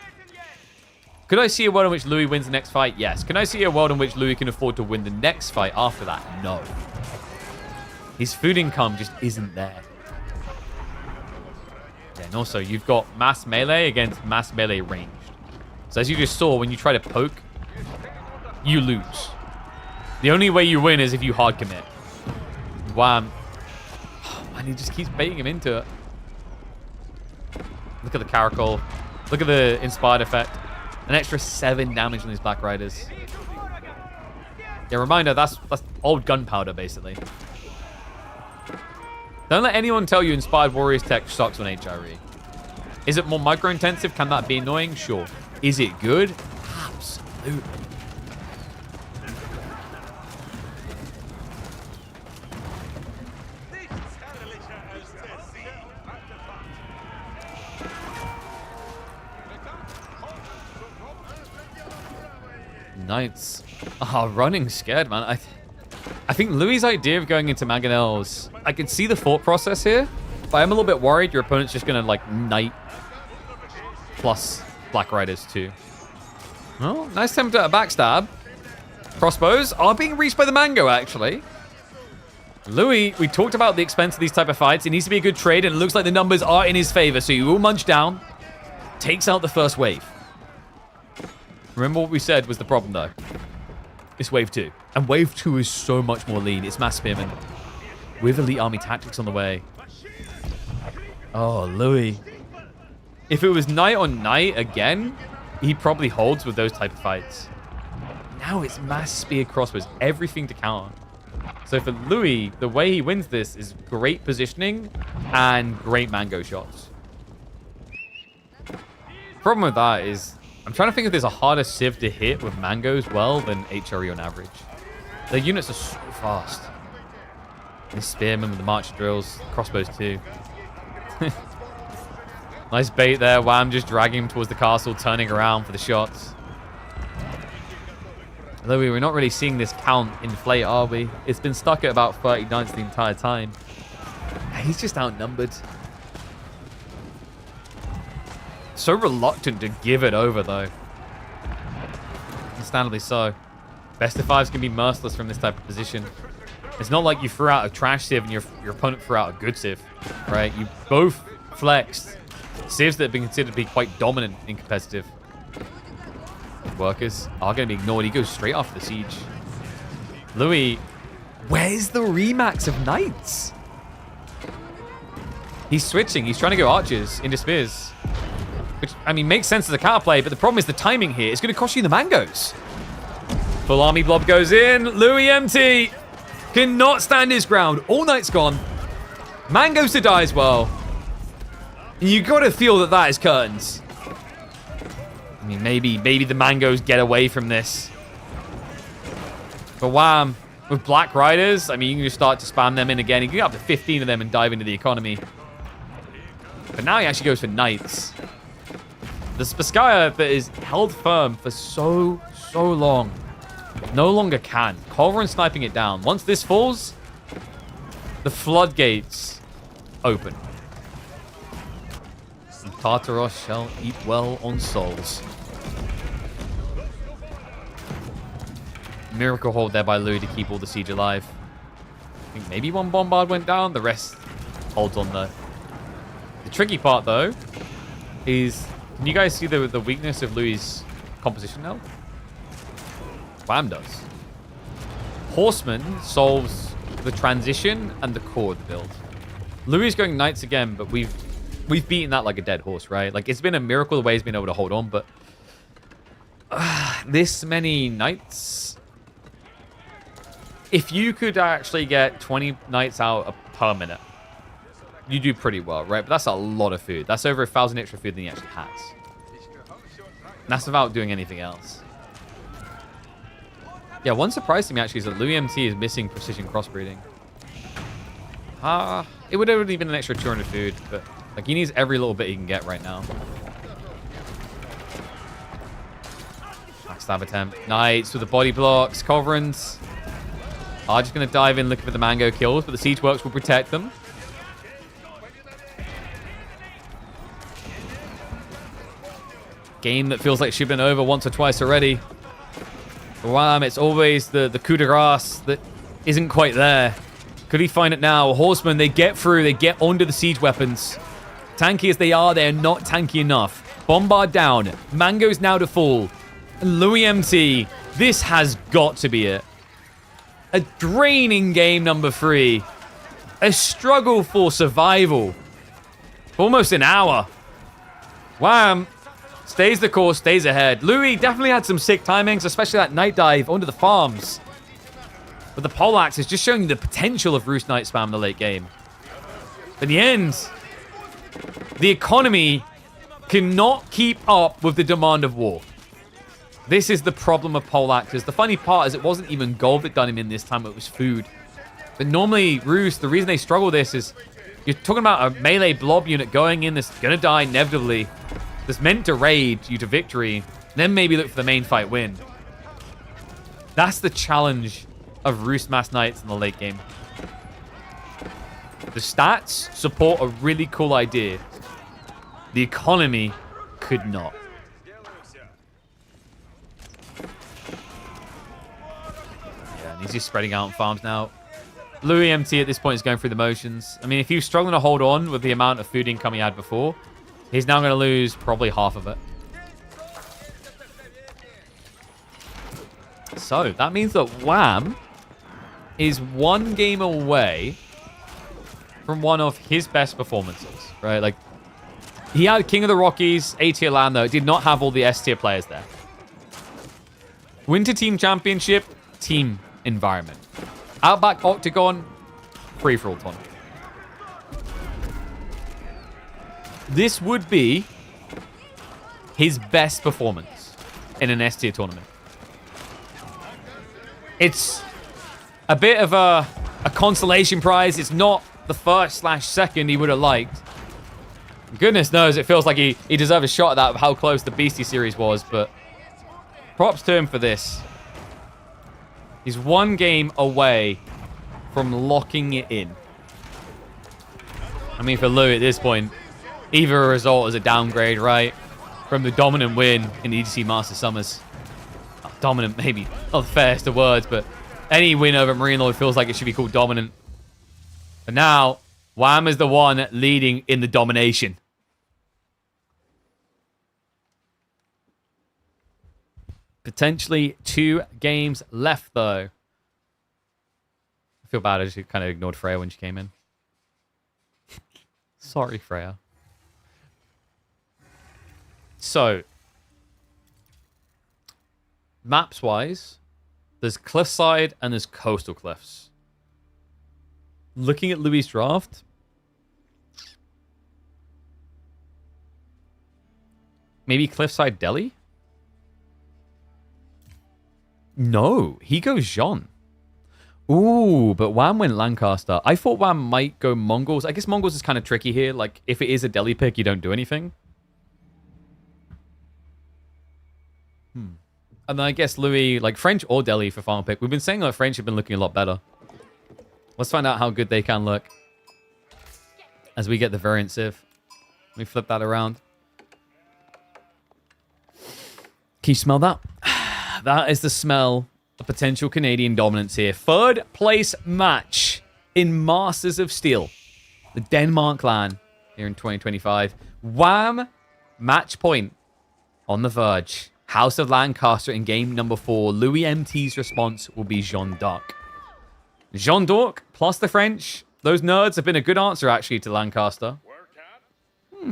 Could I see a world in which Louis wins the next fight? Yes. Can I see a world in which Louis can afford to win the next fight after that? No. His food income just isn't there. Yeah, and also, you've got mass melee against mass melee ranged. So as you just saw, when you try to poke, you lose. The only way you win is if you hard commit. Wham. Oh, man, he just keeps baiting him into it. Look at the Caracol. Look at the Inspired effect. An extra 7 damage on these Black Riders. Yeah, reminder, that's old gunpowder, basically. Don't let anyone tell you Inspired Warriors tech sucks on HRE. Is it more micro-intensive? Can that be annoying? Sure. Is it good? Absolutely. Knights are running scared, man. I think Louis' idea of going into Mangonels, I can see the thought process here, but I'm a little bit worried your opponent's just going to, like, Knight plus Black Riders too. Well, nice attempt at a backstab. Crossbows are being reached by the Mango, actually. Louis, we talked about the expense of these type of fights. It needs to be a good trade, and it looks like the numbers are in his favor, so he will munch down. Takes out the first wave. Remember what we said was the problem, though. It's wave 2. And wave 2 is so much more lean. It's mass spearman. With elite army tactics on the way. Oh, Louis. If it was Knight on Knight again, he probably holds with those type of fights. Now it's mass spear crossbows. Everything to counter. So for Louis, the way he wins this is great positioning and great mango shots. Problem with that is, I'm trying to think if there's a harder civ to hit with mangoes well than HRE on average. The units are so fast. The spearmen with the march drills, crossbows too. Nice bait there. Wham just dragging him towards the castle, turning around for the shots. Although we're not really seeing this count inflate, are we? It's been stuck at about 30 knights the entire time. He's just outnumbered. So reluctant to give it over, though. Understandably so. Best of fives can be merciless from this type of position. It's not like you threw out a trash civ and your opponent threw out a good civ, right? You both flexed civs that have been considered to be quite dominant in competitive. Workers are going to be ignored. He goes straight after the siege. Louis, where's the remax of knights? He's switching. He's trying to go archers into spears. Which, I mean, makes sense as a counterplay, but the problem is the timing here. It's going to cost you the mangoes. Full army blob goes in. Louis empty. Cannot stand his ground. All knights gone. Mangoes to die as well. You got to feel that that is curtains. I mean, maybe the mangoes get away from this. But Wham, with Black Riders, I mean, you can just start to spam them in again. You can get up to 15 of them and dive into the economy. But now he actually goes for knights. The Spskaya that is held firm for so long no longer can. Culverin sniping it down. Once this falls, the floodgates open. And Tartaros shall eat well on souls. Miracle hold there by Louis to keep all the siege alive. I think maybe one bombard went down. The rest holds on though. The tricky part though is, can you guys see the weakness of Louis' composition now? Wham does. Horseman solves the transition and the core of the build. Louis is going knights again, but we've beaten that like a dead horse, right? Like, it's been a miracle the way he's been able to hold on, but this many knights. If you could actually get 20 knights out per minute, you do pretty well, right? But that's a lot of food. That's over 1,000 extra food than he actually has. That's without doing anything else. Yeah, one surprise to me actually is that Louis MT is missing precision crossbreeding. It would have even been an extra 200 food, but like he needs every little bit he can get right now. Backstab attempt. Knights with the body blocks. Coverans are just going to dive in looking for the mango kills, but the siege works will protect them. Game that feels like should have been over once or twice already. Wham, it's always the coup de grace that isn't quite there. Could he find it now? Horsemen, they get through. They get onto the siege weapons. Tanky as they are not tanky enough. Bombard down. Mango's now to fall. And Louis MT, this has got to be it. A draining game number 3. A struggle for survival. Almost an hour. Wham. Stays the course, stays ahead. Louis definitely had some sick timings, especially that night dive onto the farms. But the poleaxe is just showing you the potential of Ruse Knight spam in the late game. In the end, the economy cannot keep up with the demand of war. This is the problem of poleaxes. The funny part is it wasn't even gold that done him in this time, it was food. But normally, Ruse, the reason they struggle this is you're talking about a melee blob unit going in that's going to die inevitably. That's meant to raid you to victory, then maybe look for the main fight win. That's the challenge of Ruse Mass Knights in the late game. The stats support a really cool idea. The economy could not. Yeah, and he's just spreading out on farms now. Louis MT at this point is going through the motions. I mean, if he was struggling to hold on with the amount of food income he had before, he's now going to lose probably half of it. So, that means that Wam is one game away from one of his best performances, right? Like, he had King of the Rockies, A-tier LAN, though. It did not have all the S-tier players there. Winter Team Championship, team environment. Outback Octagon, free-for-all tournament. This would be his best performance in an S-tier tournament. It's a bit of a consolation prize. It's not the first/second he would have liked. Goodness knows it feels like he deserved a shot at that, how close the Beasty series was, but props to him for this. He's one game away from locking it in. I mean, for Louis at this point, either a result is a downgrade, right? From the dominant win in the EDC Master Summers. Oh, dominant, maybe not the fairest of words, but any win over Marine Lord feels like it should be called dominant. But now, Wam is the one leading in the domination. Potentially 2 games left, though. I feel bad. I just kind of ignored Freya when she came in. Sorry, Freya. So, maps-wise, there's Cliffside and there's Coastal Cliffs. Looking at Louis' draft, maybe Cliffside Delhi? No, he goes Jean. Ooh, but Wam went Lancaster. I thought Wam might go Mongols. I guess Mongols is kind of tricky here. Like, if it is a Delhi pick, you don't do anything. And then I guess Louis, like French or Delhi for final pick. We've been saying that French have been looking a lot better. Let's find out how good they can look as we get the variant sieve. Let me flip that around. Can you smell that? That is the smell of potential Canadian dominance here. 3rd place match in Masters of Steel. The Denmark LAN here in 2025. Wam, match point on the verge. House of Lancaster in game number 4. Louis MT's response will be Jeanne d'Arc. Jeanne d'Arc plus the French. Those nerds have been a good answer, actually, to Lancaster.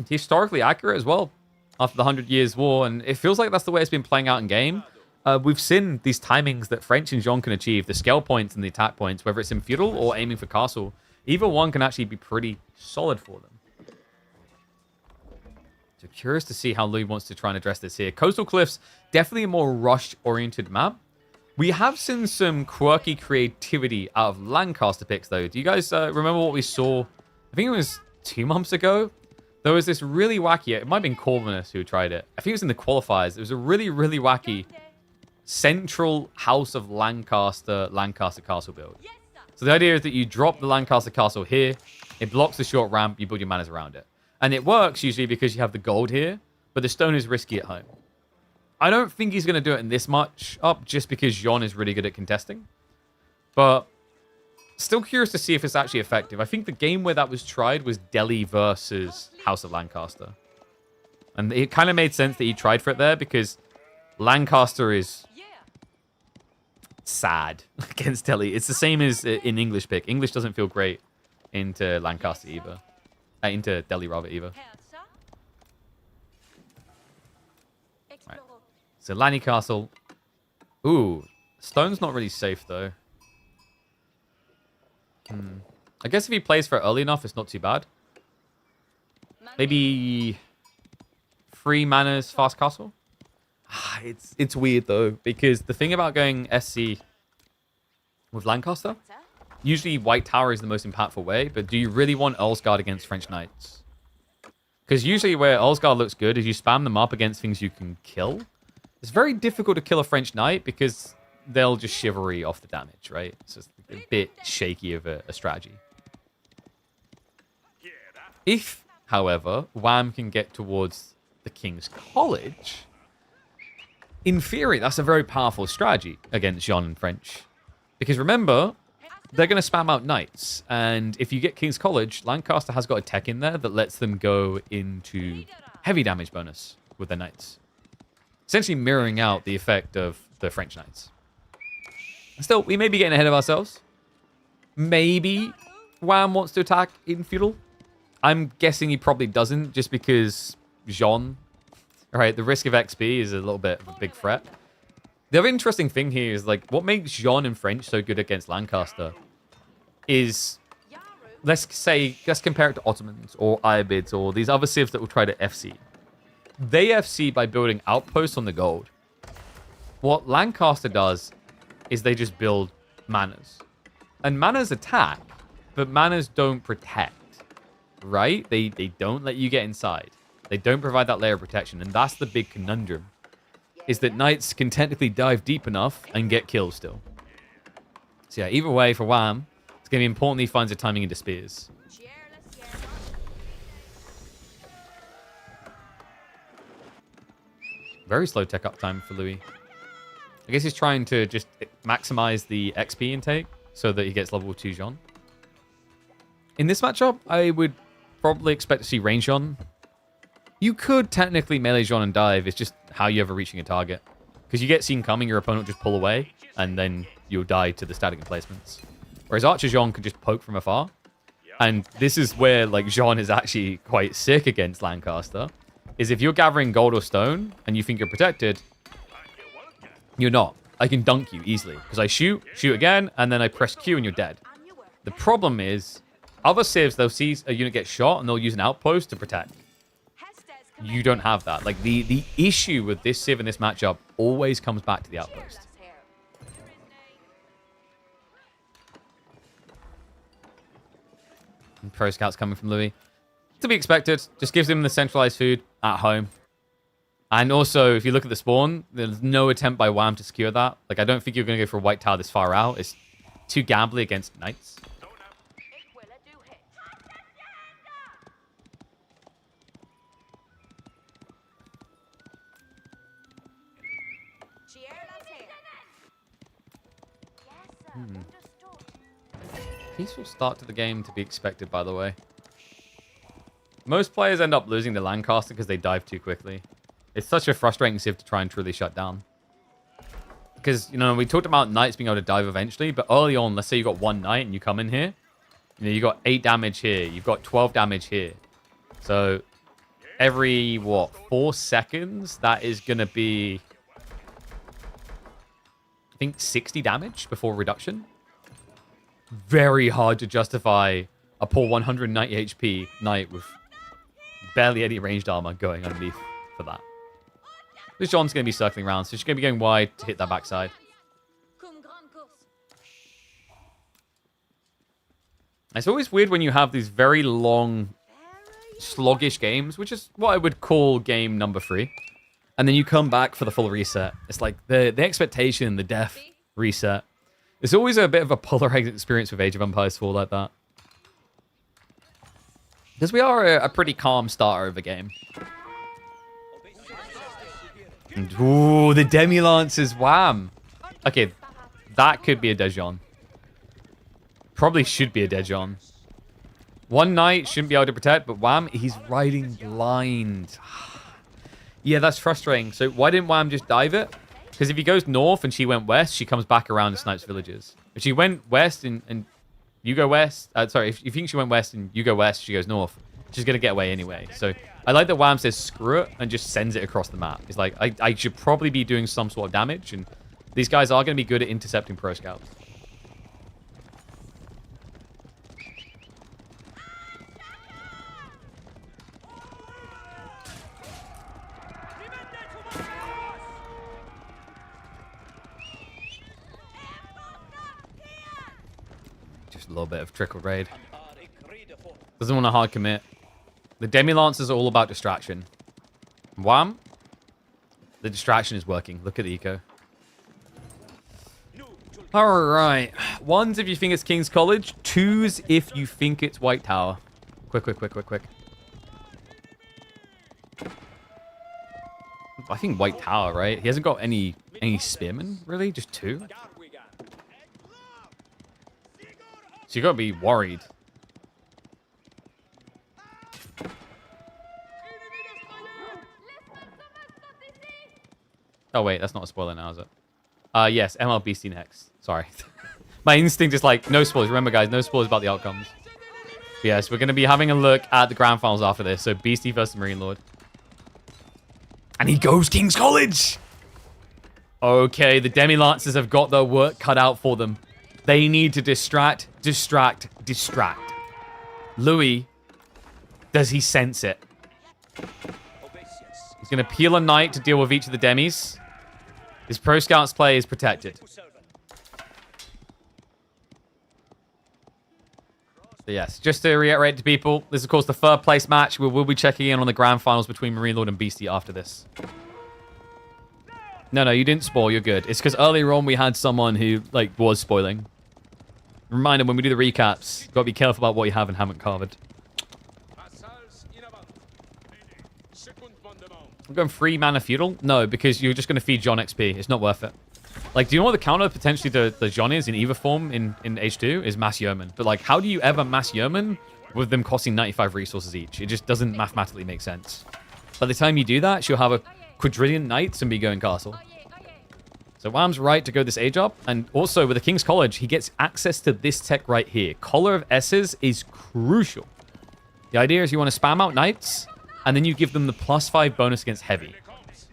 Historically accurate as well after the 100 Years' War, and it feels like that's the way it's been playing out in game. We've seen these timings that French and Jean can achieve, the scale points and the attack points, whether it's in feudal or aiming for castle. Either one can actually be pretty solid for them. So curious to see how Louis wants to try and address this here. Coastal Cliffs, definitely a more rush-oriented map. We have seen some quirky creativity out of Lancaster picks, though. Do you guys remember what we saw? I think it was 2 months ago. There was this really wacky... It might have been Corvinus who tried it. I think it was in the qualifiers. It was a really, really wacky central House of Lancaster Castle build. So the idea is that you drop the Lancaster Castle here. It blocks the short ramp. You build your manners around it. And it works usually because you have the gold here. But the stone is risky at home. I don't think he's going to do it in this much up just because Jean is really good at contesting. But still curious to see if it's actually effective. I think the game where that was tried was Delhi versus House of Lancaster. And it kind of made sense that he tried for it there because Lancaster is sad against Delhi. It's the same as in English pick. English doesn't feel great into Lancaster either. Into Delhi rather either. Right. So Lanny Castle. Ooh, stone's not really safe though. I guess if he plays for it early enough, it's not too bad. Maybe 3 manners fast castle. It's weird though because the thing about going SC with Lancaster, usually White Tower is the most impactful way. But do you really want Earlsguard against French Knights? Because usually where Earlsguard looks good is you spam them up against things you can kill. It's very difficult to kill a French Knight because they'll just chivalry off the damage, right? So it's a bit shaky of a strategy. If, however, Wam can get towards the King's College, in theory, that's a very powerful strategy against Jean and French. Because remember, they're going to spam out knights. And if you get King's College, Lancaster has got a tech in there that lets them go into heavy damage bonus with their knights. Essentially mirroring out the effect of the French knights. Still, we may be getting ahead of ourselves. Maybe Wam wants to attack in feudal. I'm guessing he probably doesn't, just because Jean. Alright, the risk of XP is a little bit of a big threat. The other interesting thing here is, like, what makes Jean and French so good against Lancaster is, let's compare it to Ottomans or Iabids or these other civs that will try to FC. They FC by building outposts on the gold. What Lancaster does is they just build manors. And manors attack, but manors don't protect, right? They don't let you get inside. They don't provide that layer of protection, and that's the big conundrum, is that knights can technically dive deep enough and get kills still. So yeah, either way for Wam, it's going to be important he finds a timing into spears. Very slow tech up time for Louis. I guess he's trying to just maximize the XP intake so that he gets level 2 Jean. In this matchup, I would probably expect to see range Jean. You could technically melee Jean and dive. It's just how you ever reaching a target. Because you get seen coming, your opponent will just pull away, and then you'll die to the static emplacements. Whereas Archer Jean could just poke from afar. And this is where, like, Jean is actually quite sick against Lancaster. Is if you're gathering gold or stone, and you think you're protected, you're not. I can dunk you easily. Because I shoot again, and then I press Q and you're dead. The problem is, other civs, they'll see a unit get shot, and they'll use an outpost to protect. You don't have that. Like, the issue with this civ in this matchup always comes back to the outpost. And pro scouts coming from Louis. To be expected. Just gives him the centralized food at home. And also, if you look at the spawn, there's no attempt by Wam to secure that. Like, I don't think you're going to go for a white tower this far out. It's too gambly against knights. Peaceful start to the game to be expected, by the way. Most players end up losing to Lancaster because they dive too quickly. It's such a frustrating civ to try and truly shut down. Because, you know, we talked about knights being able to dive eventually, but early on, let's say you got one knight and you come in here. You know, you got 8 damage here. You've got 12 damage here. So, every, 4 seconds, that is going to be, I think, 60 damage before reduction. Very hard to justify a poor 190 HP knight with barely any ranged armor going underneath for that. This John's going to be circling around, so she's going to be going wide to hit that backside. It's always weird when you have these very long, sluggish games, which is what I would call game number 3. And then you come back for the full reset. It's like the expectation, the death reset. It's always a bit of a polarized experience with Age of Empires 4 like that. Because we are a pretty calm starter of the game. And, ooh, the Demi-Lancers, wham! Okay, that could be a Dejon. Probably should be a Dejon. One Knight shouldn't be able to protect, but Wham, he's riding blind. Yeah, that's frustrating. So why didn't Wham just dive it? Because if he goes north and she went west, she comes back around and snipes villages. If she went west and you go west... sorry, if you think she went west and you go west, she goes north. She's going to get away anyway. So I like that Wham says screw it and just sends it across the map. He's like, I should probably be doing some sort of damage. And these guys are going to be good at intercepting pro scouts. Just a little bit of trickle raid. Doesn't want to hard commit. The Demi-Lancers are all about distraction. Wham! The distraction is working. Look at the eco. Alright. 1s if you think it's King's College. 2s if you think it's White Tower. Quick. I think White Tower, right? He hasn't got any spearmen, really? Just 2? So you gotta be worried. Oh, wait, that's not a spoiler now, is it? Yes, ML Beasty next. Sorry. My instinct is like, no spoilers. Remember, guys, no spoilers about the outcomes. But yes, we're going to be having a look at the grand finals after this. So, Beasty versus Marine Lord. And he goes King's College! Okay, the Demi-Lancers have got their work cut out for them. They need to distract. Louis, does he sense it? He's going to peel a Knight to deal with each of the Demis. His Pro Scouts play is protected. So yes, just to reiterate to people, this is of course the third place match. We will be checking in on the grand finals between Marine Lord and Beasty after this. No, you didn't spoil. You're good. It's because earlier on we had someone who was spoiling. Reminder, when we do the recaps, got to be careful about what you have and haven't covered. I'm going 3 mana feudal? No, because you're just going to feed John XP. It's not worth it. Do you know what the counter potentially to the John is in either form in H2? Is mass yeoman. But how do you ever mass yeoman with them costing 95 resources each? It just doesn't mathematically make sense. By the time you do that, she'll have a quadrillion knights and be going castle. So Wham's right to go this age up. And also with the King's College, he gets access to this tech right here. Collar of S's is crucial. The idea is you want to spam out knights, and then you give them the +5 bonus against heavy.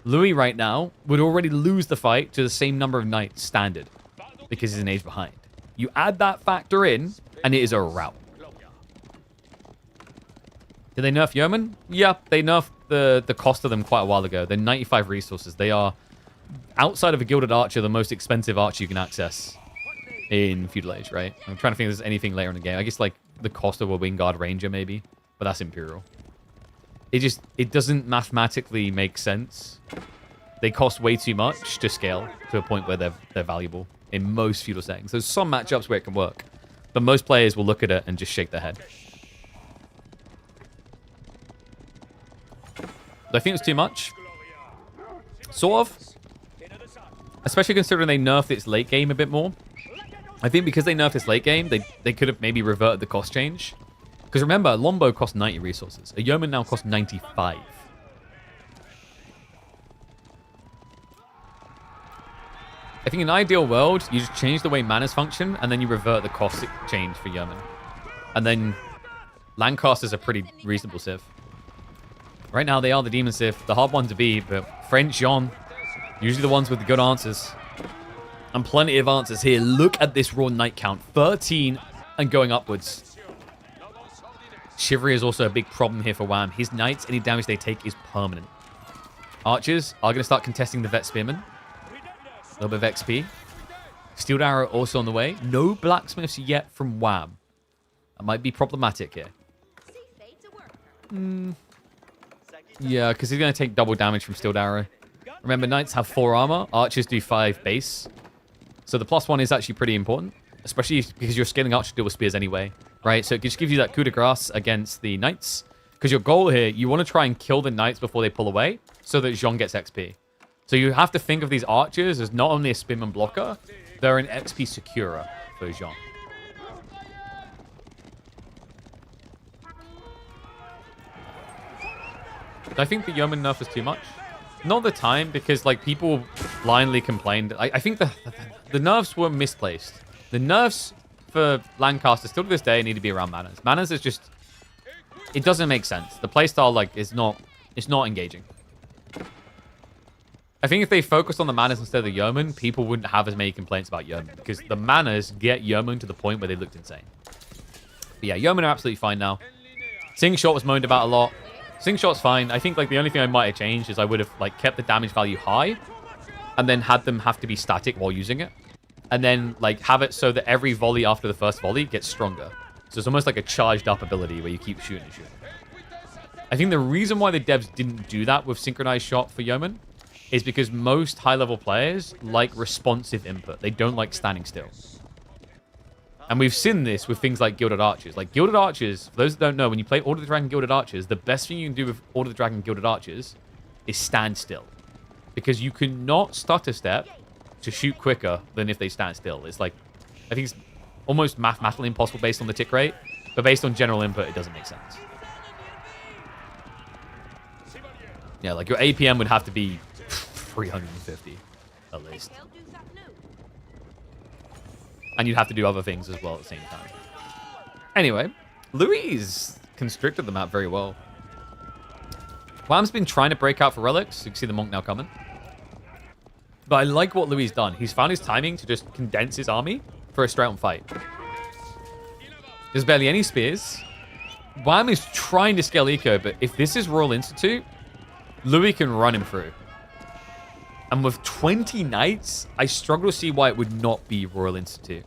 Louis right now would already lose the fight to the same number of knights standard because he's an age behind. You add that factor in, and it is a rout. Did they nerf Yeoman? Yeah, they nerfed the cost of them quite a while ago. They're 95 resources. They are, outside of a Gilded Archer, the most expensive archer you can access in Feudal Age, right? I'm trying to think if there's anything later in the game. I guess the cost of a Wingguard Ranger maybe, but that's Imperial. It doesn't mathematically make sense. They cost way too much to scale to a point where they're valuable in most feudal settings. There's some matchups where it can work, but most players will look at it and just shake their head. Do I think it's too much? Sort of. Especially considering they nerfed its late game a bit more. I think because they nerfed its late game, they could have maybe reverted the cost change. Because remember, Lombo cost 90 resources. A Yeoman now costs 95. I think in an ideal world, you just change the way manas function, and then you revert the cost change for Yeoman. And then Lancasters are pretty reasonable Civ. Right now, they are the Demon Civ. The hard one to be, but French Jean, usually the ones with the good answers. And plenty of answers here. Look at this raw knight count. 13 and going upwards. Chivalry is also a big problem here for Wam. His knights, any damage they take is permanent. Archers are going to start contesting the vet spearmen. A little bit of XP. Steel arrow also on the way. No blacksmiths yet from Wam. That might be problematic here. Yeah, because he's going to take double damage from steel arrow. Remember, knights have 4 armor. Archers do 5 base. So the +1 is actually pretty important. Especially because you're scaling archer to deal with spears anyway. Right? So it just gives you that coup de grace against the knights. Because your goal here, you want to try and kill the knights before they pull away. So that Jean gets XP. So you have to think of these archers as not only a spearman blocker. They're an XP securer for Jean. I think the yeoman nerf is too much. Not the time, because like people blindly complained. I think the nerfs were misplaced. The nerfs for Lancaster still to this day need to be around Manners. Manners is just, it doesn't make sense. The playstyle like it's not engaging. I think if they focused on the Manners instead of the Yeoman, people wouldn't have as many complaints about Yeoman, because the Manners get Yeoman to the point where they looked insane. But yeah, Yeoman are absolutely fine now. Sing Shot was moaned about a lot. Sing Shot's fine. I think like the only thing I might have changed is I would have like kept the damage value high and then had them have to be static while using it. And then like have it so that every volley after the first volley gets stronger. So it's almost like a charged up ability where you keep shooting and shooting. I think the reason why the devs didn't do that with synchronized shot for Yeoman is because most high-level players like responsive input. They don't like standing still. And we've seen this with things like Gilded Archers. Like Gilded Archers, for those that don't know, when you play Order of the Dragon Gilded Archers, the best thing you can do with Order of the Dragon Gilded Archers is stand still. Because you cannot stutter step to shoot quicker than if they stand still. It's like, I think it's almost mathematically impossible based on the tick rate, but based on general input, it doesn't make sense. Yeah, like your APM would have to be 350 at least. And you'd have to do other things as well at the same time. Anyway, Louis constricted the map very well. Wham's been trying to break out for relics. You can see the monk now coming. But I like what Louis done. He's found his timing to just condense his army for a straight-on fight. There's barely any spears. Wham is trying to scale eco, but if this is Royal Institute, Louis can run him through. And with 20 knights, I struggle to see why it would not be Royal Institute.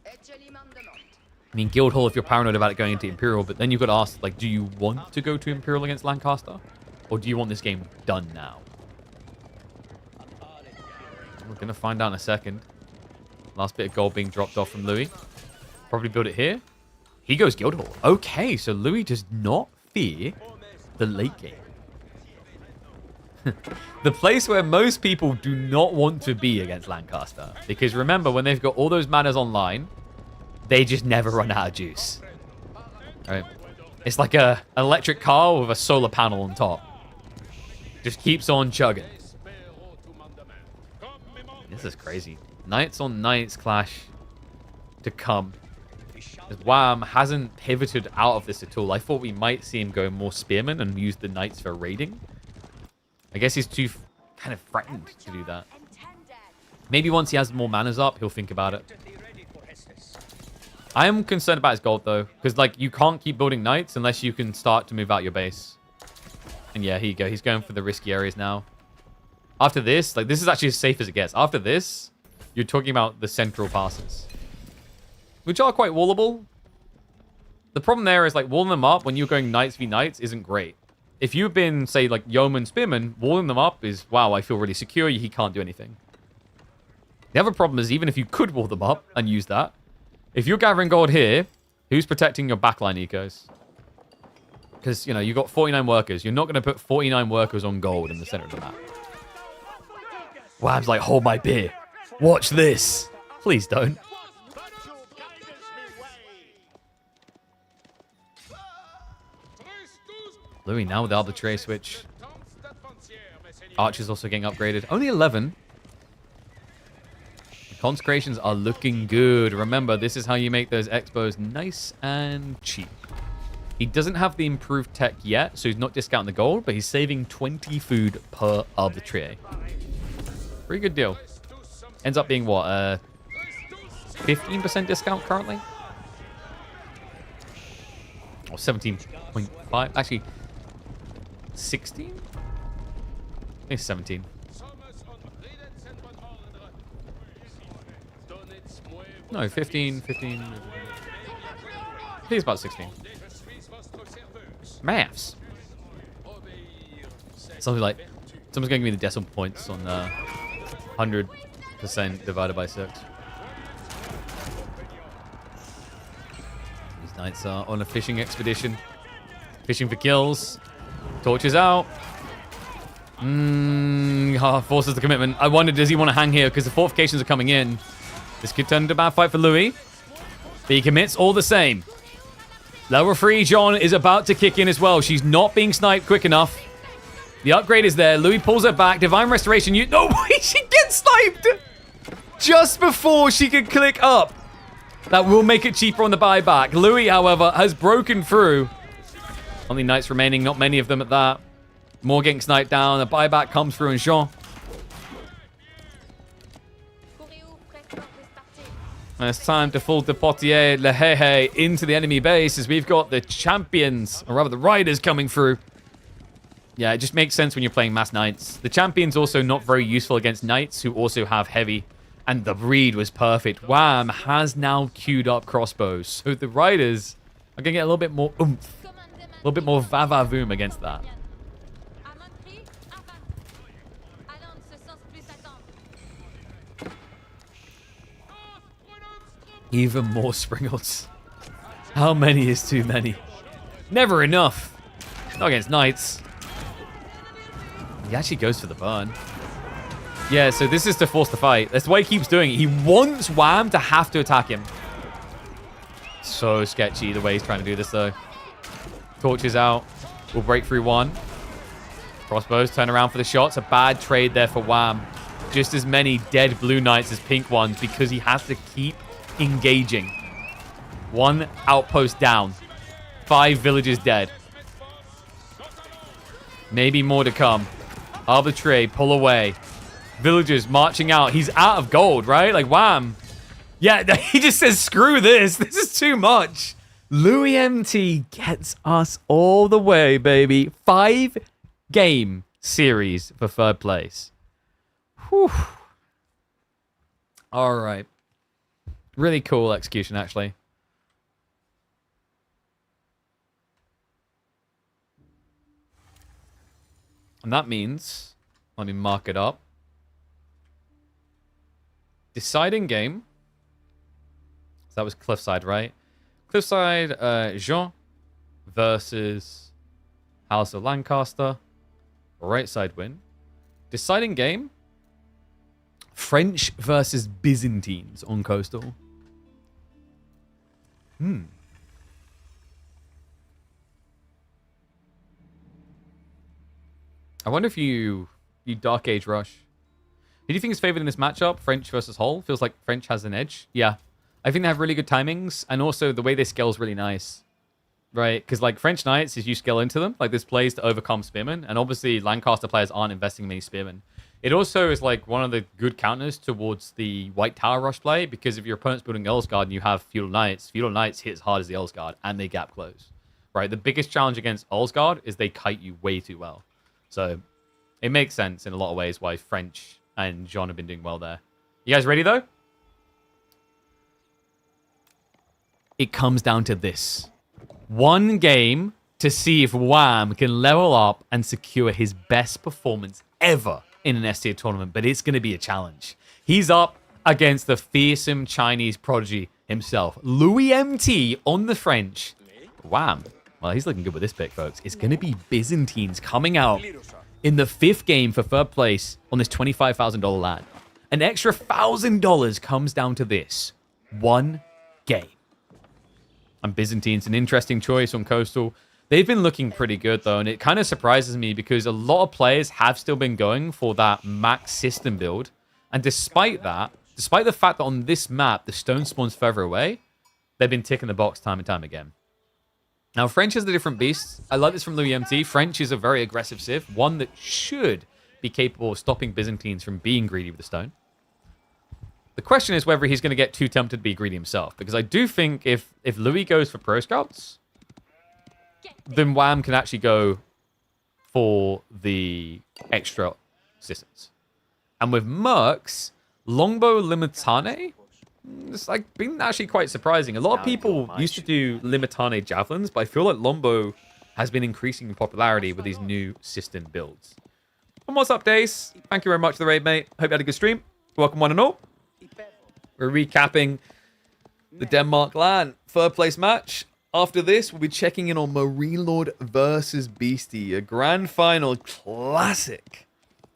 I mean, Guildhall if you're paranoid about it going into Imperial, but then you've got to ask, like, do you want to go to Imperial against Lancaster? Or do you want this game done now? We're going to find out in a second. Last bit of gold being dropped off from Louis. Probably build it here. He goes Guildhall. Okay, so Louis does not fear the late game. The place where most people do not want to be against Lancaster. Because remember, when they've got all those manners online, they just never run out of juice. Right? It's like an electric car with a solar panel on top. Just keeps on chugging. This is crazy. Knights on knights clash to come. Wham hasn't pivoted out of this at all. I thought we might see him go more spearman and use the knights for raiding. I guess he's too kind of frightened to do that. Maybe once he has more manners up, he'll think about it. I am concerned about his gold, though. Because, like, you can't keep building knights unless you can start to move out your base. And yeah, here you go. He's going for the risky areas now. After this, like, this is actually as safe as it gets. After this, you're talking about the central passes. Which are quite wallable. The problem there is, like, walling them up when you're going knights v knights isn't great. If you've been, say, like, yeoman, spearman, walling them up is, wow, I feel really secure. He can't do anything. The other problem is, even if you could wall them up and use that, if you're gathering gold here, who's protecting your backline ecos? Because, you know, you've got 49 workers. You're not going to put 49 workers on gold in the center of the map. Wham's like, hold my beer. Watch this. Please don't. Louis now with the arbitrary switch. Archer's also getting upgraded. Only 11. The consecrations are looking good. Remember, this is how you make those expos nice and cheap. He doesn't have the improved tech yet, so he's not discounting the gold, but he's saving 20 food per arbitrary. Pretty good deal. Ends up being what? 15% discount currently? Or 17.5. Actually, 16? I think it's 17. No, 15. I think it's about 16. Maths. Something like... Someone's going to give me the decimal points on 100% divided by 6. These knights are on a fishing expedition. Fishing for kills. Torches out. Forces the commitment. I wonder, does he want to hang here? Because the fortifications are coming in. This could turn into a bad fight for Louis. But he commits all the same. Level 3 John is about to kick in as well. She's not being sniped quick enough. The upgrade is there. Louis pulls her back. Divine Restoration. No way, she gets sniped just before she could click up. That will make it cheaper on the buyback. Louis, however, has broken through. Only knights remaining. Not many of them at that. More getting sniped down. The buyback comes through and Jean. It's time to full Deportier Lehehe into the enemy base as we've got the champions, or rather the riders coming through. Yeah, it just makes sense when you're playing mass knights. The champion's also not very useful against knights who also have heavy. And the read was perfect. Wham has now queued up crossbows. So the riders are going to get a little bit more oomph. A little bit more va-va-voom against that. Even more Springles. How many is too many? Never enough. Not against knights. He actually goes for the burn. Yeah, so this is to force the fight. That's why he keeps doing it. He wants Wham to have to attack him. So sketchy the way he's trying to do this, though. Torches out. We'll break through one. Crossbows turn around for the shots. A bad trade there for Wham. Just as many dead blue knights as pink ones because he has to keep engaging. One outpost down. 5 villages dead. Maybe more to come. Arbitrary, pull away. Villagers marching out. He's out of gold, right? Like, Wham. Yeah, he just says, screw this. This is too much. Louis MT gets us all the way, baby. 5-game series for 3rd place. Whew. All right. Really cool execution, actually. And that means, let me mark it up. Deciding game. So that was Cliffside, right? Cliffside, Jean versus House of Lancaster. Right side win. Deciding game. French versus Byzantines on Coastal. I wonder if you Dark Age Rush. Who do you think is favored in this matchup? French versus Hull? Feels like French has an edge. Yeah. I think they have really good timings, and also the way they scale is really nice. Right? Because like French Knights, is you scale into them. Like there's plays to overcome Spearmen, and obviously Lancaster players aren't investing in many Spearmen. It also is like one of the good counters towards the White Tower Rush play, because if your opponent's building Earl's Guard and you have Feudal Knights hit as hard as the Earl's Guard, and they gap close. Right? The biggest challenge against Earl's Guard is they kite you way too well. So it makes sense in a lot of ways why French and Jean have been doing well there. You guys ready, though? It comes down to this. One game to see if Wham can level up and secure his best performance ever in an S-tier tournament, but it's going to be a challenge. He's up against the fearsome Chinese prodigy himself. Louis MT on the French. Wham. Well, he's looking good with this pick, folks. It's going to be Byzantines coming out in the 5th game for 3rd place on this $25,000 LAN. An extra $1,000 comes down to this. One game. And Byzantine's an interesting choice on Coastal. They've been looking pretty good, though, and it kind of surprises me because a lot of players have still been going for that max system build. And despite that, despite the fact that on this map, the stone spawns further away, they've been ticking the box time and time again. Now, French is the different beast. I like this from Louis MT. French is a very aggressive civ, one that should be capable of stopping Byzantines from being greedy with the stone. The question is whether he's going to get too tempted to be greedy himself, because I do think if Louis goes for Pro Scouts, then Wam can actually go for the extra systems. And with Mercs, Longbow Limitane, it's like been actually quite surprising. A lot of people used to do Limitane javelins, but I feel like Longbow has been increasing in popularity with these new system builds. And what's up, Dace? Thank you very much for the raid, mate. Hope you had a good stream. Welcome, one and all. We're recapping the Denmark LAN third place match. After this, we'll be checking in on Marine Lord versus Beasty, a grand final classic.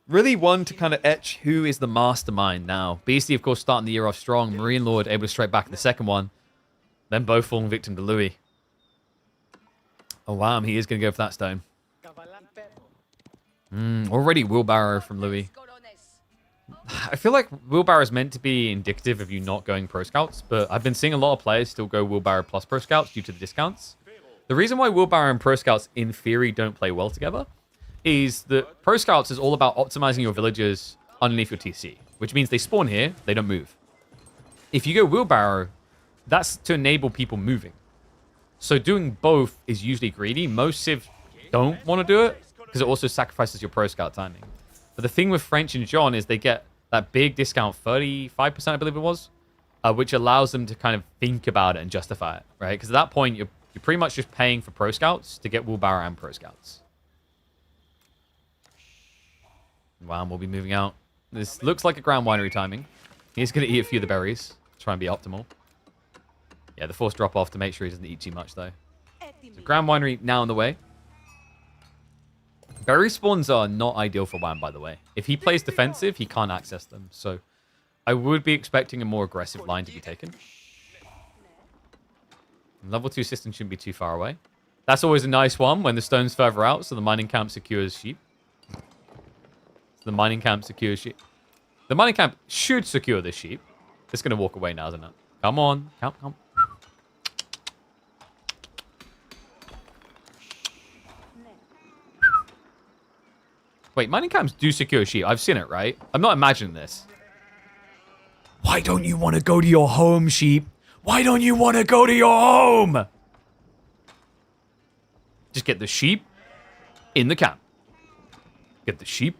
Really one to kind of etch who is the mastermind now. Beasty, of course, starting the year off strong. Marine Lord able to strike back in the second one. Then both falling victim to Louis. Oh, wow, he is going to go for that stone. Already wheelbarrow from Louis. I feel like wheelbarrow is meant to be indicative of you not going pro scouts, but I've been seeing a lot of players still go wheelbarrow plus pro scouts due to the discounts. The reason why wheelbarrow and pro scouts in theory don't play well together is that pro scouts is all about optimizing your villagers underneath your TC, which means they spawn here, they don't move. If you go wheelbarrow, that's to enable people moving. So doing both is usually greedy. Most civs don't want to do it because it also sacrifices your pro scout timing. But the thing with French and John is they get that big discount, 35%, I believe it was, which allows them to kind of think about it and justify it, right? Because at that point, you're pretty much just paying for pro scouts to get wheelbarrow and pro scouts. Wow, we'll be moving out. This looks like a Grand Winery timing. He's going to eat a few of the berries, try and be optimal. Yeah, the forced drop off to make sure he doesn't eat too much, though. So Grand Winery now on the way. Berry spawns are not ideal for Wam, by the way. If he plays defensive, he can't access them. So I would be expecting a more aggressive line to be taken. Level 2 system shouldn't be too far away. That's always a nice one when the stone's further out, so the mining camp secures sheep. The mining camp secures sheep. The mining camp should secure this sheep. It's going to walk away now, isn't it? Come on. Come. Wait, mining camps do secure sheep. I've seen it, right? I'm not imagining this. Why don't you want to go to your home, sheep? Why don't you want to go to your home? Just get the sheep in the camp. Get the sheep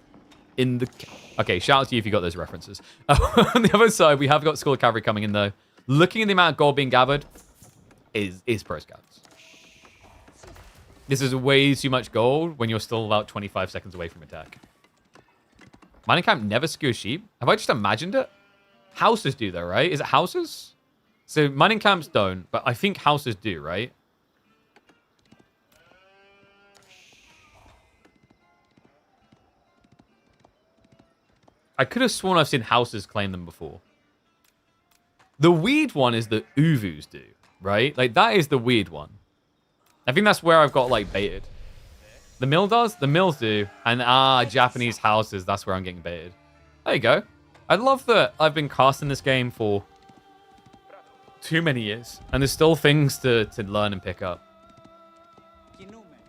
in the camp. Okay, shout out to you if you got those references. On the other side, we have got School of Cavalry coming in, though. Looking at the amount of gold being gathered is pro scouts. This is way too much gold when you're still about 25 seconds away from attack. Mining camp never secures sheep. Have I just imagined it? Houses do, though, right? Is it houses? So mining camps don't, but I think houses do, right? I could have sworn I've seen houses claim them before. The weird one is that Uvus do, right? Like, that is the weird one. I think that's where I've got, like, baited. The mill does? The mills do. And, Japanese houses, that's where I'm getting baited. There you go. I love that I've been casting this game for too many years. And there's still things to learn and pick up.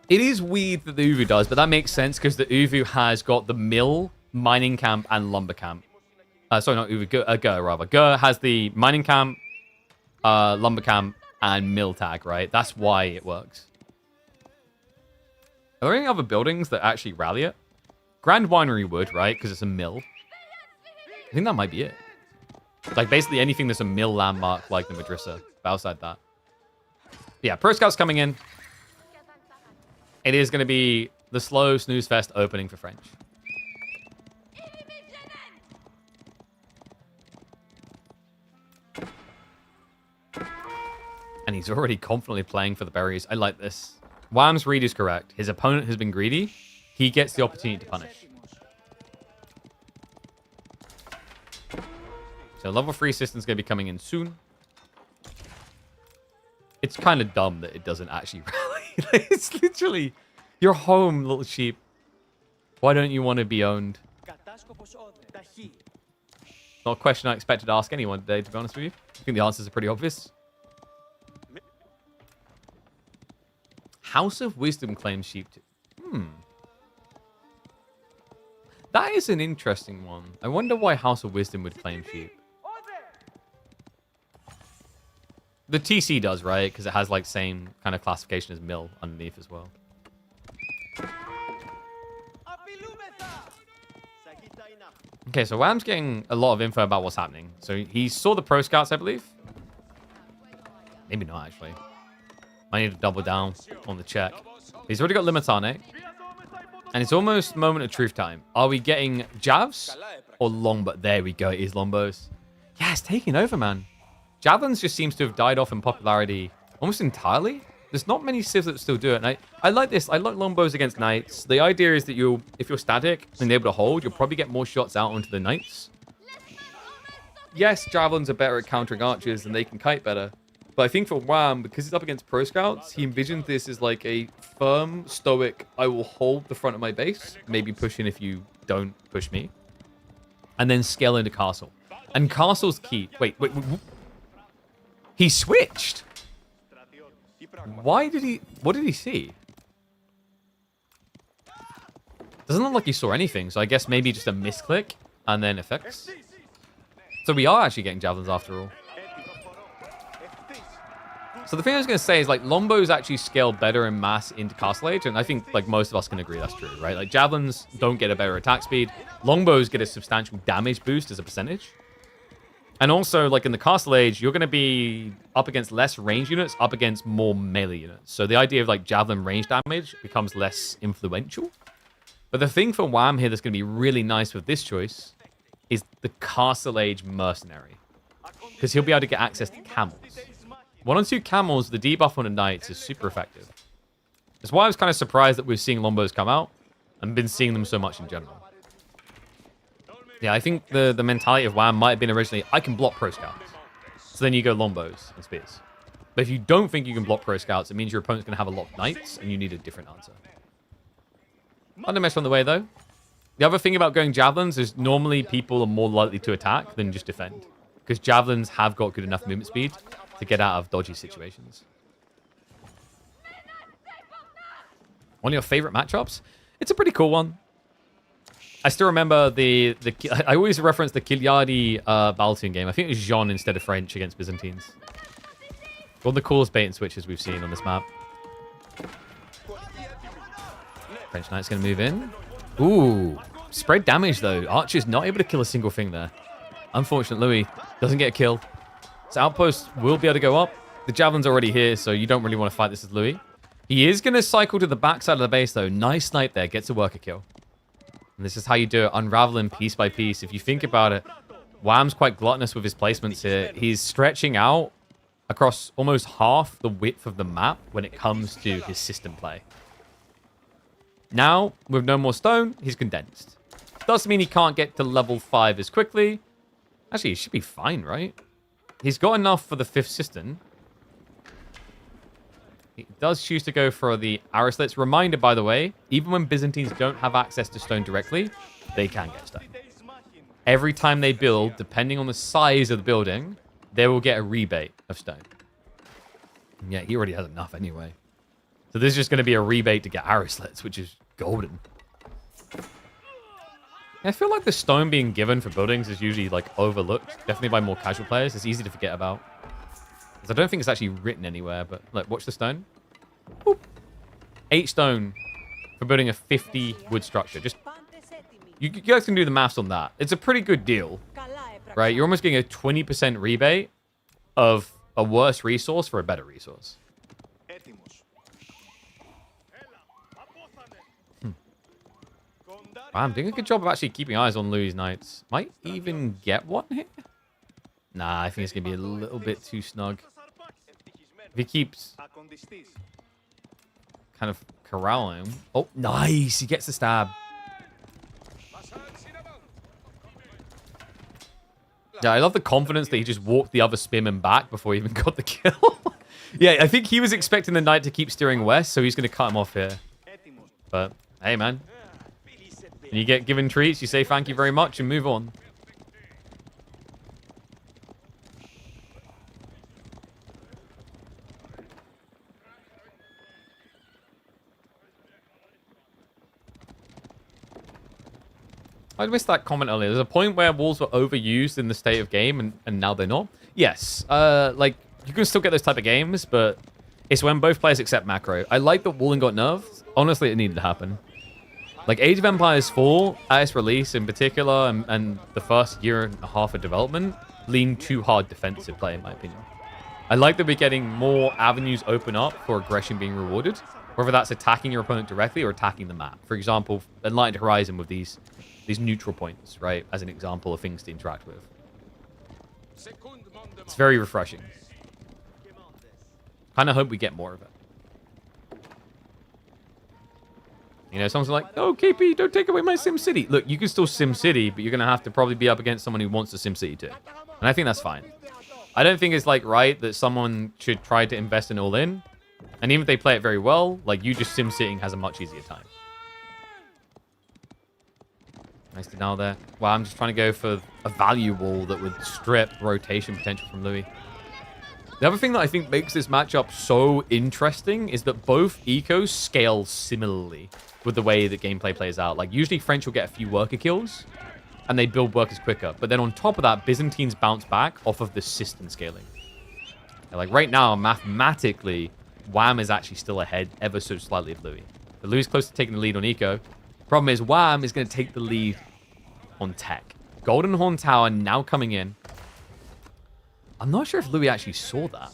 It is weird that the Uvu does, but that makes sense because the Uvu has got the mill, mining camp, and lumber camp. Sorry, not Uvu, Gur, rather. Gur has the mining camp, lumber camp, and mill tag, right? That's why it works. Are there any other buildings that actually rally it? Grand Winery would, right? Because it's a mill. I think that might be it. Like, basically anything that's a mill landmark like the Madrissa. But outside that. Yeah, Pro Scouts coming in. It is going to be the slow snooze fest opening for French. And he's already confidently playing for the berries. I like this. Wam's read is correct. His opponent has been greedy. He gets the opportunity to punish. So level 3 system's going to be coming in soon. It's kind of dumb that it doesn't actually rally. It's literally your home, little sheep. Why don't you want to be owned? Not a question I expected to ask anyone today, to be honest with you. I think the answers are pretty obvious. House of Wisdom claims sheep too. That is an interesting one. I wonder why House of Wisdom would claim sheep. The TC does, right? Because it has like same kind of classification as mill underneath as well. Okay, so Wam's getting a lot of info about what's happening. So he saw the pro scouts, I believe. Maybe not, actually. I need to double down on the check. He's already got Limitane. And it's almost moment of truth time. Are we getting Javs or Longbow? There we go. It is Longbows. Yeah, it's taking over, man. Javelins just seems to have died off in popularity almost entirely. There's not many civs that still do it. And I like this. I like Longbows against Knights. The idea is that if you're static and able to hold, you'll probably get more shots out onto the Knights. Yes, Javelins are better at countering archers and they can kite better. But I think for Wam, because he's up against pro scouts, he envisions this as like a firm, stoic, I will hold the front of my base, maybe push in if you don't push me, and then scale into castle. And castle's key. Wait. He switched. Why did he... What did he see? Doesn't look like he saw anything, so I guess maybe just a misclick and then effects. So we are actually getting javelins after all. So the thing I was going to say is, like, longbows actually scale better in mass into Castle Age, and I think, like, most of us can agree that's true, right? Like, javelins don't get a better attack speed. Longbows get a substantial damage boost as a percentage. And also, like, in the Castle Age, you're going to be up against less range units, up against more melee units. So the idea of, like, javelin range damage becomes less influential. But the thing for Wam here that's going to be really nice with this choice is the Castle Age Mercenary. Because he'll be able to get access to camels. 1 or 2 camels, the debuff on the Knights is super effective. That's why I was kind of surprised that we're seeing longbows come out and been seeing them so much in general. Yeah, I think the mentality of Wam might have been originally, I can block pro scouts. So then you go longbows and spears. But if you don't think you can block pro scouts, it means your opponent's going to have a lot of Knights and you need a different answer. Undermesh on the way, though. The other thing about going javelins is normally people are more likely to attack than just defend. Because javelins have got good enough movement speed to get out of dodgy situations. One of your favorite matchups? It's a pretty cool one. I still remember I always reference the Kiliadi Baltoon game. I think it was Jean instead of French against Byzantines. One of the coolest bait and switches we've seen on this map. French Knight's going to move in. Ooh. Spread damage, though. Archer's not able to kill a single thing there. Unfortunate Louis doesn't get a kill. So Outpost will be able to go up. The Javelin's already here, so you don't really want to fight this as Louis. He is going to cycle to the backside of the base, though. Nice snipe there. Gets a worker kill. And this is how you do it. Unraveling piece by piece. If you think about it, Wam's quite gluttonous with his placements here. He's stretching out across almost half the width of the map when it comes to his system play. Now, with no more stone, he's condensed. Doesn't mean he can't get to level 5 as quickly. Actually, he should be fine, right? He's got enough for the 5th cistern. He does choose to go for the Arislets. Reminder, by the way, even when Byzantines don't have access to stone directly, they can get stone. Every time they build, depending on the size of the building, they will get a rebate of stone. And yeah, he already has enough anyway. So this is just going to be a rebate to get Arislets, which is golden. I feel like the stone being given for buildings is usually like overlooked, definitely by more casual players. It's easy to forget about. Because I don't think it's actually written anywhere, but like, watch the stone. Boop. 8 stone for building a 50 wood structure. Just you guys can do the maths on that. It's a pretty good deal, right? You're almost getting a 20% rebate of a worse resource for a better resource. Wow, I'm doing a good job of actually keeping eyes on Louis' Knights. Might even get one here. Nah, I think it's going to be a little bit too snug. If he keeps kind of corralling him. Oh, nice. He gets the stab. Yeah, I love the confidence that he just walked the other spearman back before he even got the kill. Yeah, I think he was expecting the knight to keep steering west, so he's going to cut him off here. But, hey, man. When you get given treats, you say thank you very much and move on. I missed that comment earlier. There's a point where walls were overused in the state of game and now they're not. Yes. Like, you can still get those type of games, but it's when both players accept macro. I like that Wallen got nerfed. Honestly, it needed to happen. Like, Age of Empires 4, at its release in particular, and the first year and a half of development, leaned too hard defensive play, in my opinion. I like that we're getting more avenues open up for aggression being rewarded, whether that's attacking your opponent directly or attacking the map. For example, Enlightened Horizon with these neutral points, right, as an example of things to interact with. It's very refreshing. Kind of hope we get more of it. You know, someone's like, oh, KP, don't take away my SimCity. Look, you can still SimCity, but you're going to have to probably be up against someone who wants to SimCity too. And I think that's fine. I don't think it's, like, right that someone should try to invest in all-in. And even if they play it very well, like, you just SimCitying has a much easier time. Nice denial there. Wow, I'm just trying to go for a value wall that would strip rotation potential from Louis. The other thing that I think makes this matchup so interesting is that both ecos scale similarly with the way that gameplay plays out. Like, usually French will get a few worker kills, and they build workers quicker. But then on top of that, Byzantines bounce back off of the system scaling. And like, right now, mathematically, Wam is actually still ahead ever so slightly of Louis. But Louis is close to taking the lead on eco. Problem is, Wam is going to take the lead on tech. Golden Horn Tower now coming in. I'm not sure if Louis actually saw that.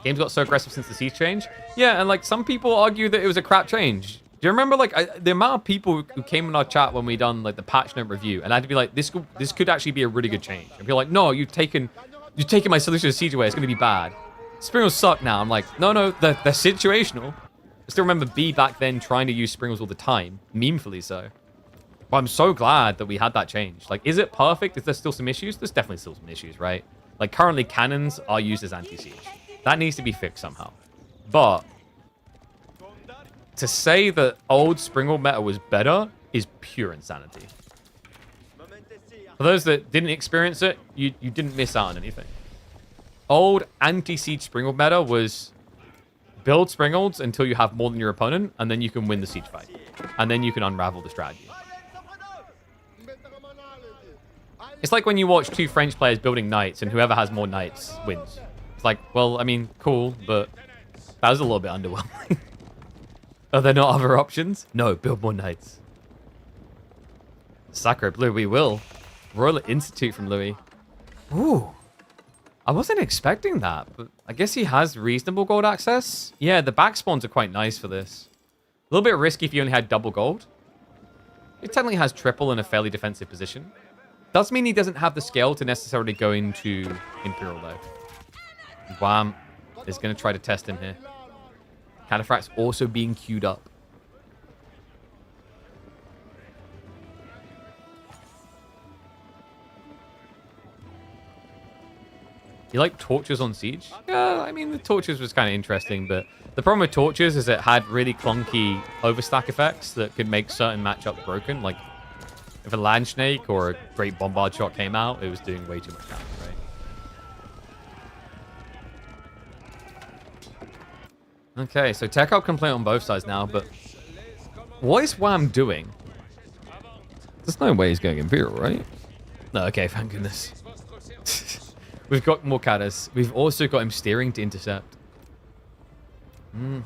Game's got so aggressive since the siege change. Yeah, and like some people argue that it was a crap change. Do you remember like the amount of people who came in our chat when we done like the patch note review, and I had to be like, this could actually be a really good change. And be like, no, you've taken my solution to siege away. It's going to be bad. Springles suck now. I'm like, no, they're situational. I still remember B back then trying to use Springles all the time, memefully so. But I'm so glad that we had that change. Like, is it perfect? Is there still some issues? There's definitely still some issues, right? Like, currently cannons are used as anti-siege. That needs to be fixed somehow. But to say that old Springle meta was better is pure insanity. For those that didn't experience it, you didn't miss out on anything. Old anti-siege Springle meta was build Springles until you have more than your opponent, and then you can win the siege fight. And then you can unravel the strategy. It's like when you watch two French players building knights, and whoever has more knights wins. It's like, well, I mean, cool, but that was a little bit underwhelming. Are there not other options? No, build more knights. Sacre Bleu, we will. Royal Institute from Louis. Ooh. I wasn't expecting that, but I guess he has reasonable gold access. Yeah, the back spawns are quite nice for this. A little bit risky if you only had double gold. He technically has triple in a fairly defensive position. Does mean he doesn't have the scale to necessarily go into Imperial, though. Wam is going to try to test him here. Cataphract's also being queued up. You like torches on siege? Yeah, I mean, the torches was kind of interesting, but the problem with torches is it had really clunky overstack effects that could make certain matchups broken. Like, if a land snake or a great bombard shot came out, it was doing way too much damage, right? Okay, so tech up can play on both sides now, but what is Wam doing? There's no way he's going Imperial, right? No, okay, thank goodness. We've got more Cadders. We've also got him steering to intercept. I mean,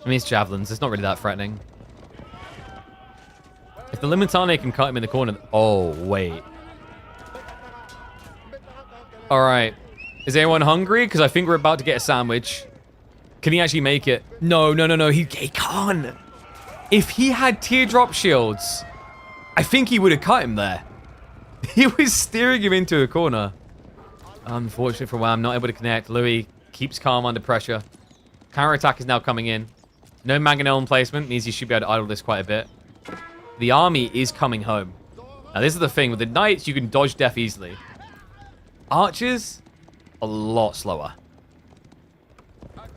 it's javelins. It's not really that threatening. If the Limitane can cut him in the corner... Oh, wait. All right. Is anyone hungry? Because I think we're about to get a sandwich. Can he actually make it? No. He can't. If he had teardrop shields, I think he would have cut him there. He was steering him into a corner. Unfortunately for Wam, not able to connect. Louis keeps calm under pressure. Counterattack is now coming in. No Mangonel in placement. Means he should be able to idle this quite a bit. The army is coming home. Now, this is the thing. With the knights, you can dodge death easily. Archers, a lot slower.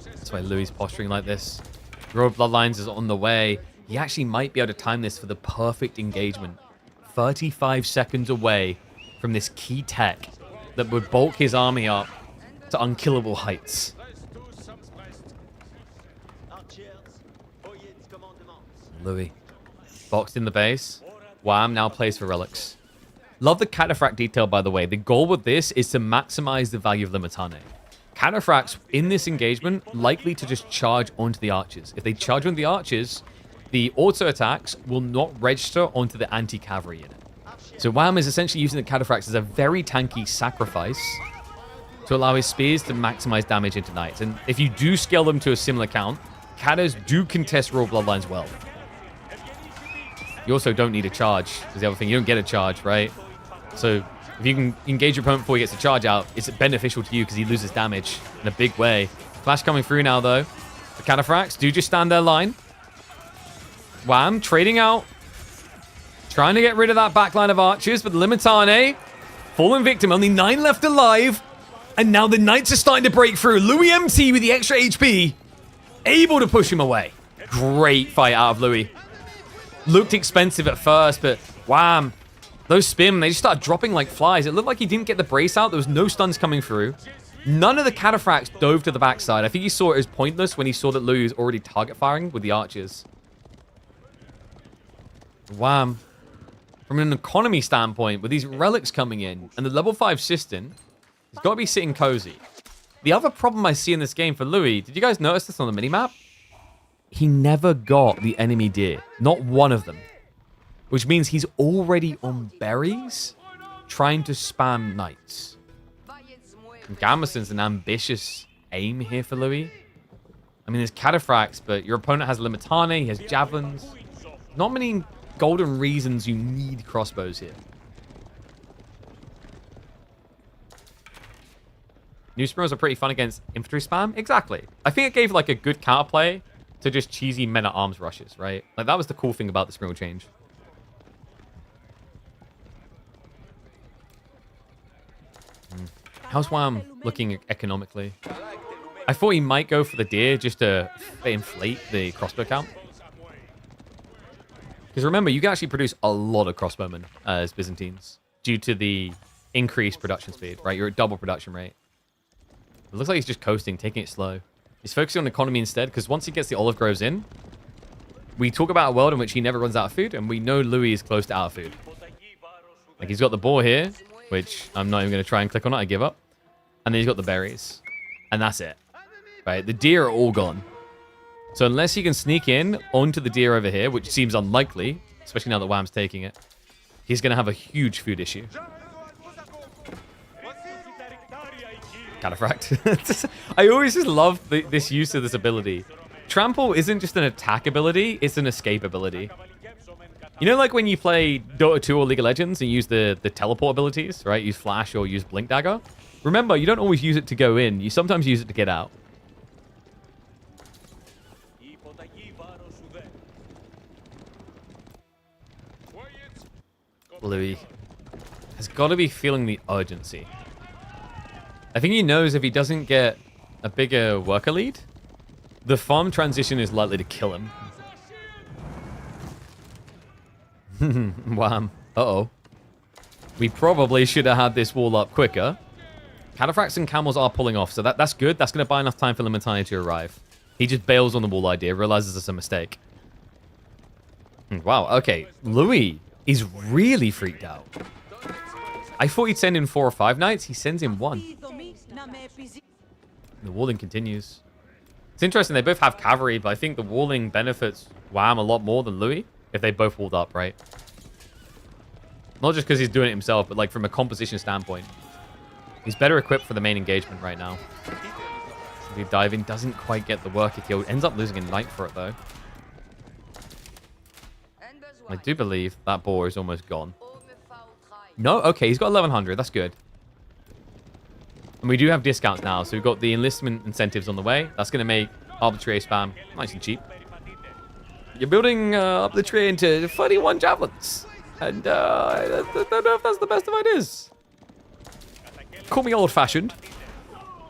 That's why Louis is posturing like this. Royal Bloodlines is on the way. He actually might be able to time this for the perfect engagement. 35 seconds away from this key tech that would bulk his army up to unkillable heights. Louis boxed in the base. Wam now plays for relics. Love the cataphract detail, by the way. The goal with this is to maximize the value of the Limitane. Cataphracts in this engagement likely to just charge onto the archers. If they charge onto the archers, the auto attacks will not register onto the anti-cavalry unit. So Wam is essentially using the cataphracts as a very tanky sacrifice to allow his spears to maximize damage into knights. And if you do scale them to a similar count, catas do contest royal bloodlines well. You also don't need a charge. Is the other thing. You don't get a charge, right? So if you can engage your opponent before he gets a charge out, it's beneficial to you because he loses damage in a big way. Flash coming through now, though. The cataphracts do just stand their line. Wam trading out. Trying to get rid of that backline of archers, but the Limitane, fallen victim, only 9 left alive. And now the knights are starting to break through. Louis MT with the extra HP, able to push him away. Great fight out of Louis. Looked expensive at first, but Wam, those spearmen, they just started dropping like flies. It looked like he didn't get the brace out. There was no stuns coming through. None of the cataphracts dove to the backside. I think he saw it as pointless when he saw that Louis was already target firing with the archers. Wam, from an economy standpoint, with these relics coming in and the level 5 Sistan, he's got to be sitting cozy. The other problem I see in this game for Louis, did you guys notice this on the minimap? He never got the enemy deer. Not one of them. Which means he's already on berries, trying to spam knights. Gambeson's an ambitious aim here for Louis. I mean, there's cataphracts, but your opponent has Limitane, he has javelins. Not many golden reasons you need crossbows here. New spirals are pretty fun against infantry spam. Exactly. I think it gave like a good counterplay to just cheesy men-at-arms rushes, right? Like that was the cool thing about the spiral change. How's Wam looking economically? I thought he might go for the deer just to inflate the crossbow count. Because remember, you can actually produce a lot of crossbowmen as Byzantines due to the increased production speed, right? You're at double production rate. It looks like he's just coasting, taking it slow. He's focusing on economy instead, because once he gets the olive groves in, we talk about a world in which he never runs out of food, and we know Louis is close to out of food. Like, he's got the boar here, which I'm not even going to try and click on it. I give up. And then he's got the berries. And that's it. Right? The deer are all gone. So unless he can sneak in onto the deer over here, which seems unlikely, especially now that Wam's taking it, he's going to have a huge food issue. Cataphract. I always just love this use of this ability. Trample isn't just an attack ability, it's an escape ability. You know, like when you play Dota 2 or League of Legends and use the teleport abilities, right? Use Flash or use Blink Dagger. Remember, you don't always use it to go in. You sometimes use it to get out. Louis has got to be feeling the urgency. I think he knows if he doesn't get a bigger worker lead, the farm transition is likely to kill him. Wham. Uh-oh. We probably should have had this wall up quicker. Cataphracts and camels are pulling off, so that's good. That's going to buy enough time for Limitane to arrive. He just bails on the wall idea, realizes it's a mistake. Wow, okay. Louis is really freaked out. I thought he'd send in 4 or 5 knights. He sends in 1. The walling continues. It's interesting. They both have cavalry, but I think the walling benefits Wam a lot more than Louis if they both walled up, right? Not just because he's doing it himself, but like from a composition standpoint. He's better equipped for the main engagement right now. Deep diving doesn't quite get the worker kill. Ends up losing a knight for it, though. I do believe that boar is almost gone. No? Okay, he's got 1100. That's good. And we do have discounts now, so we've got the enlistment incentives on the way. That's going to make arbitrary spam nice and cheap. You're building up the tree into 31 javelins. And I don't know if that's the best of ideas. Call me old-fashioned.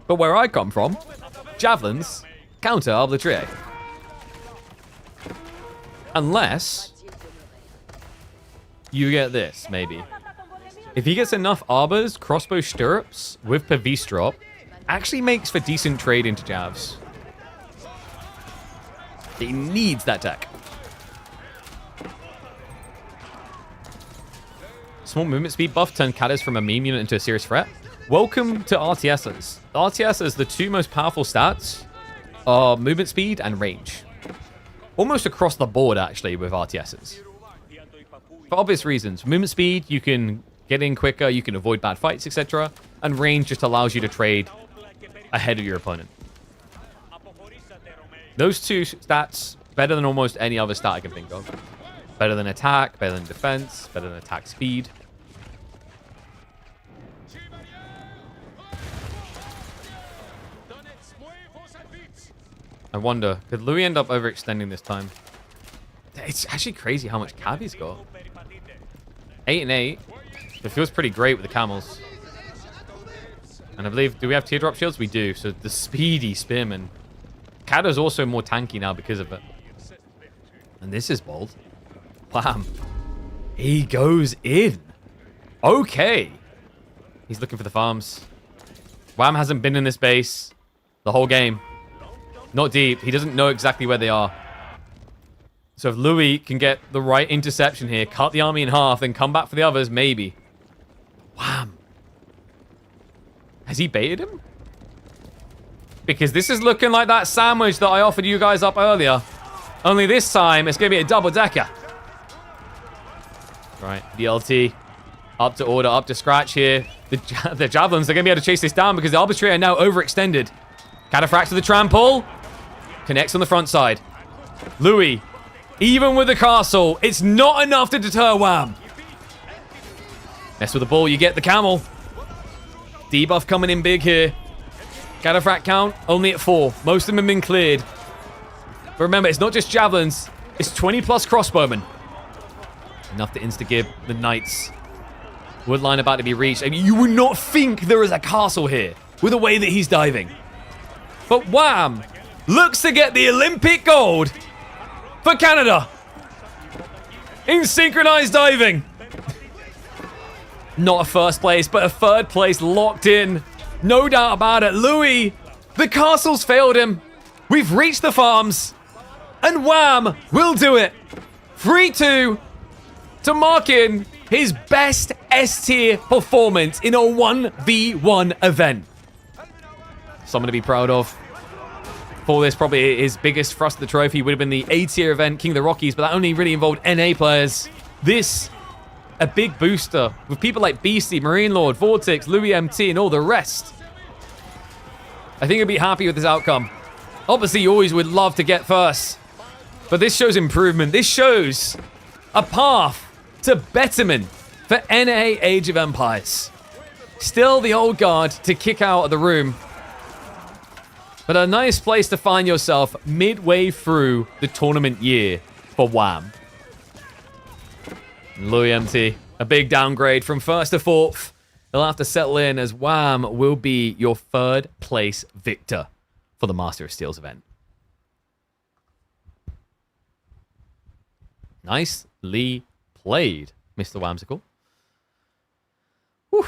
But where I come from, javelins counter arbitrary. Unless you get this, maybe. If he gets enough arbors, crossbow stirrups with Pavis drop, actually makes for decent trade into javs. He needs that tech. Small movement speed buff turned Caddis from a meme unit into a serious threat. Welcome to RTSs. RTSs, the two most powerful stats are movement speed and range. Almost across the board, actually, with RTSs. For obvious reasons. Movement speed, you can get in quicker, you can avoid bad fights, etc. And range just allows you to trade ahead of your opponent. Those two stats, better than almost any other stat I can think of. Better than attack, better than defense, better than attack speed. I wonder, could Louis end up overextending this time? It's actually crazy how much cav he's got. 8 and 8. It feels pretty great with the camels. And I believe, do we have teardrop shields? We do. So the speedy spearman. Kado's also more tanky now because of it. And this is bold. Wham. He goes in. Okay. He's looking for the farms. Wham hasn't been in this base the whole game. Not deep. He doesn't know exactly where they are. So if Louis can get the right interception here, cut the army in half, then come back for the others, maybe. Wham. Has he baited him? Because this is looking like that sandwich that I offered you guys up earlier. Only this time, it's going to be a double-decker. Right, DLT. Up to order, up to scratch here. The javelins, they're going to be able to chase this down because the arbitrator now overextended. Cataphract to the trample. Connects on the front side. Louis, even with the castle, it's not enough to deter Wham. Mess with the ball, you get the camel. Debuff coming in big here. Cataphract count, only at 4. Most of them have been cleared. But remember, it's not just javelins. It's 20 plus crossbowmen. Enough to insta-give the knights. Woodline about to be reached. I mean, you would not think there is a castle here with the way that he's diving. But Wham looks to get the Olympic gold for Canada in synchronized diving. Not a first place, but a third place locked in. No doubt about it. Louis, the castle's failed him. We've reached the farms. And Wham will do it. 3-2 to mark in his best S-tier performance in a 1v1 event. Something to be proud of. For this, probably his biggest thrust of the trophy would have been the A-tier event, King of the Rockies, but that only really involved NA players. This, a big booster with people like Beasty, Marine Lord, Vortex, Louis MT, and all the rest. I think he'd be happy with this outcome. Obviously, you always would love to get first, but this shows improvement. This shows a path to betterment for NA Age of Empires. Still the old guard to kick out of the room, but a nice place to find yourself midway through the tournament year for Wham. Louis MT, a big downgrade from 1st to 4th. He'll have to settle in as Wham will be your 3rd place victor for the Master of Steel's event. Nicely played, Mr. Whamsicle. Whew.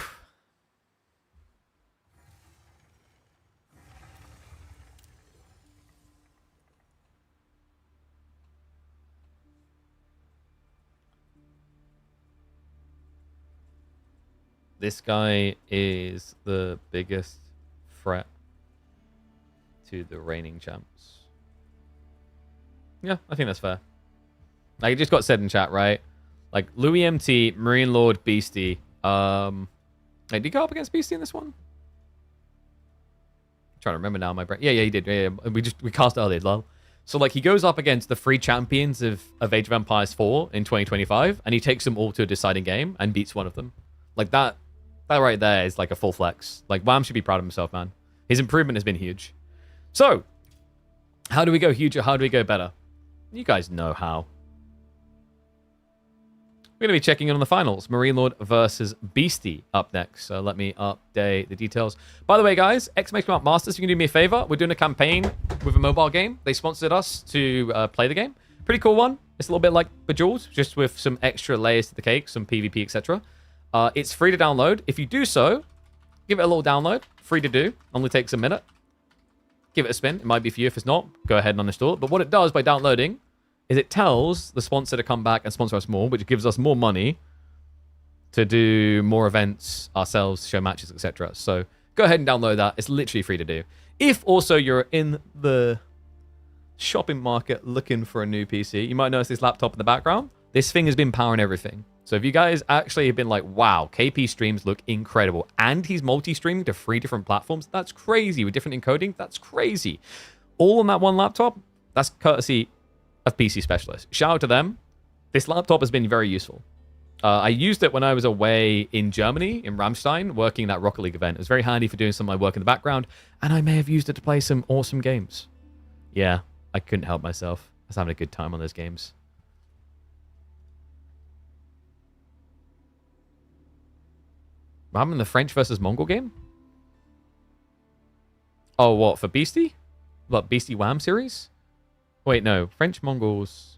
This guy is the biggest threat to the reigning champs. Yeah, I think that's fair. Like, it just got said in chat, right? Like, Louis MT, Marine Lord, Beasty. Like, did he go up against Beasty in this one? I'm trying to remember now, my brain. Yeah, he did. Yeah. We cast it earlier, lol. So, like, he goes up against the 3 champions of Age of Empires 4 in 2025, and he takes them all to a deciding game and beats one of them. Like, that right there is like a full flex. Like, Wham should be proud of himself, man. His improvement has been huge. So, how do we go huge or how do we go better? You guys know how. We're going to be checking in on the finals. Marine Lord versus Beasty up next. So let me update the details. By the way, guys, !Masters, if you can do me a favor, we're doing a campaign with a mobile game. They sponsored us to play the game. Pretty cool one. It's a little bit like Bejeweled, just with some extra layers to the cake, some PvP, etc. It's free to download. If you do so, give it a little download. Free to do. Only takes a minute. Give it a spin. It might be for you. If it's not, go ahead and uninstall it. But what it does by downloading is it tells the sponsor to come back and sponsor us more, which gives us more money to do more events ourselves, show matches, etc. So go ahead and download that. It's literally free to do. If also you're in the shopping market looking for a new PC, you might notice this laptop in the background. This thing has been powering everything. So if you guys actually have been like, wow, KP streams look incredible, and he's multi-streaming to 3 different platforms, that's crazy. With different encoding, that's crazy. All on that one laptop, that's courtesy of PC Specialist. Shout out to them. This laptop has been very useful. I used it when I was away in Germany, in Ramstein, working that Rocket League event. It was very handy for doing some of my work in the background, and I may have used it to play some awesome games. Yeah, I couldn't help myself. I was having a good time on those games. What happened in the French versus Mongol game? Oh, what, for Beasty? What, Beasty Wam series? Wait, no, French Mongols...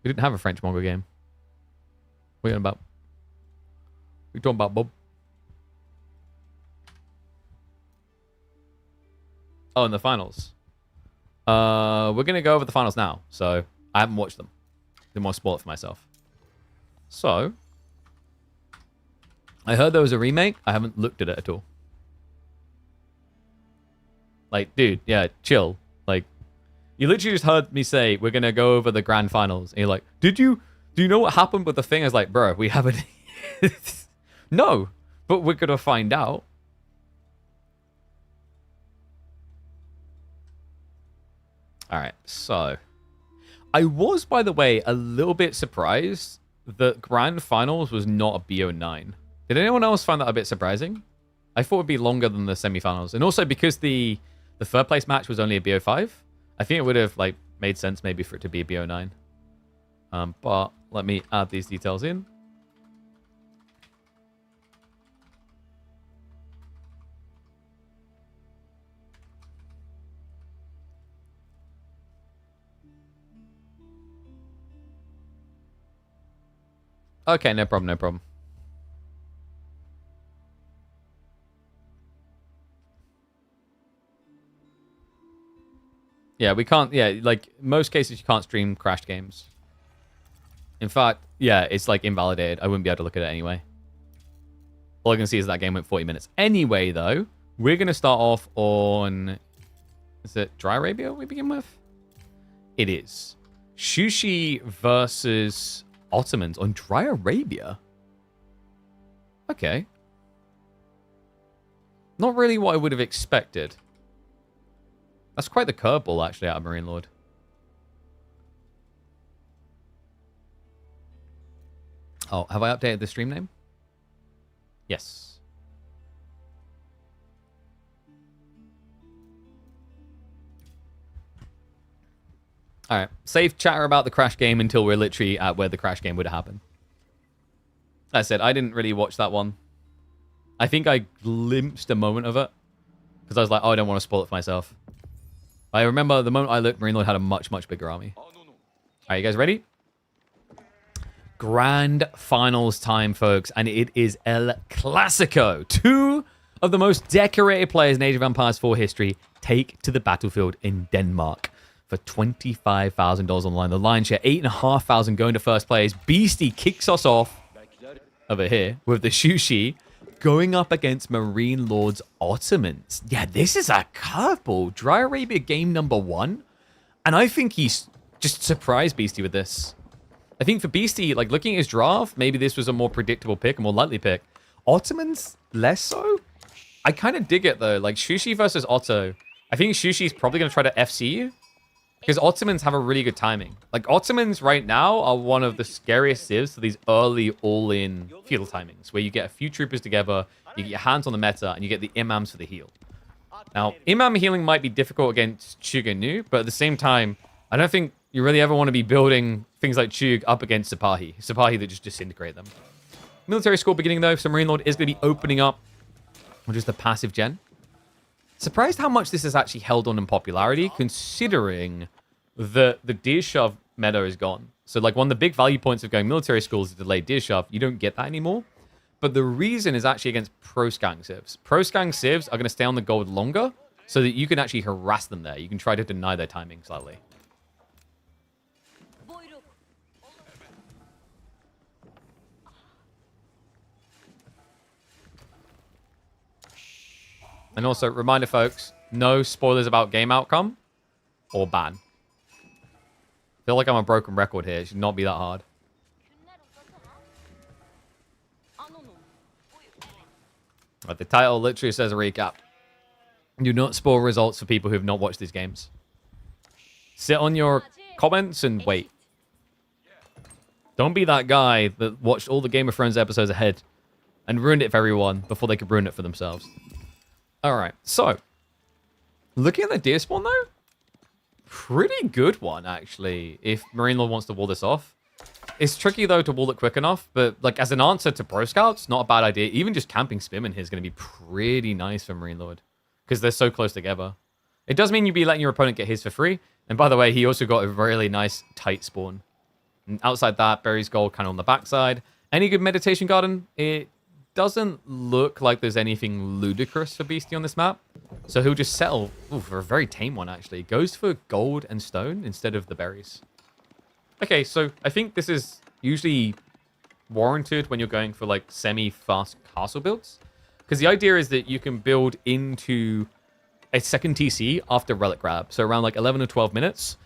We didn't have a French Mongol game. What are you about? What are you talking about, Bob? Oh, in the finals. We're going to go over the finals now. So, I haven't watched them. Didn't want to spoil it for myself. So, I heard there was a remake. I haven't looked at it at all. Like, dude, yeah, chill. Like, you literally just heard me say, we're going to go over the grand finals. And you're like, do you know what happened with the thing? I was like, bro, we haven't... No, but we're going to find out. All right, so... I was, by the way, a little bit surprised that grand finals was not a BO9. Did anyone else find that a bit surprising? I thought it would be longer than the semifinals. And also because the third place match was only a BO5, I think it would have like made sense maybe for it to be a BO9. But let me add these details in. Okay, no problem, no problem. Yeah, we can't, yeah, like, most cases you can't stream crashed games. In fact, yeah, it's, like, invalidated. I wouldn't be able to look at it anyway. All I can see is that game went 40 minutes. Anyway, though, we're going to start off on... Is it Dry Arabia we begin with? It is. Sushi versus Ottomans on Dry Arabia? Okay. Not really what I would have expected. That's quite the curveball, actually, out of Marine Lord. Oh, have I updated the stream name? Yes. All right. Save chatter about the crash game until we're literally at where the crash game would happen. Like I said, I didn't really watch that one. I think I glimpsed a moment of it. Because I was like, oh, I don't want to spoil it for myself. I remember the moment I looked, Marine Lord had a much, much bigger army. All right, you guys ready? Grand finals time, folks. And it is El Clasico. 2 of the most decorated players in Age of Empires 4 history take to the battlefield in Denmark for $25,000 on the line. The lion's share, 8,500 going to first place. Beasty kicks us off over here with the Sushi going up against Marine Lord's Ottomans. Yeah, this is a curveball. Dry Arabia game number 1. And I think he's just surprised Beasty with this. I think for Beasty, like looking at his draft, maybe this was a more predictable pick, a more likely pick. Ottomans, less so? I kind of dig it though. Like Sushi versus Otto. I think Sushi's probably going to try to FC you. Because Ottomans have a really good timing. Like, Ottomans right now are one of the scariest civs for these early all-in feudal timings, where you get a few troopers together, you get your hands on the meta, and you get the imams for the heal. Now, imam healing might be difficult against Chug and Nu, but at the same time, I don't think you really ever want to be building things like Chug up against Sipahi. Sipahi that just disintegrate them. Military score beginning, though, so Marine Lord is going to be opening up with just the passive gen. Surprised how much this has actually held on in popularity, considering that the deer shove meta is gone. So, like, one of the big value points of going military school is delayed deer shove. You don't get that anymore. But the reason is actually against pro-scank civs. Pro-scank civs are going to stay on the gold longer so that you can actually harass them there. You can try to deny their timing slightly. And also, reminder, folks, no spoilers about game outcome or ban. I feel like I'm a broken record here. It should not be that hard. Right, the title literally says a recap. Do not spoil results for people who have not watched these games. Sit on your comments and wait. Don't be that guy that watched all the Game of Thrones episodes ahead and ruined it for everyone before they could ruin it for themselves. Alright, so. Looking at the deer spawn, though. Pretty good one, actually, if Marine Lord wants to wall this off. It's tricky, though, to wall it quick enough, but, like, as an answer to Pro Scouts, not a bad idea. Even just camping Spearman here is going to be pretty nice for Marine Lord, because they're so close together. It does mean you'd be letting your opponent get his for free, and by the way, he also got a really nice, tight spawn. And outside that, Berry's gold kind of on the backside. Any good Meditation Garden? It doesn't look like there's anything ludicrous for Beasty on this map. So he'll just settle for a very tame one, actually. Goes for gold and stone instead of the berries. Okay, so I think this is usually warranted when you're going for, like, semi-fast castle builds. Because the idea is that you can build into a second TC after Relic Grab. So around, like, 11 or 12 minutes.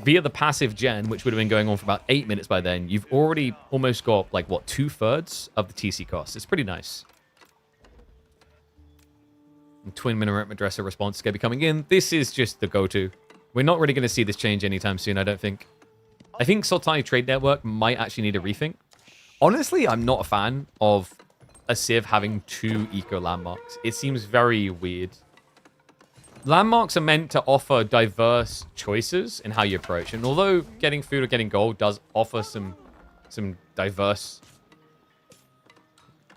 Via the passive gen, which would have been going on for about 8 minutes by then, you've already almost got, like, what, 2/3 of the TC cost. It's pretty nice. And Twin Minaret Madrasa response is going to be coming in. This is just the go-to. We're not really going to see this change anytime soon, I don't think. I think Sultani Trade Network might actually need a rethink. Honestly, I'm not a fan of a Civ having 2 eco landmarks. It seems very weird. Landmarks are meant to offer diverse choices in how you approach. And although getting food or getting gold does offer some diverse...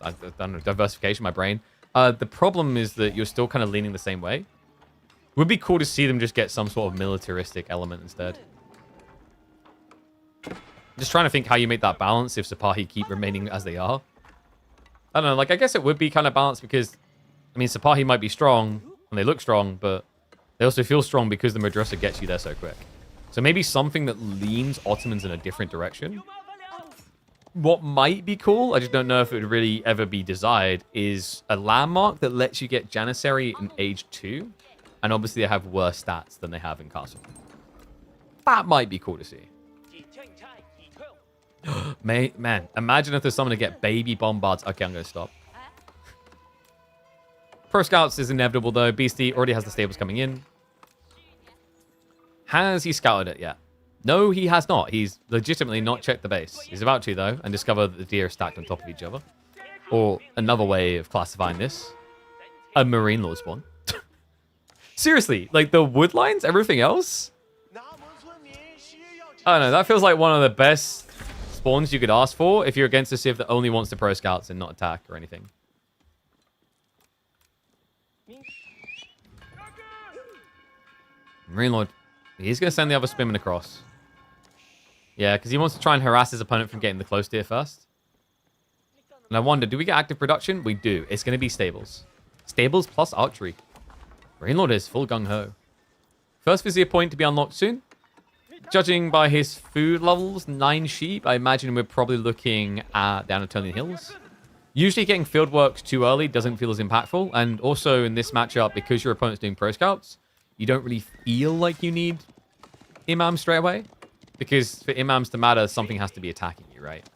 I don't know, diversification, my brain. The problem is that you're still kind of leaning the same way. It would be cool to see them just get some sort of militaristic element instead. Just trying to think how you make that balance if Sipahi keep remaining as they are. I don't know, like, I guess it would be kind of balanced because, I mean, Sipahi might be strong, and they look strong, but they also feel strong because the Madrasa gets you there so quick. So maybe something that leans Ottomans in a different direction. What might be cool, I just don't know if it would really ever be desired, is a landmark that lets you get Janissary in Age 2, and obviously they have worse stats than they have in Castle. That might be cool to see. Man, imagine if there's someone to get baby bombards. Okay, I'm going to stop. Pro Scouts is inevitable, though. Beasty already has the stables coming in. Has he scouted it yet? No, he has not. He's legitimately not checked the base. He's about to, though, and discover that the deer are stacked on top of each other. Or another way of classifying this, a Marine Lord spawn. Seriously, like the wood lines, everything else? I don't know, that feels like one of the best spawns you could ask for if you're against a Civ that only wants to Pro Scouts and not attack or anything. Marine Lord, he's going to send the other Spearman across. Yeah, because he wants to try and harass his opponent from getting the close deer first. And I wonder, do we get active production? We do. It's going to be stables. Stables plus archery. Marine Lord is full gung-ho. First Vizier point to be unlocked soon. Judging by his food levels, 9 sheep, I imagine we're probably looking at the Anatolian Hills. Usually getting field works too early doesn't feel as impactful. And also in this matchup, because your opponent's doing Pro Scouts, you don't really feel like you need Imams straight away. Because for Imams to matter, something has to be attacking you, right?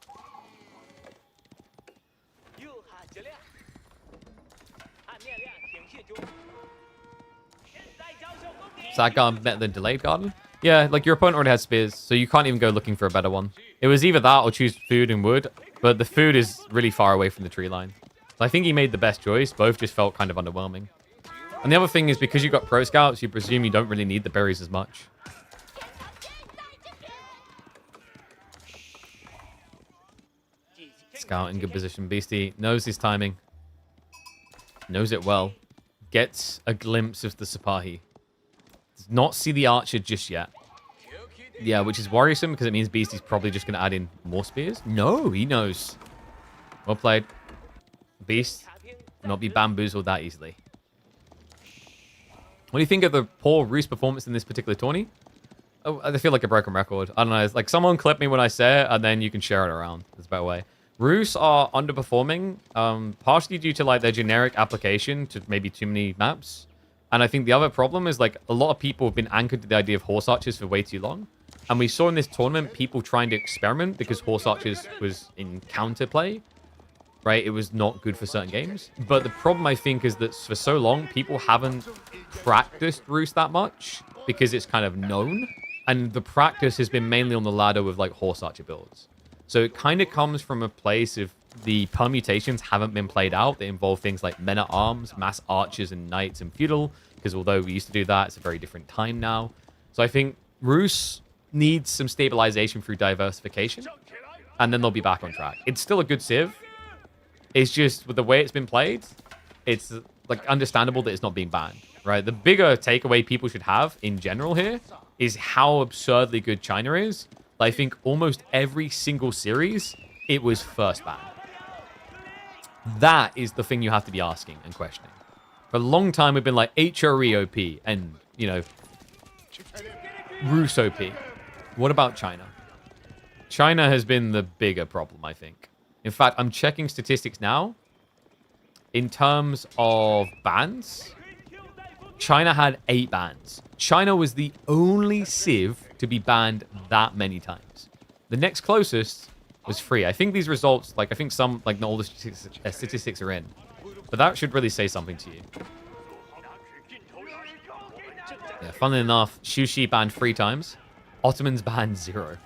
So that garden met the delayed garden? Yeah, like your opponent already has spears, so you can't even go looking for a better one. It was either that or choose food and wood, but the food is really far away from the tree line. So I think he made the best choice. Both just felt kind of underwhelming. And the other thing is because you've got Pro Scouts, you presume you don't really need the berries as much. Scout in good position. Beasty knows his timing. Knows it well. Gets a glimpse of the Sipahi. Does not see the archer just yet. Yeah, which is worrisome because it means Beasty's probably just going to add in more spears. No, he knows. Well played. Beast will not be bamboozled that easily. What do you think of the poor Ruse performance in this particular tourney? Oh, I feel like a broken record. I don't know. It's like someone clip me when I say it, and then you can share it around. There's a better way. Ruse are underperforming, partially due to like their generic application to maybe too many maps. And I think the other problem is like a lot of people have been anchored to the idea of horse archers for way too long. And we saw in this tournament people trying to experiment because horse archers was in counterplay, right? It was not good for certain games. But the problem I think is that for so long, people haven't practiced Ruse that much because it's kind of known. And the practice has been mainly on the ladder with like horse archer builds. So it kind of comes from a place of the permutations haven't been played out. They involve things like men-at-arms, mass archers, and knights and feudal. Because although we used to do that, it's a very different time now. So I think Ruse needs some stabilization through diversification. And then they'll be back on track. It's still a good civ. It's just with the way it's been played, it's like understandable that it's not being banned, right? The bigger takeaway people should have in general here is how absurdly good China is. I think almost every single series, it was first banned. That is the thing you have to be asking and questioning. For a long time, we've been like HRE OP and, you know, Ruse OP. What about China? China has been the bigger problem, I think. In fact, I'm checking statistics now. In terms of bans, China had 8 bans. China was the only civ to be banned that many times. The next closest was 3. I think these results, like, I think some, like, not all the statistics are in. But that should really say something to you. Yeah, funnily enough, Shushi banned 3 times. Ottomans banned 0.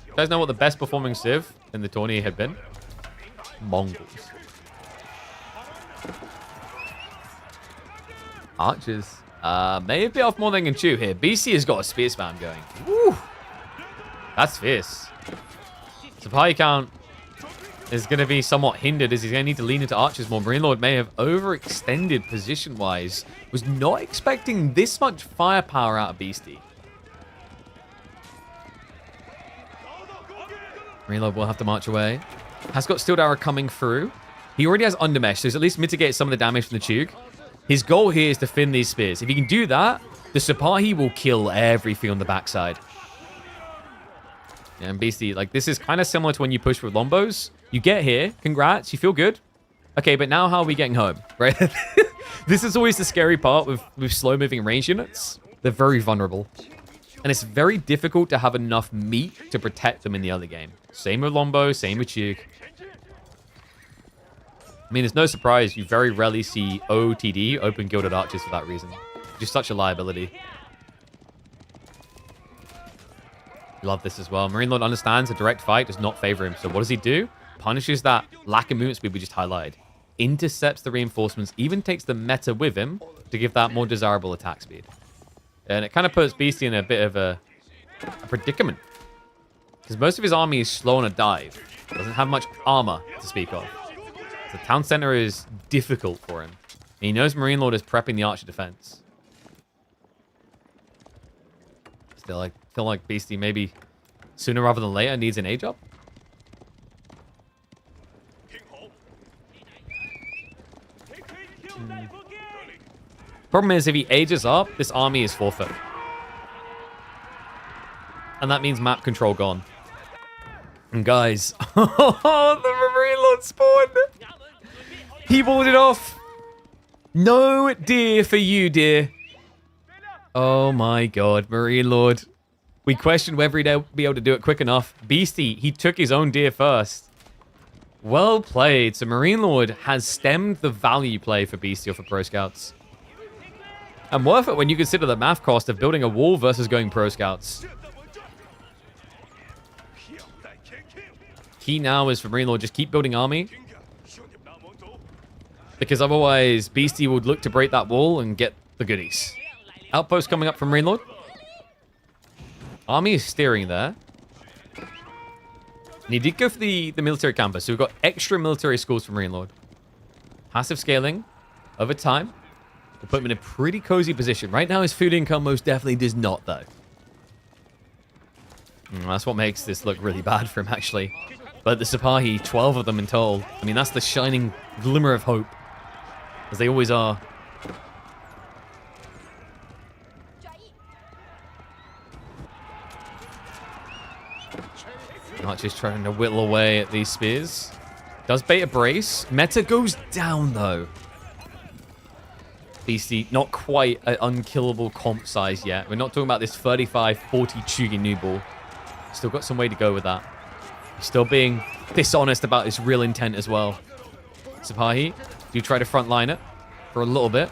You guys know what the best performing civ in the tourney had been? Mongols. Archers. May have bit off more than can chew here. Beasty has got a spear spam going. Woo! That's fierce. Supply count is going to be somewhat hindered as he's going to need to lean into archers more. Marine Lord may have overextended position-wise. Was not expecting this much firepower out of Beasty. Marine Lord will have to march away. Has got Steel Arrow coming through. He already has Undermesh, so he's at least mitigated some of the damage from the Tug. His goal here is to fin these spears. If he can do that, the Sipahi will kill everything on the backside. Yeah, and Beasty, like, this is kind of similar to when you push with Lombos. You get here, congrats, you feel good. Okay, but now how are we getting home, right? This is always the scary part with slow-moving range units. They're very vulnerable. And it's very difficult to have enough meat to protect them in the early game. Same with Lombo, same with Tug. I mean, it's no surprise you very rarely see OTD, Open Gilded Archers, for that reason. Just such a liability. Love this as well. Marine Lord understands a direct fight does not favor him. So what does he do? Punishes that lack of movement speed we just highlighted. Intercepts the reinforcements, even takes the meta with him to give that more desirable attack speed. And it kind of puts Beasty in a bit of a predicament. Because most of his army is slow on a dive. Doesn't have much armor to speak of. The town center is difficult for him. And he knows Marine Lord is prepping the archer defense. Still, I feel like Beasty maybe sooner rather than later needs an age up. Problem is, if he ages up, this army is forfeit. And that means map control gone. And guys, oh, the Marine Lord spawned. He walled it off. No deer for you, dear. Oh my god, Marine Lord. We questioned whether he'd be able to do it quick enough. Beasty, he took his own deer first. Well played. So Marine Lord has stemmed the value play for Beasty or for Pro Scouts. And worth it when you consider the math cost of building a wall versus going Pro Scouts. Key now is for Marine Lord, just keep building army. Because otherwise, Beasty would look to break that wall and get the goodies. Outpost coming up from Marine Lord. Army is steering there. And he did go for the military campus, so we've got extra military schools from Marine Lord. Passive scaling over time. We'll put him in a pretty cozy position. Right now, his food income most definitely does not, though. That's what makes this look really bad for him, actually. But the Sipahi, 12 of them in total. I mean, that's the shining glimmer of hope. As they always are. Archer's trying to whittle away at these spears. Does bait a brace. Meta goes down, though. Beasty, not quite an unkillable comp size yet. We're not talking about this 35-40 Chugi new ball. Still got some way to go with that. He's still being dishonest about his real intent as well. Sipahi, do try to frontline it for a little bit.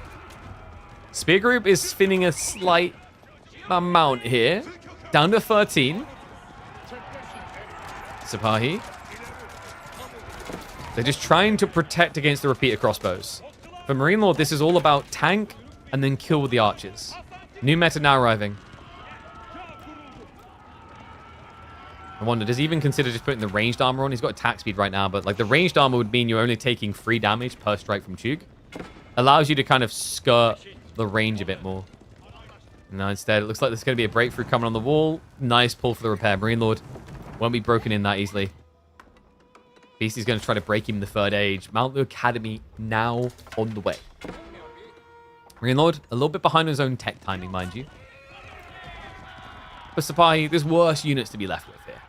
Spear group is spinning a slight amount here. Down to 13. Sipahi. They're just trying to protect against the repeater crossbows. For Marine Lord, this is all about tank and then kill with the archers. New meta now arriving. I wonder, does he even consider just putting the ranged armor on? He's got attack speed right now, but like the ranged armor would mean you're only taking 3 damage per strike from Chug. Allows you to kind of skirt the range a bit more. No, instead, it looks like there's going to be a breakthrough coming on the wall. Nice pull for the repair. Marine Lord won't be broken in that easily. Beasty's going to try to break him in the third age. Mount the Academy now on the way. Marine Lord, a little bit behind his own tech timing, mind you. But Sipahi, there's worse units to be left with here.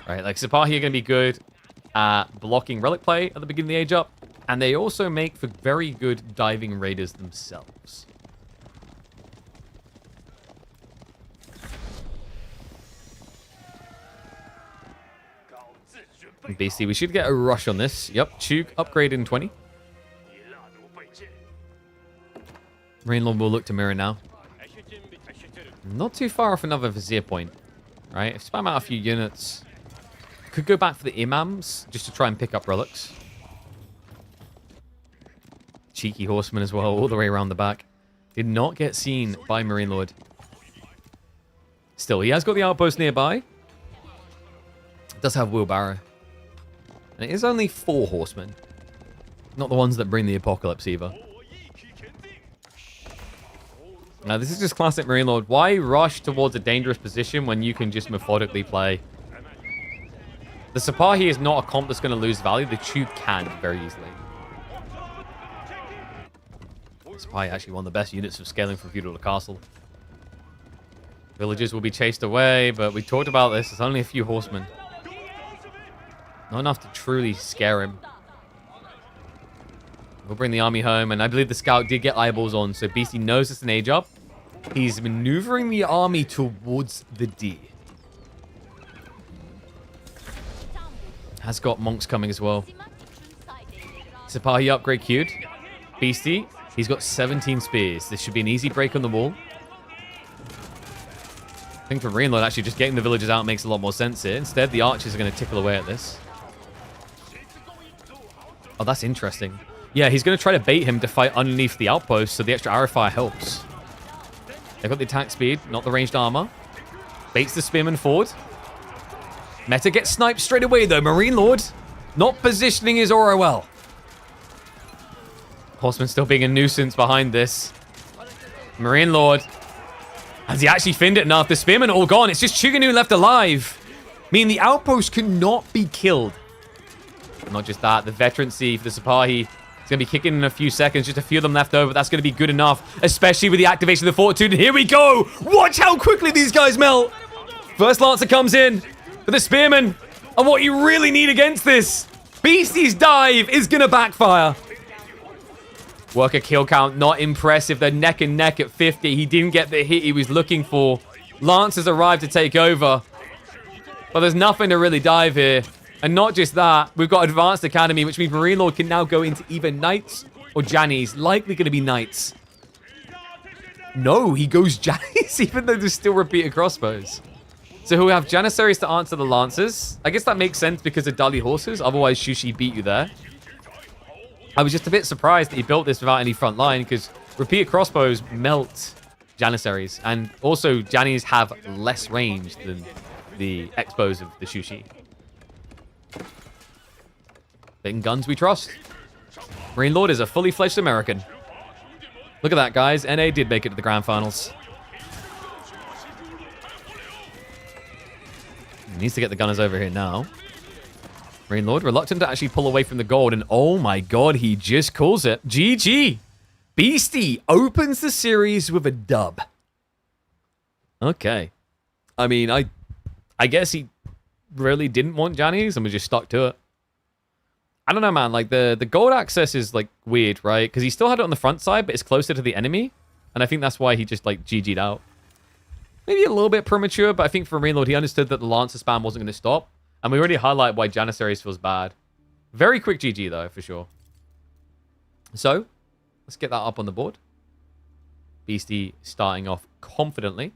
Right, like Sipahi are going to be good at blocking relic play at the beginning of the age up. And they also make for very good diving raiders themselves. Beasty, we should get a rush on this. Yep, Chug upgrade in 20. Marine Lord will look to mirror now. Not too far off another Vizier point. Right, if spam out a few units. Could go back for the Imams just to try and pick up relics. Cheeky Horseman as well, all the way around the back. Did not get seen by Marine Lord. Still, he has got the outpost nearby. Does have wheelbarrow. And it is only 4 horsemen. Not the ones that bring the apocalypse either. Now, this is just classic Marine Lord. Why rush towards a dangerous position when you can just methodically play? The Sipahi is not a comp that's going to lose value. The Chug can very easily. Sipahi actually one of the best units of scaling from feudal to castle. Villagers will be chased away, but we talked about this. It's only a few horsemen. Not enough to truly scare him. We'll bring the army home, and I believe the scout did get eyeballs on, so Beasty knows it's an age up. He's maneuvering the army towards the D. Has got monks coming as well. Sipahi upgrade queued. Beasty, he's got 17 spears. This should be an easy break on the wall. I think for Marine Lord, actually just getting the villagers out makes a lot more sense here. Instead, the archers are going to tickle away at this. Oh, that's interesting. Yeah, he's going to try to bait him to fight underneath the outpost, so the extra arrow fire helps. They've got the attack speed, not the ranged armor. Baits the spearman forward. Meta gets sniped straight away, though. Marine Lord not positioning his aura well. Horseman still being a nuisance behind this. Marine Lord. Has he actually finned it enough? The spearmen are all gone. It's just Chuganu left alive. Meaning the outpost cannot be killed. Not just that, the veterancy for the Sipahi is going to be kicking in a few seconds. Just a few of them left over. That's going to be good enough, especially with the activation of the Fortitude. And here we go. Watch how quickly these guys melt. First Lancer comes in for the Spearman. And what you really need against this, Beasty's dive is going to backfire. Worker kill count, not impressive. They're neck and neck at 50. He didn't get the hit he was looking for. Lancers arrived to take over. But there's nothing to really dive here. And not just that, we've got Advanced Academy, which means Marine Lord can now go into either Knights or Jannies. Likely going to be Knights. No, he goes Jannies, even though there's still repeated crossbows. So we have Janissaries to answer the Lancers. I guess that makes sense because of Dali horses. Otherwise, Shushi beat you there. I was just a bit surprised that he built this without any front line because repeated crossbows melt Janissaries. And also, Jannies have less range than the Expos of the Shushi. But in guns we trust. Marine Lord is a fully fledged American. Look at that, guys. NA did make it to the grand finals. He needs to get the gunners over here now. Marine Lord reluctant to actually pull away from the gold. And oh my god, he just calls it. GG. Beasty opens the series with a dub. Okay. I mean, I guess he really didn't want Jannies and was just stuck to it. I don't know, man. Like, the gold access is, like, weird, right? Because he still had it on the front side, but it's closer to the enemy. And I think that's why he just, like, GG'd out. Maybe a little bit premature, but I think for Rainlord, he understood that the Lancer spam wasn't going to stop. And we already highlighted why Janissaries feels bad. Very quick GG, though, for sure. So, let's get that up on the board. Beasty starting off confidently.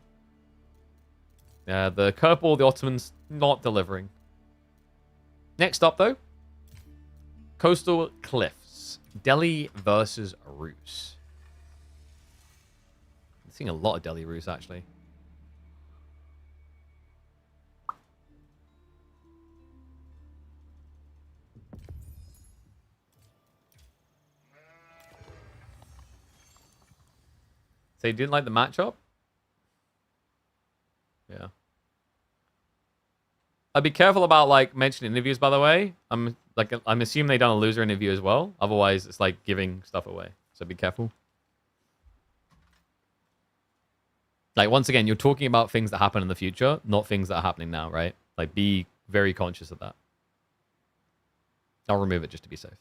The curveball, the Ottomans, not delivering. Next up, though. Coastal Cliffs. Delhi versus Ruse. I'm seeing a lot of Delhi Ruse, actually. So you didn't like the matchup? Yeah. I'd be careful about, like, mentioning interviews, by the way. I'm assuming they done a loser interview as well. Otherwise, it's like giving stuff away. So be careful. Like, once again, you're talking about things that happen in the future, not things that are happening now, right? Like, be very conscious of that. I'll remove it just to be safe.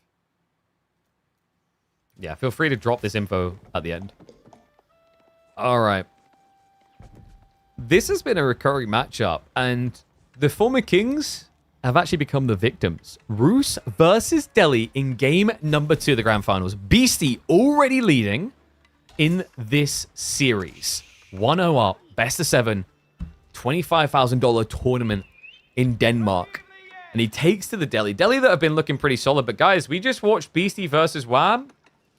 Yeah, feel free to drop this info at the end. All right. This has been a recurring matchup, and the former kings have actually become the victims. Ruse versus Delhi in game number 2 of the grand finals. Beasty already leading in this series. 1-0 up, best of 7, $25,000 tournament in Denmark. And he takes to the Delhi. Delhi that have been looking pretty solid. But guys, we just watched Beasty versus Wam.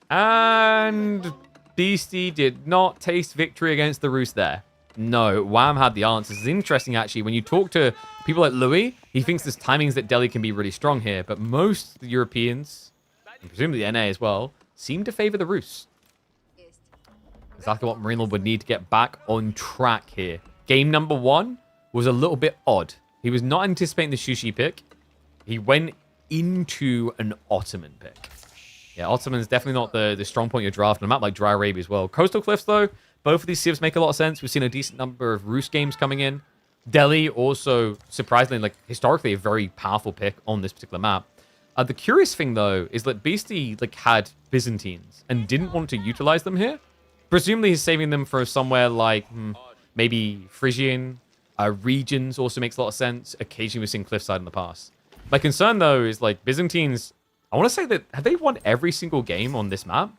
And Beasty did not taste victory against the Ruse there. No, Wam had the answers. It's interesting, actually. When you talk to people like Louis, he thinks there's timings that Delhi can be really strong here. But most Europeans, and presumably the NA as well, seem to favor the Ruse. Exactly what Marine Lord would need to get back on track here. Game number 1 was a little bit odd. He was not anticipating the Sushi pick. He went into an Ottoman pick. Yeah, Ottoman's definitely not the strong point of your draft. On a map like Dry Arabia as well. Coastal Cliffs, though, both of these civs make a lot of sense. We've seen a decent number of Ruse games coming in. Delhi also, surprisingly, like historically, a very powerful pick on this particular map. The curious thing, though, is that Beasty had Byzantines and didn't want to utilize them here. Presumably, he's saving them for somewhere like maybe Frisian. Regions also makes a lot of sense. Occasionally, we've seen Cliffside in the past. My concern, though, is Byzantines. I want to say that have they won every single game on this map?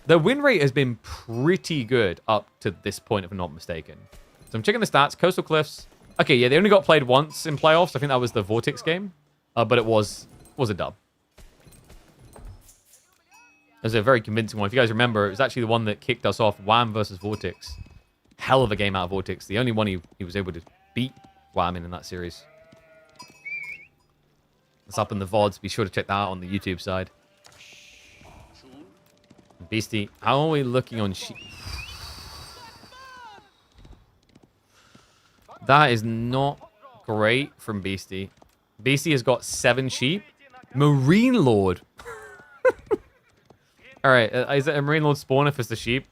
Their win rate has been pretty good up to this point, if I'm not mistaken. So I'm checking the stats. Coastal Cliffs. Okay, yeah, they only got played once in playoffs. I think that was the Vortex game. But it was a dub. It was a very convincing one. If you guys remember, it was actually the one that kicked us off. Wam versus Vortex. Hell of a game out of Vortex. The only one he was able to beat Wam in that series. It's up in the VODs. Be sure to check that out on the YouTube side. Beasty, how are we looking on sheep? That is not great from Beasty. Beasty has got 7 sheep. Marine Lord. Alright, is it a Marine Lord spawn if it's the sheep?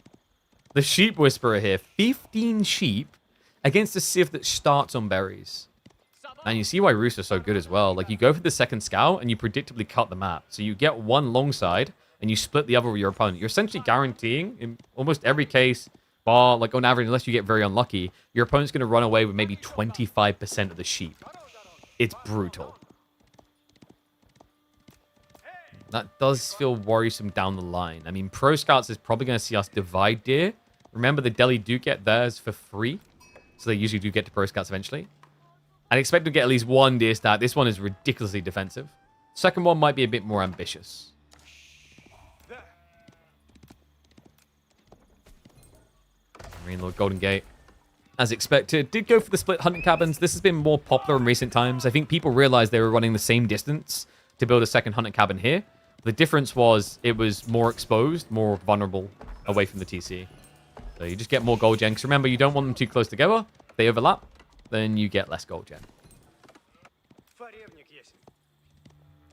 The Sheep Whisperer here. 15 sheep against a civ that starts on berries. And you see why Ruse is so good as well. Like, you go for the second scout and you predictably cut the map. So you get one long side and you split the other with your opponent. You're essentially guaranteeing, in almost every case, bar, like on average, unless you get very unlucky, your opponent's going to run away with maybe 25% of the sheep. It's brutal. That does feel worrisome down the line. I mean, Pro Scouts is probably going to see us divide deer. Remember, the Delhi do get theirs for free. So they usually do get to Pro Scouts eventually. I'd expect to get at least one deer stat. This one is ridiculously defensive. Second one might be a bit more ambitious. Marine Lord Golden Gate, as expected, did go for the split hunting cabins. This has been more popular in recent times. I think people realized they were running the same distance to build a second hunting cabin here. The difference was it was more exposed, more vulnerable away from the TC. So you just get more gold gen. Because remember, you don't want them too close together. If they overlap, then you get less gold gen.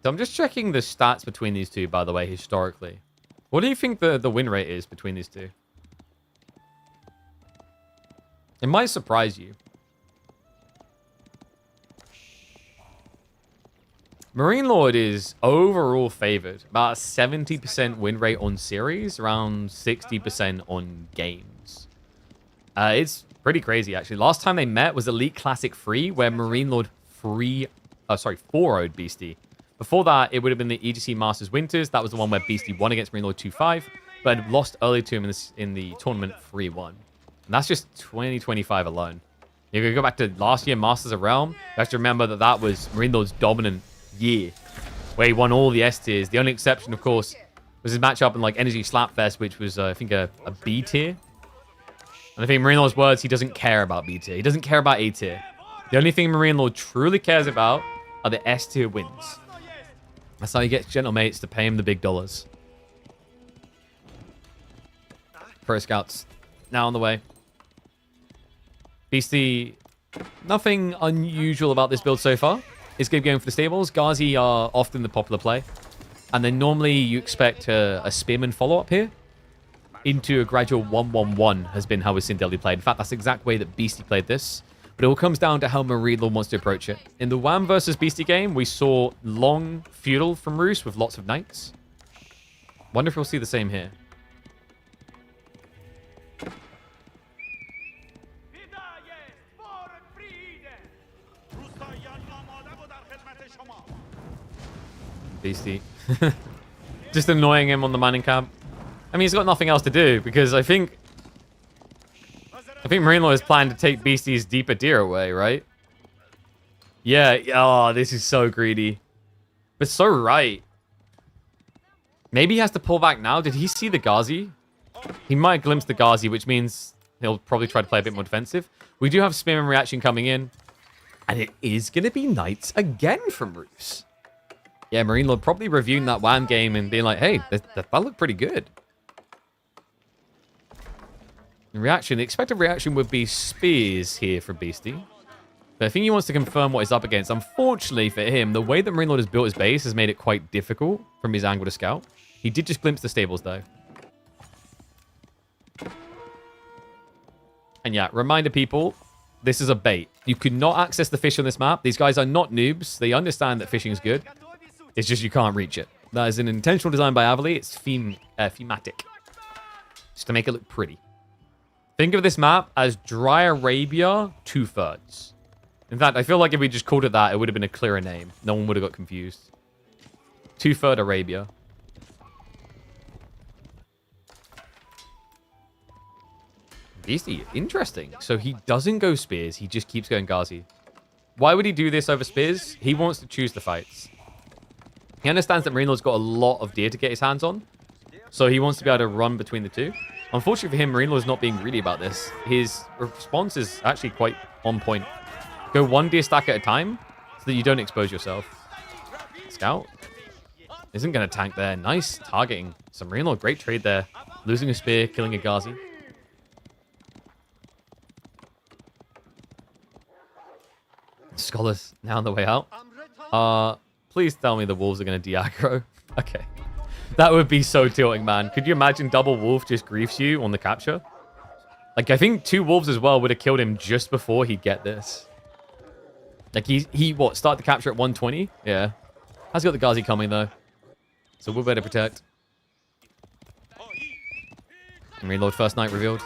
So I'm just checking the stats between these two, by the way, historically. What do you think the win rate is between these two? It might surprise you. Marine Lord is overall favored. About 70% win rate on series, around 60% on games. It's pretty crazy, actually. Last time they met was Elite Classic 3, where Marine Lord 4-0'd Beasty. Before that, it would have been the EGC Masters Winters. That was the one where Beasty won against Marine Lord 2-5, but had lost early to him in the tournament 3-1. And that's just 2025 alone. If you go back to last year, Masters of Realm, you have to remember that that was Marine Lord's dominant year, where he won all the S tiers. The only exception, of course, was his matchup in like Energy Slapfest, which was, I think, a B tier. And I think Marine Lord's words, he doesn't care about B tier. He doesn't care about A tier. The only thing Marine Lord truly cares about are the S tier wins. That's how he gets gentle mates to pay him the big dollars. Pro Scouts now on the way. Beasty, nothing unusual about this build so far. It's good going for the stables. Ghazi are often the popular play. And then normally you expect a Spearman follow-up here into a gradual 1-1-1 has been how we've seen Delhi played. In fact, that's the exact way that Beasty played this. But it all comes down to how Marine Lord wants to approach it. In the Wam versus Beasty game, we saw long feudal from Ruse with lots of knights. Wonder if we'll see the same here. Beasty. Just annoying him on the mining camp. I mean, he's got nothing else to do because I think Marine Lord is planning to take Beasty's deeper deer away, right? Yeah. Oh, this is so greedy. But so right. Maybe he has to pull back now. Did he see the Ghazi? He might glimpse the Ghazi, which means he'll probably try to play a bit more defensive. We do have Spearman reaction coming in. And it is going to be Knights again from Ruse. Yeah, Marine Lord probably reviewing that WAM game and being like, hey, that looked pretty good. Reaction, the expected reaction would be spears here from Beasty. But I think he wants to confirm what he's up against. Unfortunately for him, the way that Marine Lord has built his base has made it quite difficult from his angle to scout. He did just glimpse the stables, though. And yeah, reminder people, this is a bait. You could not access the fish on this map. These guys are not noobs. They understand that fishing is good. It's just you can't reach it. That is an intentional design by Avali. It's thematic. Just to make it look pretty. Think of this map as Dry Arabia 2/3. In fact, I feel like if we just called it that, it would have been a clearer name. No one would have got confused. 2/3 Arabia. Beasty, interesting. So he doesn't go spears. He just keeps going Ghazi. Why would he do this over spears? He wants to choose the fights. He understands that Marine Lord's got a lot of deer to get his hands on. So he wants to be able to run between the two. Unfortunately for him, Marine Lord's not being greedy about this. His response is actually quite on point. Go one deer stack at a time so that you don't expose yourself. Scout isn't going to tank there. Nice targeting. Some Marine Lord, great trade there. Losing a spear, killing a Ghazi. Scholars now on the way out. Please tell me the wolves are going to de-aggro. Okay. That would be so tilting, man. Could you imagine double wolf just griefs you on the capture? Like, I think 2 wolves as well would have killed him just before he'd get this. Like, he what, start the capture at 120? Yeah. Has got the Ghazi coming, though. So we'll better protect. Marine Lord first night revealed.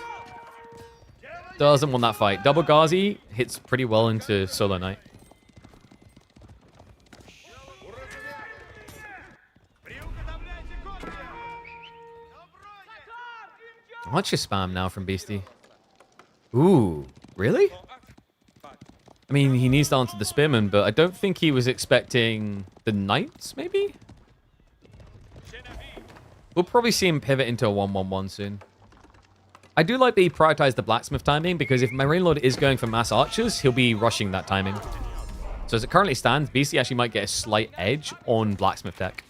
Doesn't want that fight. Double Ghazi hits pretty well into solo knight. What's your spam now from Beasty? Ooh, really? I mean, he needs to answer the Spearman, but I don't think he was expecting the Knights, maybe? We'll probably see him pivot into a 1-1-1 soon. I do like that he prioritized the blacksmith timing, because if Marine Lord is going for mass archers, he'll be rushing that timing. So as it currently stands, Beasty actually might get a slight edge on blacksmith tech.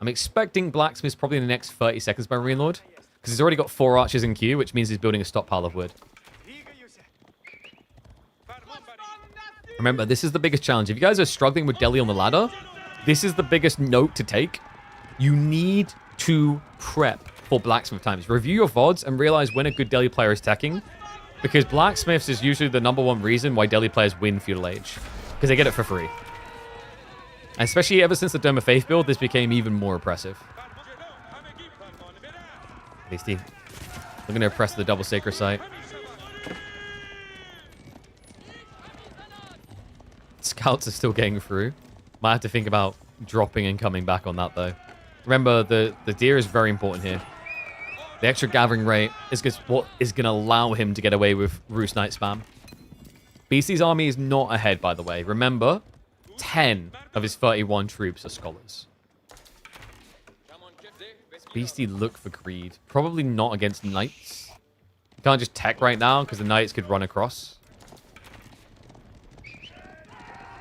I'm expecting blacksmiths probably in the next 30 seconds by Marine Lord, because he's already got 4 archers in queue, which means he's building a stockpile of wood. Remember, this is the biggest challenge. If you guys are struggling with Delhi on the ladder, this is the biggest note to take. You need to prep for blacksmith times. Review your VODs and realize when a good Delhi player is teching, because blacksmiths is usually the #1 reason why Delhi players win Feudal Age, because they get it for free. Especially ever since the Dome of Faith build, this became even more oppressive. Beasty. Looking to oppress the double Sacred Site. Scouts are still getting through. Might have to think about dropping and coming back on that, though. Remember, the deer is very important here. The extra gathering rate is what is going to allow him to get away with Ruse Knight spam. Beasty's army is not ahead, by the way. Remember, 10 of his 31 troops are scholars. Beasty look for greed. Probably not against knights. You can't just tech right now because the knights could run across.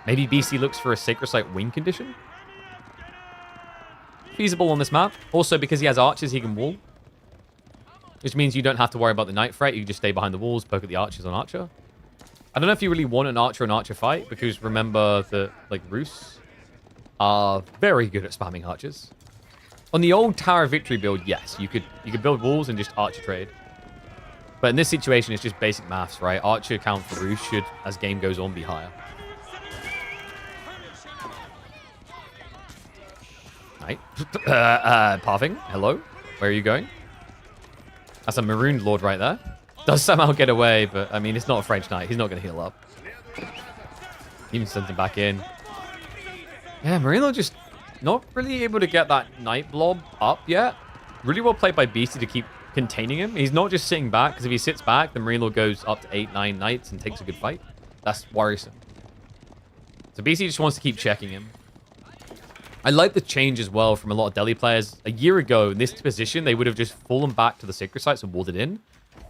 Maybe Beasty looks for a Sacred Site win condition? Feasible on this map. Also, because he has archers, he can wall. Which means you don't have to worry about the knight threat. You can just stay behind the walls, poke at the archers on archer. I don't know if you really want an archer fight, because remember that, like, Ruse are very good at spamming archers. On the old Tower of Victory build, yes, you could build walls and just archer trade. But in this situation, it's just basic maths, right? Archer count for Ruse should, as game goes on, be higher. Right. Pathing, hello? Where are you going? That's a Marooned Lord right there. Does somehow get away, but, I mean, it's not a French Knight. He's not going to heal up. Even sends him back in. Yeah, Marine Lord just not really able to get that Knight blob up yet. Really well played by Beasty to keep containing him. He's not just sitting back, because if he sits back, the Marine Lord goes up to 8, 9 Knights and takes a good fight. That's worrisome. So Beasty just wants to keep checking him. I like the change as well from a lot of Delhi players. A year ago, in this position, they would have just fallen back to the Sacred Sites and walled it in.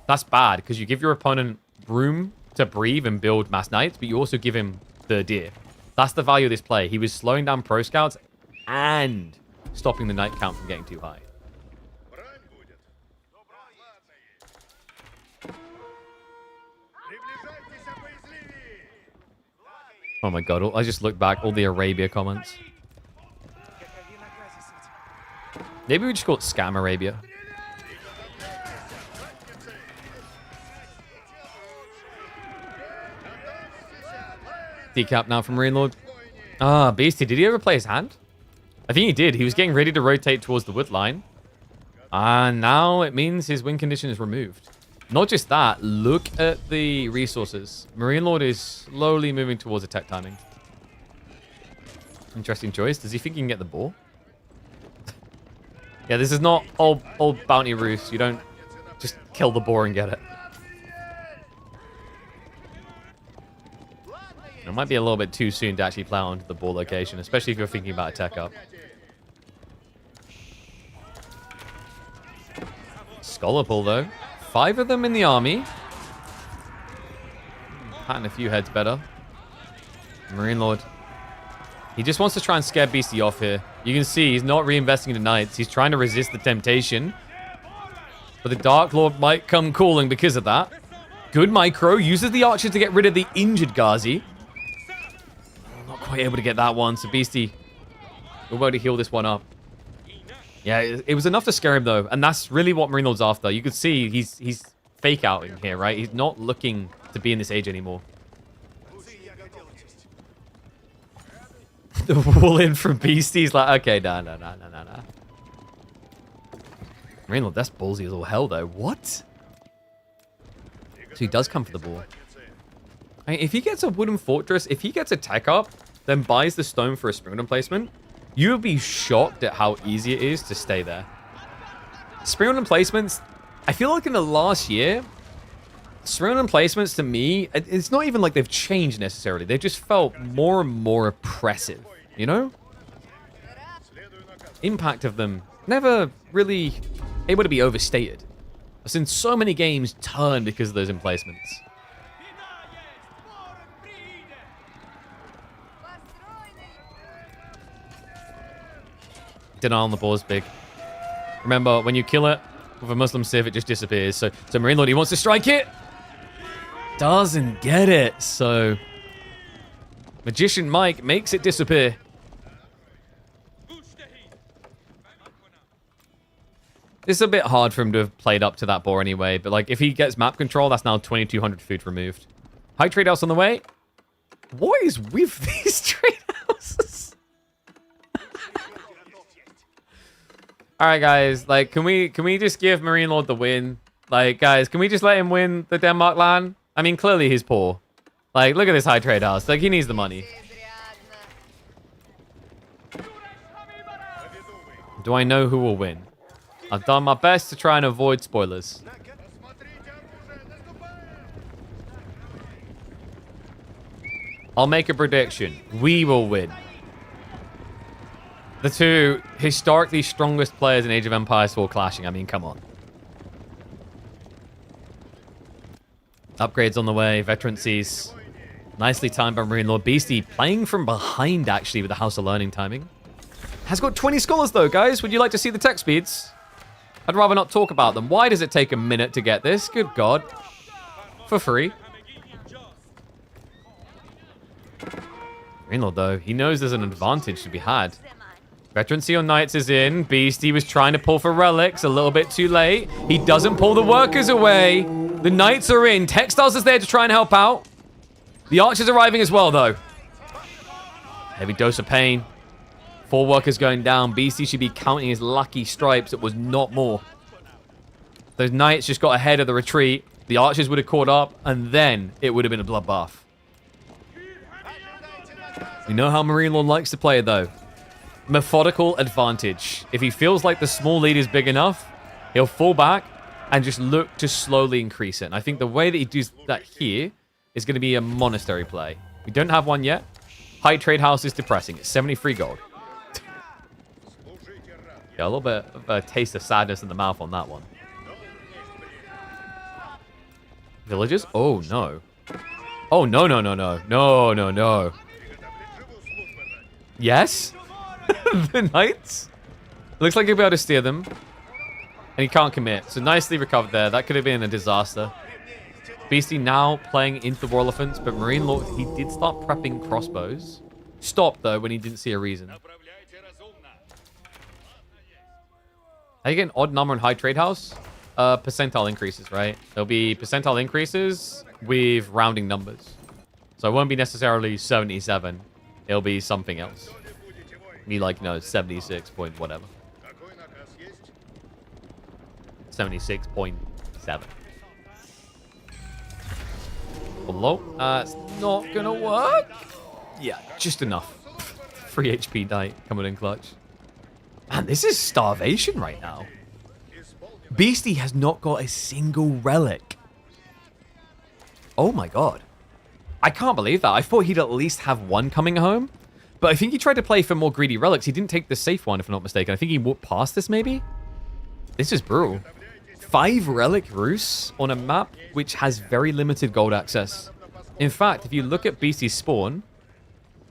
That's bad, because you give your opponent room to breathe and build mass knights, but you also give him the deer. That's the value of this play. He was slowing down pro scouts and stopping the knight count from getting too high. Oh my god, I just looked back, all the Arabia comments. Maybe we just call it Scam Arabia. Decap now from Marine Lord. Ah, Beasty, did he ever play his hand? I think he did. He was getting ready to rotate towards the wood line. And now it means his win condition is removed. Not just that, look at the resources. Marine Lord is slowly moving towards attack timing. Interesting choice. Does he think he can get the ball? Yeah, this is not old bounty Ruse. You don't just kill the boar and get it. It might be a little bit too soon to actually plow onto the ball location, especially if you're thinking about a tech up. Scholar pull, though. 5 of them in the army. Patting a few heads better. Marine Lord. He just wants to try and scare Beasty off here. You can see he's not reinvesting into knights. He's trying to resist the temptation. But the Dark Lord might come calling because of that. Good micro. Uses the archer to get rid of the injured Ghazi. Not quite able to get that one. So Beasty will be able to heal this one up. Yeah, it was enough to scare him, though. And that's really what Marine Lord's after. You could see he's fake outing here, right? He's not looking to be in this age anymore. The wall in from Beasty's like, okay, nah. Marine Lord, that's ballsy as all hell, though. What? So he does come for the ball. I mean, if he gets a wooden fortress, if he gets a tech up, then buys the stone for a spring emplacement, you would be shocked at how easy it is to stay there. Spring emplacements, I feel like in the last year, spring emplacements to me, it's not even like they've changed necessarily. They've just felt more and more oppressive, you know? Impact of them never really able to be overstated. I've seen so many games turn because of those emplacements. Denial on the ball is big. Remember, when you kill it with a Muslim Civ, it just disappears. So Marine Lord, he wants to strike it. Doesn't get it. So Magician Mike makes it disappear. This is a bit hard for him to have played up to that boar anyway. But like, if he gets map control, that's now 2,200 food removed. High trade house on the way. What is with these trade houses? All right, guys. Like, can we just give Marine Lord the win? Like, guys, can we just let him win the Denmark LAN? I mean, clearly he's poor. Like, look at this high trade house. Like, he needs the money. Do I know who will win? I've done my best to try and avoid spoilers. I'll make a prediction. We will win. The two historically strongest players in Age of Empires 4 clashing. I mean, come on. Upgrades on the way. Veterancies. Nicely timed by Marine Lord. Beasty playing from behind, actually, with the House of Learning timing. Has got 20 scholars, though, guys. Would you like to see the tech speeds? I'd rather not talk about them. Why does it take a minute to get this? Good God. For free. Marine Lord, though, he knows there's an advantage to be had. Veterancy on Knights is in. Beasty was trying to pull for relics a little bit too late. He doesn't pull the workers away. The Knights are in. Textiles is there to try and help out. The Archer's arriving as well, though. Heavy dose of pain. 4 workers going down. Beasty should be counting his lucky stripes. It was not more. Those Knights just got ahead of the retreat. The Archers would have caught up, and then it would have been a bloodbath. We know how Marine Lord likes to play, though. Methodical advantage. If he feels like the small lead is big enough, he'll fall back and just look to slowly increase it. And I think the way that he does that here is going to be a monastery play. We don't have one yet. High trade house is depressing. It's 73 gold. Yeah, a little bit of a taste of sadness in the mouth on that one. Villagers? Oh, no. Oh, no, no, no, no. No, no, no. Yes? The Knights? Looks like he'll be able to steer them. And he can't commit. So nicely recovered there. That could have been a disaster. Beasty now playing into the War Elephants, but Marine Lord, he did start prepping crossbows. Stopped, though, when he didn't see a reason. How you get an odd number in high trade house? Percentile increases, right? There'll be percentile increases with rounding numbers. So it won't be necessarily 77. It'll be something else. Be like, 76 point whatever. 76.7. Hello? It's not gonna work. Yeah, just enough. Free HP Knight coming in clutch. Man, this is starvation right now. Beasty has not got a single relic. Oh my God. I can't believe that. I thought he'd at least have one coming home. But I think he tried to play for more greedy relics. He didn't take the safe one, if I'm not mistaken. I think he walked past this, maybe? This is brutal. 5 relic Ruse on a map which has very limited gold access. In fact, if you look at Beasty's spawn,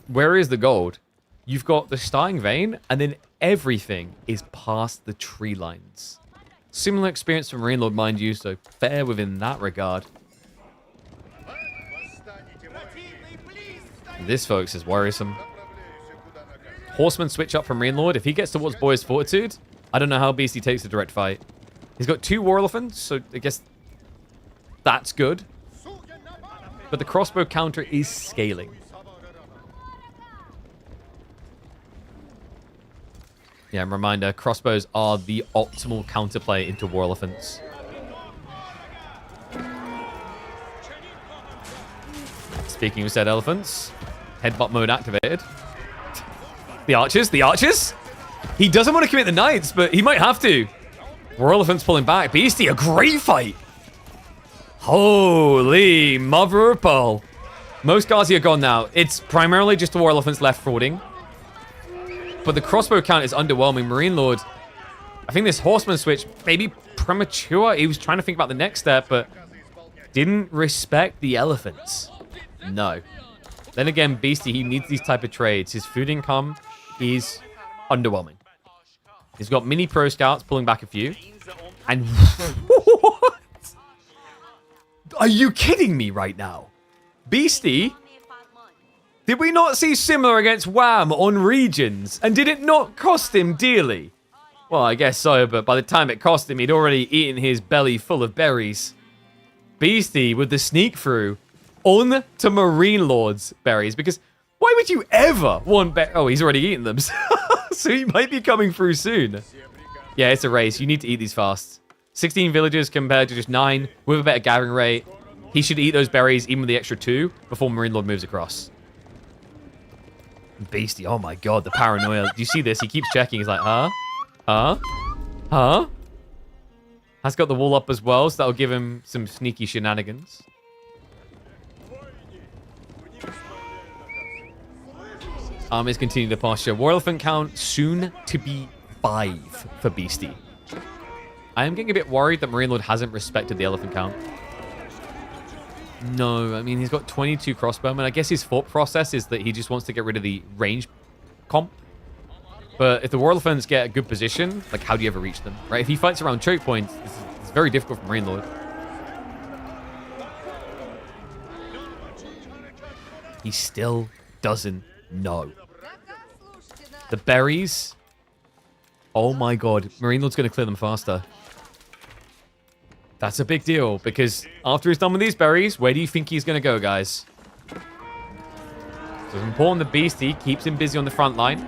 where is the gold? You've got the starting vein, and then everything is past the tree lines. Similar experience from Marine Lord, mind you, so fair within that regard. This, folks, is worrisome. Horseman switch up from Marine Lord. If he gets towards Boy's Fortitude, I don't know how Beasty takes a direct fight. He's got 2 War Elephants, so I guess that's good. But the crossbow counter is scaling. Yeah, reminder, crossbows are the optimal counterplay into War Elephants. Speaking of said elephants, headbutt mode activated. The archers, the archers! He doesn't want to commit the knights, but he might have to. War Elephants pulling back. Beasty, a great fight! Holy mother of pearl. Most Ghazi are gone now. It's primarily just the War Elephants left frauding. But the crossbow count is underwhelming. Marine Lord, I think this horseman switch, maybe premature. He was trying to think about the next step, but didn't respect the elephants. No. Then again, Beasty, he needs these type of trades. His food income is underwhelming. He's got mini pro scouts pulling back a few. And what? Are you kidding me right now? Beasty? Did we not see similar against Wam on regions? And did it not cost him dearly? Well, I guess so, but by the time it cost him, he'd already eaten his belly full of berries. Beasty with the sneak through on to Marine Lord's berries, because why would you ever want oh, he's already eaten them, so he might be coming through soon. Yeah, it's a race. You need to eat these fast. 16 villagers compared to just 9 with a better gathering rate. He should eat those berries, even with the extra 2, before Marine Lord moves across. Beasty, oh my god, the paranoia. Do you see this? He keeps checking. He's like, huh? Huh? Huh? Has got the wall up as well, so that'll give him some sneaky shenanigans. Armies continue to posture. War Elephant count soon to be 5 for Beasty. I am getting a bit worried that Marine Lord hasn't respected the elephant count. No, I mean, he's got 22 crossbowmen. I guess his thought process is that he just wants to get rid of the range comp. But if the War Elephants get a good position, like, how do you ever reach them, right? If he fights around choke points, it's very difficult for Marine Lord. He still doesn't know. The berries. Oh my god. Marine Lord's going to clear them faster. That's a big deal, because after he's done with these berries, where do you think he's going to go, guys? So it's important that Beasty keeps him busy on the front line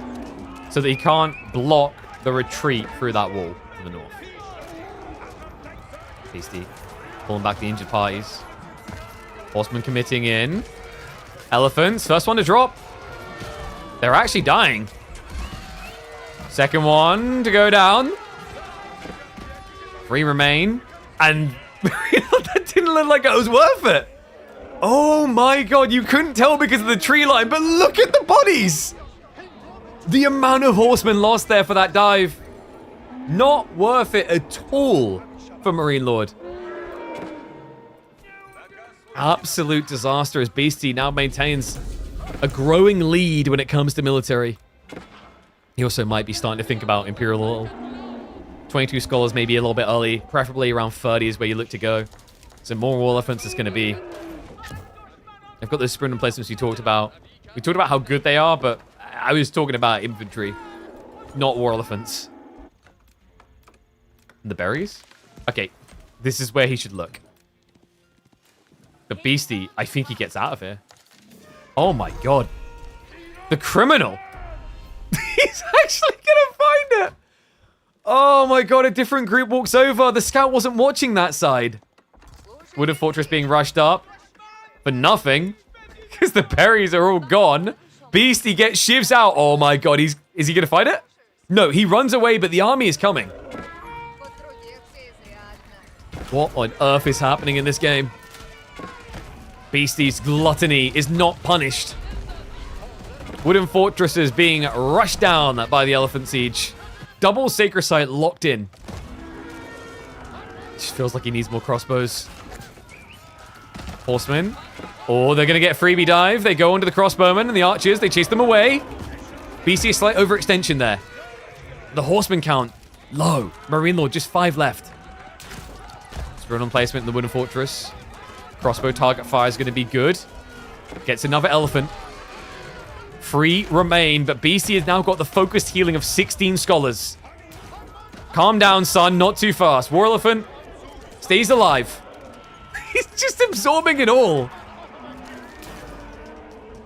so that he can't block the retreat through that wall to the north. Beasty pulling back the injured parties. Horsemen committing in. Elephants, first one to drop. They're actually dying. Second one to go down. 3 remain. And that didn't look like it was worth it. Oh my god, you couldn't tell because of the tree line, but look at the bodies. The amount of horsemen lost there for that dive. Not worth it at all for Marine Lord. Absolute disaster as Beasty now maintains a growing lead when it comes to military. He also might be starting to think about Imperial a little. 22 scholars maybe a little bit early. Preferably around 30 is where you look to go. So more War Elephants is going to be. I've got those sprint emplacements we talked about. We talked about how good they are, but I was talking about infantry, not War Elephants. And the berries? Okay, this is where he should look. The Beasty, I think he gets out of here. Oh my god. The criminal. He's actually gonna find it. Oh my god, a different group walks over. The scout wasn't watching that side. Wooden Fortress being rushed up for nothing because the berries are all gone. Beasty gets shivs out. Oh my god, is he gonna fight it? No, he runs away, but the army is coming. What on earth is happening in this game? Beasty's gluttony is not punished. Wooden fortresses being rushed down by the Elephant Siege. Double Sacred Site locked in. Just feels like he needs more crossbows. Horsemen. Oh, they're going to get freebie dive. They go onto the crossbowmen and the archers. They chase them away. Beasty, a slight overextension there. The horseman count, low. Marine Lord, just 5 left. Sprint on placement in the Wooden Fortress. Crossbow target fire is going to be good. Gets another elephant. 3 remain, but Beasty has now got the focused healing of 16 scholars. Calm down, son. Not too fast. War Elephant stays alive. He's just absorbing it all.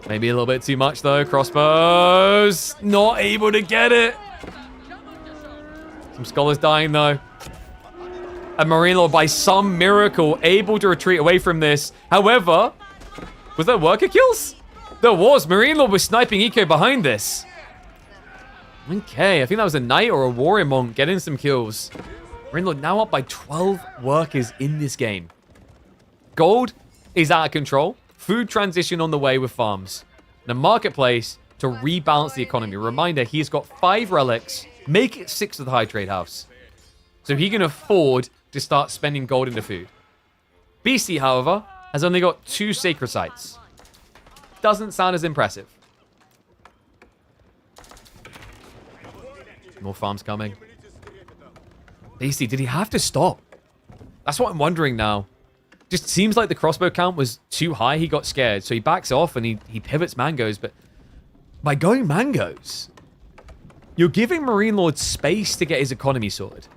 Maybe a little bit too much, though. Crossbows. Not able to get it. Some scholars dying, though. And Marine Lord, by some miracle, able to retreat away from this. However, was there worker kills? There was. Marine Lord was sniping eco behind this. Okay, I think that was a knight or a warrior monk getting some kills. Marine Lord now up by 12 workers in this game. Gold is out of control. Food transition on the way with farms. The marketplace to rebalance the economy. Reminder, he's got 5 relics. Make it 6 with the high trade house. So he can afford to start spending gold into food. Beasty, however, has only got 2 sacred sites. Doesn't sound as impressive. More farms coming. Beasty, did he have to stop? That's what I'm wondering now. Just seems like the crossbow count was too high. He got scared, so he backs off and he pivots mangoes. But by going mangoes, you're giving Marine Lord space to get his economy sorted.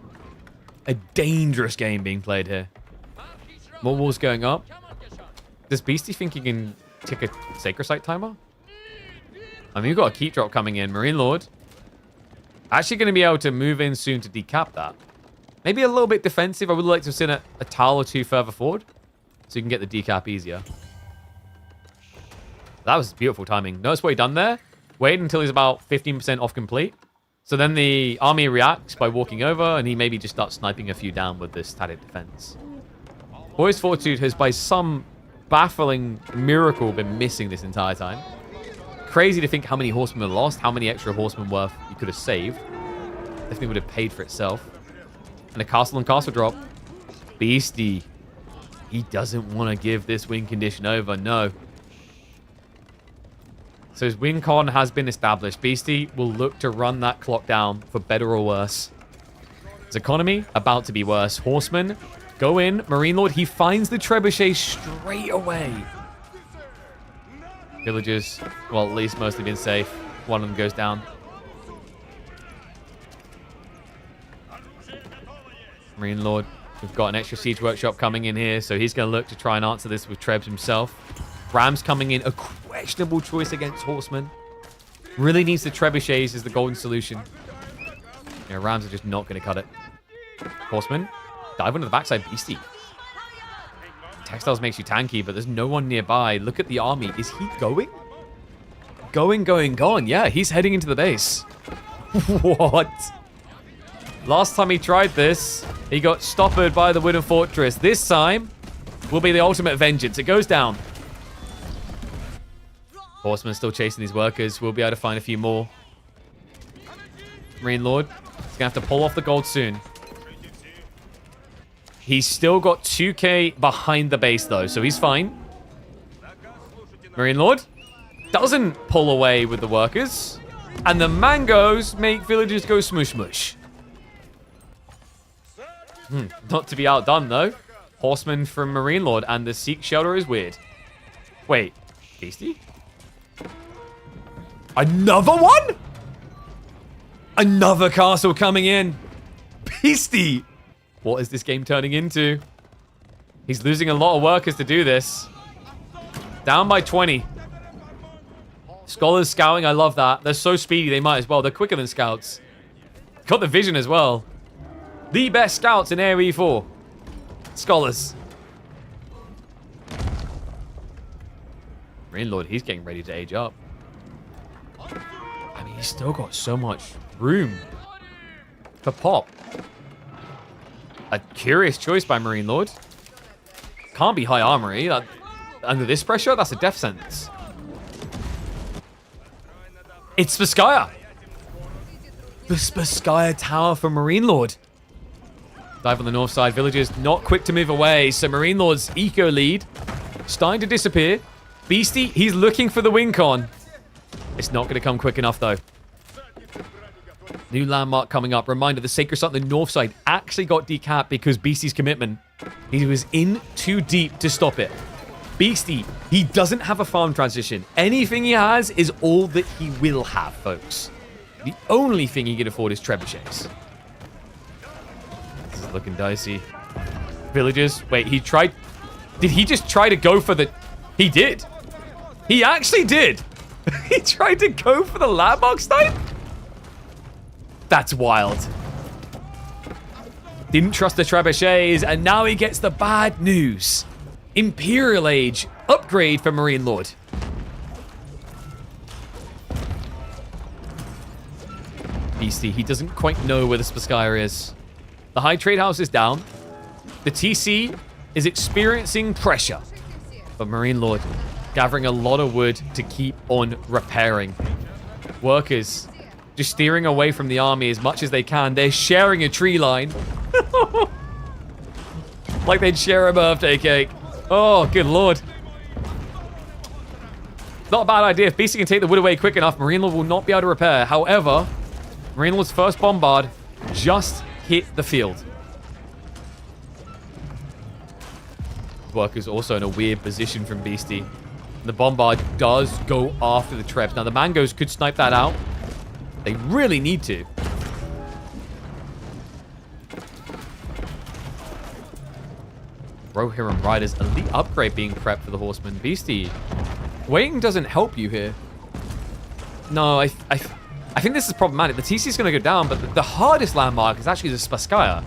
A dangerous game being played here. More walls going up. Does Beasty think he can tick a Sacred Site timer? I mean, you've got a keep drop coming in. Marine Lord Actually going to be able to move in soon to decap that. Maybe a little bit defensive. I would like to have seen a tile or two further forward so you can get the decap easier. That was beautiful timing. Notice what he done there? Wait until he's about 15% off complete. So then the army reacts by walking over, and he maybe just starts sniping a few down with this static defense. Boy's Fortitude has, by some baffling miracle, been missing this entire time. Crazy to think how many horsemen were lost, how many extra horsemen worth you could have saved. Definitely would have paid for itself. And a castle and castle drop. Beasty. He doesn't want to give this win condition over, no. So his win con has been established. Beasty will look to run that clock down for better or worse. His economy about to be worse. Horsemen go in. Marine Lord, he finds the trebuchet straight away. Villagers, well, at least mostly been safe. One of them goes down. Marine Lord, we've got an extra siege workshop coming in here, so he's going to look to try and answer this with Trebs himself. Rams coming in, a questionable choice against Horsemen. Really needs the trebuchets as the golden solution. Yeah, Rams are just not going to cut it. Horsemen, dive into the backside. Beasty. Textiles makes you tanky, but there's no one nearby. Look at the army. Is he going? Going. Yeah, he's heading into the base. What? Last time he tried this, he got stoppered by the wooden fortress. This time will be the ultimate vengeance. It goes down. Horseman still chasing these workers. We'll be able to find a few more. Marine Lord is going to have to pull off the gold soon. He's still got 2k behind the base, though, so he's fine. Marine Lord doesn't pull away with the workers. And the mangoes make villagers go smush mush. Not to be outdone, though. Horseman from Marine Lord, and the Sikh shelter is weird. Wait, Beasty? Another one? Another castle coming in. Beasty! What is this game turning into? He's losing a lot of workers to do this. Down by 20. Scholars scouting, I love that. They're so speedy, they might as well. They're quicker than scouts. Got the vision as well. The best scouts in Area E4. Scholars. Marine Lord, he's getting ready to age up. I mean, he's still got so much room for pop. A curious choice by Marine Lord. Can't be high armory. Under this pressure, that's a death sentence. It's Spitskaya. The Spitskaya Tower for Marine Lord. Dive on the north side. Villagers not quick to move away. So Marine Lord's eco lead starting to disappear. Beasty, he's looking for the win con. It's not going to come quick enough, though. New landmark coming up. Reminder, the Sacred Site on the north side actually got decapped because Beasty's commitment. He was in too deep to stop it. Beasty, he doesn't have a farm transition. Anything he has is all that he will have, folks. The only thing he can afford is trebuchets. This is looking dicey. Villagers, wait, he tried... Did he just try to go for the... He did. He actually did. He tried to go for the landmark snipe? That's wild. Didn't trust the trebuchets, and now he gets the bad news. Imperial Age upgrade for Marine Lord. Beasty, he doesn't quite know where the Spitskaya is. The High Trade House is down. The TC is experiencing pressure. But Marine Lord gathering a lot of wood to keep on repairing. Workers just steering away from the army as much as they can. They're sharing a tree line. Like they'd share a birthday cake. Oh, good lord. Not a bad idea. If Beasty can take the wood away quick enough, Marine Lord will not be able to repair. However, Marine Lord's first bombard just hit the field. Workers also in a weird position from Beasty. The bombard does go after the Trebs. Now, the mangoes could snipe that out. They really need to. Rohirrim Riders elite upgrade being prepped for the Horsemen. Beasty, waiting doesn't help you here. No, I think this is problematic. The TC is going to go down, but the hardest landmark is actually the Spaskaya.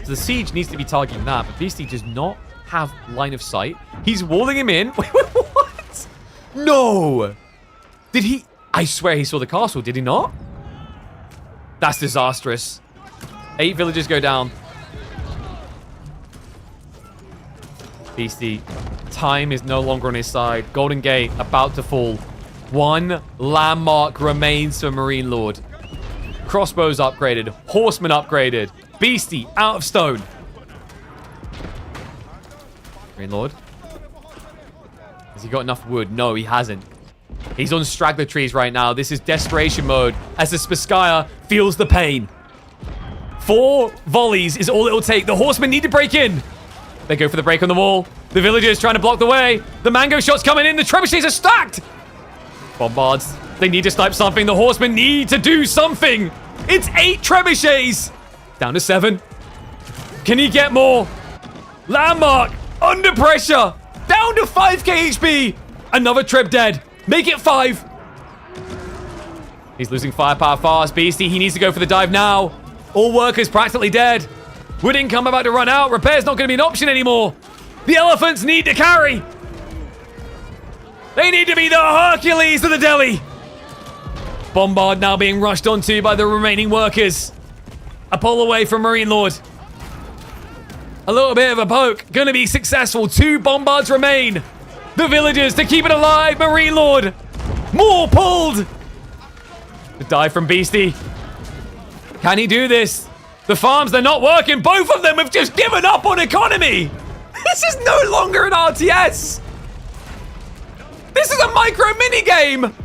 So the Siege needs to be targeting that, but Beasty does not have line of sight. He's walling him in. Wait, what? No! Did he? I swear he saw the castle, did he not? That's disastrous. 8 villagers go down. Beasty, time is no longer on his side. Golden Gate about to fall. One landmark remains for Marine Lord. Crossbows upgraded. Horsemen upgraded. Beasty out of stone. Marine Lord. Has he got enough wood? No, he hasn't. He's on straggler trees right now. This is desperation mode as the Spaskaya feels the pain. 4 volleys is all it'll take. The horsemen need to break in. They go for the break on the wall. The villagers trying to block the way. The mango shots coming in. The trebuchets are stacked. Bombards. They need to snipe something. The horsemen need to do something. It's 8 trebuchets. Down to 7. Can he get more? Landmark. Under pressure. Down to 5k HP. Another treb dead. Make it 5. He's losing firepower fast. Beasty, he needs to go for the dive now. All workers practically dead. Wood income about to run out. Repair's not going to be an option anymore. The elephants need to carry. They need to be the Hercules of the Delhi. Bombard now being rushed onto by the remaining workers. A pull away from Marine Lord. A little bit of a poke. Going to be successful. 2 bombards remain. The villagers to keep it alive. Marine Lord. More pulled. The dive from Beasty. Can he do this? The farms, they're not working. Both of them have just given up on economy. This is no longer an RTS. This is a micro mini game.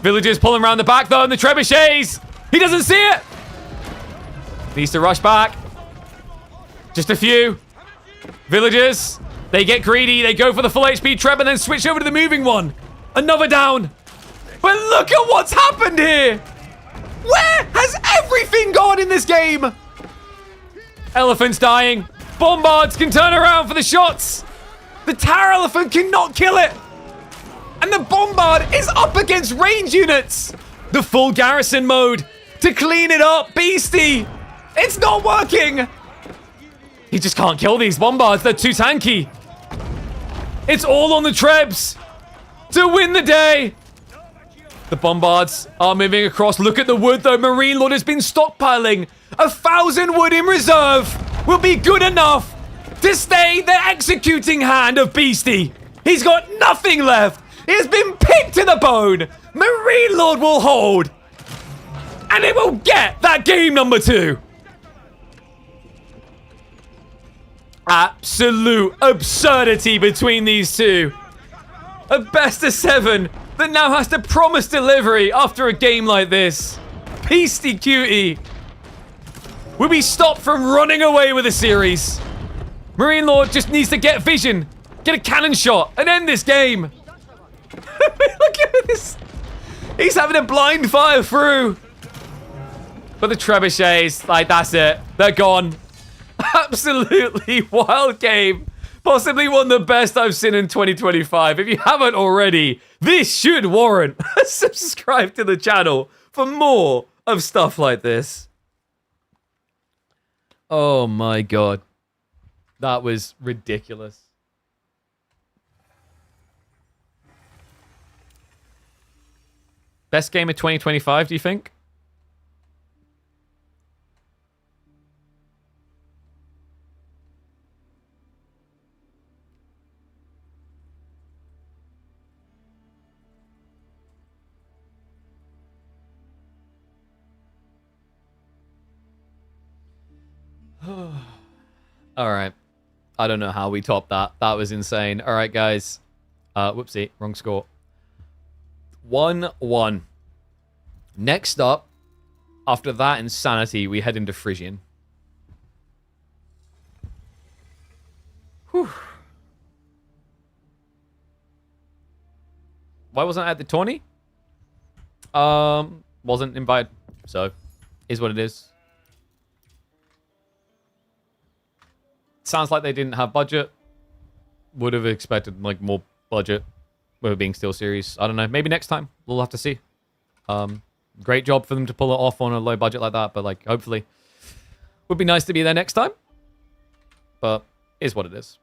Villagers pulling around the back though, and the trebuchets. He doesn't see it. Needs to rush back. Just a few. Villagers, they get greedy. They go for the full HP treb and then switch over to the moving one. Another down. But look at what's happened here. Where has everything gone in this game? Elephant's dying. Bombards can turn around for the shots. The tower elephant cannot kill it. And the bombard is up against range units. The full garrison mode to clean it up. Beasty. It's not working. He just can't kill these bombards. They're too tanky. It's all on the trebs to win the day. The bombards are moving across. Look at the wood, though. Marine Lord has been stockpiling. 1,000 wood in reserve will be good enough to stay the executing hand of Beasty. He's got nothing left. He has been picked to the bone. Marine Lord will hold. And it will get that game number 2. Absolute absurdity between these two. A best of 7 that now has to promise delivery after a game like this. Beasty cutie. Will be stopped from running away with the series. Marine Lord just needs to get vision, get a cannon shot, and end this game. Look at this. He's having a blind fire through. But the trebuchets, like, that's it. They're gone. Absolutely wild game. Possibly one of the best I've seen in 2025. If you haven't already, this should warrant a subscribe to the channel for more of stuff like this. Oh my god. That was ridiculous. Best game of 2025, do you think? All right. I don't know how we topped that. That was insane. All right, guys. Whoopsie. Wrong score. 1-1. Next up, after that insanity, we head into Frisian. Whew. Why wasn't I at the tourney? Wasn't invited. So, is what it is. Sounds like they didn't have budget. Would have expected like more budget with it being Steel Series. I don't know. Maybe next time. We'll have to see. Great job for them to pull it off on a low budget like that, but like hopefully would be nice to be there next time. But it is what it is.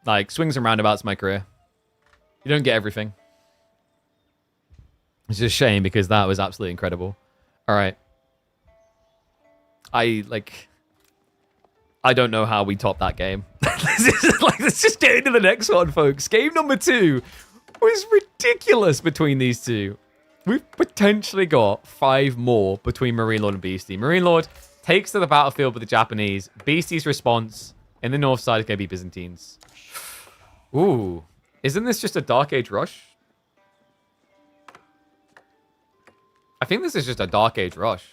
Like swings and roundabouts in my career. You don't get everything. It's just a shame because that was absolutely incredible. All right. I don't know how we top that game. Let's just get into the next one, folks. Game number 2 was ridiculous between these two. We've potentially got 5 more between Marine Lord and Beasty. Marine Lord takes to the battlefield with the Japanese. Beasty's response in the north side is going to be Byzantines. Ooh. Isn't this just a Dark Age rush? I think this is just a Dark Age rush.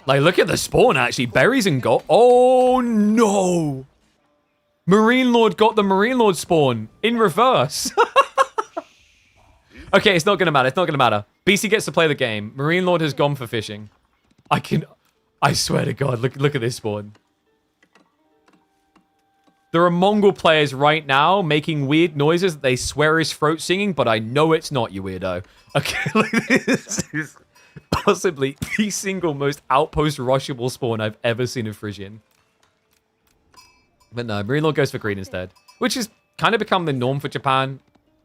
Like, look at the spawn, actually. Berries and gold. Oh, no. Marine Lord got the Marine Lord spawn in reverse. Okay, it's not going to matter. It's not going to matter. Beasty gets to play the game. Marine Lord has gone for fishing. I swear to God, look at this spawn. There are Mongol players right now making weird noises that they swear is throat singing, but I know it's not, you weirdo. Okay, like, this is possibly the single most outpost rushable spawn I've ever seen of Frisian. But no, Marine Lord goes for green instead, which has kind of become the norm for Japan.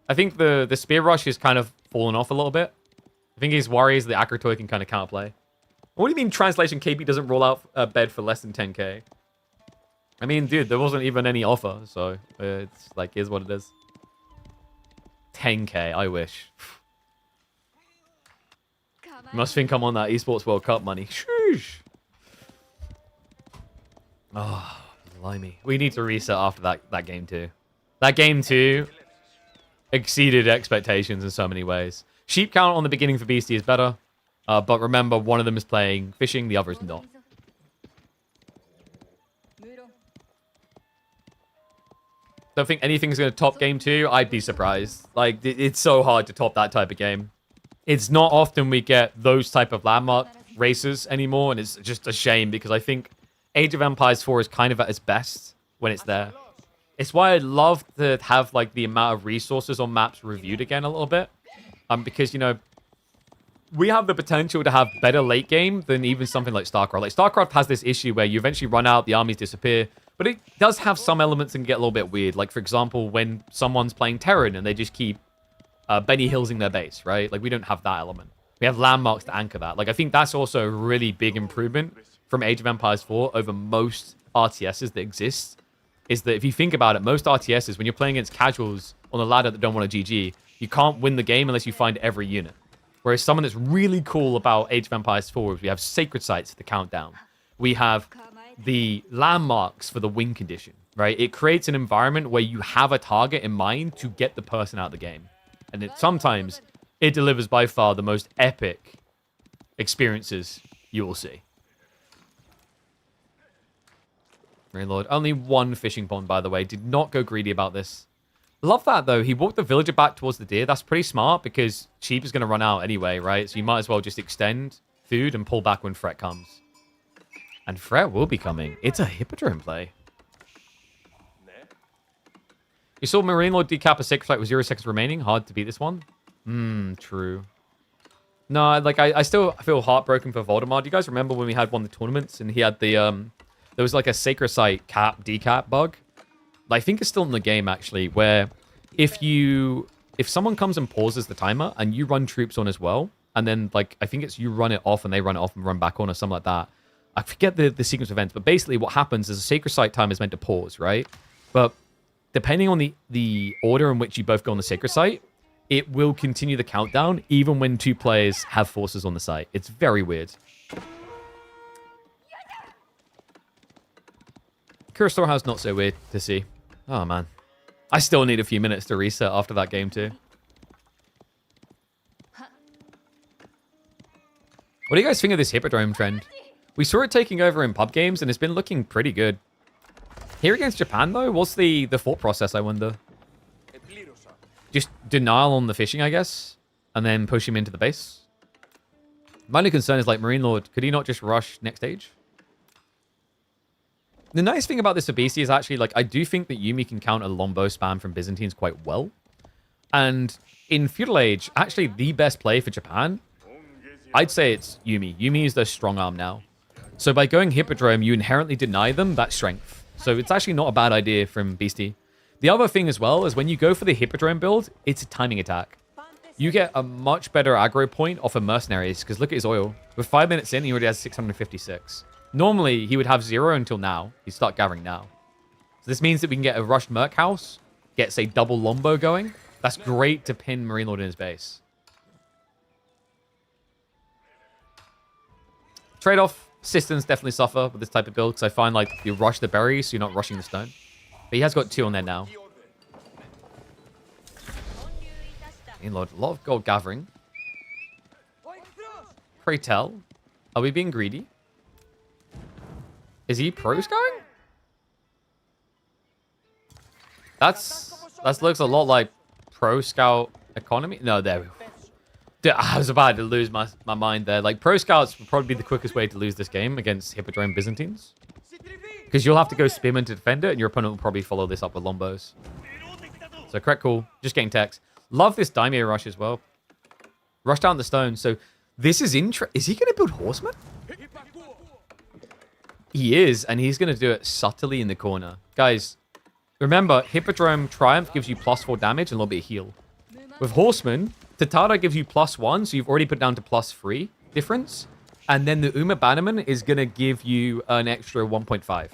I think the spear rush has kind of fallen off a little bit. I think his worries the Akratoy can kind of counterplay. What do you mean translation KP doesn't roll out a bed for less than 10k? I mean, dude, there wasn't even any offer, so it's like, here's what it is. 10k, I wish. You must think I'm on that Esports World Cup money. Sheesh. Oh, blimey. We need to reset after that game too. That game too exceeded expectations in so many ways. Sheep count on the beginning for Beasty is better, but remember, one of them is playing fishing, the other is not. Don't think anything's going to top game 2. I'd be surprised. Like, it's so hard to top that type of game. It's not often we get those type of landmark races anymore, and it's just a shame because I think Age of Empires 4 is kind of at its best when it's there. It's why I'd love to have, like, the amount of resources on maps reviewed again a little bit. Because, you know, we have the potential to have better late game than even something like StarCraft. Like, StarCraft has this issue where you eventually run out, the armies disappear, but it does have some elements that can get a little bit weird. Like, for example, when someone's playing Terran and they just keep Benny Hillsing their base, right? Like, we don't have that element. We have landmarks to anchor that. Like, I think that's also a really big improvement from Age of Empires 4 over most RTSs that exist. Is that if you think about it, most RTSs, when you're playing against casuals on a ladder that don't want to GG, you can't win the game unless you find every unit. Whereas someone that's really cool about Age of Empires 4 is we have sacred sites for the countdown. We have the landmarks for the win condition, right? It creates an environment where you have a target in mind to get the person out of the game. And sometimes it delivers by far the most epic experiences you will see. Marine Lord. Only one fishing pond, by the way. Did not go greedy about this. Love that, though. He walked the villager back towards the deer. That's pretty smart because sheep is going to run out anyway, right? So you might as well just extend food and pull back when threat comes. And threat will be coming. It's a Hippodrome play. You saw Marine Lord decap a sacred site with 0 seconds remaining. Hard to beat this one. True. No, like, I still feel heartbroken for Voldemort. Do you guys remember when we had one of the tournaments and he had the, there was like a sacred site decap bug? I think it's still in the game, actually, where if someone comes and pauses the timer and you run troops on as well, and then, like, I think it's you run it off and they run it off and run back on or something like that. I forget the sequence of events, but basically what happens is a sacred site time is meant to pause, right? But depending on the order in which you both go on the sacred site, it will continue the countdown even when 2 players have forces on the site. It's very weird. Kura Storehouse, not so weird to see. Oh, man. I still need a few minutes to reset after that game, too. What do you guys think of this Hippodrome trend? We saw it taking over in pub games, and it's been looking pretty good. Here against Japan, though, what's the thought process, I wonder? Just denial on the fishing, I guess, and then push him into the base? My only concern is, like, Marine Lord, could he not just rush next stage? The nice thing about this for Beasty is actually, like, I do think that Yumi can counter longbow spam from Byzantines quite well. And in Feudal Age, actually the best play for Japan, I'd say it's Yuumi. Yuumi is their strong arm now. So by going Hippodrome, you inherently deny them that strength. So it's actually not a bad idea from Beasty. The other thing as well is when you go for the Hippodrome build, it's a timing attack. You get a much better aggro point off of Mercenaries, because look at his oil. With 5 minutes in, he already has 656. Normally, he would have 0 until now. He'd start gathering now. So this means that we can get a rushed Merc House, get, say, double Lombo going. That's great to pin Marine Lord in his base. Trade-off, systems definitely suffer with this type of build, because I find, like, you rush the berries, so you're not rushing the stone. But he has got 2 on there now. Marine Lord, a lot of gold gathering. Pray tell, are we being greedy? Is he pro-scouting? That looks a lot like pro-scout economy. No, there we go. Dude, I was about to lose my mind there. Like, pro-scouts would probably be the quickest way to lose this game against Hippodrome Byzantines. Because you'll have to go Spearman to defend it, and your opponent will probably follow this up with Lombos. So, correct call. Just getting text. Love this Daimyo rush as well. Rush down the stone. So, this is interesting. Is he going to build Horsemen? He is, and he's going to do it subtly in the corner. Guys, remember, Hippodrome Triumph gives you +4 damage and a little bit of heal. With Horseman, Tatada gives you +1, so you've already put down to +3 difference. And then the Uma Bannerman is going to give you an extra 1.5.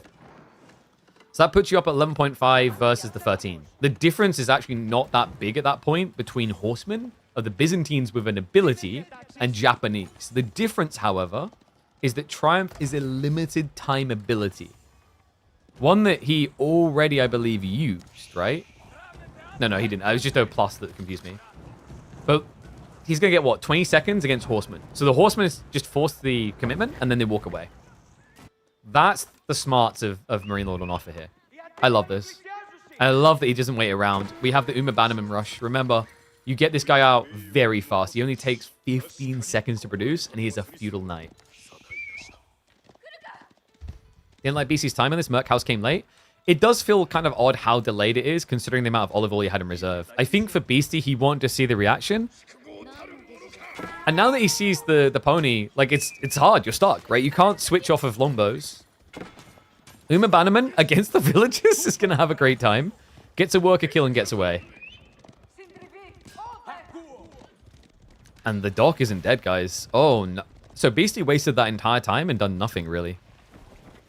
So that puts you up at 11.5 versus the 13. The difference is actually not that big at that point between Horsemen, of the Byzantines with an ability, and Japanese. The difference, however, is that Triumph is a limited time ability. One that he already, I believe, used, right? No, he didn't. It was just a plus that confused me. But he's going to get, what, 20 seconds against Horsemen. So the Horsemen is just force the commitment, and then they walk away. That's the smarts of Marine Lord on offer here. I love this. I love that he doesn't wait around. We have the Uma Bannerman rush. Remember, you get this guy out very fast. He only takes 15 seconds to produce, and he is a feudal knight. Didn't like BC's time on this. Merc House came late. It does feel kind of odd how delayed it is, considering the amount of olive oil he had in reserve. I think for Beasty, he wanted to see the reaction. And now that he sees the pony, like, it's hard. You're stuck, right? You can't switch off of Lombos. Uma Bannerman against the villagers is going to have a great time. Gets a worker kill and gets away. And the dock isn't dead, guys. Oh, no. So Beasty wasted that entire time and done nothing, really.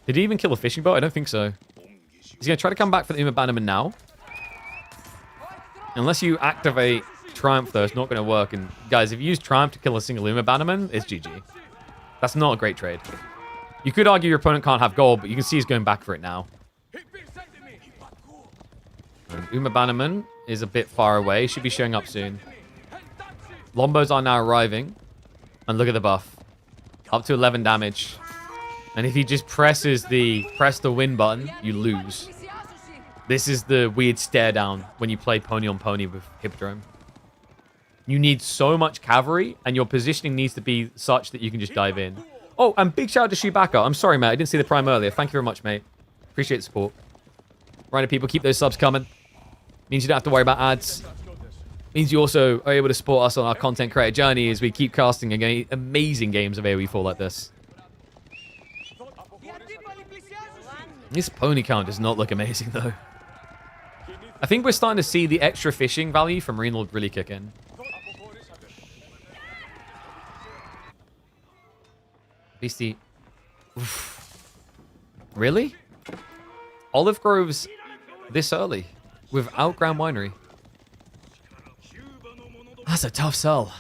Did he even kill a fishing boat? I don't think so. He's going to try to come back for the Uma Bannerman now. Unless you activate Triumph, though, it's not going to work. And guys, if you use Triumph to kill a single Uma Bannerman, it's GG. That's not a great trade. You could argue your opponent can't have gold, but you can see he's going back for it now. And Uma Bannerman is a bit far away. Should be showing up soon. Lombos are now arriving. And look at the buff. Up to 11 damage. And if he just presses the press the win button, you lose. This is the weird stare down when you play pony on pony with Hippodrome. You need so much cavalry, and your positioning needs to be such that you can just dive in. Oh, and big shout out to Shubaka. I'm sorry, mate. I didn't see the prime earlier. Thank you very much, mate. Appreciate the support. Right, people, keep those subs coming. Means you don't have to worry about ads. Means you also are able to support us on our content creator journey as we keep casting amazing games of AoE4 like this. This pony count does not look amazing, though. I think we're starting to see the extra fishing value from Marine Lord really kick in. Beasty. Oof. Really? Olive Groves this early without Grand Winery. That's a tough sell.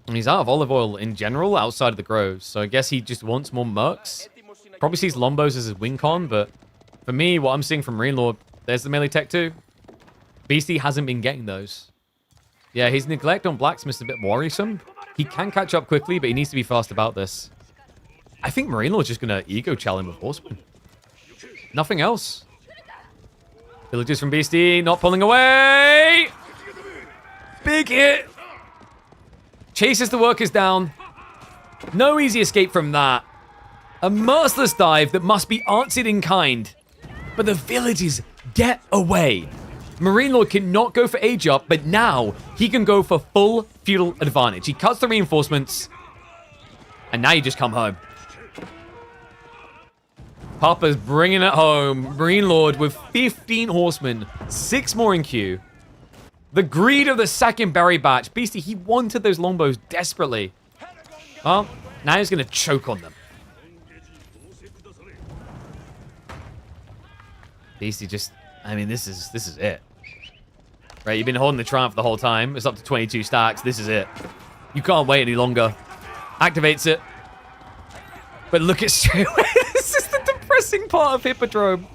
And he's out of olive oil in general outside of the groves, so I guess he just wants more mercs. Probably sees Lombos as his win con, but for me, what I'm seeing from Marine Lord, there's the melee tech too. Beasty hasn't been getting those. Yeah, his neglect on blacksmith's a bit worrisome. He can catch up quickly, but he needs to be fast about this. I think Marine Lord's just going to ego challenge with Horseman. Nothing else. Villagers from Beasty not pulling away. Big hit. Chases the workers down. No easy escape from that. A merciless dive that must be answered in kind. But the villagers get away. Marine Lord cannot go for age up, but now he can go for full feudal advantage. He cuts the reinforcements, and now you just come home. Papa's bringing it home. Marine Lord with 15 horsemen, 6 more in queue. The greed of the second berry batch. Beasty, he wanted those longbows desperately. Well, now he's going to choke on them. Beasty just, I mean, this is it. Right, you've been holding the Triumph the whole time. It's up to 22 stacks. This is it. You can't wait any longer. Activates it. But look at straight away. This is the depressing part of Hippodrome.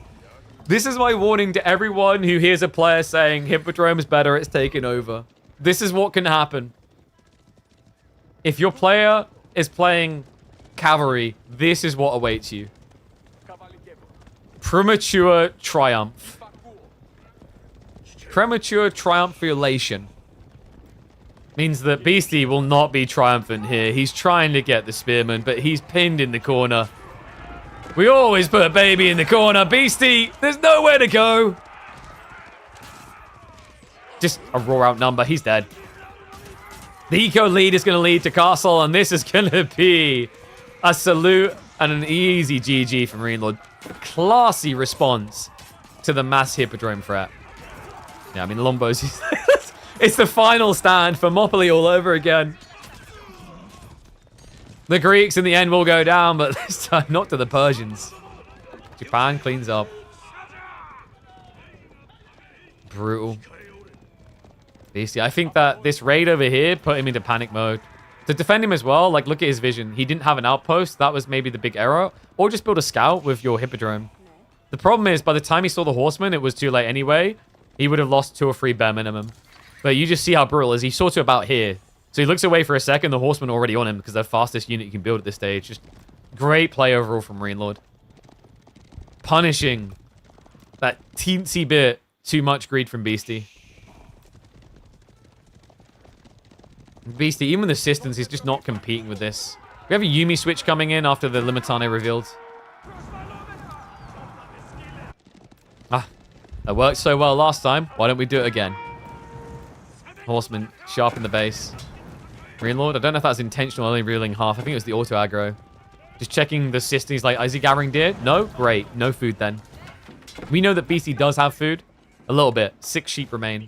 This is my warning to everyone who hears a player saying Hippodrome is better, it's taken over. This is what can happen. If your player is playing Cavalry, this is what awaits you. Premature triumph. Premature triumphulation. Means that Beasty will not be triumphant here. He's trying to get the Spearman, but he's pinned in the corner. We always put a baby in the corner. Beasty, there's nowhere to go. Just a raw outnumber. He's dead. The eco lead is going to lead to Castle, and this is going to be a salute and an easy GG from Marine Lord. Classy response to the mass Hippodrome threat. Yeah, I mean, Lombos, it's the final stand for Monopoly all over again. The Greeks in the end will go down, but this time not to the Persians. Japan cleans up. Brutal. Beasty. I think that this raid over here put him into panic mode. To defend him as well, like, look at his vision. He didn't have an outpost. That was maybe the big error. Or just build a scout with your Hippodrome. The problem is, by the time he saw the horseman, it was too late anyway. He would have lost 2 or 3 bare minimum. But you just see how brutal it is. He saw to about here. So he looks away for a second. The horseman already on him because they're the fastest unit you can build at this stage. Just great play overall from Marine Lord. Punishing that teensy bit too much greed from Beasty. Beasty, even with assistance, he's just not competing with this. We have a Yumi switch coming in after the Limitane revealed. Ah, that worked so well last time. Why don't we do it again? Horseman, sharp in the base. Marine Lord, I don't know if that's intentional, only reeling half. I think it was the auto aggro. Just checking the system. He's like, is he gathering deer? No? Great. No food then. We know that Beasty does have food. A little bit. 6 sheep remain.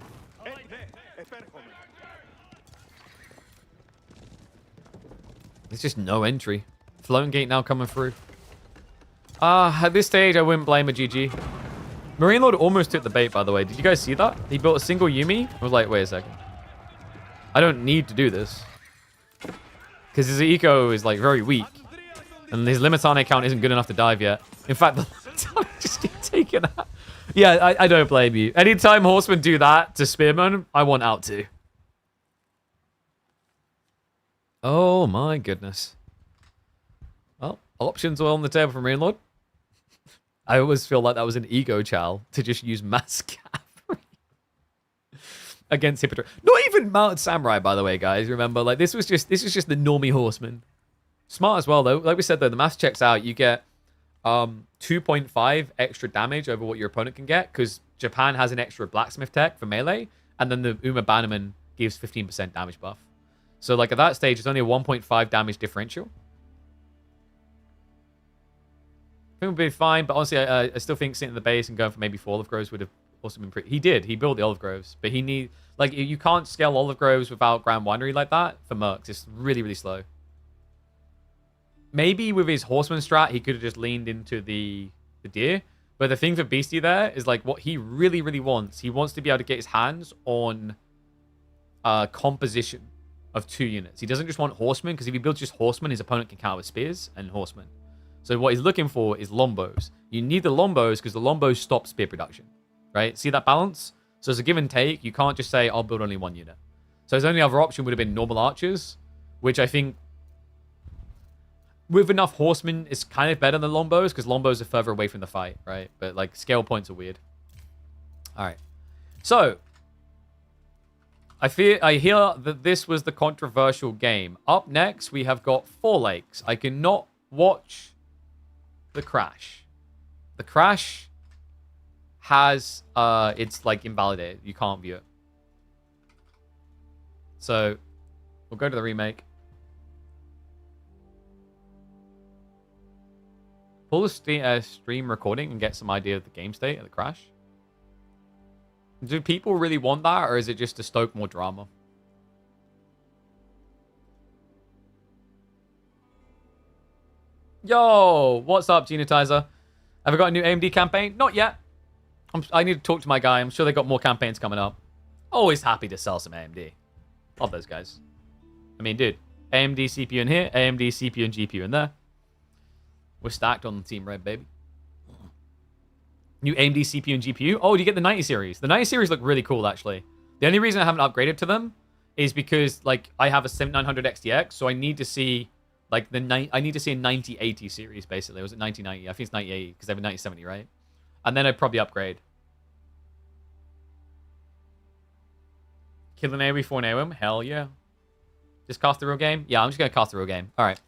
There's just no entry. Floating gate now coming through. At this stage, I wouldn't blame a GG. Marine Lord almost took the bait, by the way. Did you guys see that? He built a single Yumi. I was like, wait a second. I don't need to do this. Because his eco is, like, very weak. And his Limitane count isn't good enough to dive yet. In fact, the Limitane just get taken out. Yeah, I don't blame you. Anytime horsemen do that to Spearman, I want out too. Oh my goodness. Well, options are on the table from Marine Lord. I always feel like that was an ego chow to just use mass cavalry against Hippodrome. Not even mounted samurai, by the way, guys. Remember, like this was just the normie horseman. Smart as well, though. Like we said, though, the math checks out. You get 2.5 extra damage over what your opponent can get because Japan has an extra blacksmith tech for melee, and then the Uma Bannerman gives 15% damage buff. So, like, at that stage, it's only a 1.5 damage differential. I think we'd be fine, but honestly, I still think sitting in the base and going for maybe 4 olive groves would have also been pretty... He did. He built the olive groves, but he need... Like, you can't scale olive groves without Grand Winery like that for Mercs. It's really, really slow. Maybe with his horseman strat, he could have just leaned into the deer. But the thing for Beasty there is, like, what he really, really wants. He wants to be able to get his hands on composition of 2 units. He doesn't just want horsemen, because if he builds just horsemen, his opponent can counter with spears and horsemen. So what he's looking for is lombos. You need the lombos because the lombos stop spear production, right? See that balance? So it's a give and take. You can't just say, I'll build only 1 unit. So his only other option would have been normal archers, which I think with enough horsemen is kind of better than lombos because lombos are further away from the fight, right? But like scale points are weird. All right. So I hear that this was the controversial game. Up next, we have got 4 lakes. I cannot watch the crash. The crash has it's like invalidated. You can't view it. So we'll go to the remake. Pull the stream recording and get some idea of the game state of the crash. Do people really want that, or is it just to stoke more drama? Yo, what's up, Genotizer? Have I got a new AMD campaign? Not yet. I need to talk to my guy. I'm sure they got more campaigns coming up. Always happy to sell some AMD. Love those guys. I mean, dude, AMD CPU in here, AMD CPU and GPU in there. We're stacked on the Team Red, baby. New AMD CPU and GPU. Oh, you get the 90 series. The 90 series look really cool, actually. The only reason I haven't upgraded to them is because, like, I have a 7900 XTX, so I need to see, like, I need to see a 9080 series, basically. Or was it 9090? I think it's 9080, because they have a 9070, right? And then I'd probably upgrade. Kill an AoE for an AoM? Hell yeah. Just cast the real game? Yeah, I'm just going to cast the real game. All right.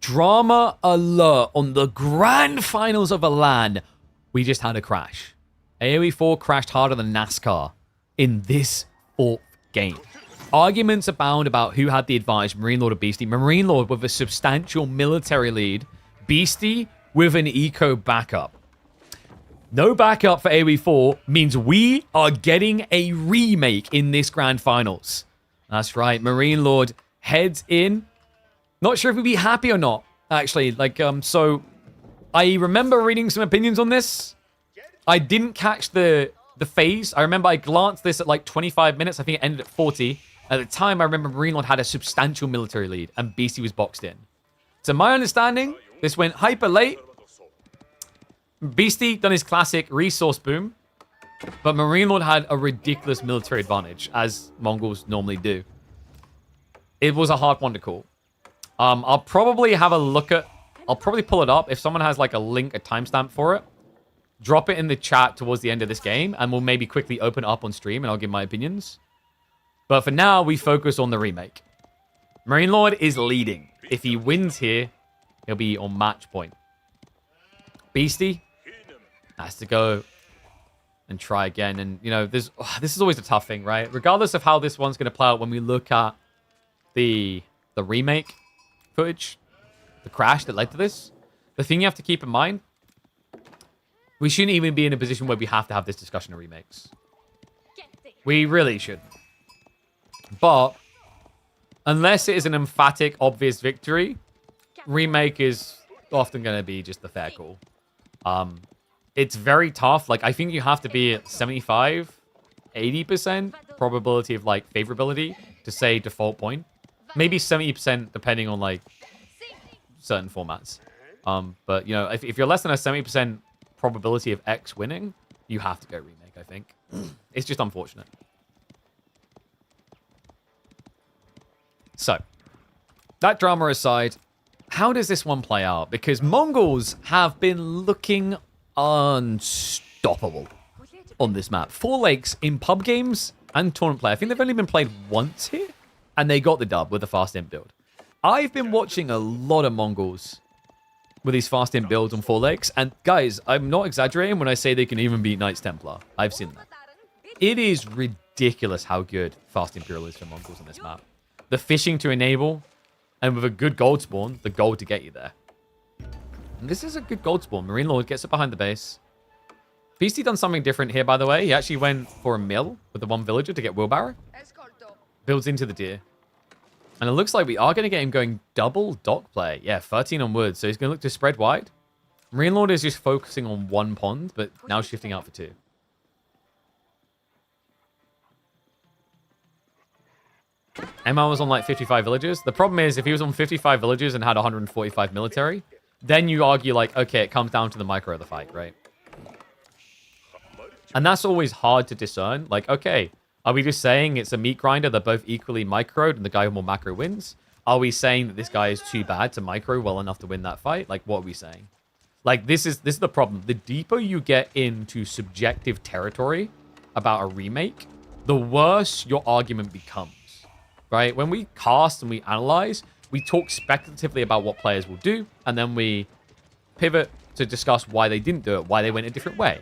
Drama alert on the grand finals of a LAN. We just had a crash. AoE 4 crashed harder than NASCAR in this 4th game. Arguments abound about who had the advantage, Marine Lord or Beasty. Marine Lord with a substantial military lead. Beasty with an eco backup. No backup for AoE 4 means we are getting a remake in this grand finals. That's right, Marine Lord heads in. Not sure if we'd be happy or not, actually. Like, so I remember reading some opinions on this. I didn't catch the phase. I remember I glanced this at like 25 minutes. I think it ended at 40. At the time, I remember Marine Lord had a substantial military lead and Beasty was boxed in. So my understanding, this went hyper late. Beasty done his classic resource boom, but Marine Lord had a ridiculous military advantage, as Mongols normally do. It was a hard one to call. I'll probably have a look at... I'll probably pull it up. If someone has like a link, a timestamp for it, drop it in the chat towards the end of this game, and we'll maybe quickly open it up on stream, and I'll give my opinions. But for now, we focus on the remake. Marine Lord is leading. If he wins here, he'll be on match point. Beasty has to go and try again. And, you know, this is always a tough thing, right? Regardless of how this one's going to play out when we look at the remake footage, the crash that led to this, the thing you have to keep in mind, we shouldn't even be in a position where we have to have this discussion of remakes. We really shouldn't. But unless it is an emphatic, obvious victory, remake is often going to be just the fair call. It's very tough. Like, I think you have to be at 75, 80% probability of, like, favorability to say default point. Maybe 70% depending on, like, certain formats. But, you know, if you're less than a 70% probability of X winning, you have to go remake, I think. It's just unfortunate. So, that drama aside, how does this one play out? Because Mongols have been looking unstoppable on this map. 4 Lakes in pub games and tournament play. I think they've only been played once here, and they got the dub with a fast imp build. I've been watching a lot of Mongols with these fast imp builds on 4 Lakes, and guys, I'm not exaggerating when I say they can even beat Knights Templar. I've seen that. It is ridiculous how good fast Imperial is for Mongols on this map. The fishing to enable, and with a good gold spawn, the gold to get you there. And this is a good gold spawn. Marine Lord gets it behind the base. Beasty done something different here, by the way. He actually went for a mill with the one villager to get wheelbarrow. Builds into the deer. And it looks like we are going to get him going double dock play. Yeah, 13 on wood. So he's going to look to spread wide. Marine Lord is just focusing on one pond, but now shifting out for 2. ML was on like 55 villagers. The problem is, if he was on 55 villagers and had 145 military, then you argue like, okay, it comes down to the micro of the fight, right? And that's always hard to discern. Like, okay, are we just saying it's a meat grinder? They're both equally microed and the guy who more macro wins? Are we saying that this guy is too bad to micro well enough to win that fight? Like, what are we saying? Like, this is the problem. The deeper you get into subjective territory about a remake, the worse your argument becomes. right? When we cast and we analyze, we talk speculatively about what players will do, and then we pivot to discuss why they didn't do it, why they went a different way,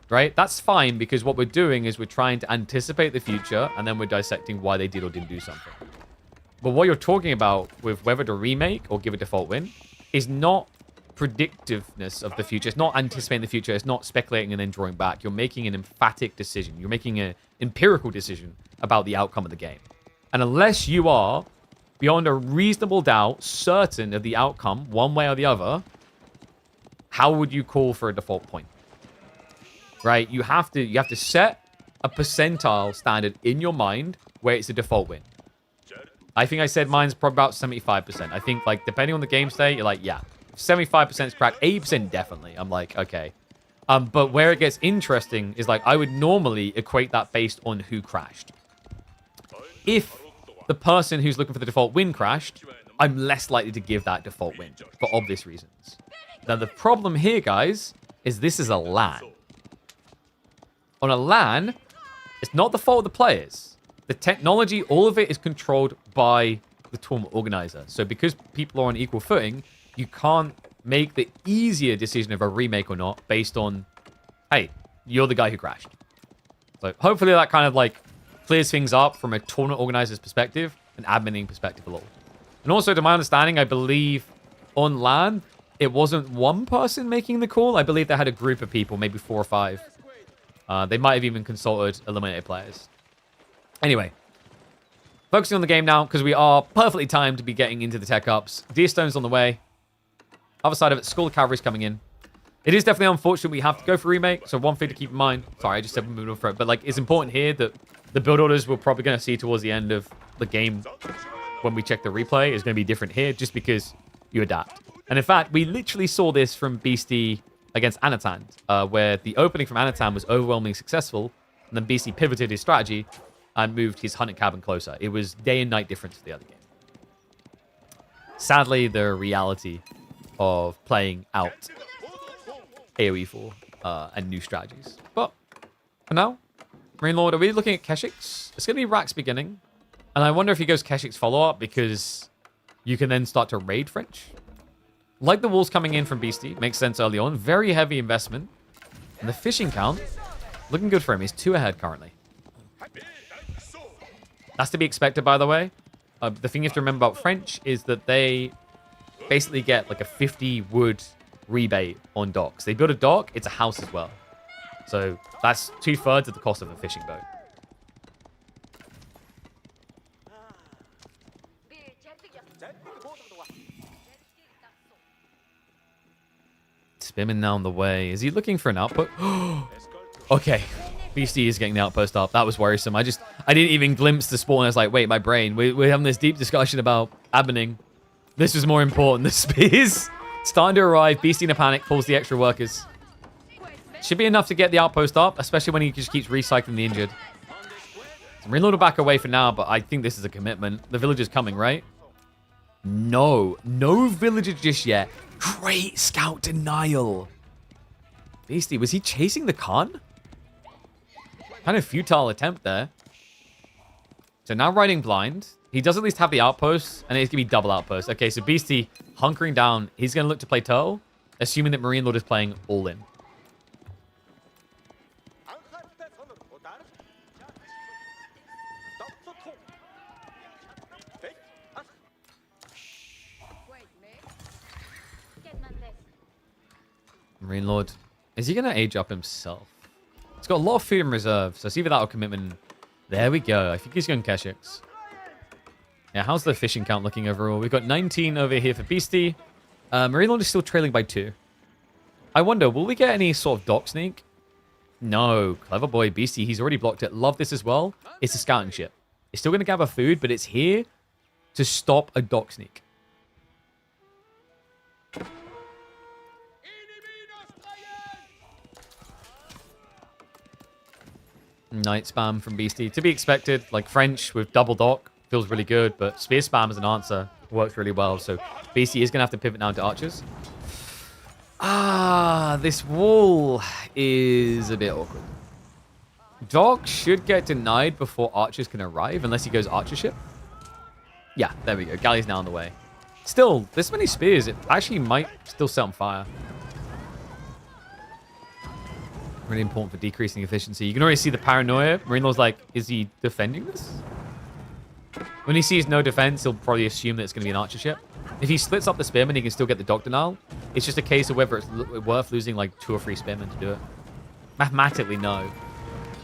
right? That's fine, because what we're doing is we're trying to anticipate the future, and then we're dissecting why they did or didn't do something. But what you're talking about with whether to remake or give a default win is not predictiveness of the future. It's not anticipating the future. It's not speculating and then drawing back. You're making an emphatic decision. You're making an empirical decision about the outcome of the game. And unless you are, beyond a reasonable doubt, certain of the outcome, one way or the other, how would you call for a default point? Right? You have to set a percentile standard in your mind where it's a default win. I think I said mine's probably about 75%. I think, like, depending on the game state, you're like, yeah, 75% is cracked. 80% definitely. I'm like, okay. But where it gets interesting is, like, I would normally equate that based on who crashed. If the person who's looking for the default win crashed, I'm less likely to give that default win for obvious reasons. Now, the problem here, guys, is this is a LAN. On a LAN, it's not the fault of the players. The technology, all of it is controlled by the tournament organizer. So because people are on equal footing, you can't make the easier decision of a remake or not based on, hey, you're the guy who crashed. So hopefully that kind of like clears things up from a tournament organizer's perspective and adminning perspective a little. And also, to my understanding, I believe on LAN, it wasn't one person making the call. I believe they had a group of people, maybe 4 or 5. They might have even consulted eliminated players. Anyway, focusing on the game now, because we are perfectly timed to be getting into the tech ups. Deerstone's on the way. Other side of it, School of Cavalry's coming in. It is definitely unfortunate we have to go for remake, so one thing to keep in mind. Sorry, I just said we moved on for it. But, like, it's important here that the build orders we're probably going to see towards the end of the game when we check the replay is going to be different here, just because you adapt. And in fact, we literally saw this from Beasty against Anatan, where the opening from Anatan was overwhelmingly successful, and then Beasty pivoted his strategy and moved his hunting cabin closer. It was day and night difference to the other game. Sadly, the reality of playing out AoE 4 and new strategies. But for now, Marine Lord, are we looking at Keshik's? It's going to be Rack's beginning. And I wonder if he goes Keshik's follow-up, because you can then start to raid French. Like the walls coming in from Beasty, makes sense early on. Very heavy investment. And the fishing count, looking good for him. He's 2 ahead currently. That's to be expected, by the way. The thing you have to remember about French is that they basically get like a 50 wood rebate on docks. They build a dock, it's a house as well. So that's 2/3 of the cost of a fishing boat. Spimming down the way. Is he looking for an output? Okay. Beasty is getting the outpost up. That was worrisome. I didn't even glimpse the spawn. I was like, wait, my brain. We're having this deep discussion about adminning. This was more important. The spears starting to arrive. Beasty in a panic pulls the extra workers. Should be enough to get the outpost up, especially when he just keeps recycling the injured. So Marine will back away for now, but I think this is a commitment. The villager's coming, right? No. No villager just yet. Great scout denial. Beasty, was he chasing the Khan? Kind of futile attempt there. So now riding blind. He does at least have the outpost, and it's going to be double outpost. Okay, so Beasty hunkering down. He's going to look to play turtle, assuming that Marine Lord is playing all in. Marine Lord. Is he going to age up himself? He's got a lot of food in reserve, so it's either that or commitment. There we go. I think he's going Keshik's. Yeah, how's the fishing count looking overall? We've got 19 over here for Beasty. Marine Lord is still trailing by 2. I wonder, will we get any sort of dock sneak? No. Clever boy, Beasty. He's already blocked it. Love this as well. It's a scouting ship. It's still going to gather food, but it's here to stop a dock sneak. Night spam from Beasty. To be expected, like French with double dock. Feels really good, but spear spam as an answer works really well. So Beasty is going to have to pivot now to archers. This wall is a bit awkward. Dock should get denied before archers can arrive, unless he goes archer ship. Yeah, there we go. Galley's now on the way. Still, this many spears, it actually might still set on fire. Really important for decreasing efficiency. You can already see the paranoia. Marine like, is he defending this? When he sees no defense, he'll probably assume that it's going to be an archer ship. If he splits up the spearmen, he can still get the dog denial. It's just a case of whether it's worth losing like 2 or 3 spearmen to do it. Mathematically, no.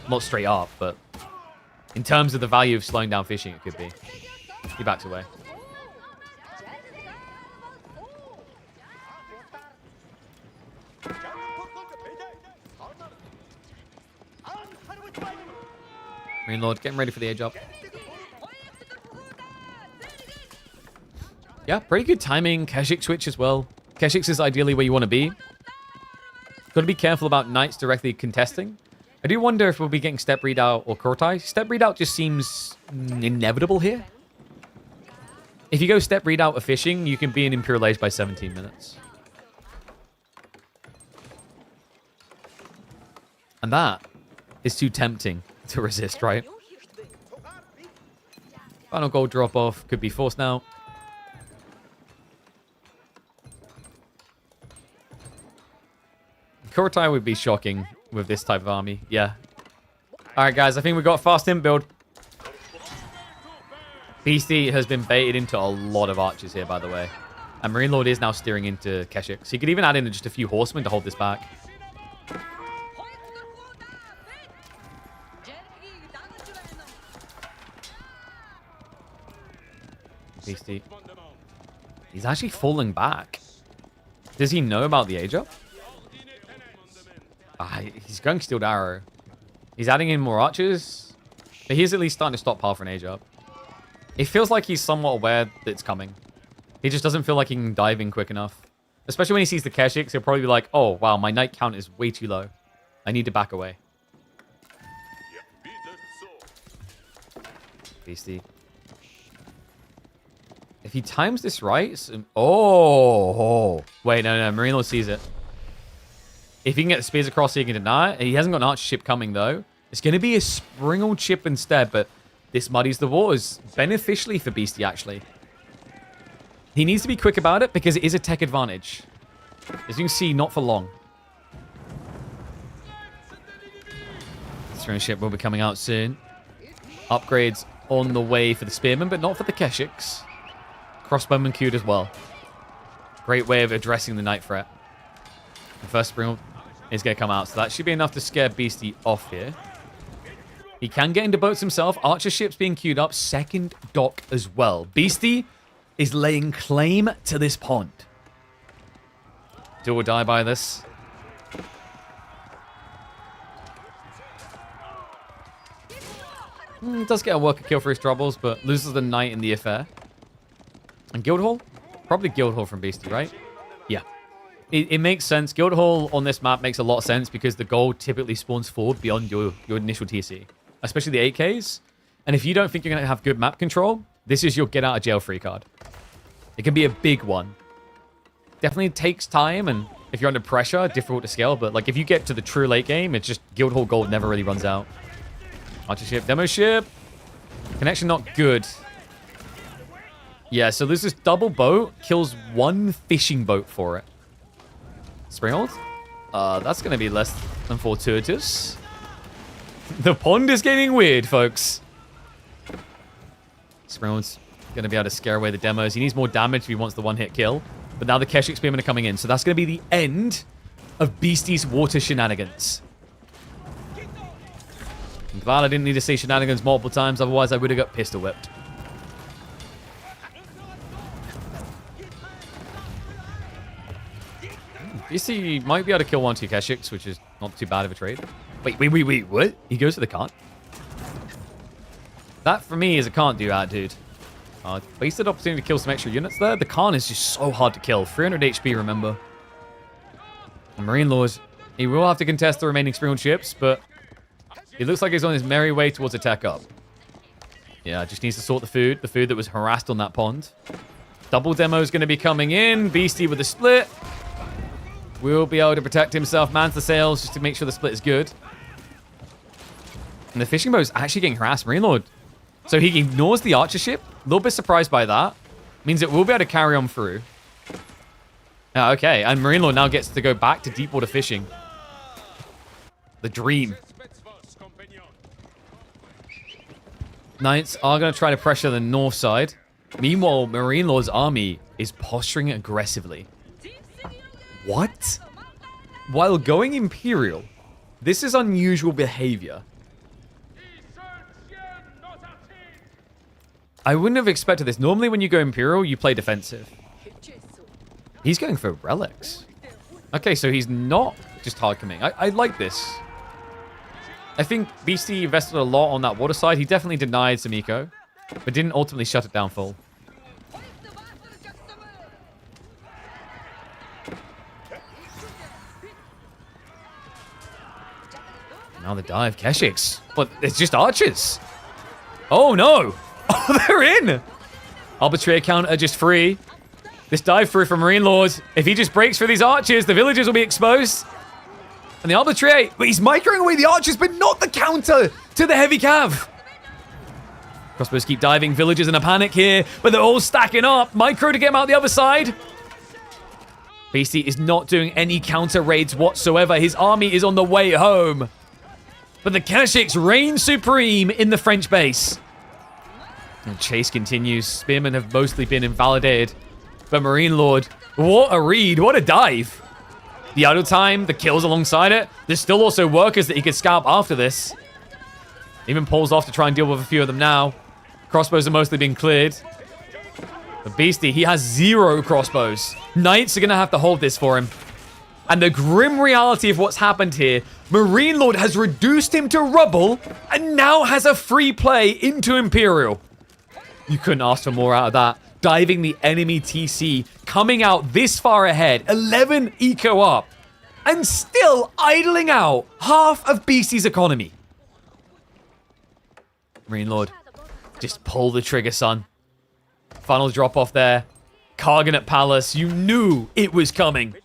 Not straight up, but in terms of the value of slowing down fishing, it could be. He backs away. Marine Lord getting ready for the A job. Yeah, pretty good timing. Keshik switch as well. Keshik is ideally where you want to be. Got to be careful about knights directly contesting. I do wonder if we'll be getting step readout or Kurtai. Step readout just seems inevitable here. If you go step readout of fishing, you can be in Imperial Age by 17 minutes. And that is too tempting to resist, right? Final gold drop off. Could be forced now. Kurtai would be shocking with this type of army. Yeah. Alright, guys. I think we got a fast imp build. Beasty has been baited into a lot of archers here, by the way. And Marine Lord is now steering into Keshik. So you could even add in just a few horsemen to hold this back. Beasty. He's actually falling back. Does he know about the age up? He's going Steeled Arrow. He's adding in more archers. But he's at least starting to stockpile for an age up. It feels like he's somewhat aware that it's coming. He just doesn't feel like he can dive in quick enough. Especially when he sees the Keshiks, he'll probably be like, oh, wow, my knight count is way too low. I need to back away. Beasty. If he times this right... Oh! Wait, no. Marine Lord sees it. If he can get the spears across, he can deny it. He hasn't got an archer ship coming, though. It's going to be a springled ship instead, but this muddies the waters beneficially for Beasty, actually. He needs to be quick about it because it is a tech advantage. As you can see, not for long. This ship will be coming out soon. Upgrades on the way for the spearmen, but not for the Keshiks. Crossbowman queued as well. Great way of addressing the night threat. The first spring is going to come out, so that should be enough to scare Beasty off here. He can get into boats himself. Archer ships being queued up. Second dock as well. Beasty is laying claim to this pond. Do or die by this. Does get a worker kill for his troubles, but loses the knight in the affair. And Guildhall? Probably Guildhall from Beasty, right? Yeah. It makes sense. Guildhall on this map makes a lot of sense because the gold typically spawns forward beyond your initial TC. Especially the 8Ks. And if you don't think you're going to have good map control, this is your get out of jail free card. It can be a big one. Definitely takes time, and if you're under pressure, difficult to scale. But like if you get to the true late game, it's just Guildhall gold never really runs out. Archer ship, demo ship. Connection not good. Yeah, so there's this double boat. Kills one fishing boat for it. Springhold? That's going to be less than fortuitous. The pond is getting weird, folks. Springhold's going to be able to scare away the demos. He needs more damage if he wants the one-hit kill. But now the Keshik Spearmen are coming in. So that's going to be the end of Beasty's water shenanigans. I'm glad I didn't need to say shenanigans multiple times. Otherwise, I would have got pistol whipped. Beasty might be able to kill 1-2 Keshiks, which is not too bad of a trade. Wait, what? He goes to the can't? That, for me, is a can't do attitude. Wasted opportunity to kill some extra units there. The Khan is just so hard to kill. 300 HP, remember. And Marine Lord, he will have to contest the remaining Springald ships, but it looks like he's on his merry way towards a tech up. Yeah, just needs to sort the food that was harassed on that pond. Double demo is going to be coming in. Beasty with a split. Will be able to protect himself. Mans the sails just to make sure the split is good. And the fishing boat is actually getting harassed. Marine Lord So he ignores the archer ship. A little bit surprised by that. Means it will be able to carry on through. Okay, and Marine Lord now gets to go back to deep water fishing. The dream. Knights are going to try to pressure the north side. Meanwhile, Marine Lord's army is posturing aggressively. What? While going Imperial, this is unusual behavior. I wouldn't have expected this. Normally when you go Imperial, you play defensive. He's going for relics. Okay, so he's not just hard committing. I like this. I think Beasty invested a lot on that water side. He definitely denied Samiko, but didn't ultimately shut it down full. Now the dive. Keshiks. But it's just archers. Oh, no. Oh, they're in. Arbitrary counter just free. This dive through from Marine Lord. If he just breaks through these archers, the villagers will be exposed. And the arbitrary, but he's microing away the archers, but not the counter to the heavy cav. Crossbows keep diving. Villagers in a panic here, but they're all stacking up. Micro to get him out the other side. Beasty is not doing any counter raids whatsoever. His army is on the way home. But the Keshiks reign supreme in the French base. And chase continues. Spearmen have mostly been invalidated. But Marine Lord, what a read. What a dive. The idle time, the kills alongside it. There's still also workers that he could scalp after this. Even pulls off to try and deal with a few of them now. Crossbows are mostly being cleared. But Beasty, he has 0 crossbows. Knights are going to have to hold this for him. And the grim reality of what's happened here, Marine Lord has reduced him to rubble and now has a free play into Imperial. You couldn't ask for more out of that. Diving the enemy TC, coming out this far ahead, 11 eco up, and still idling out half of Beasty's economy. Marine Lord, just pull the trigger, son. Final drop off there. Carganet Palace, you knew it was coming.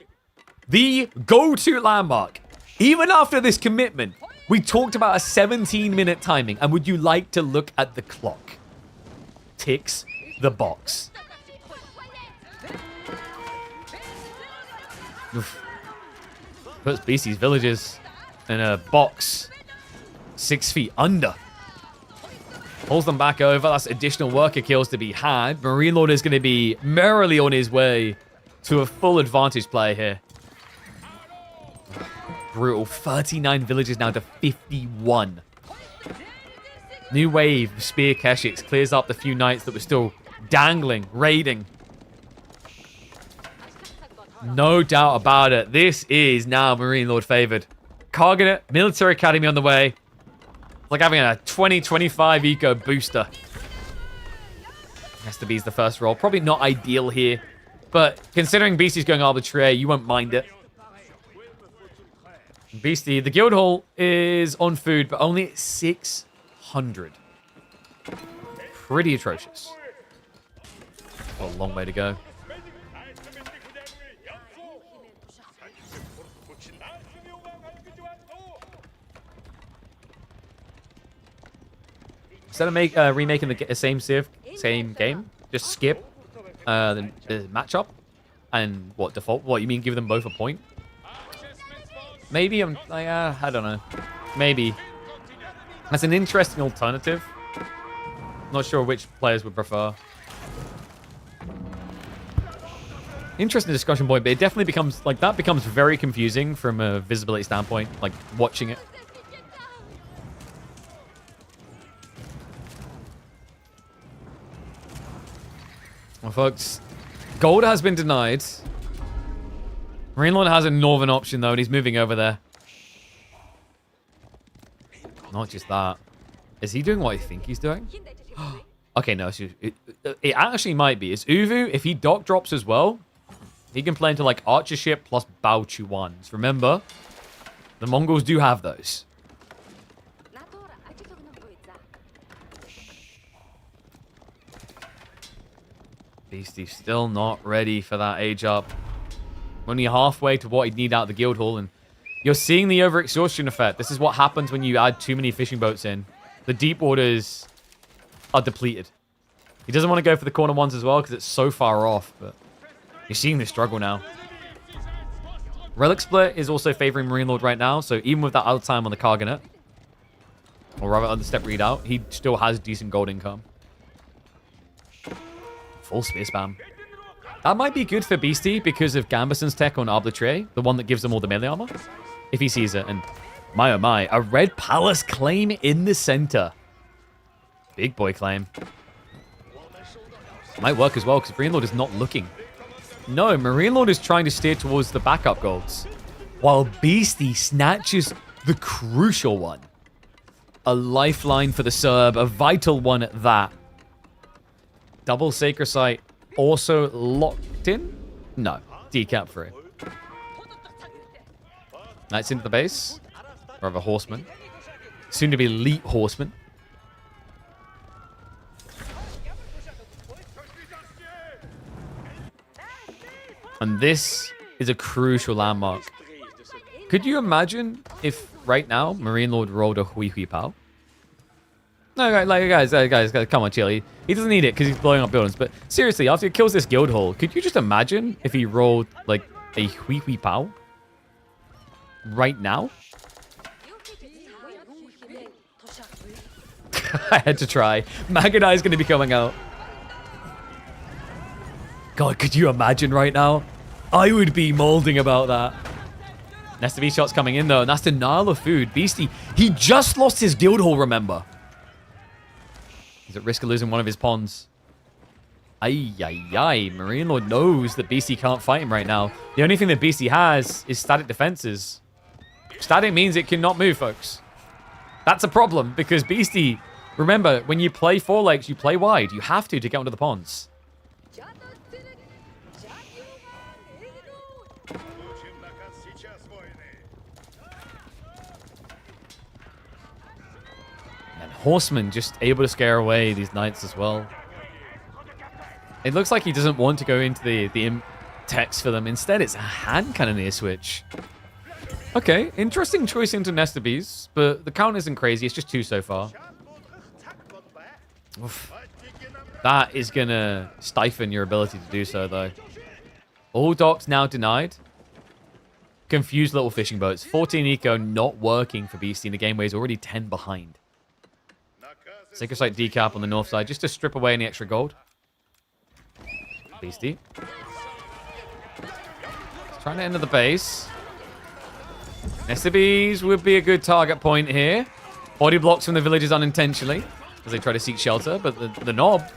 The go-to landmark. Even after this commitment, we talked about a 17-minute timing, and would you like to look at the clock? Ticks the box. Oof. Puts Beasty's villagers in a box 6 feet under. Pulls them back over. That's additional worker kills to be had. Marine Lord is going to be merrily on his way to a full advantage play here. Brutal. 39 villages now to 51. New wave of Spear Keshiks clears up the few knights that were still dangling, raiding. No doubt about it. This is now Marine Lord favored. Carganet, Military Academy on the way. It's like having a 20-25 eco booster. Has to be the first roll. Probably not ideal here. But considering Beasty's going arbitrary, you won't mind it. Beasty, the guild hall is on food, but only 600. Pretty atrocious. Got a long way to go. Instead of remaking the same game, just skip the matchup and default? What you mean? Give them both a point? Maybe I don't know. Maybe that's an interesting alternative. Not sure which players would prefer. Interesting discussion point, but it definitely becomes very confusing from a visibility standpoint, like watching it. Well, folks, gold has been denied. Marine Lord has a northern option, though, and he's moving over there. Not just that. Is he doing what I think he's doing? Okay, no. It actually might be. It's Uvu. If he dock drops as well, he can play into, like, Archer Ship plus Bao Chuans. Remember, the Mongols do have those. Beastie still not ready for that age up. Only halfway to what he'd need out of the guild hall, and you're seeing the overexhaustion effect. This is what happens when you add too many fishing boats in. The deep waters are depleted. He doesn't want to go for the corner ones as well because it's so far off, but you're seeing the struggle now. Relic Split is also favoring Marine Lord right now, so even with that out time on the Cargonet, or rather understep readout, he still has decent gold income. Full spear spam. That might be good for Beasty because of Gambeson's tech on Arbitrary, the one that gives them all the melee armor, if he sees it. And my oh my, a Red Palace claim in the center. Big boy claim. Might work as well because Marine Lord is not looking. No, Marine Lord is trying to steer towards the backup golds, while Beasty snatches the crucial one. A lifeline for the Serb, a vital one at that. Double Sacred Sight also locked in? No, decap free. Knights into the base. Or of a horseman. Soon to be elite horseman. And this is a crucial landmark. Could you imagine if right now Marine Lord rolled a Hui Hui Pao? No, like guys, come on, chill. He doesn't need it because he's blowing up buildings. But seriously, after he kills this guild hall, could you just imagine if he rolled like a Hui Hui Pao right now? I had to try. Magadai is going to be coming out. God, could you imagine right now? I would be molding about that. Nesta V shots coming in though, and that's denial of food. Beasty, he just lost his guild hall, remember? He's at risk of losing one of his pawns. Ay. Marine Lord knows that Beasty can't fight him right now. The only thing that Beasty has is static defenses. Static means it cannot move, folks. That's a problem because Beasty, remember, when you play 4 lakes, you play wide. You have to get onto the pawns. Horseman just able to scare away these knights as well. It looks like he doesn't want to go into the imp text for them. Instead, it's a hand cannoneer switch. Okay, interesting choice into Nesta Bs, but the count isn't crazy. It's just 2 so far. Oof. That is going to stifle your ability to do so, though. All docks now denied. Confused little fishing boats. 14 eco not working for Beasty in the game where he's already 10 behind. Sacred Sight decap on the north side just to strip away any extra gold. Beasty. He's trying to enter the base. SCBs would be a good target point here. Body blocks from the villagers unintentionally as they try to seek shelter, but the knob,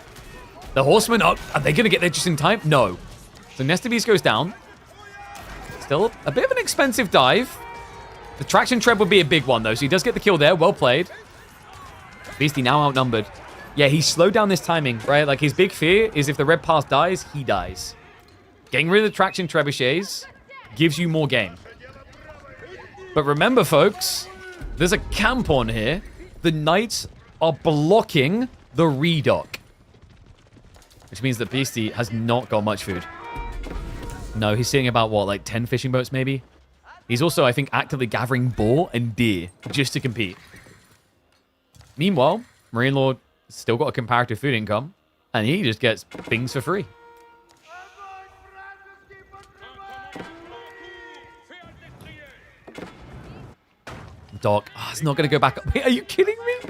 the horsemen, are they going to get there just in time? No. So Nesta Beast goes down. Still a bit of an expensive dive. The traction tread would be a big one, though, so he does get the kill there. Well played. Beasty now outnumbered. Yeah, he slowed down this timing, right? Like, his big fear is if the red pass dies, he dies. Getting rid of the traction trebuchets gives you more game. But remember, folks, there's a camp on here. The knights are blocking the redock. Which means that Beasty has not got much food. No, he's sitting about, what, like 10 fishing boats, maybe? He's also, I think, actively gathering boar and deer just to compete. Meanwhile, Marine Lord still got a comparative food income, and he just gets things for free. Doc, it's not going to go back up. Wait, are you kidding me?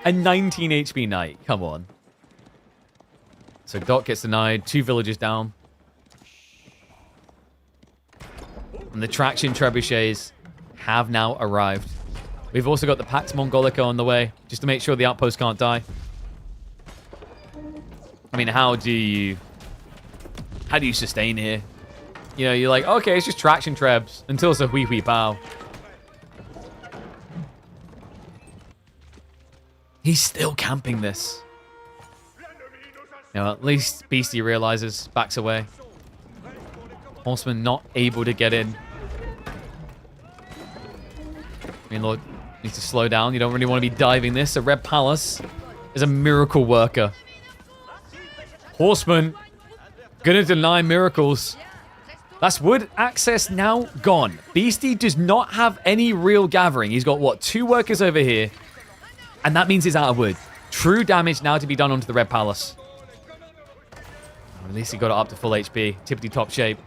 A 19 HP knight. Come on. So Doc gets denied. 2 villagers down. And the traction trebuchets have now arrived. We've also got the Pax Mongolica on the way, just to make sure the outpost can't die. I mean, how do you sustain here? You know, you're like, okay, it's just traction trebs until it's a Hui Hui Pao. He's still camping this. You know, at least Beasty realizes, backs away. Horseman not able to get in. I mean, Lord needs to slow down. You don't really want to be diving this. A Red Palace is a miracle worker. Horseman gonna deny miracles. That's wood access now gone. Beasty does not have any real gathering. He's got, what, 2 workers over here. And that means he's out of wood. True damage now to be done onto the Red Palace. At least he got it up to full HP. Tippity top shape.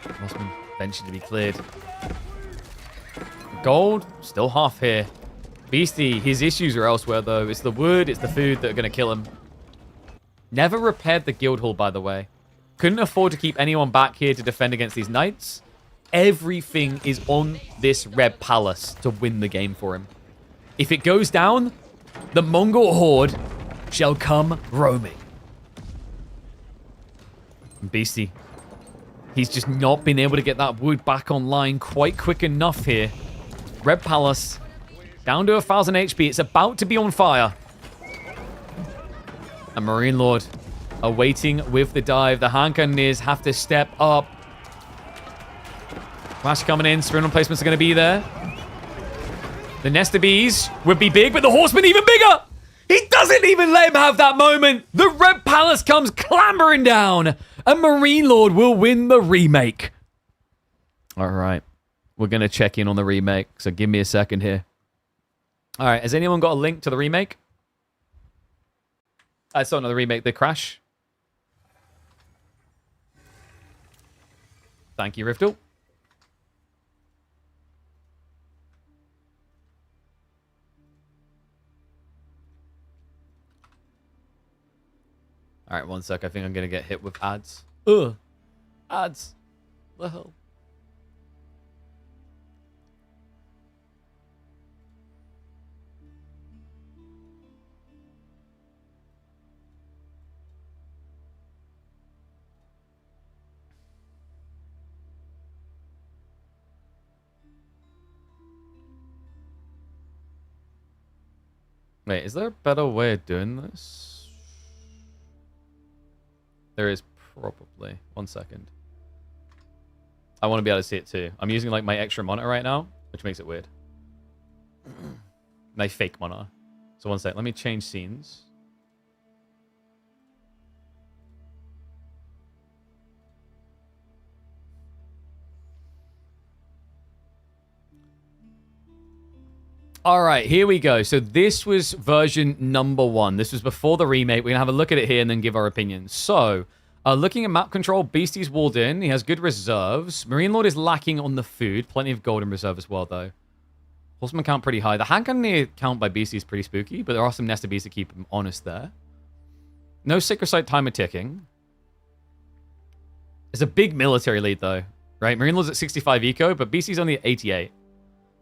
Mossman eventually to be cleared. Gold, still half here. Beasty, his issues are elsewhere though. It's the wood, it's the food that are going to kill him. Never repaired the guild hall, by the way. Couldn't afford to keep anyone back here to defend against these knights. Everything is on this Red Palace to win the game for him. If it goes down, the Mongol horde shall come roaming. Beasty. He's just not been able to get that wood back online quite quick enough here. Red Palace, down to 1,000 HP. It's about to be on fire. And Marine Lord awaiting with the dive. The hand cannoneers have to step up. Flash coming in. Sprint replacements are going to be there. The Nest of Bees would be big, but the Horseman even bigger. He doesn't even let him have that moment. The Red Palace comes clambering down. And Marine Lord will win the remake. All right. We're going to check in on the remake. So give me a second here. All right. Has anyone got a link to the remake? I saw another remake. The Crash. Thank you, Riftle. All right, one sec. I think I'm going to get hit with ads. Ugh. Ads. The hell? Wait, is there a better way of doing this? There is probably. One second. I want to be able to see it too. I'm using like my extra monitor right now, which makes it weird. My fake monitor. So one sec. Let me change scenes. All right, here we go. So this was version number 1. This was before the remake. We're going to have a look at it here and then give our opinions. So, looking at map control, Beasty's walled in. He has good reserves. Marine Lord is lacking on the food. Plenty of gold in reserve as well, though. Horseman count pretty high. The hand cannoneer count by Beasty is pretty spooky, but there are some Nest of Bees to keep him honest there. No Sacred Site timer ticking. It's a big military lead, though, right? Marine Lord's at 65 eco, but Beasty's only at 88.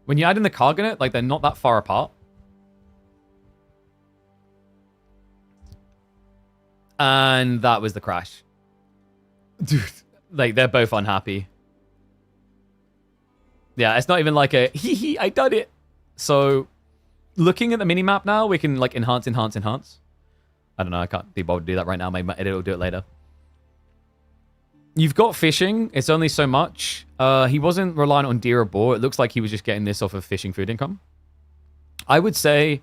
When you add in the Cargonet, like, they're not that far apart. And that was the crash. Dude, like, they're both unhappy. Yeah, it's not even like a, hee hee, I done it. So, looking at the minimap now, we can, like, enhance. I don't know, I can't be bothered to do that right now. My editor will do it later. You've got fishing. It's only so much. He wasn't reliant on deer or boar. It looks like he was just getting this off of fishing food income. I would say,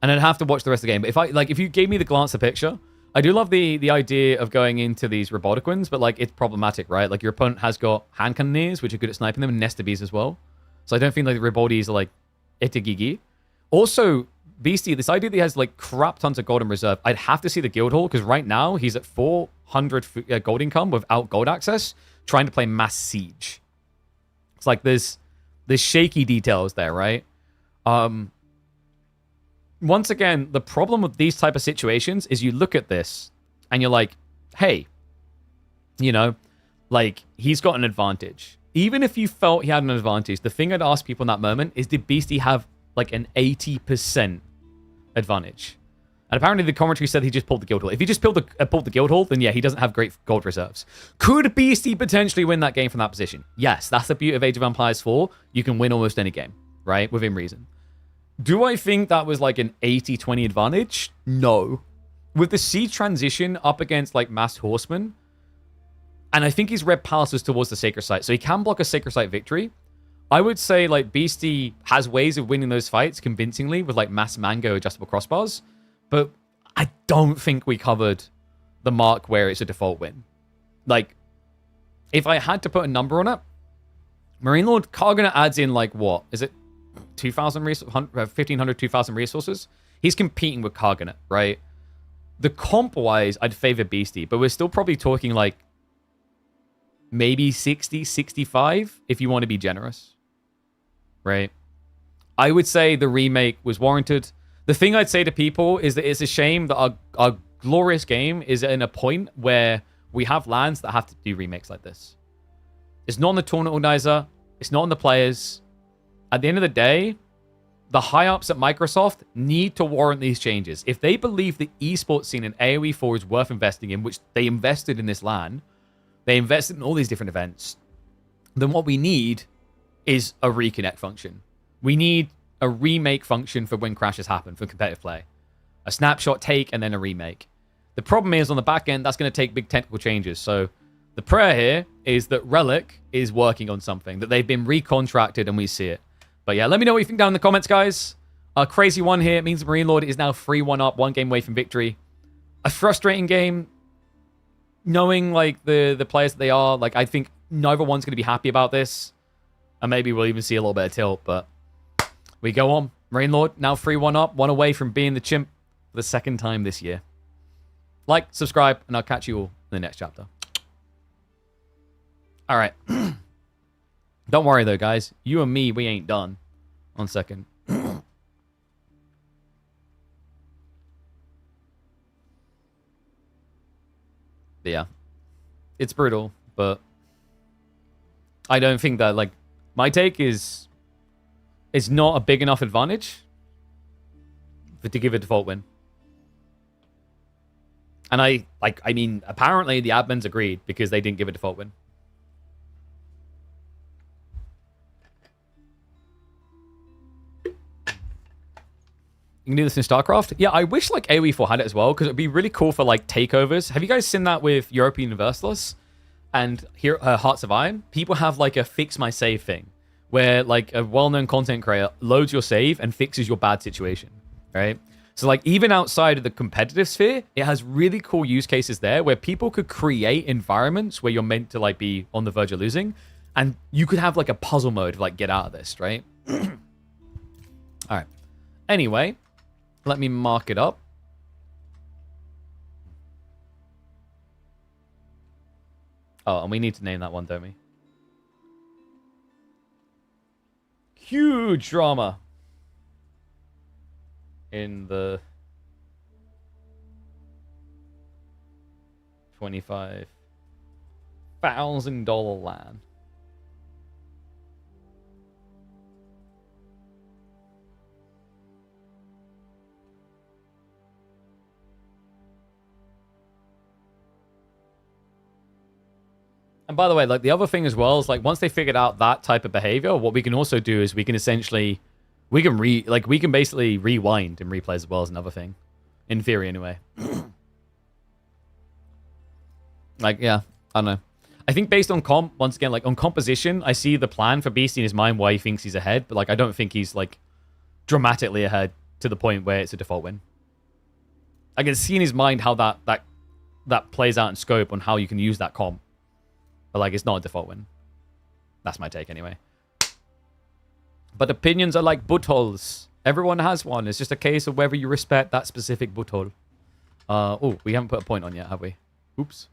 and I'd have to watch the rest of the game, but if you gave me the glance of picture, I do love the idea of going into these robotic ones, but like it's problematic, right? Like your opponent has got hand cannoneers, which are good at sniping them, and Nest of Bees as well. So I don't think like the roboties are like itagigi. Also, Beasty, this idea that he has like crap tons of gold in reserve, I'd have to see the guild hall because right now he's at 400 gold income without gold access, trying to play mass siege. It's like there's shaky details there, right? Once again, the problem with these type of situations is you look at this and you're like, hey, you know, like he's got an advantage. Even if you felt he had an advantage, the thing I'd ask people in that moment is, did Beasty have like an 80% advantage? And apparently the commentary said he just pulled the guild hall. If he just pulled the guild hall, then yeah, he doesn't have great gold reserves. Could Beasty potentially win that game from that position? Yes, that's the beauty of Age of Empires 4. You can win almost any game, right? Within reason. Do I think that was like an 80-20 advantage? No. With the siege transition up against like mass horsemen, and I think his Red Palace was towards the Sacred Site, so he can block a Sacred Site victory. I would say like Beasty has ways of winning those fights convincingly with like mass mango adjustable crossbars, but I don't think we covered the mark where it's a default win. Like, if I had to put a number on it, Marine Lord Cargonet adds in like what? Is it 2,000 1,500, 2,000 resources. He's competing with Karganet, right? The comp-wise, I'd favor Beasty, but we're still probably talking like maybe 60, 65 if you want to be generous, right? I would say the remake was warranted. The thing I'd say to people is that it's a shame that our glorious game is in a point where we have LANs that have to do remakes like this. It's not on the tournament organizer. It's not on the players. At the end of the day, the high-ups at Microsoft need to warrant these changes. If they believe the esports scene in AoE 4 is worth investing in, which they invested in this LAN, they invested in all these different events, then what we need is a reconnect function. We need a remake function for when crashes happen for competitive play. A snapshot take and then a remake. The problem is on the back end, that's going to take big technical changes. So the prayer here is that Relic is working on something, that they've been recontracted and we see it. But yeah, let me know what you think down in the comments, guys. A crazy one here. It means Marine Lord is now 3-1 up, 1 game away from victory. A frustrating game. Knowing, like, the players that they are, like, I think neither one's going to be happy about this. And maybe we'll even see a little bit of tilt, but we go on. Marine Lord now 3-1 up, 1 away from being the chimp for the 2nd time this year. Like, subscribe, and I'll catch you all in the next chapter. All right. Don't worry, though, guys. You and me, we ain't done. 1 second. But yeah. It's brutal, but I don't think that, like, my take is it's not a big enough advantage to give a default win. And I mean, apparently the admins agreed because they didn't give a default win. You can do this in StarCraft? Yeah, I wish like AoE 4 had it as well, because it'd be really cool for like takeovers. Have you guys seen that with European Universalists and here Hearts of Iron? People have like a fix my save thing, where like a well-known content creator loads your save and fixes your bad situation, right? So like even outside of the competitive sphere, it has really cool use cases there where people could create environments where you're meant to like be on the verge of losing, and you could have like a puzzle mode of like get out of this, right? All right. Anyway. Let me mark it up. Oh, and we need to name that one, don't we? Huge drama in the $25,000 LAN. And by the way, like the other thing as well is like once they figured out that type of behavior, what we can also do is we can essentially we can basically rewind and replay as well as another thing. In theory anyway. Like, yeah, I don't know. I think based on comp, once again, like on composition, I see the plan for Beasty in his mind why he thinks he's ahead, but like I don't think he's like dramatically ahead to the point where it's a default win. I can see in his mind how that plays out in scope on how you can use that comp. But, like, it's not a default win. That's my take, anyway. But opinions are like buttholes. Everyone has one. It's just a case of whether you respect that specific butthole. Oh, we haven't put a point on yet, have we? Oops.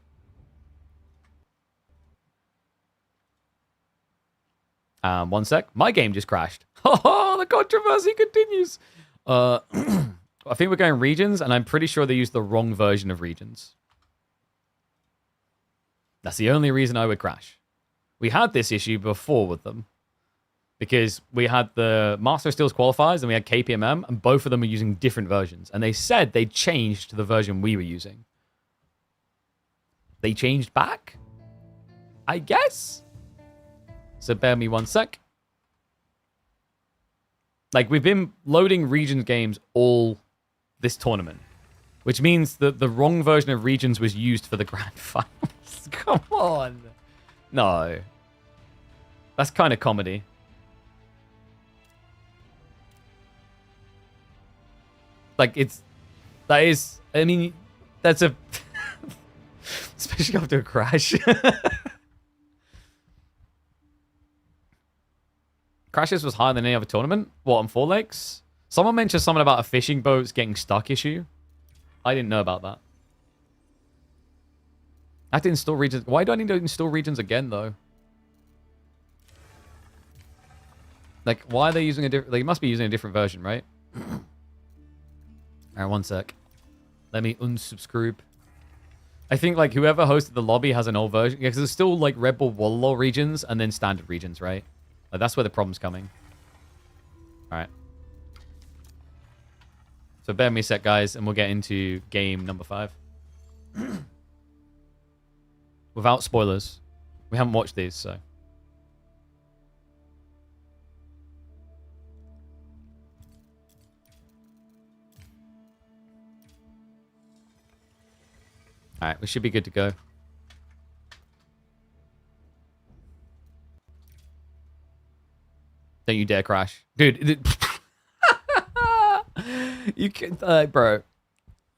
One sec. My game just crashed. Oh, the controversy continues. I think we're going regions, and I'm pretty sure they used the wrong version of regions. That's the only reason I would crash. We had this issue before with them. Because we had the Master of Steel's qualifiers and we had KPMM, and both of them were using different versions. And they said they changed to the version we were using. They changed back? I guess? So bear me 1 sec. Like, we've been loading Regions games all this tournament. Which means that the wrong version of Regions was used for the Grand Finals. Come on. No. That's kind of comedy. Like, I mean, that's a... especially after a crash. crashes was higher than any other tournament. What, on 4 Lakes? Someone mentioned something about a fishing boat's getting stuck issue. I didn't know about that. I have to install regions. Why do I need to install regions again, though? Like, why are they using a different... They must be using a different version, right? Alright, one sec. Let me unsubscribe. I think, like, whoever hosted the lobby has an old version. Yeah, because there's still, like, Red Bull Wall regions and then standard regions, right? Like, that's where the problem's coming. Alright. So bear me a sec, guys, and we'll get into game number 5. Without spoilers. We haven't watched these, so... Alright, we should be good to go. Don't you dare crash. Dude. You can... bro.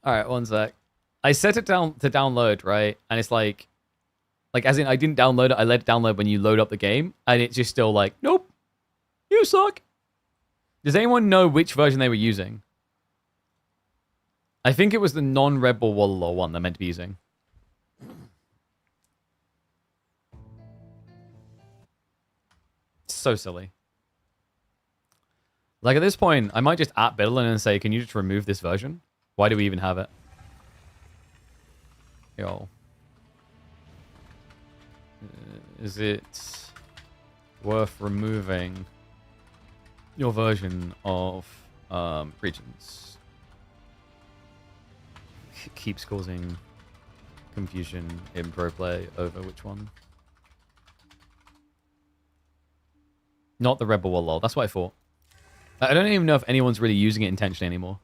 Alright, one sec. I set it down to download, right? And it's like... Like, as in, I didn't download it. I let it download when you load up the game. And it's just still like, nope. You suck. Does anyone know which version they were using? I think it was the non-Red Bull Wallalaw one they're meant to be using. So silly. Like, at this point, I might just at Biddlein and say, can you just remove this version? Why do we even have it? Yo. Is it worth removing your version of regions? Keeps causing confusion in pro play over which one. Not the Rebel Wall lol. That's what I thought. I don't even know if anyone's really using it intentionally anymore.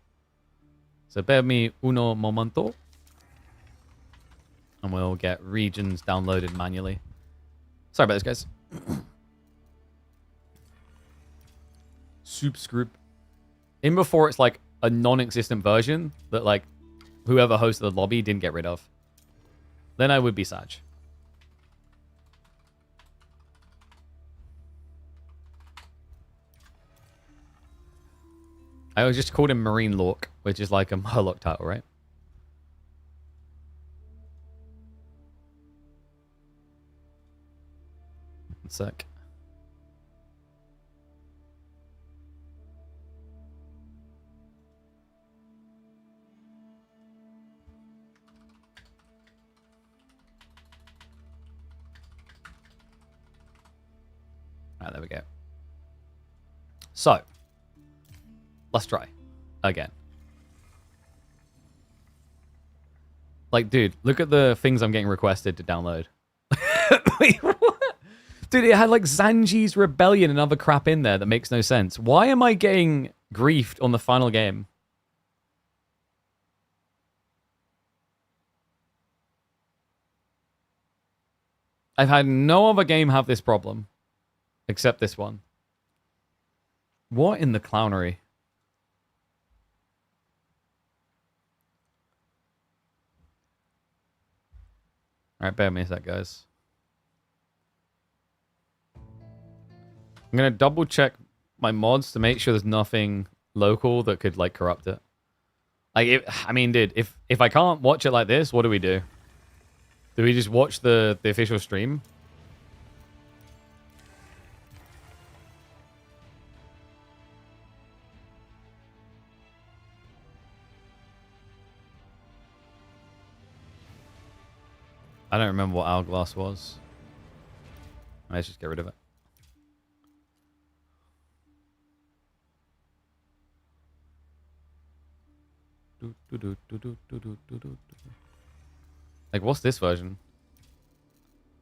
So bear me uno momento. And we'll get regions downloaded manually. Sorry about this, guys. Subscribe. In before it's like a non-existent version that like whoever hosted the lobby didn't get rid of. Then I would be sad. I was just called him Marine Lork, which is like a Murloc title, right? One sec. Alright, there we go. So, let's try again. Like, dude, look at the things I'm getting requested to download. Wait, what? Dude, it had like Zanji's Rebellion and other crap in there that makes no sense. Why am I getting griefed on the final game? I've had no other game have this problem. Except this one. What in the clownery? Alright, bear with me a sec, guys. I'm going to double check my mods to make sure there's nothing local that could, like, corrupt it. Like, I mean, dude, if I can't watch it like this, what do we do? Do we just watch the official stream? I don't remember what Hourglass was. Let's just get rid of it. Like, what's this version?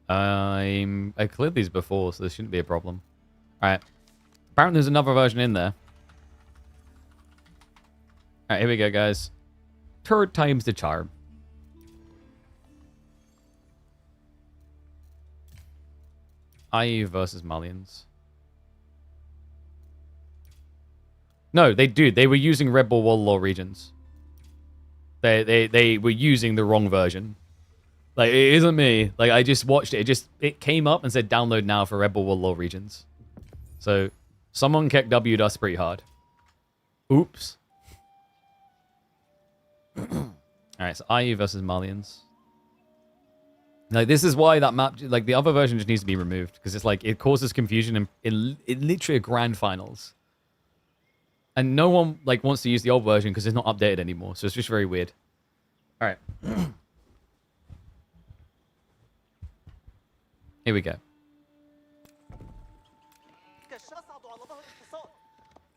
I cleared these before, so this shouldn't be a problem. Alright. Apparently there's another version in there. Alright, here we go, guys. Third time's the charm. IE versus Malians. No, they were using Red Bull Wall Law regions. They were using the wrong version. Like, it isn't me. Like, I just watched it. It came up and said download now for Red Bull Wall Law regions. So Someone kicked W'd us pretty hard. Oops. Alright, so IU versus Malians. Like, this is why that map, like, the other version just needs to be removed. Because it's like, it causes confusion in literally a grand finals. And no one, like, wants to use the old version because it's not updated anymore. So it's just very weird. Alright. Here we go.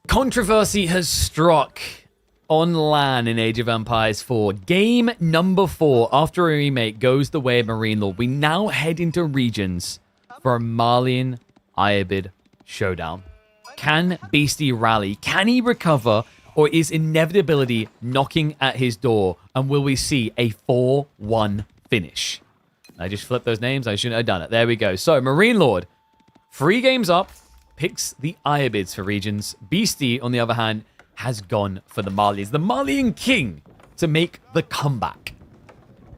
Controversy has struck on LAN in Age of Empires 4. Game number 4, after a remake, goes the way of Marine Lord. We now head into regions for a Malian Iabid showdown. Can Beasty rally? Can he recover? Or is inevitability knocking at his door? And will we see a 4-1 finish? I just flipped those names. I shouldn't have done it. There we go. So, Marine Lord, 3 games up, picks the Iabids for regions. Beasty, on the other hand, has gone for the Malians. The Malian king to make the comeback.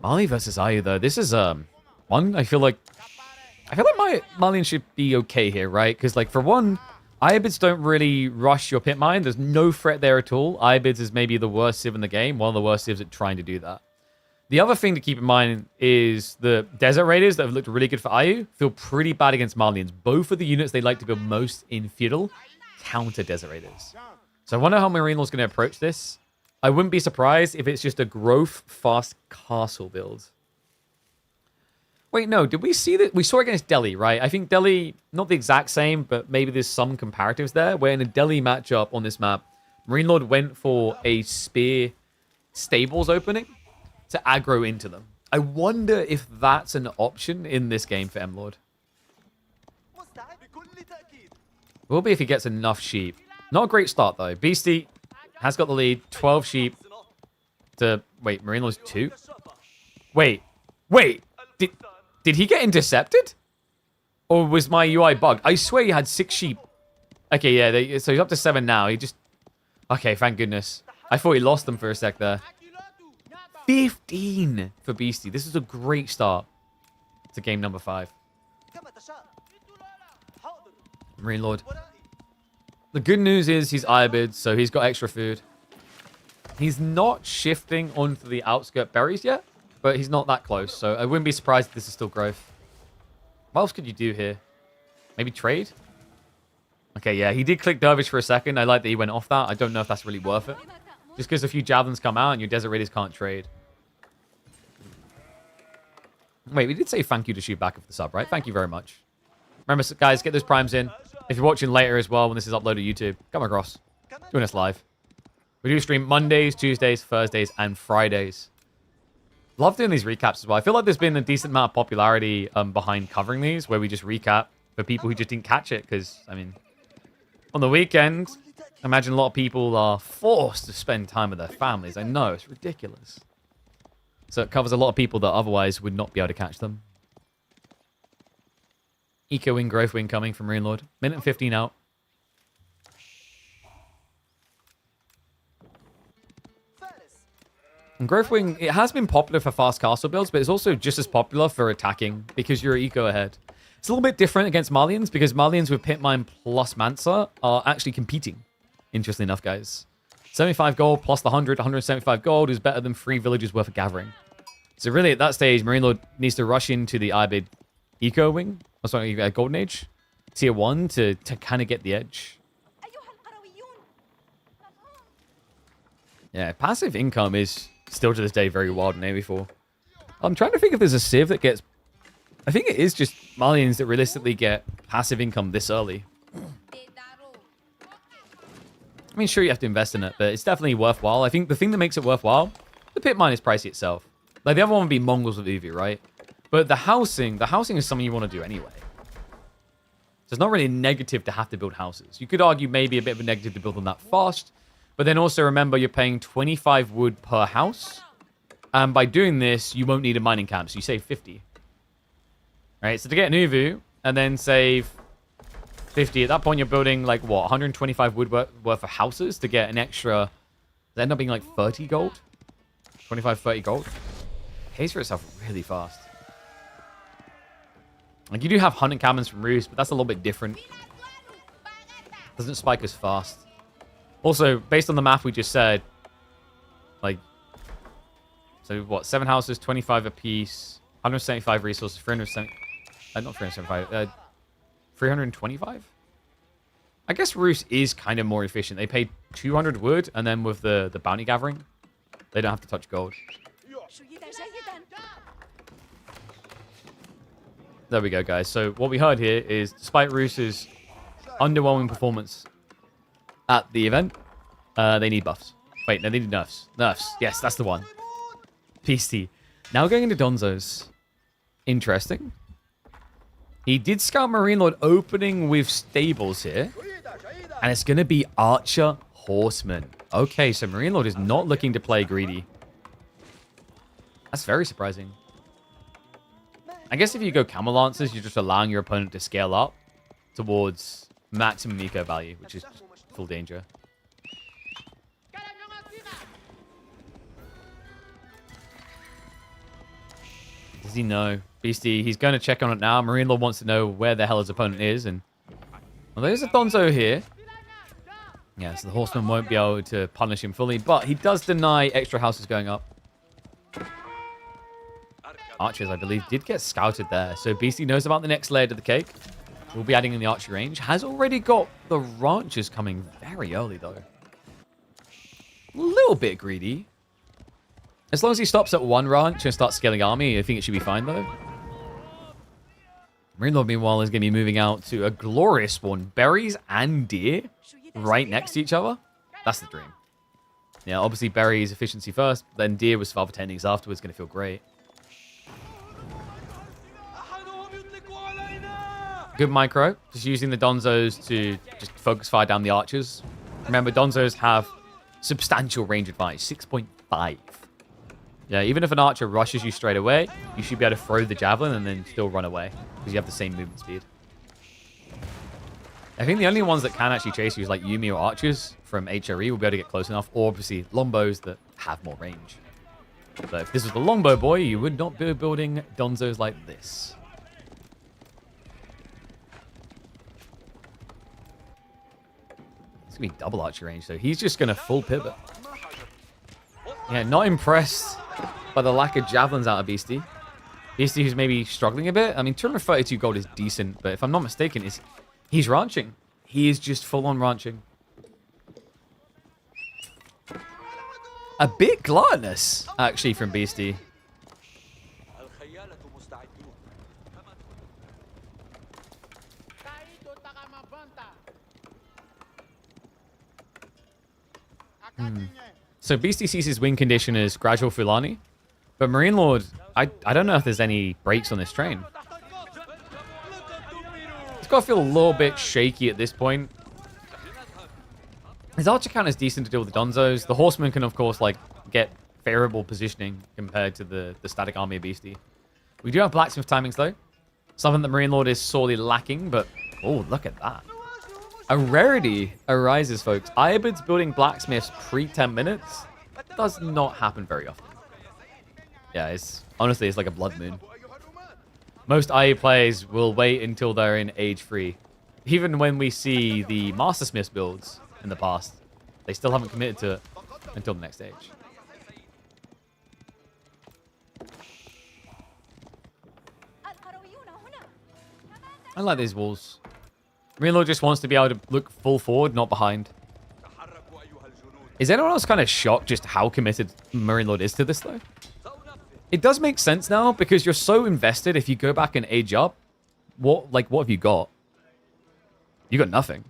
Mali versus IU, though. This is one I feel like my Malian should be okay here, right? Because, like, for one, Iabids don't really rush your pit mine. There's no threat there at all. Iabids is maybe the worst civ in the game. One of the worst civs at trying to do that. The other thing to keep in mind is the Desert Raiders that have looked really good for IU feel pretty bad against Malians. Both of the units they like to build most in Feudal counter Desert Raiders. So I wonder how Marine Lord's going to approach this. I wouldn't be surprised if it's just a growth fast castle build. Wait, no, did we see that? We saw it against Delhi, right? I think Delhi, not the exact same, but maybe there's some comparatives there, where in a Delhi matchup on this map, Marine Lord went for a spear stables opening to aggro into them. I wonder if that's an option in this game for M-Lord. Will be if he gets enough sheep. Not a great start, though. Beasty has got the lead. 12 sheep to... Wait, Marine Lord's 2? Wait. Did he get intercepted? Or was my UI bugged? I swear he had 6 sheep. Okay, yeah, so he's up to 7 now. He just... Okay, thank goodness. I thought he lost them for a sec there. 15 for Beasty. This is a great start to game number 5. Marine Lord. The good news is he's Iabid, so he's got extra food. He's not shifting onto the outskirt berries yet, but he's not that close, so I wouldn't be surprised if this is still growth. What else could you do here? Maybe trade? Okay, yeah, he did click Dervish for a second. I like that he went off that. I don't know if that's really worth it. Just because a few javelins come out and your Desert Raiders can't trade. Wait, we did say thank you to Shoot Back of the sub, right? Thank you very much. Remember, guys, get those primes in. If you're watching later as well, when this is uploaded to YouTube, come across. Join us live. We do stream Mondays, Tuesdays, Thursdays, and Fridays. Love doing these recaps as well. I feel like there's been a decent amount of popularity behind covering these, where we just recap for people who just didn't catch it. Because, I mean, on the weekend, I imagine a lot of people are forced to spend time with their families. I know, it's ridiculous. So it covers a lot of people that otherwise would not be able to catch them. Eco Wing, Growth Wing coming from Marine Lord. Minute and 15 out. And Growth Wing, it has been popular for fast castle builds, but it's also just as popular for attacking because you're eco ahead. It's a little bit different against Malians because Malians with Pitmine plus Mansa are actually competing. Interestingly enough, guys. 75 gold plus the 175 gold is better than 3 villages worth of gathering. So really, at that stage, Marine Lord needs to rush into the Iabid Eco Wing. Oh, sorry, Golden Age. Tier 1 to kind of get the edge. Yeah, passive income is still to this day very wild in AV4. I'm trying to think if there's a civ that gets... I think it is just Malians that realistically get passive income this early. I mean, sure, you have to invest in it, but it's definitely worthwhile. I think the thing that makes it worthwhile, the pit mine is pricey itself. Like, the other one would be Mongols with EV, right? But the housing is something you want to do anyway. So it's not really negative to have to build houses. You could argue maybe a bit of a negative to build them that fast, but then also remember you're paying 25 wood per house. And by doing this, you won't need a mining camp, so you save 50. Right, so to get an Uvu, and then save 50, at that point you're building, like, what, 125 wood worth of houses to get an extra... Does that end up being, like, 30 gold? 25, 30 gold? Pays for itself really fast. Like, you do have hunting cabins from Ruse, but that's a little bit different. Doesn't spike as fast. Also, based on the math we just said, like, so what, 7 houses, 25 apiece, 175 resources, 370, not 375, 325? I guess Ruse is kind of more efficient. They pay 200 wood, and then with the bounty gathering, they don't have to touch gold. There we go, guys. So what we heard here is, despite Ruse's underwhelming performance at the event, they need buffs. Wait, no, they need nerfs. Nerfs. Yes, that's the one. Beasty. Now going into Donzo's. Interesting. He did scout Marine Lord opening with stables here. And it's going to be Archer Horseman. Okay, so Marine Lord is not looking to play greedy. That's very surprising. I guess if you go Camel Lancers, you're just allowing your opponent to scale up towards maximum eco value, which is full danger. Does he know? Beasty, he's going to check on it now. Marine Lord wants to know where the hell his opponent is. And well, there's a Donzo here. Yeah, so the Horseman won't be able to punish him fully, but he does deny extra houses going up. Archers, I believe, did get scouted there. So Beasty knows about the next layer to the cake. We'll be adding in the archer range. Has already got the ranchers coming very early, though. A little bit greedy. As long as he stops at one ranch and starts scaling army, I think it should be fine, though. Marine Lord, meanwhile, is going to be moving out to a glorious spawn. Berries and deer right next to each other. That's the dream. Yeah, obviously berries efficiency first, then deer with Father Tendings afterwards. Going to feel great. Good micro. Just using the Donzos to just focus fire down the archers. Remember, Donzos have substantial range advantage, 6.5. Yeah, even if an archer rushes you straight away, you should be able to throw the javelin and then still run away because you have the same movement speed. I think the only ones that can actually chase you is like Yumi or archers from HRE will be able to get close enough, or obviously longbows that have more range. So if this was the longbow boy, you would not be building Donzos like this. It's going to be double archer range, so he's just going to full pivot. Yeah, not impressed by the lack of javelins out of Beasty. Beasty who's maybe struggling a bit. I mean, 232 gold is decent, but if I'm not mistaken, he's ranching. He is just full-on ranching. A bit gluttonous, actually, from Beasty. So Beasty sees his win condition as gradual Fulani. But Marine Lord, I don't know if there's any brakes on this train. It's got to feel a little bit shaky at this point. His archer count is decent to deal with the Donzos. The Horseman can, of course, like get favorable positioning compared to the static army of Beasty. We do have blacksmith timings, though. Something that Marine Lord is sorely lacking, but... oh, look at that. A rarity arises, folks. Iabid's building blacksmiths pre-10 minutes. That does not happen very often. Yeah, honestly, it's like a blood moon. Most IA players will wait until they're in age 3. Even when we see the Mastersmiths builds in the past, they still haven't committed to it until the next stage. I like these walls. Marine Lord just wants to be able to look full forward, not behind. Is anyone else kind of shocked just how committed Marine Lord is to this, though? It does make sense now, because you're so invested. If you go back and age up, what have you got? You got nothing.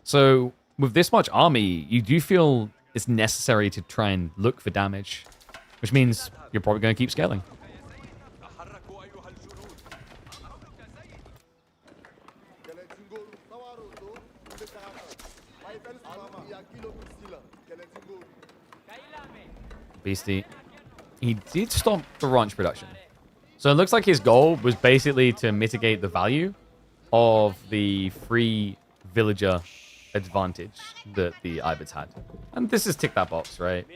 So, with this much army, you do feel it's necessary to try and look for damage, which means you're probably going to keep scaling. Beasty. He did stop the ranch production. So it looks like his goal was basically to mitigate the value of the free villager advantage that the Ibids had. And this is tick that box, right?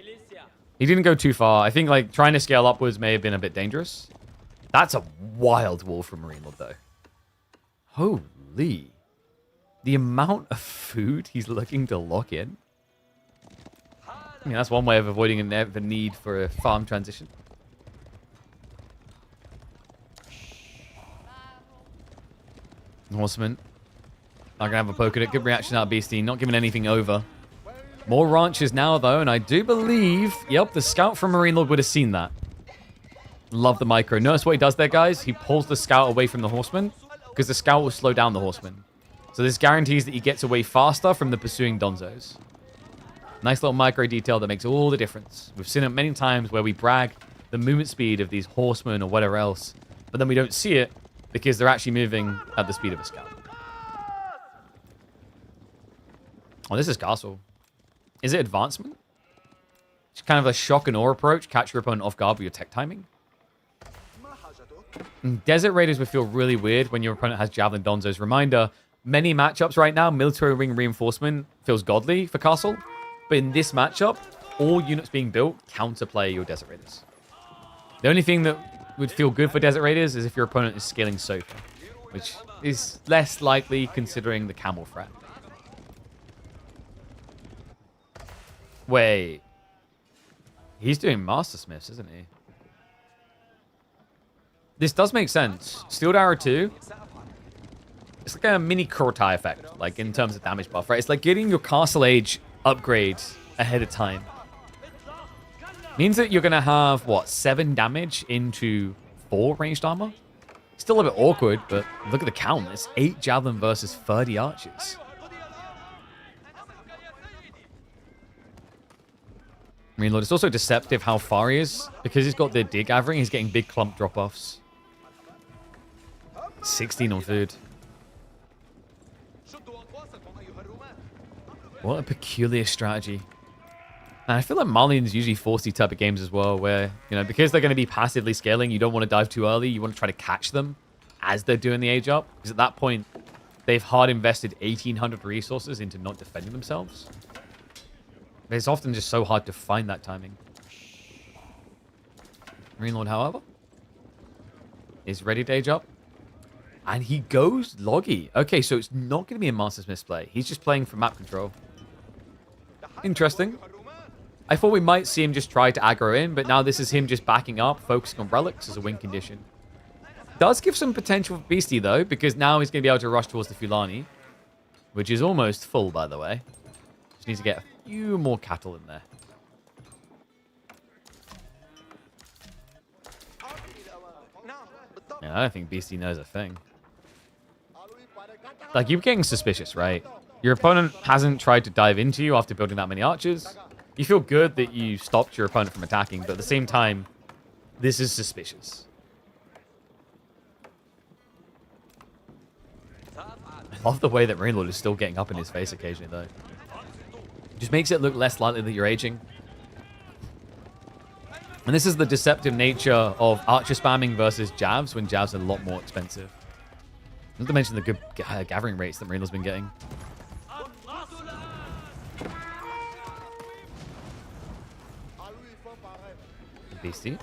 He didn't go too far. I think like trying to scale upwards may have been a bit dangerous. That's a wild wall from Marine Lord, though. Holy. The amount of food he's looking to lock in. I mean, that's one way of avoiding the need for a farm transition. Horseman. Not going to have a poke at it. Good reaction out of Beasty. Not giving anything over. More ranchers now, though, and I do believe... Yep, the scout from Marine Lord would have seen that. Love the micro. Notice what he does there, guys? He pulls the scout away from the horseman because the scout will slow down the horseman. So this guarantees that he gets away faster from the pursuing Donzos. Nice little micro detail that makes all the difference. We've seen it many times where we brag the movement speed of these horsemen or whatever else, but then we don't see it because they're actually moving at the speed of a scout. Oh, this is castle. Is it advancement? It's kind of a shock and awe approach. Catch your opponent off guard with your tech timing. Desert Raiders would feel really weird when your opponent has Javelin Donzos. Reminder, many matchups right now, military ring reinforcement feels godly for castle. But in this matchup, all units being built counterplay your Desert Raiders. The only thing that would feel good for Desert Raiders is if your opponent is scaling Sofa, which is less likely considering the camel threat. Wait. He's doing Master Smiths, isn't he? This does make sense. Steel Arrow 2. It's like a mini Kurtai effect, like in terms of damage buff, right? It's like getting your Castle Age upgrade ahead of time. Means that you're going to have, what, 7 damage into 4 ranged armor? Still a bit awkward, but look at the count. It's 8 Javelin versus 30 archers. I mean, look, it's also deceptive how far he is. Because he's got the dig gathering, he's getting big clump drop-offs. 16 on food. What a peculiar strategy. And I feel like Malian's usually force these type of games as well, where, you know, because they're going to be passively scaling, you don't want to dive too early. You want to try to catch them as they're doing the age up. Because at that point, they've hard invested 1,800 resources into not defending themselves. But it's often just so hard to find that timing. Marine Lord, however, is ready to age up. And he goes Loggy. Okay, so it's not going to be a Master Smith play. He's just playing for map control. Interesting. I thought we might see him just try to aggro in, but now this is him just backing up, focusing on relics as a win condition. Does give some potential for Beasty, though, because now he's going to be able to rush towards the Fulani, which is almost full, by the way. Just needs to get a few more cattle in there. Yeah, I don't think Beasty knows a thing. Like, you're getting suspicious, right? Your opponent hasn't tried to dive into you after building that many archers. You feel good that you stopped your opponent from attacking, but at the same time, this is suspicious. I love the way that Marine Lord is still getting up in his face occasionally, though. It just makes it look less likely that you're aging. And this is the deceptive nature of archer spamming versus jabs, when jabs are a lot more expensive. Not to mention the good gathering rates that Marine Lord's been getting. Beasty.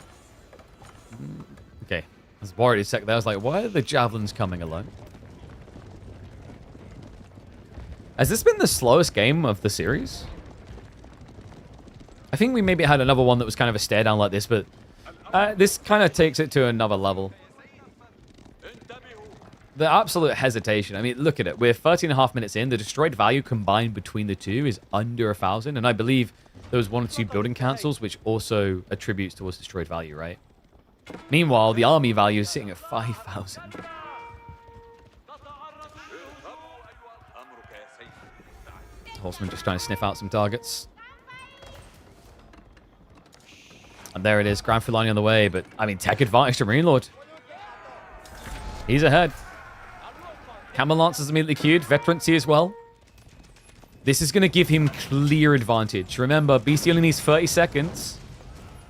Okay. I was worried a sec there. I was like, why are the javelins coming alone? Has this been the slowest game of the series? I think we maybe had another one that was kind of a stare down like this, but this kind of takes it to another level. The absolute hesitation. I mean, look at it. We're 13.5 minutes in. The destroyed value combined between the two is under 1,000. And I believe there was 1 or 2 building cancels, which also attributes towards destroyed value, right? Meanwhile, the army value is sitting at 5,000. Horseman just trying to sniff out some targets. And there it is. Grand Fulani on the way. But, I mean, tech advantage to Marine Lord. He's ahead. Camel Lancers immediately queued. Veterancy as well. This is going to give him clear advantage. Remember, Beasty only needs 30 seconds.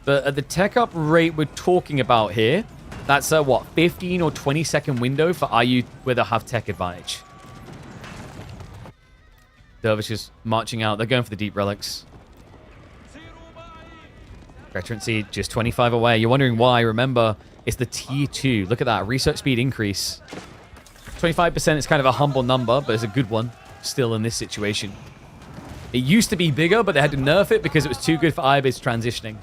But at the tech up rate we're talking about here, that's a, what, 15 or 20 second window for IU where they'll have tech advantage. Dervishes marching out. They're going for the deep relics. Veterancy just 25 away. You're wondering why. Remember, it's the tier 2. Look at that. Research speed increase. 25% is kind of a humble number, but it's a good one. still in this situation. It used to be bigger, but they had to nerf it because it was too good for Ibis transitioning.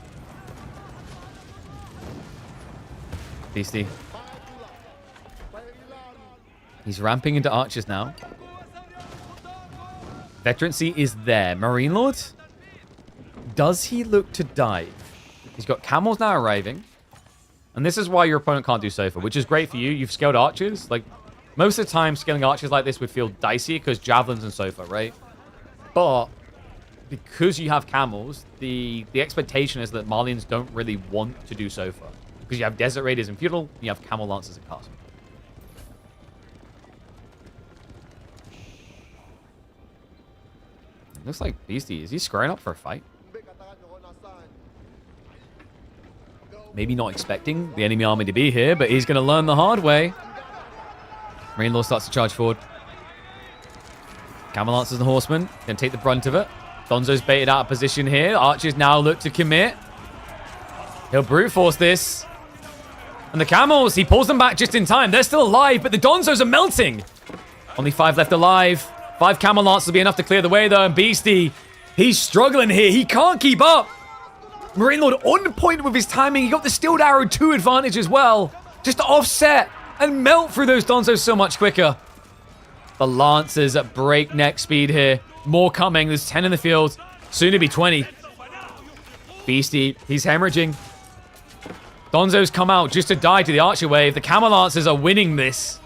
Beasty. He's ramping into archers now. Veterancy is there. Marine Lord? Does he look to dive? He's got camels now arriving. And this is why your opponent can't do Sofa, which is great for you. You've scaled archers. Like, most of the time, scaling archers like this would feel dicey because javelins and Sofa, right? But because you have camels, the expectation is that Malians don't really want to do Sofa. Because you have Desert Raiders and Feudal, and you have Camel Lancers and Castle. Looks like Beasty. Is he squaring up for a fight? Maybe not expecting the enemy army to be here, but he's going to learn the hard way. Marine Lord starts to charge forward. Camel Lancers and Horsemen going to take the brunt of it. Donzo's baited out of position here. Archers now look to commit. He'll brute force this. And the Camels, he pulls them back just in time. They're still alive, but the Donzos are melting. Only 5 left alive. 5 Camel Lancers will be enough to clear the way, though. And Beasty, he's struggling here. He can't keep up. Marine Lord on point with his timing. He got the Stilled Arrow 2 advantage as well. Just to offset and melt through those Donzos so much quicker. The Lancers at breakneck speed here. More coming. There's 10 in the field. Soon to be 20. Beasty, he's hemorrhaging. Donzos come out just to die to the Archer Wave. The Camel Lancers are winning this.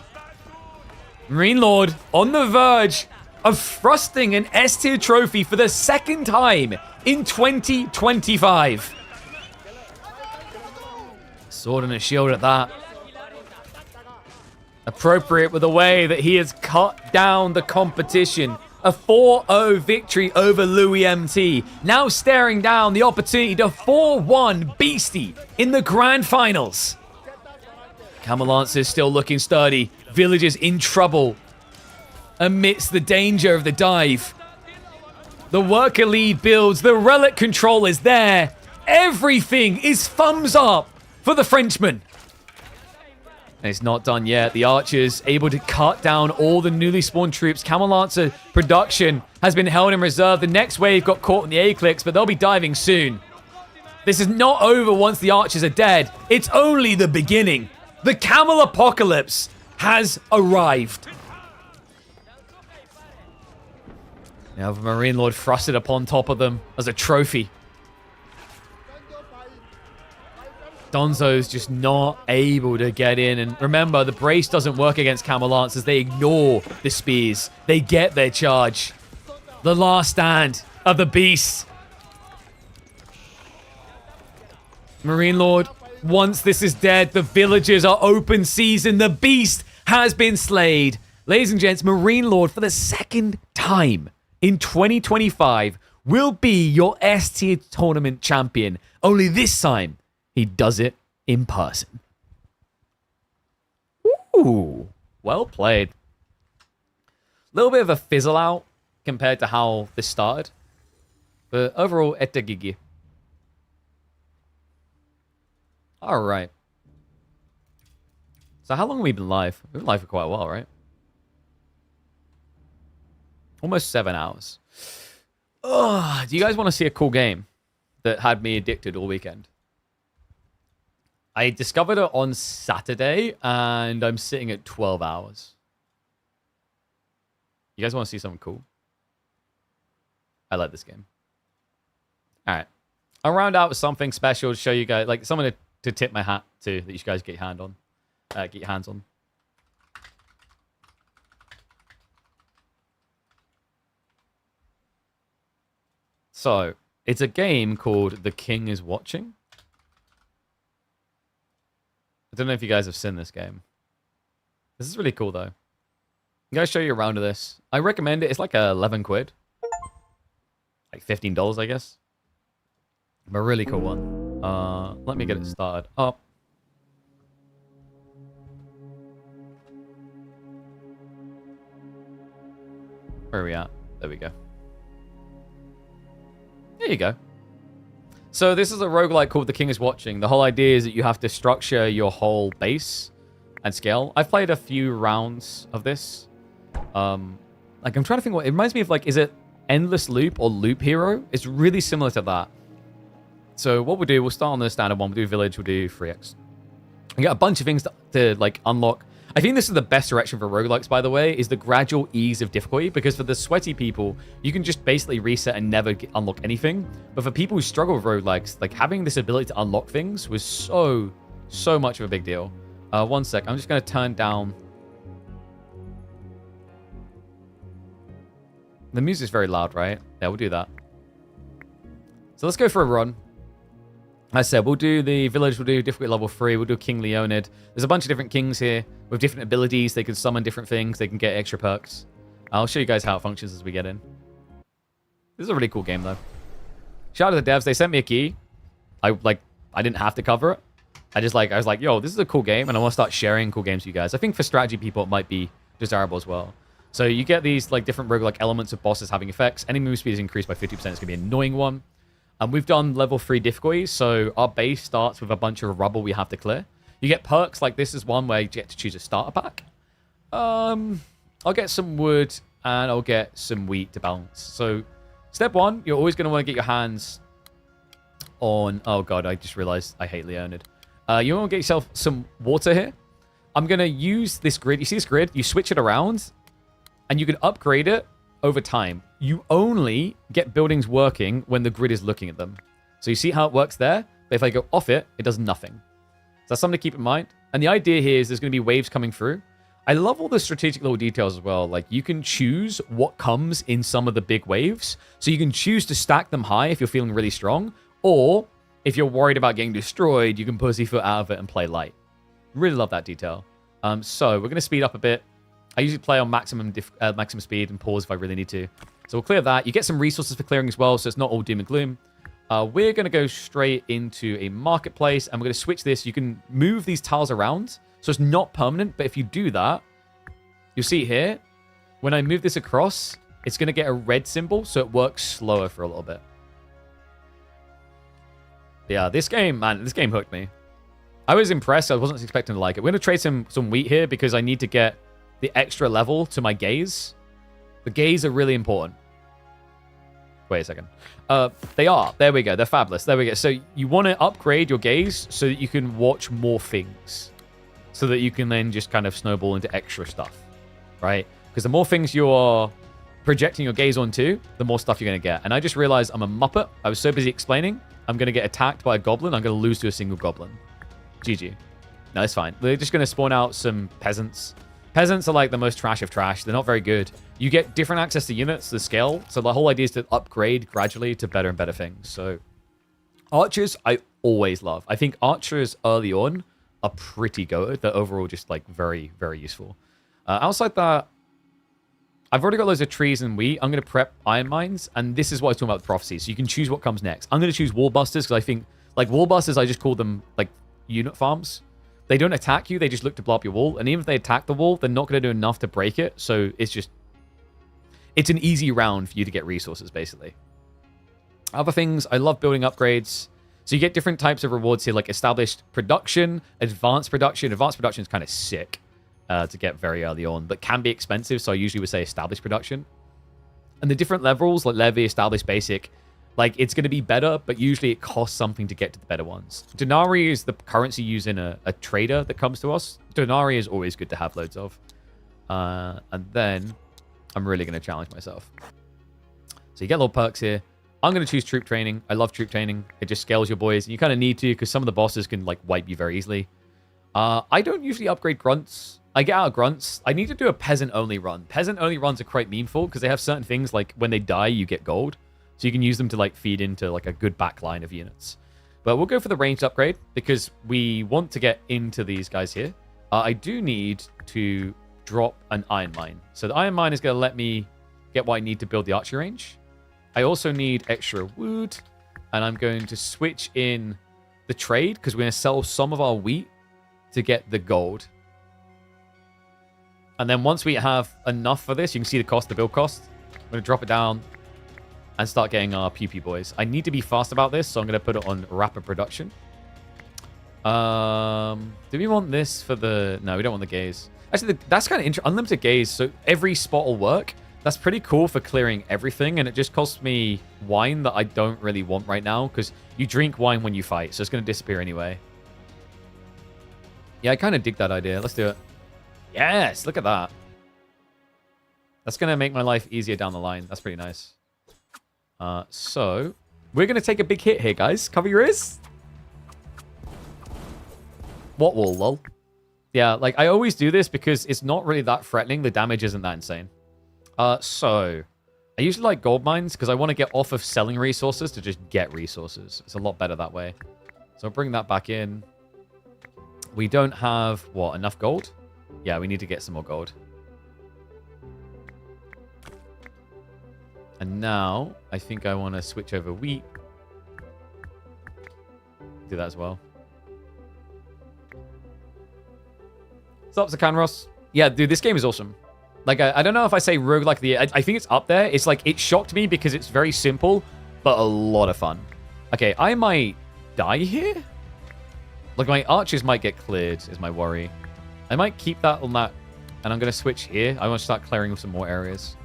Marine Lord on the verge of thrusting an S-tier trophy for the second time in 2025. Sword and a shield at that. Appropriate with the way that he has cut down the competition. A 4-0 victory over Louis MT. Now staring down the opportunity to 4-1 Beasty in the grand finals. Camel Lancers still looking sturdy. Villagers in trouble amidst the danger of the dive. The worker lead builds. The relic control is there. Everything is thumbs up for the Frenchman. And it's not done yet. The archers able to cut down all the newly spawned troops. Camel Lancer production has been held in reserve. The next wave got caught in the A-clicks, but they'll be diving soon. This is not over once the archers are dead. It's only the beginning. The Camel Apocalypse has arrived. Now the Marine Lord thrusted upon top of them as a trophy. Donzo's just not able to get in. And remember, the brace doesn't work against Camel Lancers. They ignore the spears. They get their charge. The last stand of the beast. Marine Lord, once this is dead, the villagers are open season. The beast has been slayed. Ladies and gents, Marine Lord, for the second time in 2025, will be your S-tier tournament champion. Only this time, he does it in person. Ooh, well played. A little bit of a fizzle out compared to how this started. But overall, etagigi. All right. So how long have we been live? We've been live for quite a while, right? Almost 7 hours. Ugh, do you guys want to see a cool game that had me addicted all weekend? I discovered it on Saturday, and I'm sitting at 12 hours. You guys want to see something cool? I like this game. All right. I'll round out with something special to show you guys, like someone to tip my hat to that you guys get your hand on. Get your hands on. So, it's a game called The King is Watching. I don't know if you guys have seen this game. This is really cool, though. I'm going to show you a round of this. I recommend it. It's like 11 quid. Like $15, I guess. But a really cool one. Let me get it started up. Where are we at? There we go. There you go. So this is a roguelike called The King is Watching. The whole idea is that you have to structure your whole base and scale. I've played a few rounds of this. Let Like, I'm trying to think what... It reminds me of, like, is it Endless Loop or Loop Hero? It's really similar to that. So what we'll do, we'll start on the standard one. We'll do Village, we'll do 3x. We got a bunch of things to like, unlock. I think this is the best direction for roguelikes, by the way, is the gradual ease of difficulty. Because for the sweaty people, you can just basically reset and never unlock anything. But for people who struggle with roguelikes, like, having this ability to unlock things was so much of a big deal. 1 sec. I'm just going to turn down... The music's very loud, right? Yeah, we'll do that. So let's go for a run. As I said, we'll do the village, we'll do difficulty level 3, we'll do King Leonid. There's a bunch of different kings here with different abilities. They can summon different things. They can get extra perks. I'll show you guys how it functions as we get in. This is a really cool game, though. Shout out to the devs. They sent me a key. I didn't have to cover it. I was like, yo, this is a cool game, and I want to start sharing cool games with you guys. I think for strategy people, it might be desirable as well. So you get these like different roguelike elements of bosses having effects. Any move speed is increased by 50%. It's going to be an annoying one. And we've done level 3 difficulties, so our base starts with a bunch of rubble we have to clear. You get perks, like this is one where you get to choose a starter pack. I'll get some wood, and I'll get some wheat to balance. So, step 1, you're always going to want to get your hands on... Oh god, I just realized I hate Leonid. You want to get yourself some water here. I'm going to use this grid. You see this grid? You switch it around, and you can upgrade it over time. You only get buildings working when the grid is looking at them. So you see how it works there? But if I go off it, it does nothing. So that's something to keep in mind. And the idea here is there's going to be waves coming through. I love all the strategic little details as well. Like, you can choose what comes in some of the big waves. So you can choose to stack them high if you're feeling really strong. Or if you're worried about getting destroyed, you can pussyfoot out of it and play light. Really love that detail. So we're going to speed up a bit. I usually play on maximum speed and pause if I really need to. So we'll clear that. You get some resources for clearing as well, so it's not all doom and gloom. We're going to go straight into a marketplace, and we're going to switch this. You can move these tiles around, so it's not permanent, but if you do that, you'll see here, when I move this across, it's going to get a red symbol, so it works slower for a little bit. Yeah, this game, man, this game hooked me. I was impressed. I wasn't expecting to like it. We're going to trade some wheat here because I need to get the extra level to my gaze. The gaze are really important. Wait a second. They are. There we go. They're fabulous. There we go. So you want to upgrade your gaze so that you can watch more things. So that you can then just kind of snowball into extra stuff. Right? Because the more things you're projecting your gaze onto, the more stuff you're going to get. And I just realized I'm a muppet. I was so busy explaining. I'm going to get attacked by a goblin. I'm going to lose to a single goblin. GG. No, it's fine. They're just going to spawn out some peasants. Peasants are like the most trash of trash. They're not very good. You get different access to units, the scale. So the whole idea is to upgrade gradually to better and better things. So archers, I always love. I think archers early on are pretty good. They're overall just like very, very useful. Outside that, I've already got loads of trees and wheat. I'm going to prep iron mines. And this is what I was talking about with prophecy. So you can choose what comes next. I'm going to choose wall busters because I think, like, wall busters, I just call them like unit farms. They don't attack you. They just look to blow up your wall. And even if they attack the wall, they're not going to do enough to break it. So it's an easy round for you to get resources, basically. Other things, I love building upgrades. So you get different types of rewards here, like established production, advanced production. Advanced production is kind of sick to get very early on, but can be expensive. So I usually would say established production. And the different levels, like levy, established, basic, like, it's going to be better, but usually it costs something to get to the better ones. Denarii is the currency used in a trader that comes to us. Denarii is always good to have loads of. And then I'm really going to challenge myself. So you get little perks here. I'm going to choose troop training. I love troop training. It just scales your boys. And you kind of need to because some of the bosses can, like, wipe you very easily. I don't usually upgrade grunts. I get out of grunts. I need to do a peasant-only run. Peasant-only runs are quite meaningful because they have certain things, like when they die, you get gold. So you can use them to, like, feed into, like, a good backline of units. But we'll go for the ranged upgrade because we want to get into these guys here. I do need to drop an iron mine. So the iron mine is going to let me get what I need to build the archery range. I also need extra wood. And I'm going to switch in the trade because we're going to sell some of our wheat to get the gold. And then once we have enough for this, you can see the cost, the build cost. I'm going to drop it down and start getting our pew boys. I need to be fast about this, so I'm going to put it on rapid production. Do we want this for the... No, we don't want the gaze. Actually, that's kind of interesting. Unlimited gaze, so every spot will work. That's pretty cool for clearing everything, and it just costs me wine that I don't really want right now, because you drink wine when you fight, so it's going to disappear anyway. Yeah, I kind of dig that idea. Let's do it. Yes, look at that. That's going to make my life easier down the line. That's pretty nice. So, we're going to take a big hit here, guys. Cover your ears. What wall, lol? Yeah, like, I always do this because it's not really that threatening. The damage isn't that insane. So, I usually like gold mines because I want to get off of selling resources to just get resources. It's a lot better that way. So, I'll bring that back in. We don't have, what, enough gold? Yeah, we need to get some more gold. And now, I think I want to switch over wheat. Do that as well. What's up, Zakanros? Yeah, dude, this game is awesome. Like, I don't know if I say roguelike the... I think it's up there. It's like, it shocked me because it's very simple, but a lot of fun. Okay, I might die here? Like, my archers might get cleared, is my worry. I might keep that on that, and I'm going to switch here. I want to start clearing some more areas.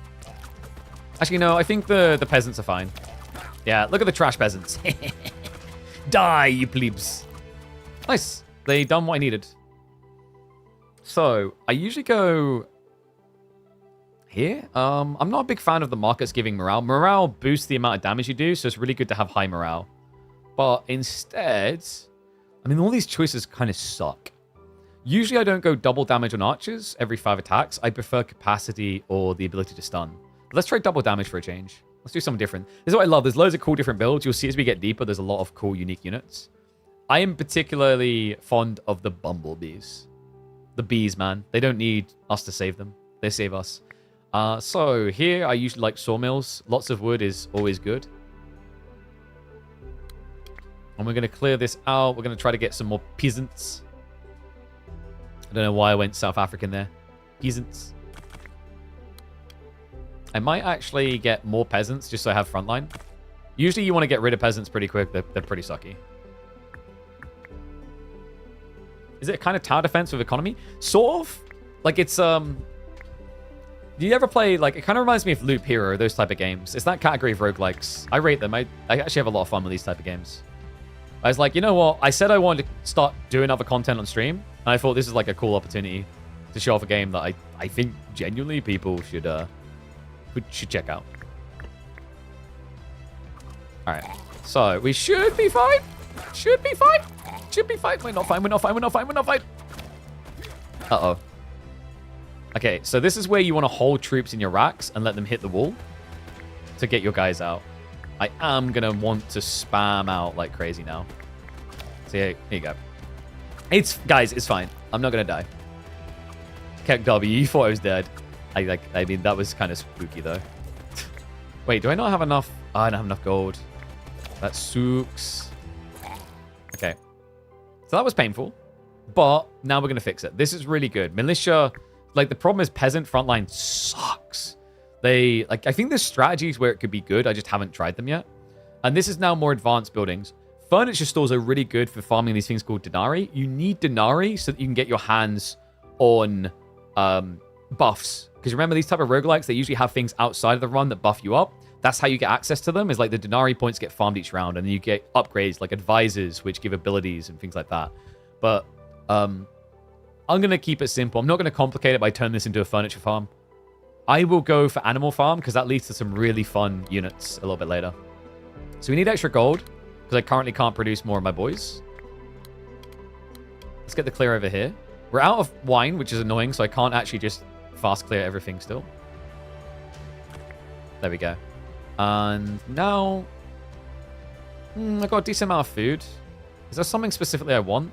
Actually, no, I think the peasants are fine. Yeah, look at the trash peasants. Die, you plebes. Nice. They done what I needed. So, I usually go here. I'm not a big fan of the markets giving morale. Morale boosts the amount of damage you do, so it's really good to have high morale. But instead, I mean, all these choices kind of suck. Usually, I don't go double damage on archers every 5 attacks. I prefer capacity or the ability to stun. But let's try double damage for a change. Let's do something different. This is what I love. There's loads of cool different builds. You'll see as we get deeper, there's a lot of cool, unique units. I am particularly fond of the bumblebees. The bees, man. They don't need us to save them. They save us. So here, I usually like sawmills. Lots of wood is always good. And we're going to clear this out. We're going to try to get some more peasants. I don't know why I went South African there. Peasants. I might actually get more peasants just so I have frontline. Usually you want to get rid of peasants pretty quick. They're pretty sucky. Is it kind of tower defense with economy? Sort of. Like it's, do you ever play, like, it kind of reminds me of Loop Hero, those type of games. It's that category of roguelikes. I rate them. I actually have a lot of fun with these type of games. I was like, you know what? I said I wanted to start doing other content on stream. And I thought this is like a cool opportunity to show off a game that I think genuinely people should check out. Alright. So, we should be fine. Should be fine. Should be fine. We're not fine. We're not fine. We're not fine. We're not fine. Uh-oh. Okay, so this is where you want to hold troops in your racks and let them hit the wall to get your guys out. I am going to want to spam out like crazy now. So here you go. Guys, it's fine. I'm not going to die. Keck W, you thought I was dead. I mean, that was kind of spooky, though. Wait, do I not have enough? Oh, I don't have enough gold. That sucks. Okay. So that was painful. But now we're going to fix it. This is really good. Militia, like, the problem is peasant frontline sucks. I think there's strategies where it could be good. I just haven't tried them yet. And this is now more advanced buildings. Furniture stores are really good for farming these things called denarii. You need denarii so that you can get your hands on buffs. Because remember, these type of roguelikes, they usually have things outside of the run that buff you up. That's how you get access to them, is like the denarii points get farmed each round, and then you get upgrades like advisors, which give abilities and things like that. But I'm going to keep it simple. I'm not going to complicate it by turning this into a furniture farm. I will go for animal farm, because that leads to some really fun units a little bit later. So we need extra gold, because I currently can't produce more of my boys. Let's get the clear over here. We're out of wine, which is annoying, so I can't actually just fast clear everything still. There we go. And now, I've got a decent amount of food. Is there something specifically I want?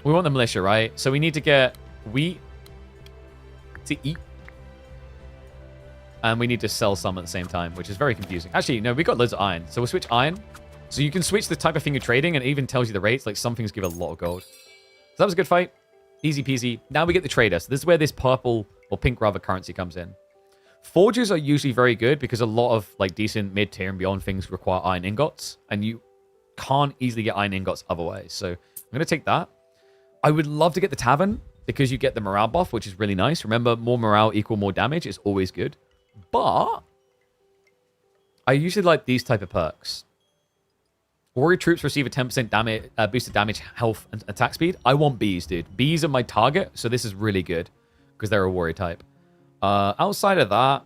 We want the militia, right? So we need to get wheat to eat. And we need to sell some at the same time, which is very confusing. Actually, no, we got loads of iron. So we'll switch iron. So you can switch the type of thing you're trading, and it even tells you the rates. Like, some things give a lot of gold. So that was a good fight. Easy peasy. Now we get the trader. So this is where this purple, or pink rather, currency comes in. Forges are usually very good because a lot of like decent mid-tier and beyond things require iron ingots, and you can't easily get iron ingots otherwise. So I'm going to take that. I would love to get the tavern because you get the morale buff, which is really nice. Remember, more morale equal more damage is always good. But I usually like these type of perks. Warrior troops receive a 10% damage, boosted damage, health, and attack speed. I want bees, dude. Bees are my target, so this is really good because they're a warrior type. Outside of that,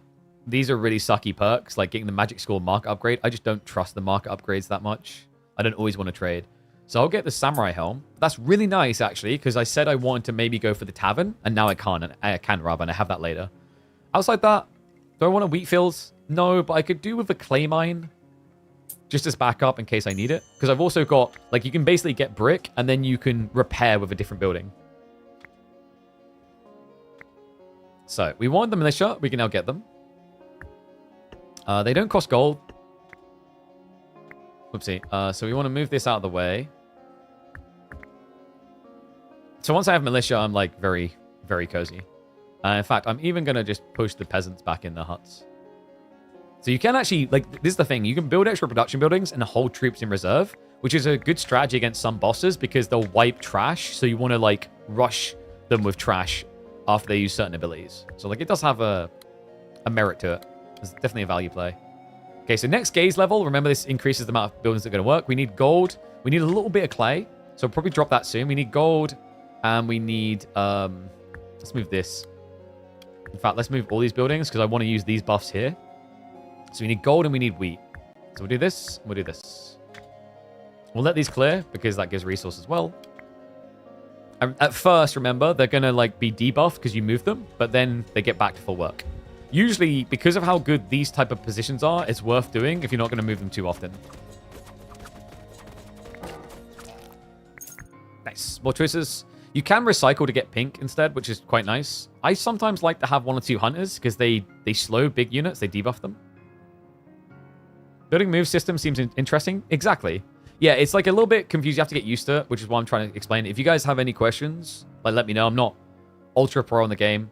these are really sucky perks, like getting the magic score market upgrade. I just don't trust the market upgrades that much. I don't always want to trade. So I'll get the samurai helm. That's really nice, actually, because I said I wanted to maybe go for the tavern, and now I can't. I can, rather, and I have that later. Outside that, do I want a wheat fields? No, but I could do with a clay mine just as backup in case I need it. Because I've also got, like, you can basically get brick, and then you can repair with a different building. So, we want the militia. We can now get them. They don't cost gold. Oopsie. So we want to move this out of the way. So once I have militia, I'm like very, very cozy. In fact, I'm even going to just push the peasants back in the huts. So you can actually, like, this is the thing. You can build extra production buildings and hold troops in reserve, which is a good strategy against some bosses because they'll wipe trash. So you want to, like, rush them with trash after they use certain abilities. So, like, it does have a merit to it. It's definitely a value play. Okay, so next gaze level. Remember, this increases the amount of buildings that are going to work. We need gold. We need a little bit of clay. So we'll probably drop that soon. We need gold. And we need... let's move this. In fact, let's move all these buildings because I want to use these buffs here. So we need gold and we need wheat. So we'll do this. And we'll do this. We'll let these clear because that gives resource as well. At first, remember, they're going to like be debuffed because you move them. But then they get back to full work. Usually, because of how good these type of positions are, it's worth doing if you're not going to move them too often. Nice. More choices. You can recycle to get pink instead, which is quite nice. I sometimes like to have 1 or 2 hunters because they slow big units. They debuff them. Building move system seems interesting. Exactly. Yeah, it's like a little bit confused. You have to get used to it, which is why I'm trying to explain. If you guys have any questions, like let me know. I'm not ultra pro on the game,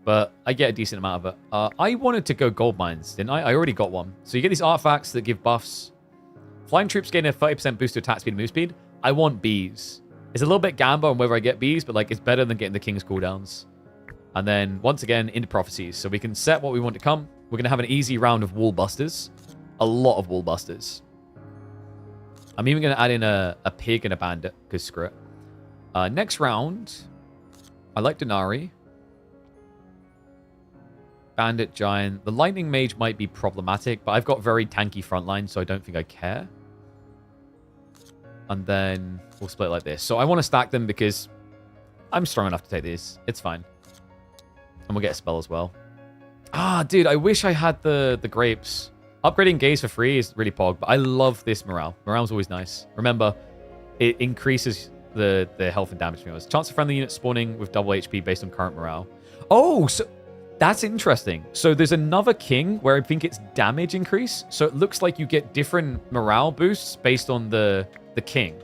but I get a decent amount of it. I wanted to go gold mines, didn't I? I already got one. So you get these artifacts that give buffs. Flying troops gain a 30% boost to attack speed and move speed. I want bees. It's a little bit gamble on whether I get bees, but like it's better than getting the king's cooldowns. And then once again into prophecies. So we can set what we want to come. We're going to have an easy round of wall busters. A lot of wall busters. I'm even going to add in a pig and a bandit because screw it. Next round, I like Denari. Bandit, giant. The lightning mage might be problematic, but I've got very tanky frontline, so I don't think I care. And then we'll split like this. So I want to stack them because I'm strong enough to take these. It's fine. And we'll get a spell as well. Ah, dude, I wish I had the grapes. Upgrading gaze for free is really pog, but I love this morale. Morale's always nice. Remember, it increases the health and damage from yours. Chance of friendly units spawning with double HP based on current morale. Oh, so that's interesting. So there's another king where I think it's damage increase. So it looks like you get different morale boosts based on the king.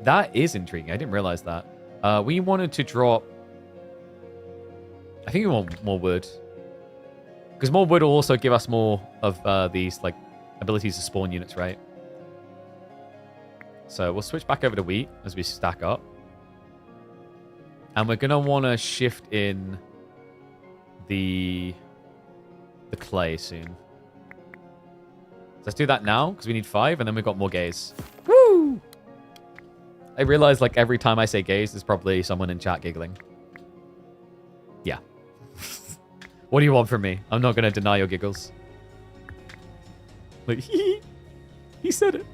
That is intriguing. I didn't realize that. We wanted to drop... I think we want more wood. Because more wood will also give us more of these like abilities to spawn units, right? So we'll switch back over to wheat as we stack up. And we're going to want to shift in the clay soon. Let's do that now because we need 5 and then we've got more gaze. Woo! I realize like every time I say gaze, there's probably someone in chat giggling. Yeah. What do you want from me? I'm not going to deny your giggles. Like, he said it.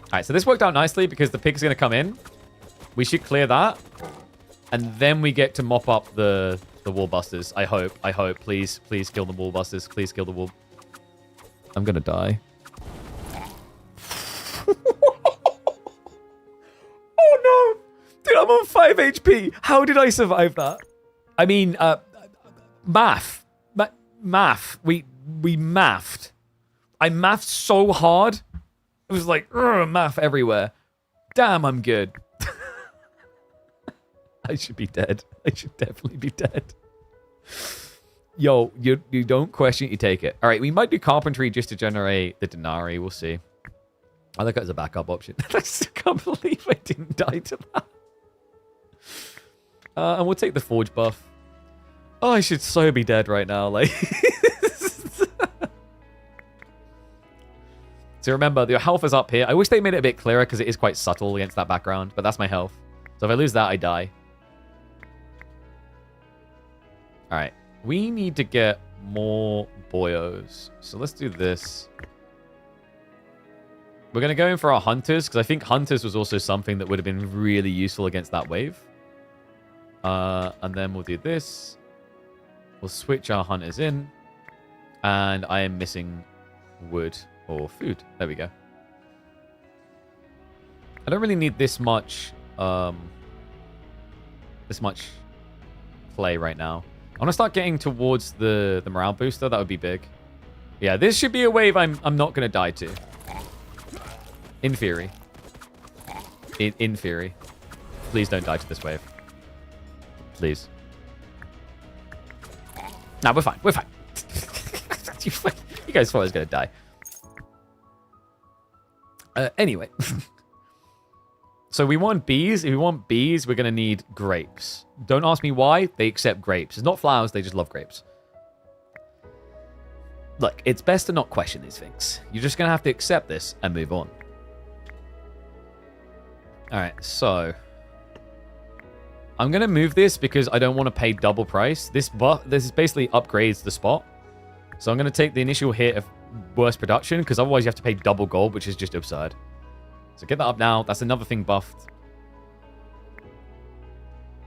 All right, so this worked out nicely because the pig's going to come in. We should clear that. And then we get to mop up the wall busters. I hope. I hope. Please, please kill the wall busters. Please kill the wall. I'm going to die. Oh, no. Dude, I'm on 5 HP. How did I survive that? I mean, math. We mathed. I mathed so hard. It was like, math everywhere. Damn, I'm good. I should be dead. I should definitely be dead. Yo, you don't question it, you take it. All right, we might do carpentry just to generate the Denari. We'll see. I like it as a backup option. I still can't believe I didn't die to And we'll take the Forge buff. Oh, I should so be dead right now. Like, so remember, your health is up here. I wish they made it a bit clearer because it is quite subtle against that background. But that's my health. So if I lose that, I die. All right. We need to get more boyos. So let's do this. We're going to go in for our hunters because I think hunters was also something that would have been really useful against that wave. And then we'll do this. We'll switch our hunters in. And I am missing wood or food. There we go. I don't really need this much play right now. I want to start getting towards the morale booster. That would be big. Yeah, this should be a wave I'm not going to die to. In theory. In theory. Please don't die to this wave. Please. Nah, we're fine. We're fine. You guys thought I was going to die. Anyway. So we want bees. If we want bees, we're going to need grapes. Don't ask me why. They accept grapes. It's not flowers. They just love grapes. Look, it's best to not question these things. You're just going to have to accept this and move on. All right, so I'm going to move this because I don't want to pay double price. This basically upgrades the spot. So I'm going to take the initial hit of worse production because otherwise you have to pay double gold, which is just absurd. So get that up now. That's another thing buffed.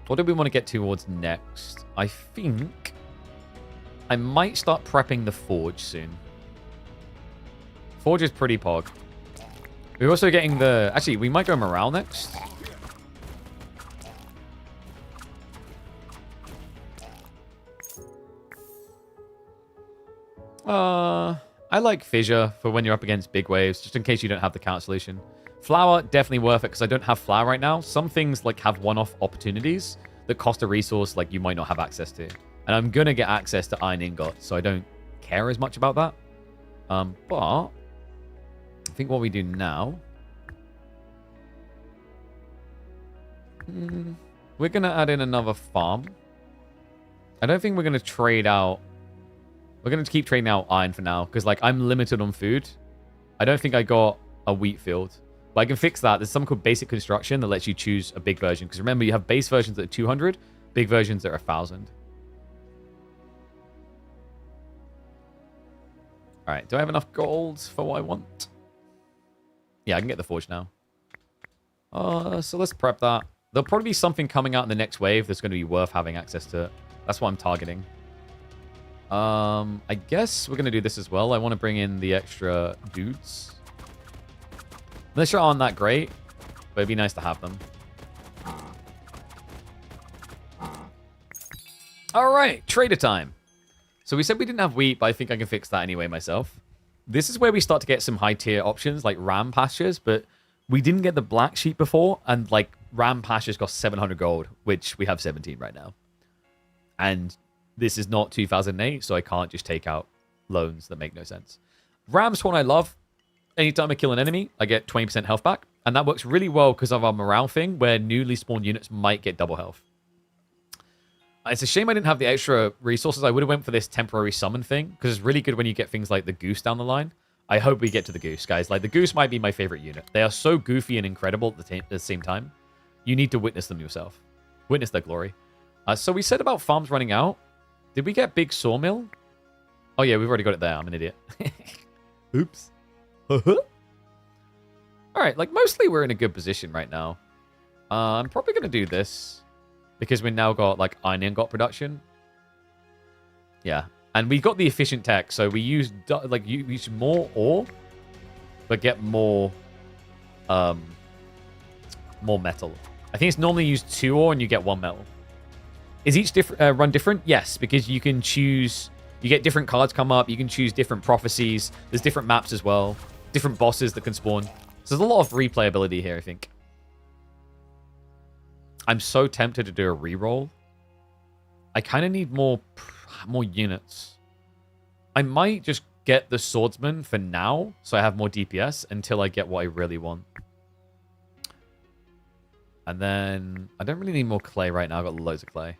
What do we want to get towards next? I think I might start prepping the Forge soon. Forge is pretty pog. We're also getting the... Actually, we might go morale next. I like Fissure for when you're up against big waves, just in case you don't have the counter solution. Flower, definitely worth it, because I don't have flower right now. Some things like have one-off opportunities that cost a resource like you might not have access to. And I'm going to get access to iron ingots, so I don't care as much about that. But I think what we do now... we're going to add in another farm. I don't think we're going to trade out... We're going to keep trading out iron for now, because like I'm limited on food. I don't think I got a wheat field. But I can fix that. There's something called basic construction that lets you choose a big version. Because remember, you have base versions that are 200, big versions that are 1,000. All right, do I have enough gold for what I want? Yeah, I can get the forge now. So let's prep that. There'll probably be something coming out in the next wave that's going to be worth having access to. That's what I'm targeting. I guess we're going to do this as well. I want to bring in the extra dudes. Unless aren't that great, but it'd be nice to have them. All right, trader time. So we said we didn't have wheat, but I think I can fix that anyway myself. This is where we start to get some high tier options like ram pastures, but we didn't get the black sheep before, and like ram pastures cost 700 gold, which we have 17 right now. And this is not 2008, so I can't just take out loans that make no sense. Ram spawn I love. Anytime I kill an enemy, I get 20% health back. And that works really well because of our morale thing, where newly spawned units might get double health. It's a shame I didn't have the extra resources. I would have went for this temporary summon thing, because it's really good when you get things like the goose down the line. I hope we get to the goose, guys. Like, the goose might be my favorite unit. They are so goofy and incredible at the same time. You need to witness them yourself. Witness their glory. So we said about farms running out. Did we get big sawmill? Oh, yeah, we've already got it there. I'm an idiot. Oops. All right, like, mostly we're in a good position right now. I'm probably going to do this because we now got, like, iron ingot production. Yeah. And we got the efficient tech, so we use, like, you use more ore, but get more metal. I think it's normally used 2 ore and you get 1 metal. Is each run different? Yes, because you can choose... You get different cards come up. You can choose different prophecies. There's different maps as well. Different bosses that can spawn. So there's a lot of replayability here, I think. I'm so tempted to do a reroll. I kind of need more units. I might just get the swordsman for now, so I have more DPS until I get what I really want. And then I don't really need more clay right now. I've got loads of clay.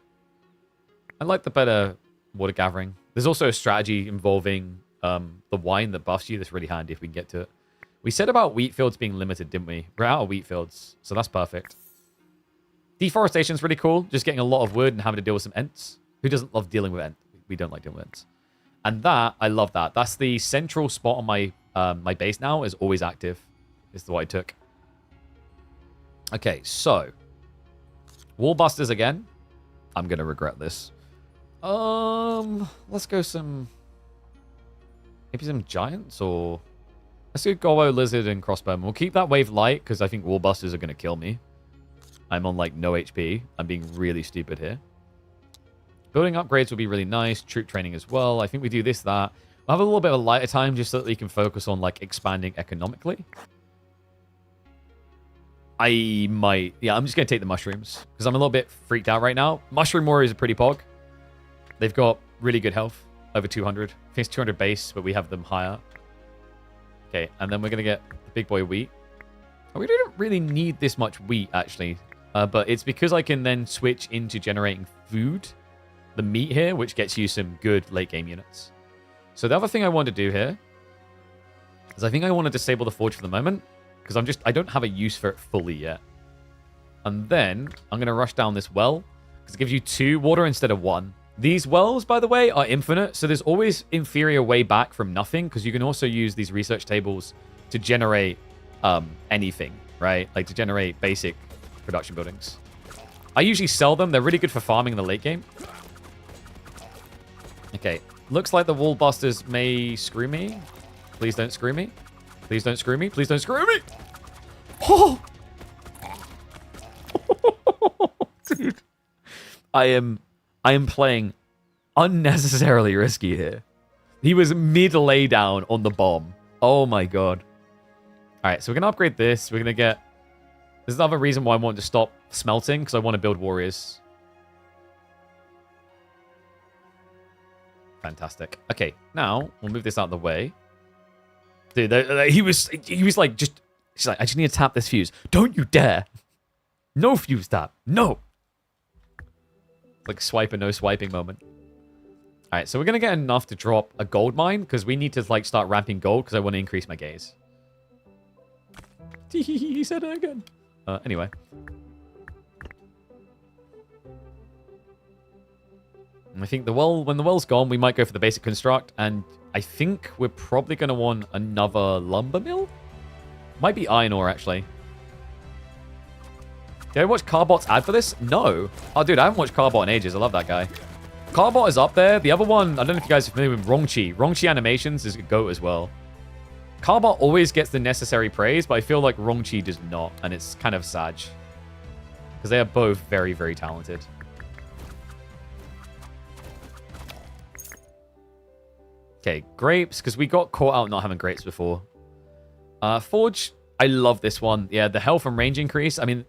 I like the better water gathering. There's also a strategy involving the wine that buffs you that's really handy if we can get to it. We said about wheat fields being limited, didn't we? We're out of wheat fields, so that's perfect. Deforestation's really cool. Just getting a lot of wood and having to deal with some ents. Who doesn't love dealing with ents? We don't like dealing with ents. And that, I love that. That's the central spot on my my base now is always active. Is what I took. Okay, so wall busters again. I'm gonna regret this. Let's go maybe some giants or let's do Gobbo, Lizard, and Crossbowman. We'll keep that wave light because I think wall busters are gonna kill me. I'm on like no HP. I'm being really stupid here. Building upgrades will be really nice. Troop training as well. I think we do this, that. We'll have a little bit of a lighter time just so that we can focus on like expanding economically. Yeah, I'm just going to take the mushrooms because I'm a little bit freaked out right now. Mushroom Warriors are pretty pog. They've got really good health, over 200. I think it's 200 base, but we have them higher. Okay, and then we're going to get the big boy wheat. Oh, we don't really need this much wheat, actually. But it's because I can then switch into generating food, the meat here, which gets you some good late game units. So the other thing I want to do here is I think I want to disable the forge for the moment. Because I don't have a use for it fully yet. And then I'm going to rush down this well. Because it gives you 2 water instead of 1. These wells, by the way, are infinite. So there's always inferior way back from nothing. Because you can also use these research tables to generate anything, right? Like to generate basic production buildings. I usually sell them. They're really good for farming in the late game. Okay. Looks like the wall busters may screw me. Please don't screw me. Please don't screw me. Please don't screw me. Oh! Dude. I am playing unnecessarily risky here. He was mid laydown on the bomb. Oh my god. Alright, so we're going to upgrade this. We're going to get... There's another reason why I want to stop smelting, because I want to build warriors. Fantastic. Okay, now we'll move this out of the way. Dude, he was like, she's like, I just need to tap this fuse. Don't you dare. No fuse tap. No. Like swipe and no swiping moment. All right, so we're going to get enough to drop a gold mine because we need to like start ramping gold because I want to increase my gaze. He said it again. Anyway. I think when the well's gone, we might go for the basic construct and I think we're probably going to want another lumber mill. Might be iron ore, actually. Did I watch Carbot's ad for this? No. Oh, dude, I haven't watched Carbot in ages. I love that guy. Carbot is up there. The other one, I don't know if you guys are familiar with Rongchi. Rongchi Animations is a GOAT as well. Carbot always gets the necessary praise, but I feel like Rongchi does not, and it's kind of sad. Because they are both very, very talented. Okay, grapes, because we got caught out not having grapes before. Forge, I love this one. Yeah, the health and range increase. I mean,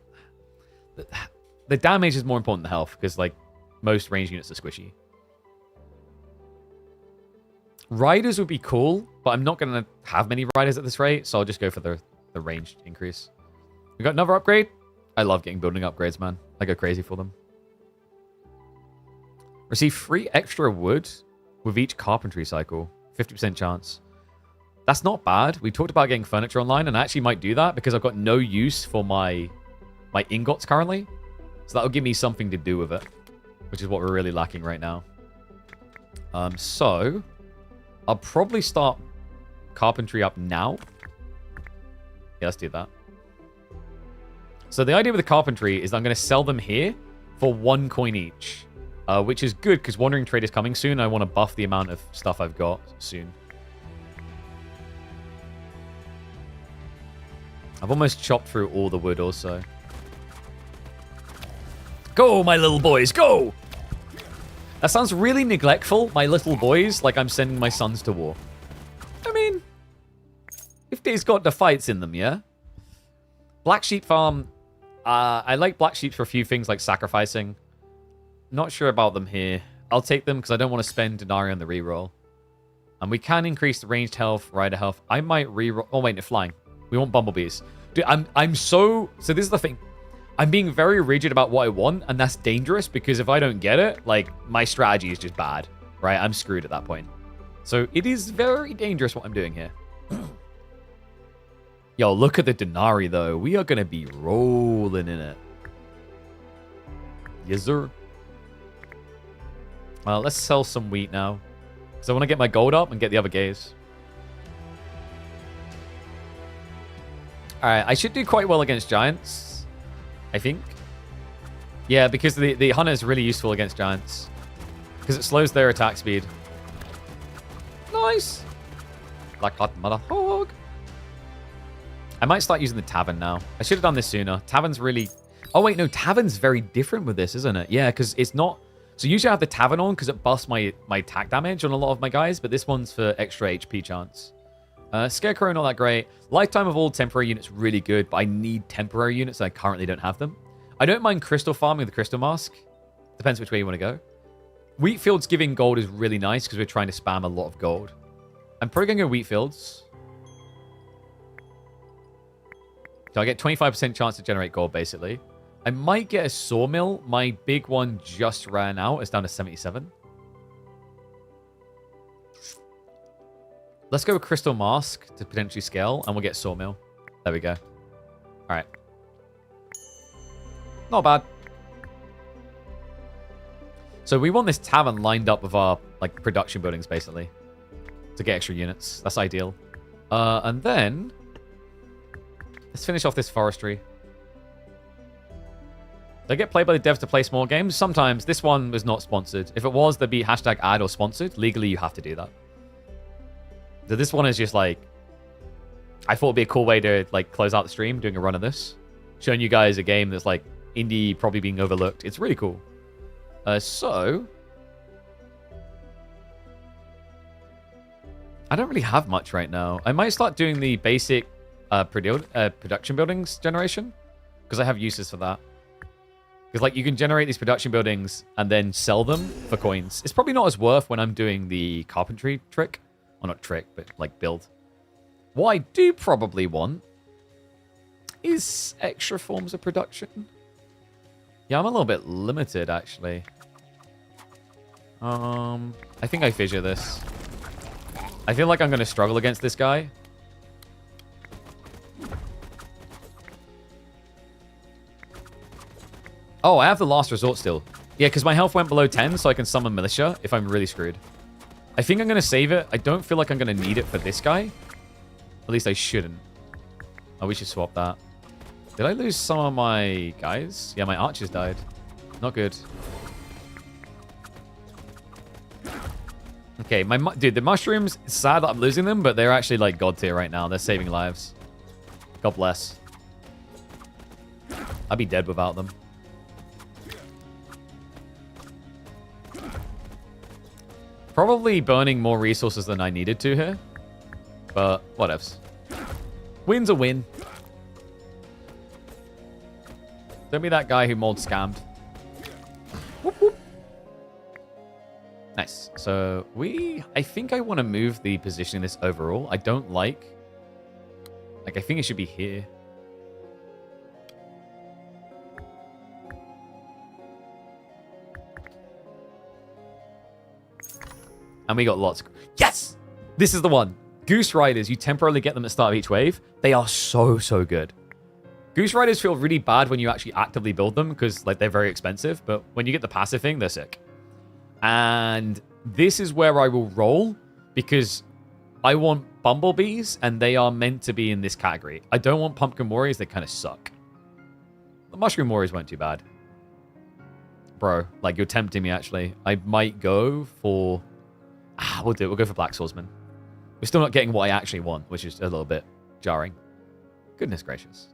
the damage is more important than health, because, like, most range units are squishy. Riders would be cool, but I'm not going to have many riders at this rate, so I'll just go for the range increase. We got another upgrade. I love getting building upgrades, man. I go crazy for them. Receive free extra wood with each carpentry cycle. 50% chance. That's not bad. We talked about getting furniture online, and I actually might do that because I've got no use for my ingots currently. So that'll give me something to do with it, which is what we're really lacking right now. So I'll probably start carpentry up now. Yeah, let's do that. So the idea with the carpentry is I'm going to sell them here for 1 coin each. Which is good, because Wandering Trade is coming soon. I want to buff the amount of stuff I've got soon. I've almost chopped through all the wood also. Go, my little boys, go! That sounds really neglectful, my little boys, like I'm sending my sons to war. I mean, if they's got the fights in them, yeah? Black Sheep Farm. I like Black Sheep for a few things like sacrificing. Not sure about them here. I'll take them because I don't want to spend Denarii on the reroll. And we can increase the ranged health, rider health. I might reroll. Oh, wait, they're flying. We want bumblebees. Dude, I'm so... So this is the thing. I'm being very rigid about what I want, and that's dangerous because if I don't get it, like, my strategy is just bad, right? I'm screwed at that point. So it is very dangerous what I'm doing here. Yo, look at the Denari, though. We are going to be rolling in it. Yes, sir. Let's sell some wheat now. Because I want to get my gold up and get the other gaze. Alright, I should do quite well against giants. I think. Yeah, because the hunter is really useful against giants. Because it slows their attack speed. Nice. Black hot mother hog. I might start using the tavern now. I should have done this sooner. Tavern's really... Oh, wait, no. Tavern's very different with this, isn't it? Yeah, because it's not... So usually I have the tavern on because it busts my attack damage on a lot of my guys, but this one's for extra HP chance. Scarecrow, not that great. Lifetime of all temporary units, really good, but I need temporary units, and I currently don't have them. I don't mind crystal farming with the crystal mask. Depends which way you want to go. Wheatfields giving gold is really nice because we're trying to spam a lot of gold. I'm probably going to go Wheatfields. So I get 25% chance to generate gold, basically. I might get a sawmill. My big one just ran out. It's down to 77. Let's go with Crystal Mask to potentially scale, and we'll get sawmill. There we go. All right. Not bad. So we want this tavern lined up with our like production buildings, basically, to get extra units. That's ideal. And then let's finish off this forestry. They get played by the devs to play small games. Sometimes. This one was not sponsored. If it was, there'd be hashtag ad or sponsored. Legally, you have to do that. So this one is just like, I thought it'd be a cool way to like close out the stream, doing a run of this, showing you guys a game that's like indie, probably being overlooked. It's really cool. So I don't really have much right now. I might start doing the basic production buildings generation because I have uses for that. Because like you can generate these production buildings and then sell them for coins. It's probably not as worth when I'm doing the carpentry trick. Well, not trick, but like build. What I do probably want is extra forms of production. Yeah, I'm a little bit limited, actually. I think I fissure this. I feel like I'm going to struggle against this guy. Oh, I have the last resort still. Yeah, because my health went below 10, so I can summon militia if I'm really screwed. I think I'm going to save it. I don't feel like I'm going to need it for this guy. At least I shouldn't. Oh, we should swap that. Did I lose some of my guys? Yeah, my archers died. Not good. Okay, dude, the mushrooms, it's sad that I'm losing them, but they're actually like god tier right now. They're saving lives. God bless. I'd be dead without them. Probably burning more resources than I needed to here. But whatevs. Win's a win. Don't be that guy who mold scammed. Whoop, whoop. Nice. So I think I want to move the positioning of this overall. I don't like I think it should be here. And we got lots. Yes! This is the one. Goose Riders, you temporarily get them at the start of each wave. They are so, so good. Goose Riders feel really bad when you actually actively build them because like they're very expensive. But when you get the passive thing, they're sick. And this is where I will roll because I want bumblebees and they are meant to be in this category. I don't want pumpkin warriors. They kind of suck. The mushroom warriors weren't too bad. Bro, like you're tempting me actually. I might go for... we'll do it. We'll go for Black Swordsman. We're still not getting what I actually want, which is a little bit jarring. Goodness gracious.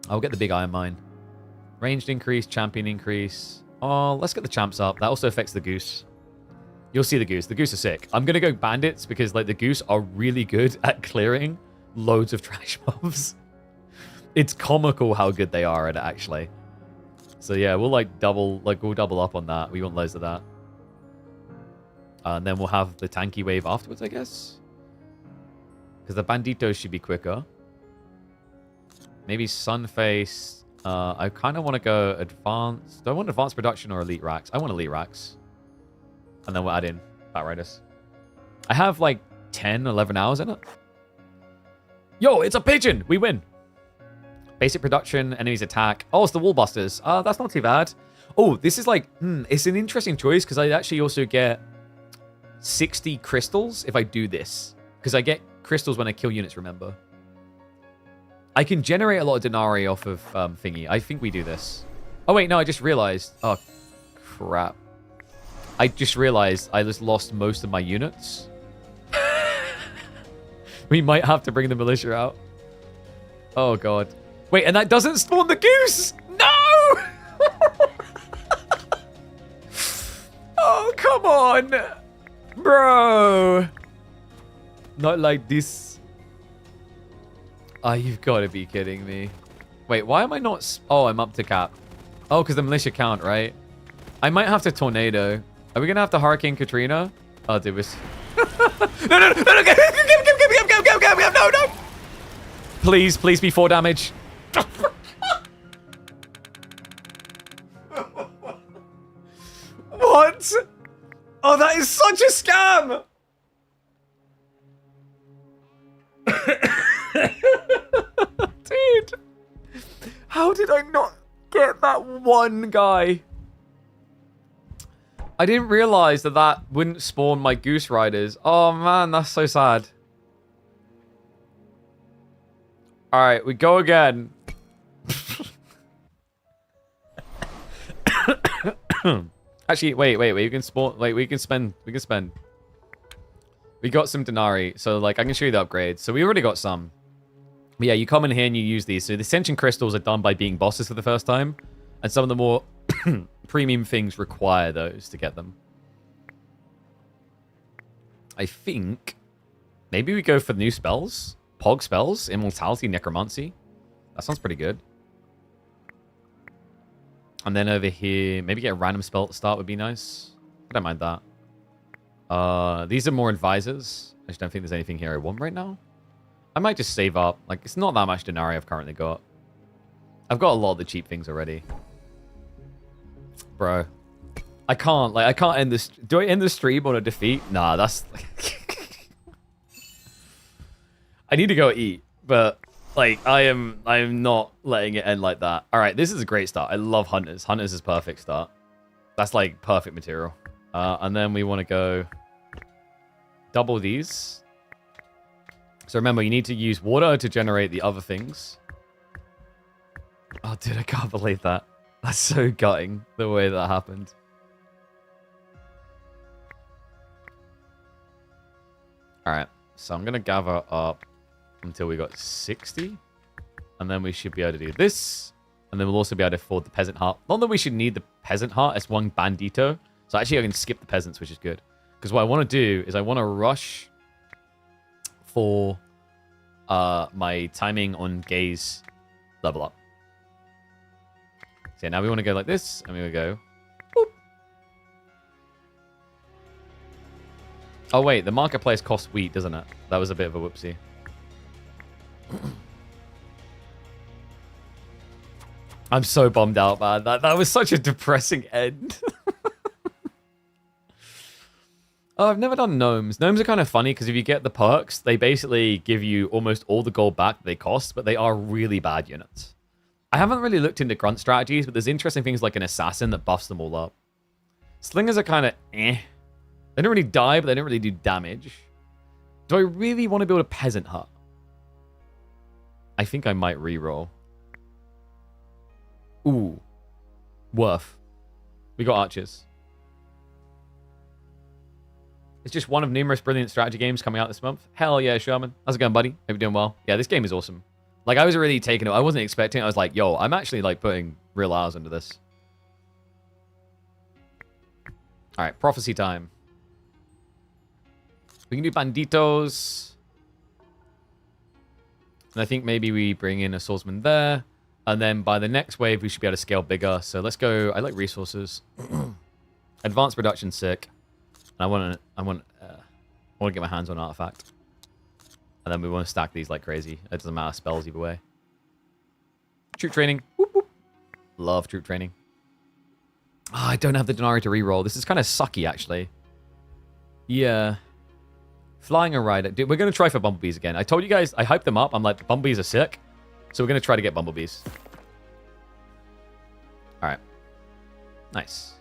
I'll get the big iron mine. Ranged increase, champion increase. Oh, let's get the champs up. That also affects the goose. You'll see the goose. The goose are sick. I'm going to go bandits because like the goose are really good at clearing loads of trash mobs. It's comical how good they are at it, actually. So yeah, we'll double up on that. We want loads of that. And then we'll have the tanky wave afterwards, I guess. Because the banditos should be quicker. Maybe Sunface. I kind of want to go advanced. Do I want advanced production or elite racks? I want elite racks. And then we'll add in Bat Riders. I have like 10, 11 hours in it. Yo, it's a pigeon! We win. Basic production, enemies attack. Oh, it's the wall busters. That's not too bad. Oh, this is like, it's an interesting choice because I actually also get 60 crystals if I do this. Because I get crystals when I kill units, remember. I can generate a lot of denarii off of thingy. I think we do this. Oh, wait, no, I just realized. Oh, crap. I just realized I just lost most of my units. We might have to bring the militia out. Oh, God. Wait, and that doesn't spawn the goose! No! Oh, come on! Bro! Not like this. Oh, you've got to be kidding me. Wait, why am I not... Oh, I'm up to cap. Oh, because the militia count, right? I might have to tornado. Are we going to have to Hurricane Katrina? Oh, dude, this... No, no, no, no, no, no! Please, please be 4 damage. What? Oh, that is such a scam! Dude. How did I not get that one guy? I didn't realize that that wouldn't spawn my Goose Riders. Oh, man, that's so sad. All right, we go again. Actually, wait. We can spawn. Wait, we can spend. We got some denarii, so like I can show you the upgrades. So we already got some. But yeah, you come in here and you use these. So the Ascension Crystals are done by being bosses for the first time, and some of the more premium things require those to get them. I think maybe we go for new spells. Pog spells, Immortality, Necromancy. That sounds pretty good. And then over here, maybe get a random spell at the start would be nice. I don't mind that. These are more advisors. I just don't think there's anything here I want right now. I might just save up. Like, it's not that much denarii I've currently got. I've got a lot of the cheap things already. Bro. I can't end this. Do I end the stream on a defeat? Nah, that's... I need to go eat, but like I am not letting it end like that. All right, this is a great start. I love Hunters. Hunters is perfect start. That's like perfect material. And then we want to go double these. So remember, you need to use water to generate the other things. Oh, dude, I can't believe that. That's so gutting, the way that happened. All right, so I'm going to gather up until we got 60. And then we should be able to do this. And then we'll also be able to afford the Peasant Heart. Not that we should need the Peasant Heart. It's one Bandito. So actually I can skip the Peasants, which is good. Because what I want to do is I want to rush for my timing on gaze level up. So yeah, now we want to go like this. And we will go... Boop. Oh wait, the marketplace costs wheat, doesn't it? That was a bit of a whoopsie. I'm so bummed out, man. That was such a depressing end. Oh, I've never done gnomes. Gnomes are kind of funny because if you get the perks, they basically give you almost all the gold back that they cost, but they are really bad units. I haven't really looked into grunt strategies, but there's interesting things like an assassin that buffs them all up. Slingers are kind of eh. They don't really die, but they don't really do damage. Do I really want to build a peasant hut? I think I might reroll. Ooh. Worth. We got archers. It's just one of numerous brilliant strategy games coming out this month. Hell yeah, Sherman. How's it going, buddy? Hope you're doing well. Yeah, this game is awesome. Like, I was really taken it. I wasn't expecting it. I was like, yo, I'm actually, like, putting real hours into this. All right, prophecy time. We can do banditos. And I think maybe we bring in a swordsman there. And then by the next wave, we should be able to scale bigger. So let's go. I like resources. Advanced production, sick. And I want to get my hands on an artifact. And then we want to stack these like crazy. It doesn't matter, spells either way. Troop training. Whoop, whoop. Love troop training. Oh, I don't have the Denari to reroll. This is kind of sucky, actually. Yeah. Flying a rider. Dude, we're going to try for bumblebees again. I told you guys, I hyped them up. I'm like, bumblebees are sick. So we're going to try to get bumblebees. All right. Nice.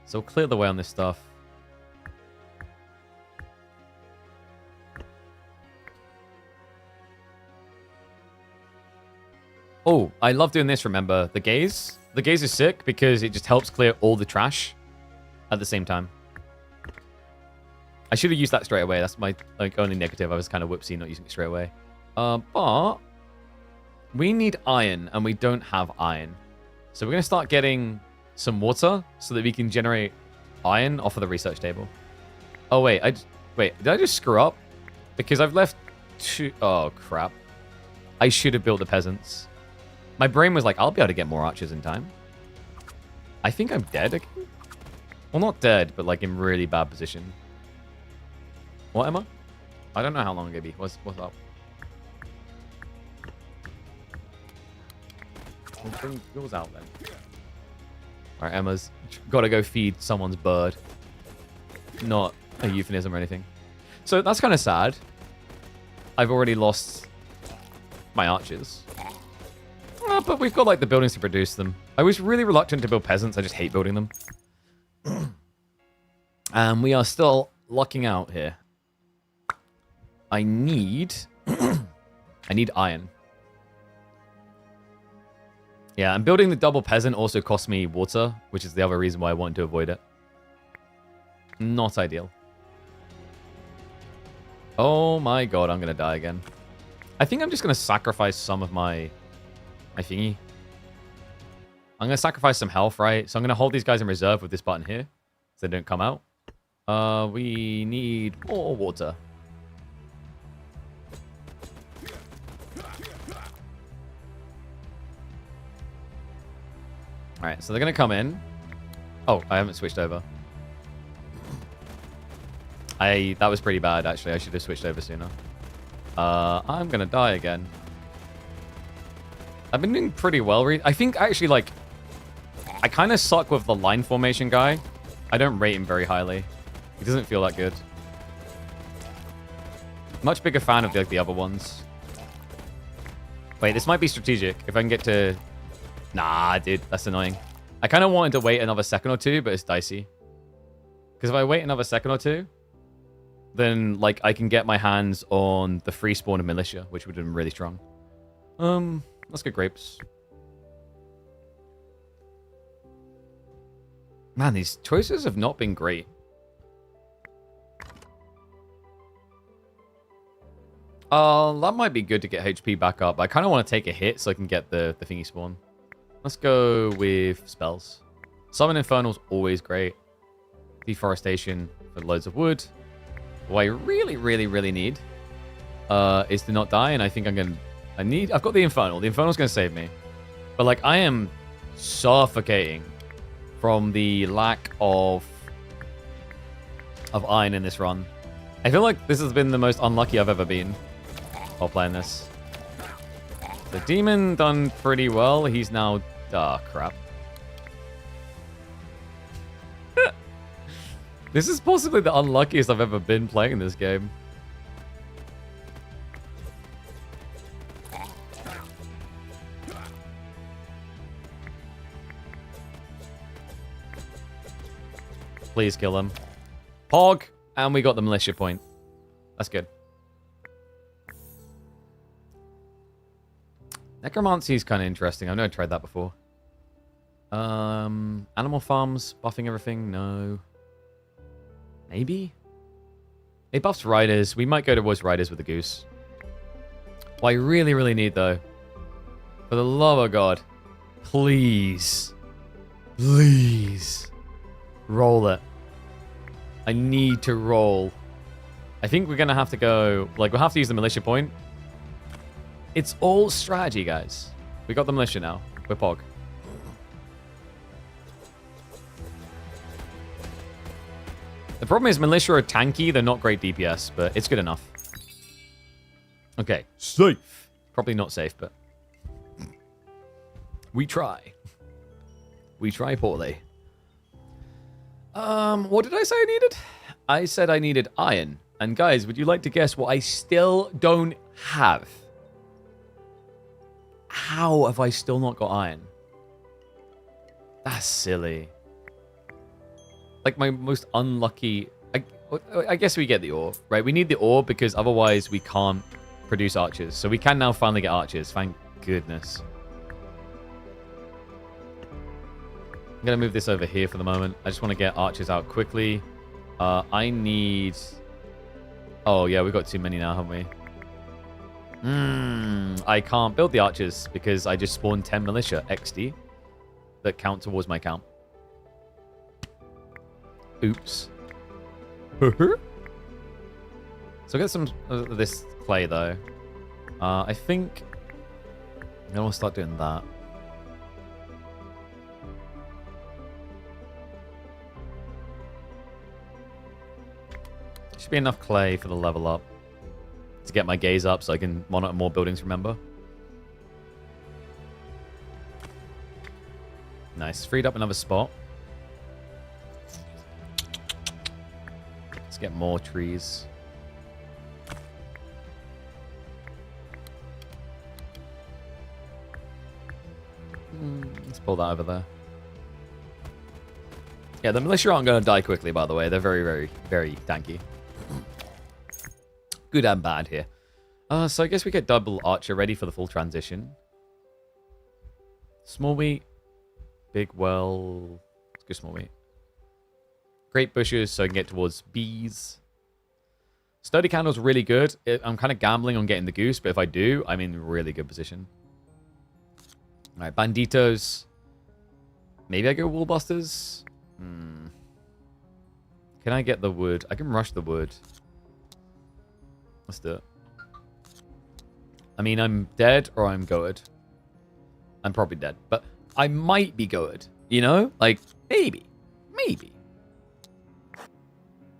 So we'll clear the way on this stuff. Oh, I love doing this, remember. The gaze. The gaze is sick because it just helps clear all the trash at the same time. I should have used that straight away. That's my only negative. I was kind of whoopsie not using it straight away. But we need iron, and we don't have iron. So we're going to start getting some water so that we can generate iron off of the research table. Oh, wait. Did I just screw up? Because I've left two... Oh, crap. I should have built the peasants. My brain was like, I'll be able to get more archers in time. I think I'm dead again. Well, not dead, but like in really bad position. What, Emma? I don't know how long it'll be. What's up? Well, bring yours out then. Alright, Emma's got to go feed someone's bird. Not a euphemism or anything. So that's kind of sad. I've already lost my archers. But we've got like the buildings to produce them. I was really reluctant to build peasants. I just hate building them. And we are still locking out here. I need iron. Yeah, and building the double peasant also cost me water, which is the other reason why I wanted to avoid it. Not ideal. Oh my god, I'm going to die again. I think I'm just going to sacrifice some of my thingy. I'm going to sacrifice some health, right? So I'm going to hold these guys in reserve with this button here, so they don't come out. We need more water. Alright, so they're going to come in. Oh, I haven't switched over. That was pretty bad, actually. I should have switched over sooner. I'm going to die again. I've been doing pretty well. I think, actually, like... I kind of suck with the line formation guy. I don't rate him very highly. He doesn't feel that good. Much bigger fan of the other ones. Wait, this might be strategic. If I can get to... Nah, dude, that's annoying. I kind of wanted to wait another second or two, but it's dicey. Because if I wait another second or two, then like I can get my hands on the free spawn of militia, which would have been really strong. Let's get grapes. Man, these choices have not been great. That might be good to get HP back up. I kind of want to take a hit so I can get the thingy spawn. Let's go with spells. Summon Infernal's always great. Deforestation for loads of wood. What I really, really, really need is to not die, and I think I've got the Infernal. The Infernal's going to save me. But, like, I am suffocating from the lack of iron in this run. I feel like this has been the most unlucky I've ever been while playing this. The demon done pretty well. He's now... Ah, crap. This is possibly the unluckiest I've ever been playing this game. Please kill him. Pog! And we got the militia point. That's good. Necromancy is kind of interesting. I've never tried that before. Animal farms buffing everything? No. Maybe? It buffs riders. We might go towards riders with the goose. What I really, really need, though, for the love of God, please, please, roll it. I need to roll. I think we're going to have to go, like, we'll have to use the militia point. It's all strategy, guys. We got the militia now. We're Pog. The problem is militia are tanky. They're not great DPS, but it's good enough. Okay. Safe. Probably not safe, but... We try. We try poorly. What did I say I needed? I said I needed iron. And guys, would you like to guess what I still don't have? How have I still not got iron? That's silly. Like my most unlucky... I guess we get the ore, right? We need the ore because otherwise we can't produce archers. So we can now finally get archers. Thank goodness. I'm going to move this over here for the moment. I just want to get archers out quickly. I need... Oh, yeah, we've got too many now, haven't we? I can't build the archers because I just spawned 10 militia XD that count towards my count. Oops. So I'll get some of this clay, though. I think I'm going to start doing that. Should be enough clay for the level up to get my gaze up so I can monitor more buildings, remember? Nice. Freed up another spot. Let's get more trees. Let's pull that over there. Yeah, the militia aren't going to die quickly, by the way. They're very, very, very tanky. Good and bad here. So I guess we get double archer ready for the full transition. Small wheat. Big well. Let's go small wheat. Great bushes so I can get towards bees. Sturdy candle's really good. I'm kind of gambling on getting the goose, but if I do, I'm in really good position. Alright, banditos. Maybe I go wool busters. Can I get the wood? I can rush the wood. Let's do it. I mean, I'm dead or I'm goated. I'm probably dead, but I might be goated. You know? Like, maybe. Maybe.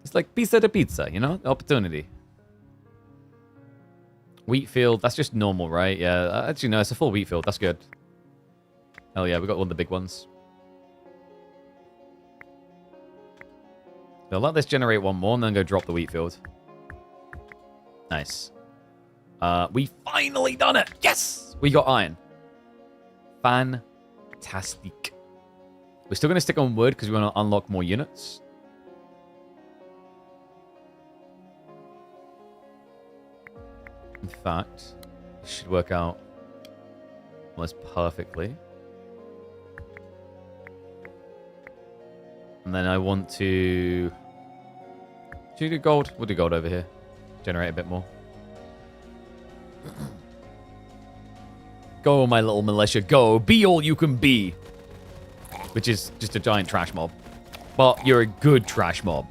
It's like pizza to pizza, you know? Opportunity. Wheat field. That's just normal, right? Yeah, actually, no, it's a full wheat field. That's good. Hell yeah, we got one of the big ones. I'll let this generate one more and then go drop the wheat field. Nice. We finally done it. Yes! We got iron. Fantastic. We're still going to stick on wood because we want to unlock more units. In fact, it should work out almost perfectly. And then I want to... Should we do gold? We'll do gold over here. Generate a bit more. Go, my little militia, go. Be all you can be. Which is just a giant trash mob. But you're a good trash mob.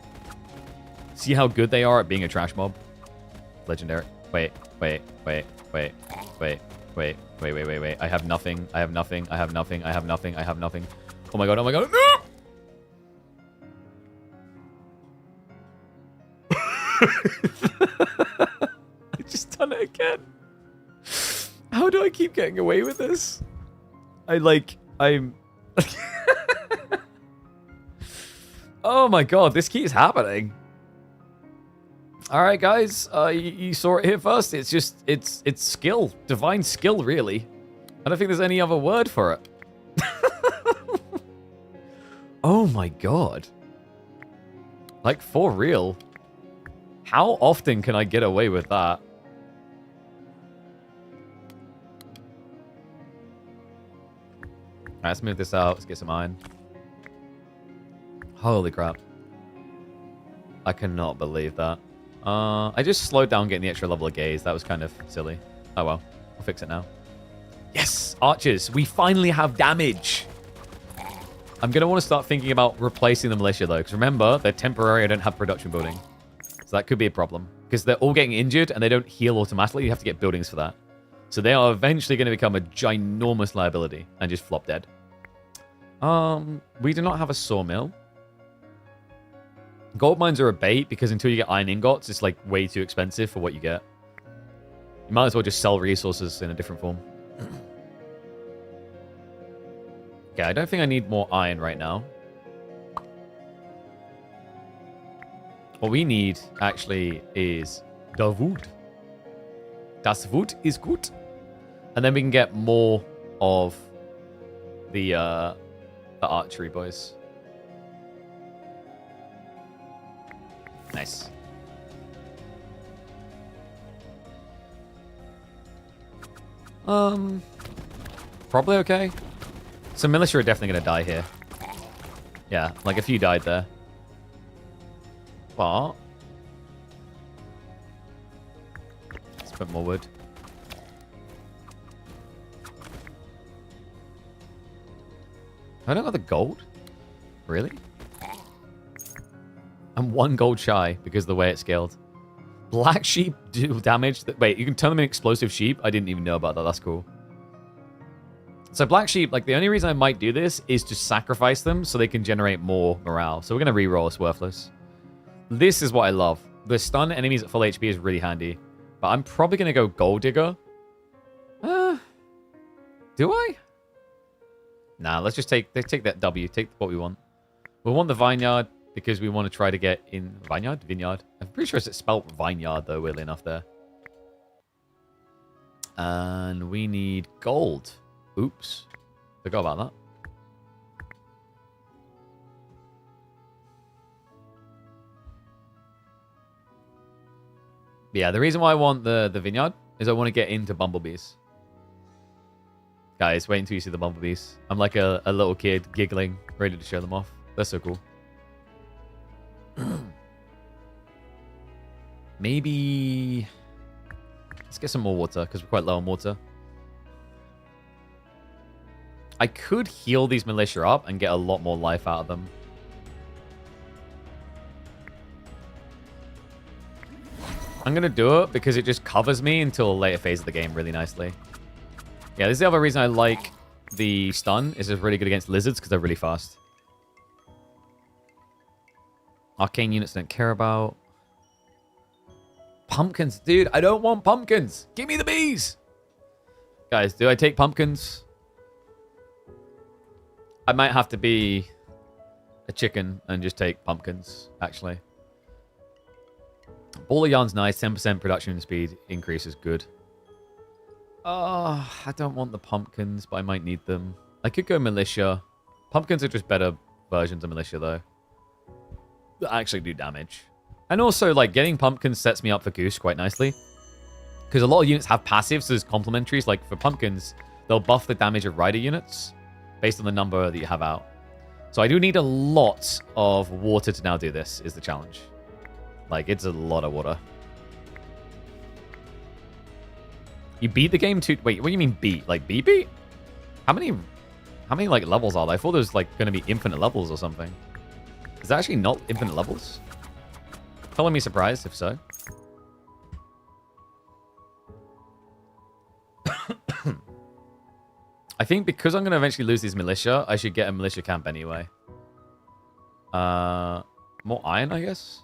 See how good they are at being a trash mob? Legendary. Wait. I have nothing. I have nothing. Oh my god, No! I just done it again. How do I keep getting away with this? I'm... Oh my god, this keeps happening. Alright guys, you saw it here first. It's just, it's skill. Divine skill, really. I don't think there's any other word for it. Oh my god. Like, for real. How often can I get away with that? Alright, let's move this out. Let's get some iron. Holy crap. I cannot believe that. I just slowed down getting the extra level of gaze. That was kind of silly. Oh well. I'll fix it now. Yes! Archers! We finally have damage! I'm going to want to start thinking about replacing the militia, though. Because remember, they're temporary. I don't have production building. So that could be a problem. Because they're all getting injured and they don't heal automatically. You have to get buildings for that. So they are eventually going to become a ginormous liability and just flop dead. We do not have a sawmill. Gold mines are a bait because until you get iron ingots, it's like way too expensive for what you get. You might as well just sell resources in a different form. Okay, I don't think I need more iron right now. What we need, actually, is the wood. Das Wood is gut. And then we can get more of the archery, boys. Nice. Probably okay. Some militia are definitely going to die here. Yeah, like a few died there. But let's put more wood. I don't got the gold? Really? I'm 1 gold shy because of the way it scaled. Black sheep do damage. Wait, you can turn them into explosive sheep? I didn't even know about that. That's cool. So black sheep, like the only reason I might do this is to sacrifice them so they can generate more morale. So we're going to reroll. It's worthless. This is what I love. The stun enemies at full HP is really handy. But I'm probably going to go Gold Digger. Do I? Nah, let's just take that W. Take what we want. We want the Vineyard because we want to try to get in... Vineyard? I'm pretty sure it's spelled Vineyard, though, weirdly enough there. And we need gold. Oops. Forgot about that. Yeah, the reason why I want the vineyard is I want to get into bumblebees. Guys, wait until you see the bumblebees. I'm like a little kid giggling, ready to show them off. They're so cool. Maybe... Let's get some more water, because we're quite low on water. I could heal these militia up and get a lot more life out of them. I'm going to do it because it just covers me until a later phase of the game really nicely. Yeah, this is the other reason I like the stun. Is it's really good against lizards because they're really fast. Arcane units don't care about. Pumpkins. Dude, I don't want pumpkins. Give me the bees. Guys, do I take pumpkins? I might have to be a chicken and just take pumpkins, actually. Ball of yarn's nice. 10% production speed increase is good. Oh, I don't want the pumpkins, but I might need them. I could go militia. Pumpkins are just better versions of militia, though. That actually do damage. And also, like, getting pumpkins sets me up for Goose quite nicely. Because a lot of units have passives, so there's complementaries. Like, for pumpkins, they'll buff the damage of rider units based on the number that you have out. So I do need a lot of water to now do this, is the challenge. Like, it's a lot of water. You beat the game too... Wait, what do you mean beat? Like, beat? How many, like, levels are there? I thought there was, like, going to be infinite levels or something. Is that actually not infinite levels? Color me surprised, if so. I think because I'm going to eventually lose these militia, I should get a militia camp anyway. More iron, I guess?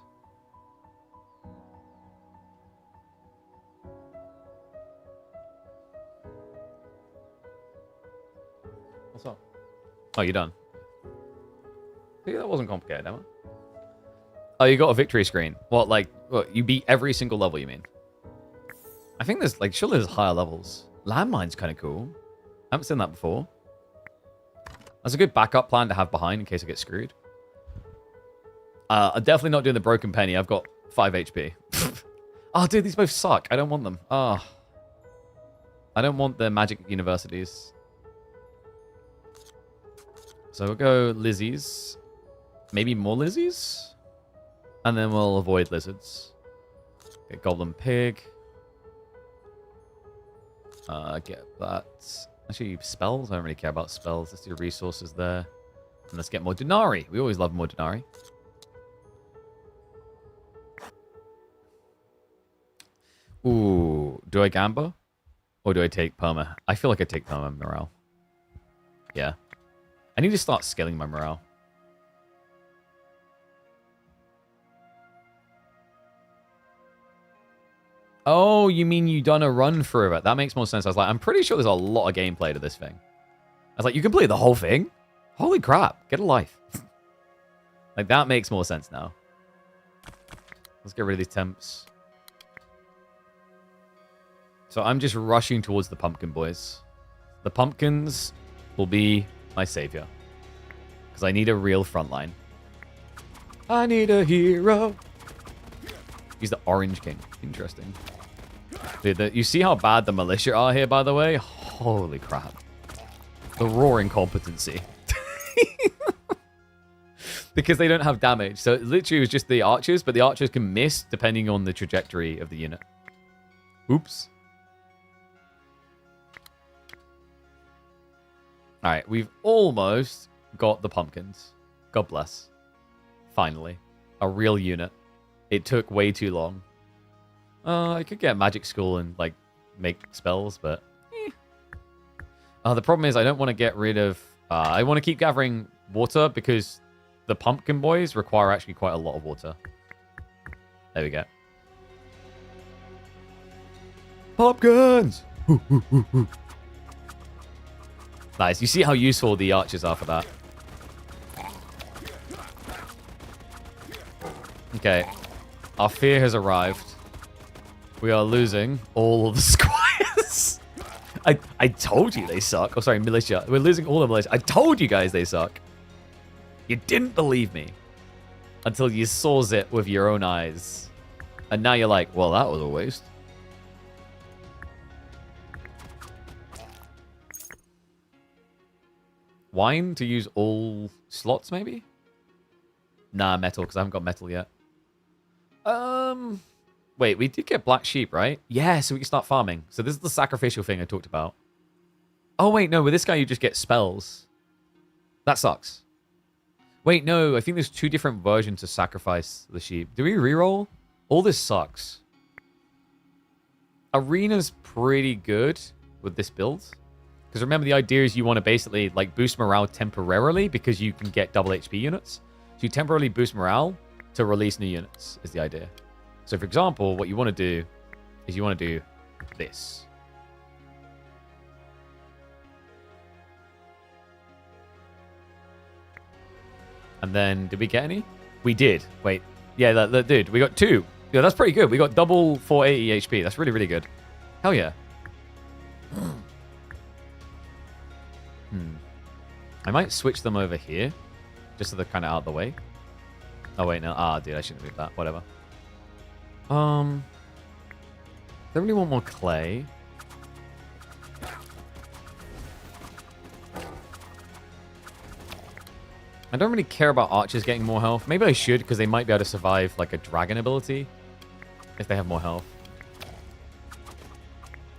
What's up? Oh, you're done. See, that wasn't complicated, am I? Oh, you got a victory screen. What, like, what, you beat every single level, you mean? I think there's, like, surely there's higher levels. Landmine's kind of cool. I haven't seen that before. That's a good backup plan to have behind in case I get screwed. I'm definitely not doing the broken penny. I've got 5 HP. Oh, dude, these both suck. I don't want them. Oh. I don't want the magic universities. So we'll go Lizzies. Maybe more Lizzies? And then we'll avoid lizards. Get Goblin Pig. Get that. Actually, spells? I don't really care about spells. Let's do resources there. And let's get more Denari. We always love more Denari. Ooh. Do I gamble? Or do I take Perma? I feel like I take Perma morale. Yeah. I need to start scaling my morale. Oh, you mean you done a run through it? That makes more sense. I was like, I'm pretty sure there's a lot of gameplay to this thing. I was like, you can play the whole thing? Holy crap. Get a life. Like, that makes more sense now. Let's get rid of these temps. So I'm just rushing towards the pumpkin boys. The pumpkins will be my savior. Because I need a real front line. I need a hero. He's the Orange King. Interesting. Dude, you see how bad the militia are here, by the way? Holy crap. The raw incompetency. Because they don't have damage. So it literally was just the archers, but the archers can miss depending on the trajectory of the unit. Oops. Alright, we've almost got the pumpkins. God bless. Finally. A real unit. It took way too long. I could get magic school and, like, make spells, but... the problem is I don't want to get rid of... I want to keep gathering water because the pumpkin boys require actually quite a lot of water. There we go. Pumpkins! Nice. You see how useful the archers are for that. Okay. Our fear has arrived. We are losing all of the squires. I told you they suck. Oh, sorry, militia. We're losing all the militia. I told you guys they suck. You didn't believe me. Until you saw it with your own eyes. And now you're like, well, that was a waste. Wine to use all slots, maybe? Nah, metal, because I haven't got metal yet. Wait, we did get black sheep, right? Yeah, so we can start farming. So this is the sacrificial thing I talked about. Oh, wait, no, with this guy you just get spells. That sucks. Wait, no, I think there's 2 different versions to sacrifice the sheep. Do we reroll? All this sucks. Arena's pretty good with this build. Because remember, the idea is you want to basically like boost morale temporarily because you can get double HP units. So you temporarily boost morale to release new units is the idea. So for example, what you want to do is you want to do this. And then, did we get any? We did. Wait. Yeah, that did. We got 2. Yeah, that's pretty good. We got double 480 HP. That's really, really good. Hell yeah. I might switch them over here. Just so they're kind of out of the way. Oh, wait, no. Ah, dude, I shouldn't do that. Whatever. Don't really want more clay. I don't really care about archers getting more health. Maybe I should, because they might be able to survive, like, a dragon ability. If they have more health.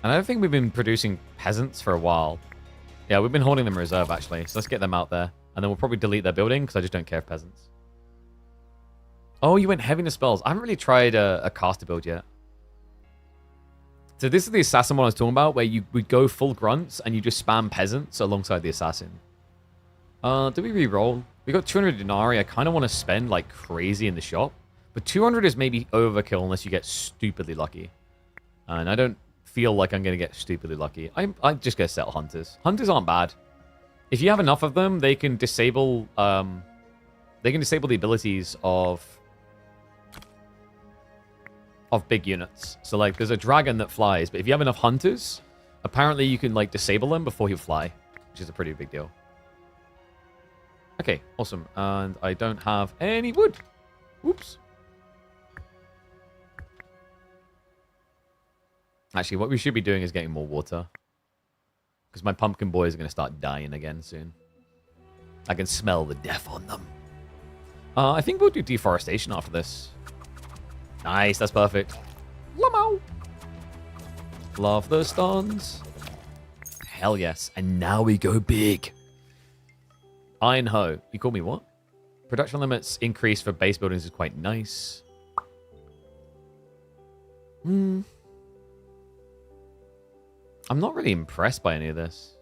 And I don't think we've been producing peasants for a while. Yeah, we've been holding them in reserve, actually. So let's get them out there. And then we'll probably delete their building, because I just don't care for peasants. Oh, you went heavy into spells. I haven't really tried a caster build yet. So this is the assassin one I was talking about, where you would go full grunts, and you just spam peasants alongside the assassin. Do we re-roll? We got 200 denarii. I kind of want to spend like crazy in the shop. But 200 is maybe overkill unless you get stupidly lucky. And I don't feel like I'm going to get stupidly lucky. I'm just going to sell hunters. Hunters aren't bad. If you have enough of them, they can disable the abilities of big units. So like there's a dragon that flies, but if you have enough hunters, apparently you can like disable them before he'll fly, which is a pretty big deal. Okay, awesome. And I don't have any wood. Oops. Actually, what we should be doing is getting more water. Because my pumpkin boys are going to start dying again soon. I can smell the death on them. I think we'll do deforestation after this. Nice, that's perfect. Lamo! Love the stuns. Hell yes. And now we go big. Iron Hoe. You call me what? Production limits increase for base buildings is quite nice. I'm not really impressed by any of this.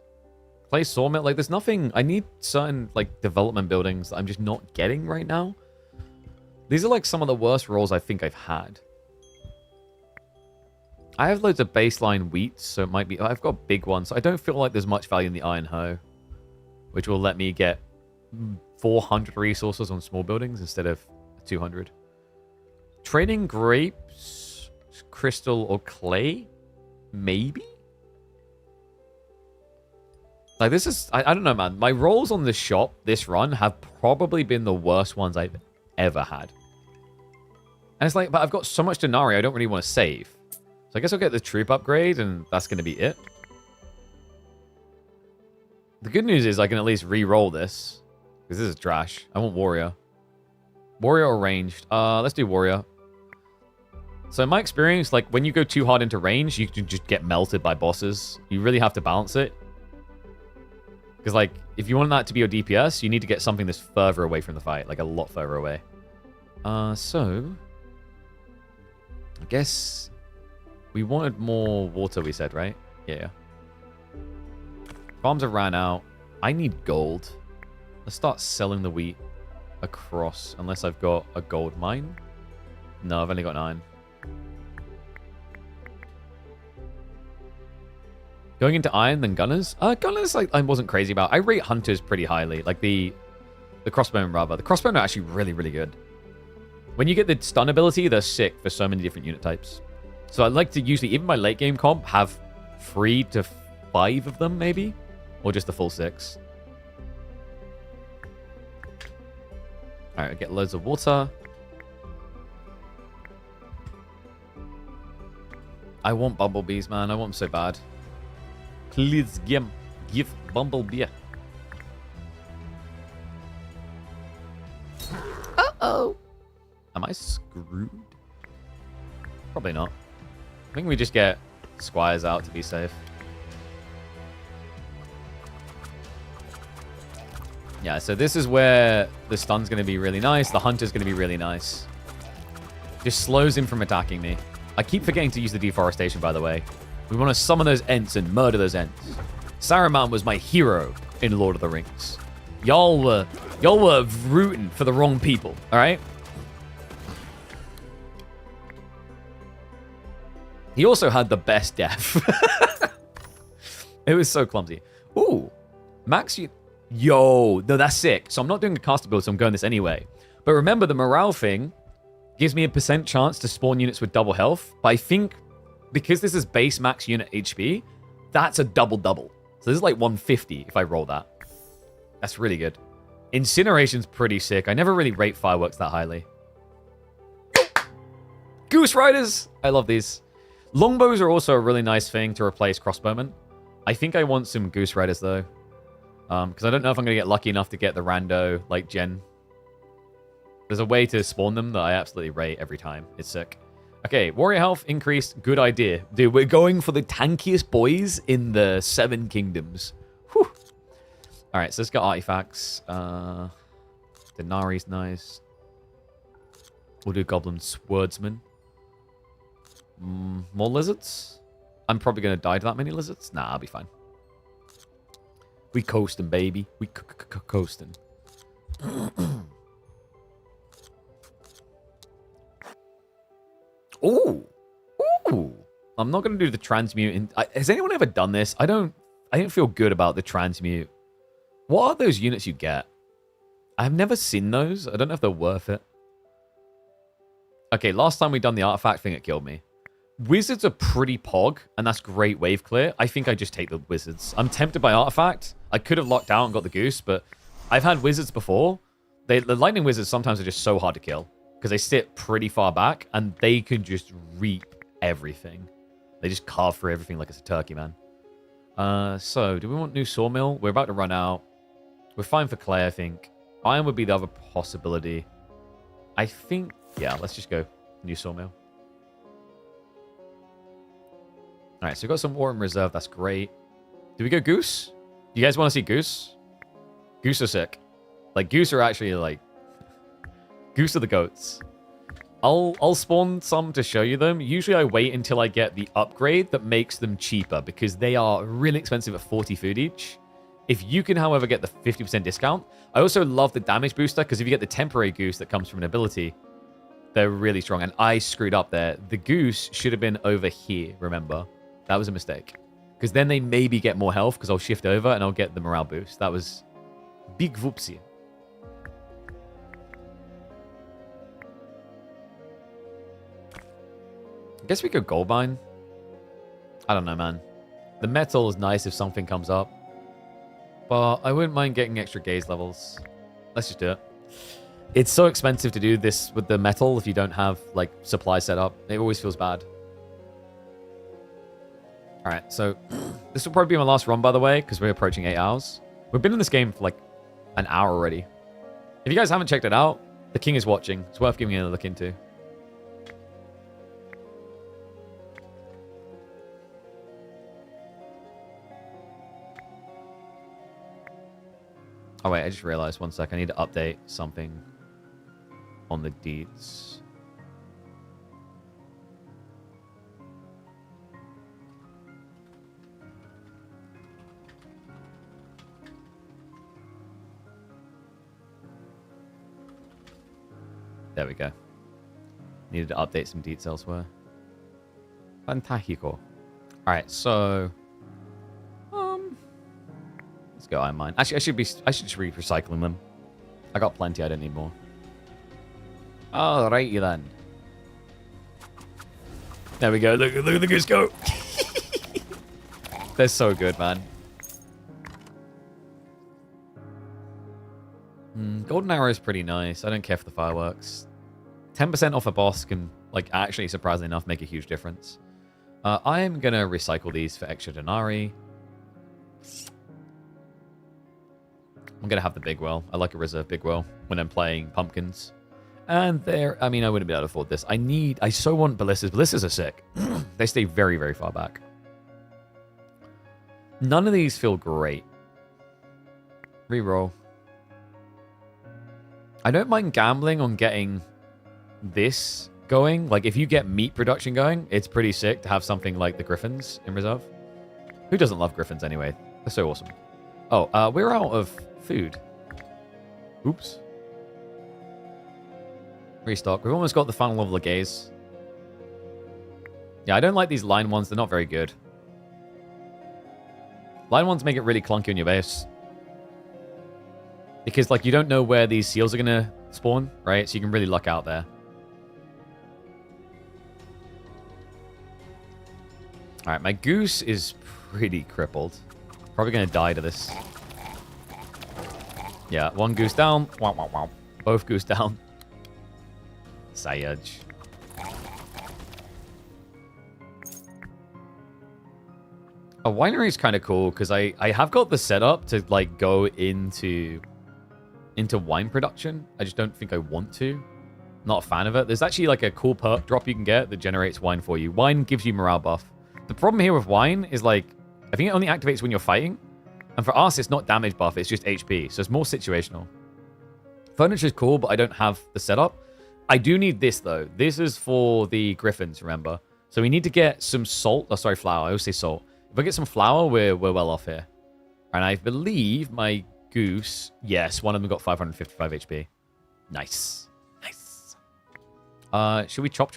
Clay sawmill, like there's nothing. I need certain like development buildings that I'm just not getting right now. These are like some of the worst rolls I think I've had. I have loads of baseline wheat, so it might be. I've got big ones, so I don't feel like there's much value in the Iron Hoe, which will let me get 400 resources on small buildings instead of 200. Trading grapes, crystal, or clay? Maybe? Like, this is... I don't know, man. My rolls on the shop this run have probably been the worst ones I've ever had. And it's like, but I've got so much denarii, I don't really want to save. So I guess I'll get the troop upgrade, and that's going to be it. The good news is I can at least re-roll this. Because this is trash. I want warrior. Warrior or ranged? Let's do warrior. So in my experience, like, when you go too hard into range, you can just get melted by bosses. You really have to balance it. Because, like, if you want that to be your DPS, you need to get something that's further away from the fight. Like, a lot further away. So... I guess... We wanted more water, we said, right? Yeah. Farms have ran out. I need gold. Let's start selling the wheat across, unless I've got a gold mine. No, I've only got 9. Going into iron, then gunners? Gunners, like, I wasn't crazy about. I rate hunters pretty highly. Like, the crossbowmen, rather. The crossbowmen are actually really, really good. When you get the stun ability, they're sick for so many different unit types. So I like to usually, even my late game comp, have 3 to 5 of them, maybe? Or just the full 6. Alright, I get loads of water. I want bumblebees, man. I want them so bad. Please give bumblebee. Uh-oh. Am I screwed? Probably not. I think we just get squires out to be safe. Yeah, so this is where the stun's going to be really nice. The hunter's going to be really nice. Just slows him from attacking me. I keep forgetting to use the deforestation, by the way. We want to summon those Ents and murder those Ents. Saruman was my hero in Lord of the Rings. Y'all were rooting for the wrong people, all right? He also had the best death. It was so clumsy. Ooh, max you. Yo, no, that's sick. So I'm not doing a caster build, so I'm going this anyway. But remember, the morale thing gives me a % chance to spawn units with double health. But I think because this is base max unit HP, that's a double-double. So this is like 150 if I roll that. That's really good. Incineration's pretty sick. I never really rate fireworks that highly. Goose Riders! I love these. Longbows are also a really nice thing to replace crossbowmen. I think I want some Goose Riders, though. Because I don't know if I'm going to get lucky enough to get the rando, like, gen. There's a way to spawn them that I absolutely rate every time. It's sick. Okay, warrior health increased. Good idea. Dude, we're going for the tankiest boys in the 7 kingdoms. Whew. Alright, so let's get artifacts. Denari's nice. We'll do goblin swordsman. More lizards? I'm probably going to die to that many lizards. Nah, I'll be fine. We coasting, baby. We coasting. Ooh. Ooh. I'm not going to do the transmute. Has anyone ever done this? I don't feel good about the transmute. What are those units you get? I've never seen those. I don't know if they're worth it. Okay, last time we done the artifact thing, it killed me. Wizards are pretty pog, and that's great wave clear. I think I just take the wizards. I'm tempted by artifact. I could have locked out and got the goose, but I've had wizards before. The lightning wizards sometimes are just so hard to kill because they sit pretty far back, and they can just reap everything. They just carve through everything like it's a turkey, man. So, do we want new sawmill? We're about to run out. We're fine for clay, I think. Iron would be the other possibility. I think, yeah, let's just go new sawmill. All right, so we've got some ore in reserve. That's great. Do we go goose? You guys want to see goose? Goose are sick. Like, goose are actually, like... Goose are the goats. I'll spawn some to show you them. Usually I wait until I get the upgrade that makes them cheaper because they are really expensive at 40 food each. If you can, however, get the 50% discount. I also love the damage booster because if you get the temporary goose that comes from an ability, they're really strong. And I screwed up there. The goose should have been over here, remember? That was a mistake. Because then they maybe get more health because I'll shift over and I'll get the morale boost. That was big whoopsie. Guess we could gold mine. I don't know, man. The metal is nice if something comes up. But I wouldn't mind getting extra gaze levels. Let's just do it. It's so expensive to do this with the metal if you don't have, like, supply set up. It always feels bad. Alright, so this will probably be my last run, by the way, because we're approaching 8 hours. We've been in this game for, like, an hour already. If you guys haven't checked it out, the King is watching. It's worth giving it a look into. Oh, wait, I just realized. One sec. I need to update something on the deets. There we go. Needed to update some deets elsewhere. Fantastico. Alright, so... let's go iron mine. Actually, I should just be recycling them. I got plenty, I don't need more. Alrighty then. There we go. Look at the goose go. They're so good, man. Golden arrow is pretty nice. I don't care for the fireworks. 10% off a boss can, like, actually, surprisingly enough, make a huge difference. I am going to recycle these for extra denarii. I'm going to have the big well. I like a reserve big well when I'm playing pumpkins. And there, I mean, I wouldn't be able to afford this. I so want ballistas. Ballistas are sick. They stay very, very far back. None of these feel great. Reroll. I don't mind gambling on getting this going. Like, if you get meat production going, it's pretty sick to have something like the griffins in reserve. Who doesn't love griffins anyway? They're so awesome. Oh, we're out of food. Oops. Restock. We've almost got the final level of gaze. Yeah, I don't like these line ones. They're not very good. Line ones make it really clunky on your base. Because, like, you don't know where these seals are going to spawn, right? So you can really luck out there. Alright, my goose is pretty crippled. Probably going to die to this. Yeah, one goose down. Wow, wow, wow. Both goose down. Sayaj. A winery is kind of cool because I have got the setup to, like, go into wine production. I just don't think I want to. Not a fan of it. There's actually, like, a cool perk drop you can get that generates wine for you. Wine gives you morale buff. The problem here with wine is, like, I think it only activates when you're fighting. And for us, it's not damage buff. It's just HP. So it's more situational. Furniture is cool, but I don't have the setup. I do need this, though. This is for the griffins, remember? So we need to get some salt. Oh, sorry, flour. I always say salt. If I get some flour, we're well off here. And I believe my goose... Yes, one of them got 555 HP. Nice. Nice. Should we chop?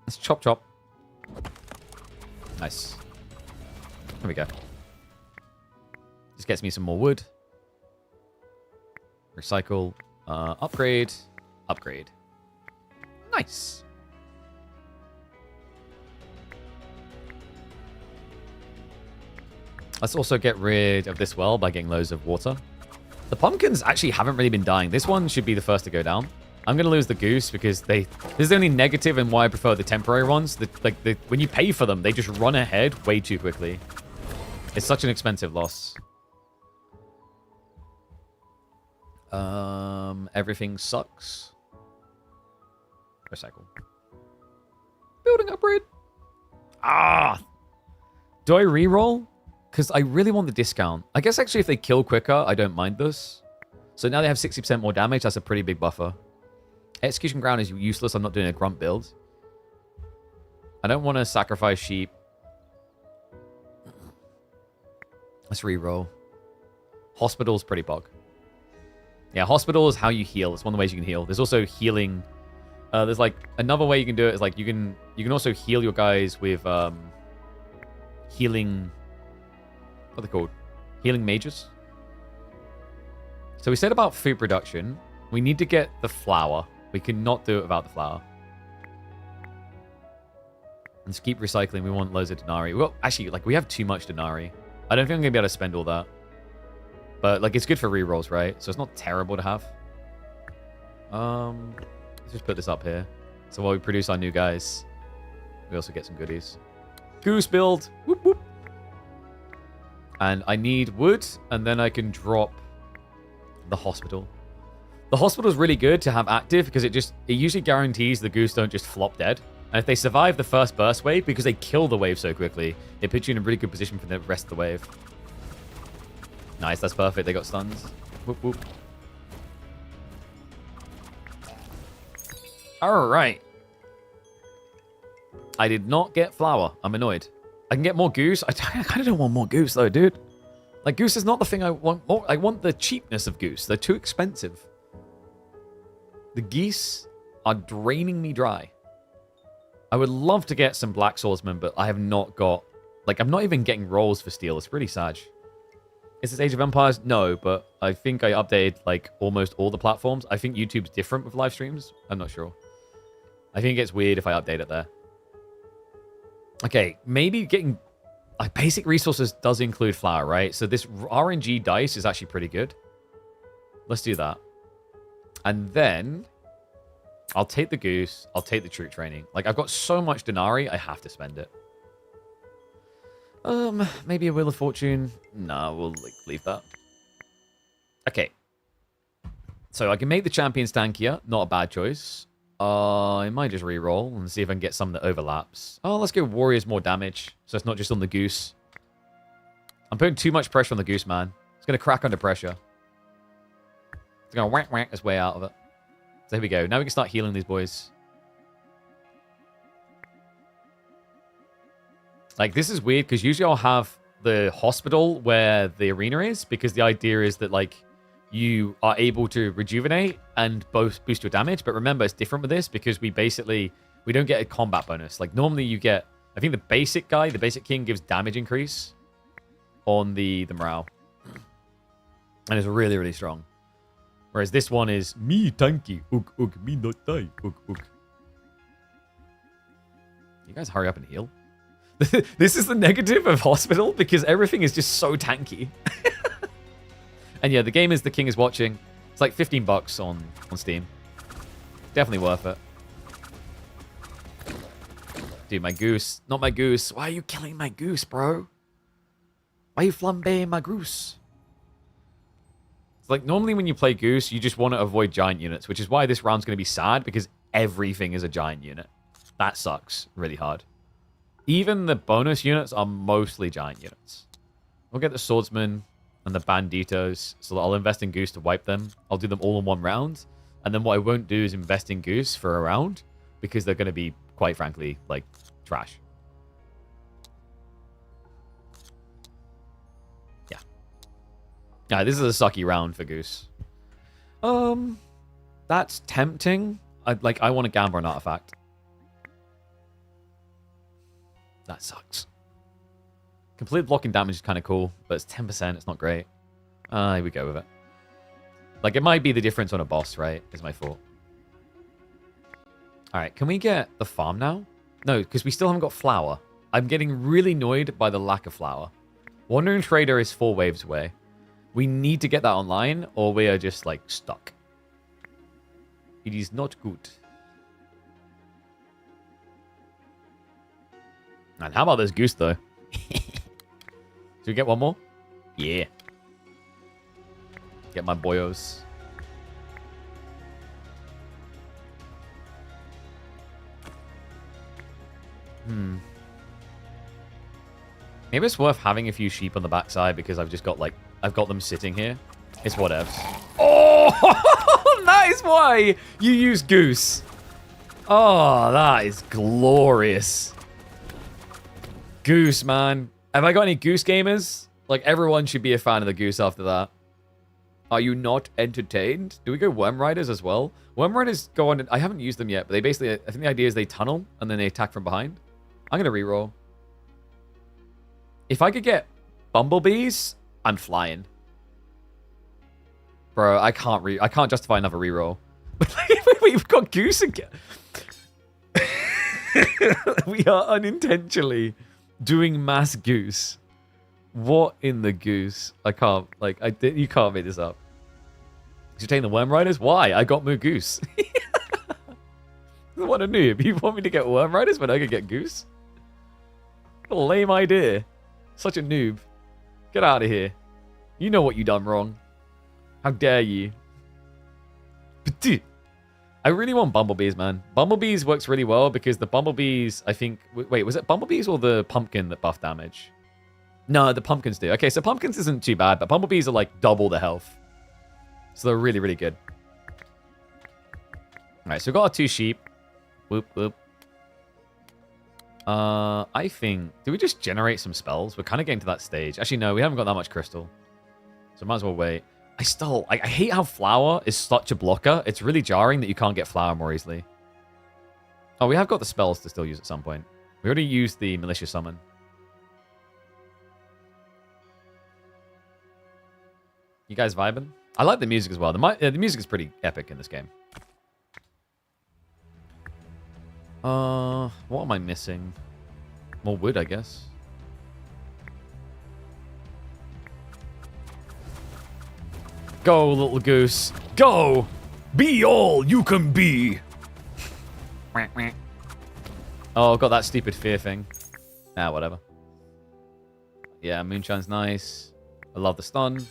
Let's chop. Nice. There we go. This gets me some more wood. Recycle. Upgrade. Nice. Let's also get rid of this well by getting loads of water. The pumpkins actually haven't really been dying. This one should be the first to go down. I'm going to lose the goose because this is the only negative and why I prefer the temporary ones. When you pay for them, they just run ahead way too quickly. It's such an expensive loss. Everything sucks. Recycle. Building upgrade. Do I reroll? Because I really want the discount. I guess actually if they kill quicker, I don't mind this. So now they have 60% more damage. That's a pretty big buffer. Execution ground is useless. I'm not doing a grunt build. I don't want to sacrifice sheep. Let's reroll. Hospital's pretty bug. Yeah, hospital is how you heal. It's one of the ways you can heal. There's also healing. There's like another way you can do it is like you can also heal your guys with healing. What are they called? Healing mages. So we said about food production. We need to get the flour. We cannot do it without the flour. Let's keep recycling. We want loads of denarii. Well, actually, like, we have too much denarii. I don't think I'm going to be able to spend all that. But, like, it's good for rerolls, right? So it's not terrible to have. Let's just put this up here. So while we produce our new guys, we also get some goodies. Goose build. Whoop, whoop. And I need wood, and then I can drop the hospital. The hospital is really good to have active because it usually guarantees the goose don't just flop dead. And if they survive the first burst wave, because they kill the wave so quickly, it puts you in a really good position for the rest of the wave. Nice, that's perfect. They got stuns. Whoop, whoop. All right. I did not get flour. I'm annoyed. I can get more goose. I kind of don't want more goose, though, dude. Like, goose is not the thing I want more. I want the cheapness of goose. They're too expensive. The geese are draining me dry. I would love to get some black swordsmen, but I have not got... Like, I'm not even getting rolls for steel. It's really sad. Is this Age of Empires? No, but I think I updated, like, almost all the platforms. I think YouTube's different with live streams. I'm not sure. I think it gets weird if I update it there. Okay, maybe getting... basic resources does include flour, right? So this RNG dice is actually pretty good. Let's do that. And then... I'll take the goose. I'll take the troop training. Like, I've got so much denarii, I have to spend it. Maybe a Wheel of Fortune. No, we'll leave that. Okay. So I can make the champions tankier. Not a bad choice. I might just re-roll and see if I can get some that overlaps. Oh, let's go Warriors more damage. So it's not just on the goose. I'm putting too much pressure on the goose, man. It's going to crack under pressure. It's going to whack its way out of it. So here we go. Now we can start healing these boys. Like, this is weird because usually I'll have the hospital where the arena is because the idea is that, like, you are able to rejuvenate and both boost your damage. But remember, it's different with this because we don't get a combat bonus. Like, normally you get, I think the basic guy, the basic king gives damage increase on the morale. And it's really, really strong. Whereas this one is me tanky. Me not die. You guys hurry up and heal. This is the negative of hospital because everything is just so tanky. And yeah, the game is The King is Watching. It's like $15 on Steam. Definitely worth it. Dude, my goose. Not my goose. Why are you killing my goose, bro? Why are you flambeing my goose? It's like, normally when you play goose, you just want to avoid giant units, which is why this round's going to be sad, because everything is a giant unit. That sucks really hard. Even the bonus units are mostly giant units. We'll get the swordsmen and the banditos, so I'll invest in goose to wipe them. I'll do them all in one round. And then what I won't do is invest in goose for a round, because they're going to be, quite frankly, like, trash. Yeah, this is a sucky round for goose. That's tempting. I want to gamble an artifact. That sucks. Complete blocking damage is kind of cool, but it's 10%. It's not great. Here we go with it. Like, it might be the difference on a boss, right? Is my thought. All right, can we get the farm now? No, because we still haven't got flour. I'm getting really annoyed by the lack of flour. Wandering Trader is 4 waves away. We need to get that online, or we are just, like, stuck. It is not good. And how about this goose, though? Should we get one more? Yeah. Get my boyos. Maybe it's worth having a few sheep on the backside because I've just got, like, I've got them sitting here. It's whatevs. Oh, that is why you use goose. Oh, that is glorious. Goose, man. Have I got any goose gamers? Like, everyone should be a fan of the goose after that. Are you not entertained? Do we go Worm Riders as well? Worm Riders go on... I haven't used them yet, but they basically... I think the idea is they tunnel, and then they attack from behind. I'm going to reroll. If I could get bumblebees, I'm flying. Bro, I can't justify another reroll. We've got goose again. We are unintentionally doing mass goose. What in the goose? I can't, like, you can't make this up. You're taking the Worm Riders? Why? I got more goose. What a noob. You want me to get Worm Riders when I could get goose? What a lame idea. Such a noob. Get out of here. You know what you done wrong. How dare you? I really want bumblebees, man. Bumblebees works really well because the bumblebees, I think... Wait, was it bumblebees or the pumpkin that buff damage? No, the pumpkins do. Okay, so pumpkins isn't too bad, but bumblebees are like double the health. So they're really, really good. Alright, so we've got our 2 sheep. Whoop, whoop. I think... Do we just generate some spells? We're kind of getting to that stage. Actually, no, we haven't got that much crystal. So might as well wait. I hate how flower is such a blocker. It's really jarring that you can't get flower more easily. Oh, we have got the spells to still use at some point. We already used the militia summon. You guys vibing? I like the music as well. The music is pretty epic in this game. What am I missing? More wood, I guess. Go, little goose. Go! Be all you can be! Oh, got that stupid fear thing. Ah, whatever. Yeah, Moonshine's nice. I love the stun.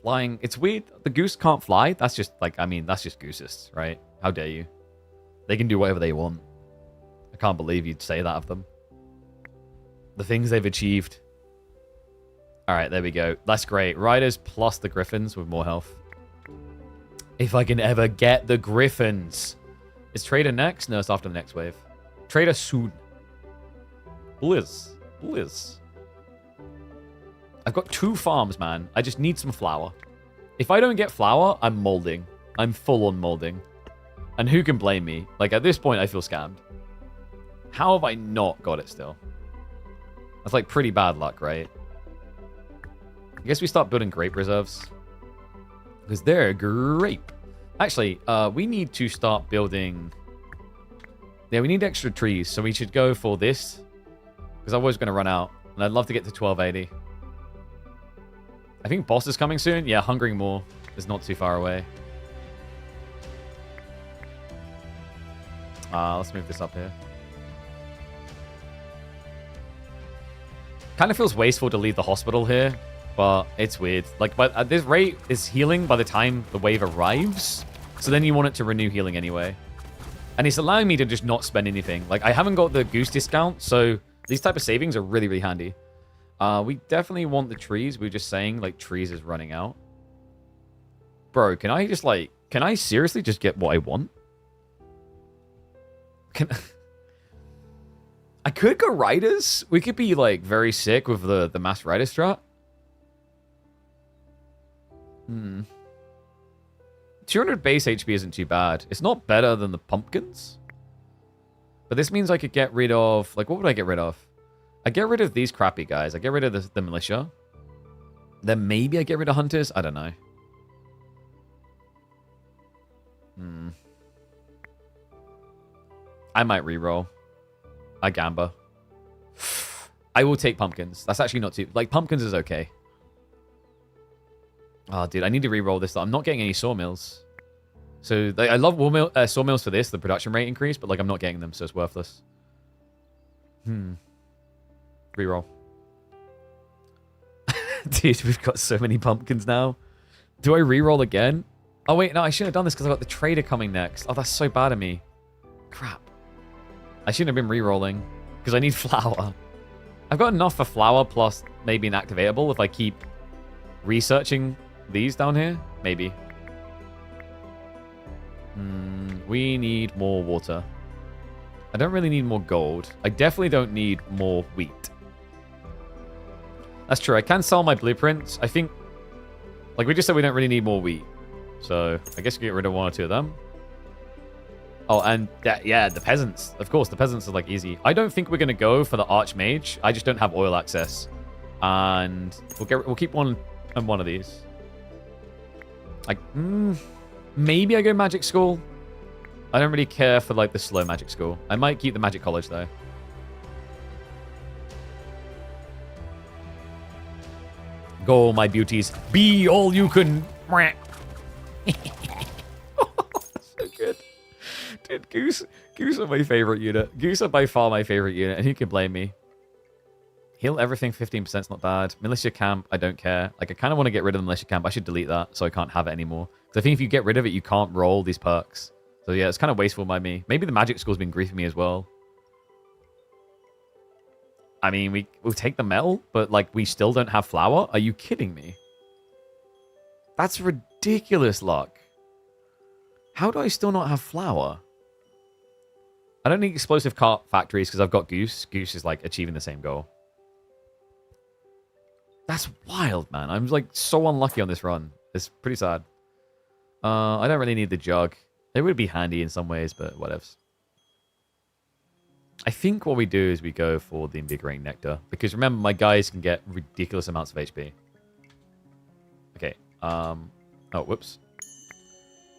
Flying. It's weird. The goose can't fly. That's just, like, I mean, that's just gooses, right? How dare you? They can do whatever they want. I can't believe you'd say that of them. The things they've achieved. Alright, there we go. That's great. Riders plus the griffins with more health. If I can ever get the griffins. Is Trader next? No, it's after the next wave. Trader soon. Blizz. Blizz. I've got 2 farms, man. I just need some flour. If I don't get flour, I'm molding. I'm full on molding. And who can blame me? Like, at this point, I feel scammed. How have I not got it still? That's, like, pretty bad luck, right? I guess we start building grape reserves. Because they're grape. Actually, we need to start building... Yeah, we need extra trees. So we should go for this. Because I'm always going to run out. And I'd love to get to 1280. I think boss is coming soon. Yeah, Hungering More is not too far away. Let's move this up here. Kind of feels wasteful to leave the hospital here, but it's weird. Like, but at this rate, is healing by the time the wave arrives. So then you want it to renew healing anyway. And it's allowing me to just not spend anything. Like, I haven't got the goose discount, so these type of savings are really, really handy. We definitely want the trees. We were just saying, like, trees is running out. Bro, can I just, like... Can I seriously just get what I want? I could go riders. We could be, like, very sick with the mass rider strat. 200 base HP isn't too bad. It's not better than the pumpkins. But this means I could get rid of... Like, what would I get rid of? I get rid of these crappy guys. I get rid of the militia. Then maybe I get rid of hunters. I don't know. I might reroll. I gamba. I will take pumpkins. That's actually not too... Like, pumpkins is okay. Oh, dude, I need to reroll this. I'm not getting any sawmills. So, like, I love sawmills for this, the production rate increase, but, like, I'm not getting them, so it's worthless. Reroll. Dude, we've got so many pumpkins now. Do I reroll again? Oh, wait, no, I shouldn't have done this because I've got the trader coming next. Oh, that's so bad of me. Crap. I shouldn't have been re-rolling because I need flour. I've got enough for flour plus maybe an activatable if I keep researching these down here. Maybe. We need more water. I don't really need more gold. I definitely don't need more wheat. That's true. I can sell my blueprints. I think, like we just said, we don't really need more wheat. So I guess we get rid of 1 or 2 of them. Oh, and yeah, the peasants. Of course, the peasants are like easy. I don't think we're going to go for the archmage. I just don't have oil access. And we'll keep one and one of these. Like, maybe I go magic school. I don't really care for, like, the slow magic school. I might keep the magic college, though. Go, my beauties. Be all you can. So good. Dude, Goose are my favorite unit. Goose are by far my favorite unit, and who can blame me? Heal everything 15% is not bad. Militia camp, I don't care. Like, I kind of want to get rid of the militia camp. I should delete that so I can't have it anymore. Because I think if you get rid of it, you can't roll these perks. So yeah, it's kind of wasteful by me. Maybe the magic school's been griefing me as well. I mean, we'll take the metal, but, like, we still don't have flour? Are you kidding me? That's ridiculous luck. How do I still not have flour? I don't need explosive cart factories because I've got Goose. Goose is, like, achieving the same goal. That's wild, man. I'm, like, so unlucky on this run. It's pretty sad. I don't really need the jug. It would be handy in some ways, but whatevs. I think what we do is we go for the Invigorating Nectar. Because remember, my guys can get ridiculous amounts of HP. Okay. Oh, whoops.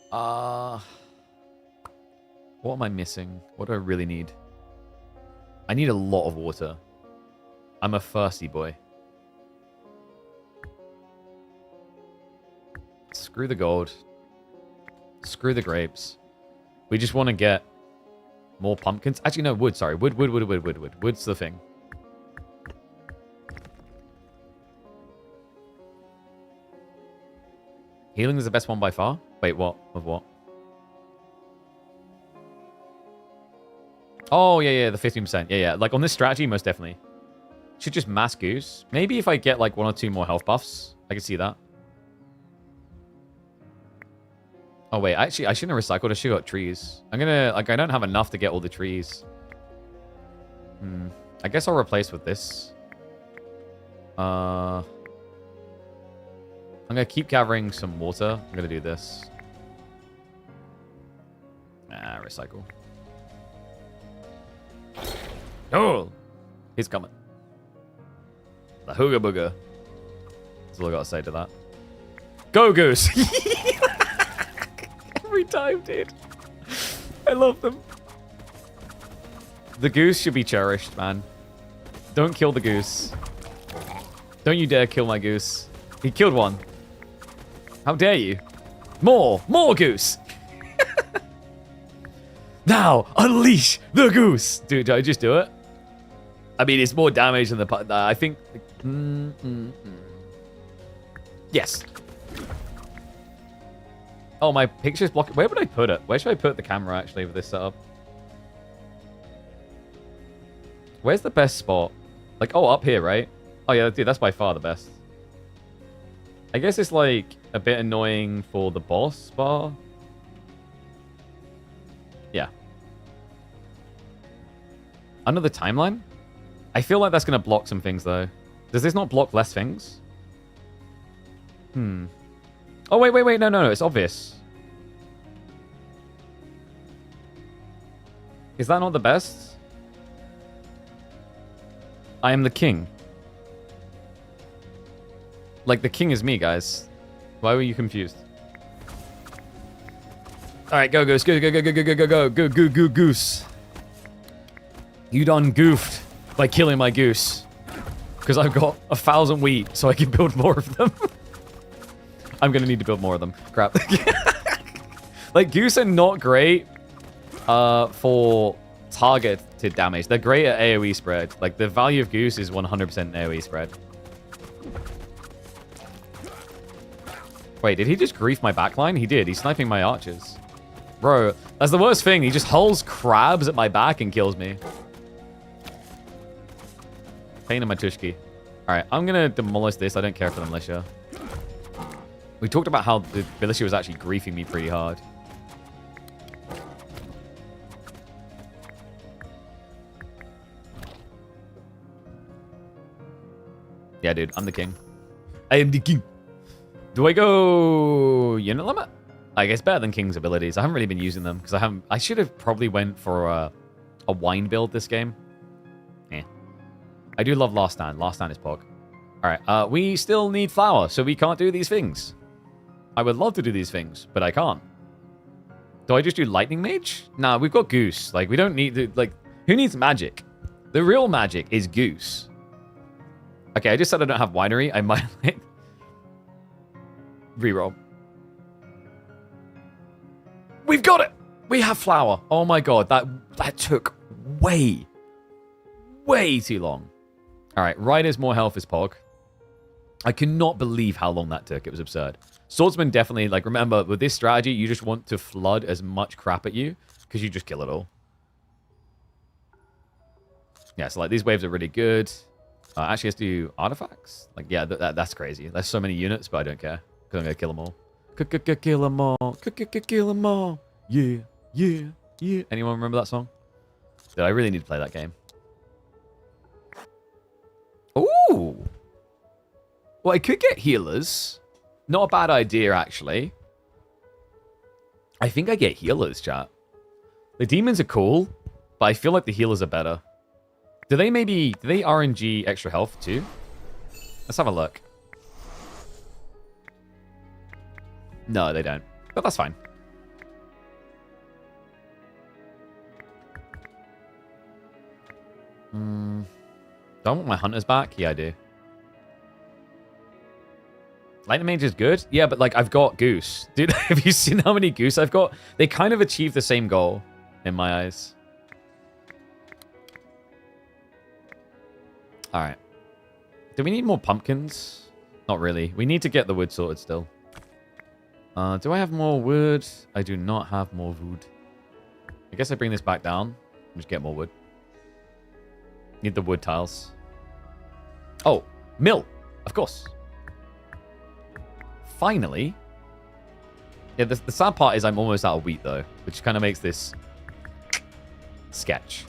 What am I missing? What do I really need? I need a lot of water. I'm a thirsty boy. Screw the gold. Screw the grapes. We just want to get more pumpkins. Actually, no, wood, sorry. Wood. Wood's the thing. Healing is the best one by far? Wait, what? Of what? Oh, yeah, the 15%. Yeah. Like, on this strategy, most definitely. Should just mass Goose. Maybe if I get, like, 1 or 2 more health buffs. I can see that. Oh, wait. Actually, I shouldn't have recycled. I should have got trees. I'm gonna... Like, I don't have enough to get all the trees. I guess I'll replace with this. I'm gonna keep gathering some water. I'm gonna do this. Recycle. Oh! He's coming. The hooga booga. That's all I gotta say to that. Go, Goose! Every time, dude. I love them. The goose should be cherished, man. Don't kill the goose. Don't you dare kill my goose. He killed one. How dare you? More goose. Now, unleash the goose. Dude, did I just do it? I mean, it's more damage than the... I think... Yes. Oh, my picture's blocking. Where would I put it? Where should I put the camera, actually, with this setup? Where's the best spot? Like, oh, up here, right? Oh, yeah, dude, that's by far the best. I guess it's, like, a bit annoying for the boss bar. Yeah. Under the timeline? I feel like that's going to block some things, though. Does this not block less things? Oh, wait. No. It's obvious. Is that not the best? I am the king. Like, the king is me, guys. Why were you confused? Alright, go, Goose. Go, Goose. You done goofed by killing my goose. Because I've got 1,000 wheat, so I can build more of them. I'm going to need to build more of them. Crap. Like, goose are not great for targeted damage. They're great at AoE spread. Like, the value of goose is 100% AoE spread. Wait, did he just grief my backline? He did. He's sniping my archers. Bro, that's the worst thing. He just hulls crabs at my back and kills me. Pain in my tushki. Alright, I'm going to demolish this. I don't care for the militia. We talked about how the militia was actually griefing me pretty hard. Yeah, dude, I'm the king. I am the king. Do I go unit limit? I guess better than King's abilities. I haven't really been using them because I should have probably went for a wine build this game. Yeah. I do love Last Stand. Last Stand is pog. Alright, we still need flour, so we can't do these things. I would love to do these things, but I can't. Do I just do Lightning Mage? Nah, we've got Goose. Like, we don't need to, like, who needs magic? The real magic is Goose. Okay, I just said I don't have Winery. I might, like, reroll. We've got it! We have Flower. Oh my god, that took way too long. All right, Ryder's more health is Pog. I cannot believe how long that took. It was absurd. Swordsman definitely, like, remember, with this strategy, you just want to flood as much crap at you because you just kill it all. Yeah, so, like, these waves are really good. Actually, let's do artifacts. Like, yeah, that's crazy. There's so many units, but I don't care because I'm going to kill them all. Kill them all. Kill them all. Yeah, yeah, yeah. Anyone remember that song? Dude, I really need to play that game. Ooh. Well, I could get healers. Not a bad idea, actually. I think I get healers, chat. The demons are cool, but I feel like the healers are better. Do they RNG extra health too? Let's have a look. No, they don't. But that's fine. Do I want my hunters back? Yeah, I do. Lightning Mage is good. Yeah, but like I've got Goose. Dude, have you seen how many Goose I've got? They kind of achieve the same goal in my eyes. All right. Do we need more pumpkins? Not really. We need to get the wood sorted still. Do I have more wood? I do not have more wood. I guess I bring this back down and just get more wood. Need the wood tiles. Oh, mill. Of course. Finally. Yeah, the sad part is I'm almost out of wheat, though, which kind of makes this sketch.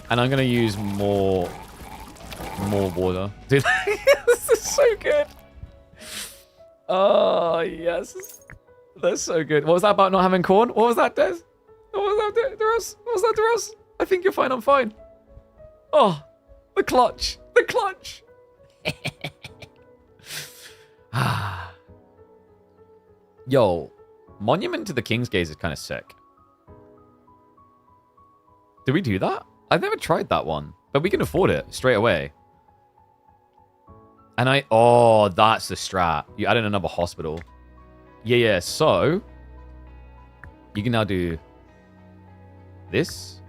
And I'm going to use more water. Dude, this is so good. Oh, yes. That's so good. What was that about not having corn? What was that, Des? What was that, Duros? What was that, Duros? I think you're fine. I'm fine. Oh, the clutch. The clutch. Yo, Monument to the King's Gaze is kind of sick. Did we do that? I've never tried that one, but we can afford it straight away. And oh, that's the strat. You added another hospital. Yeah. So, you can now do this.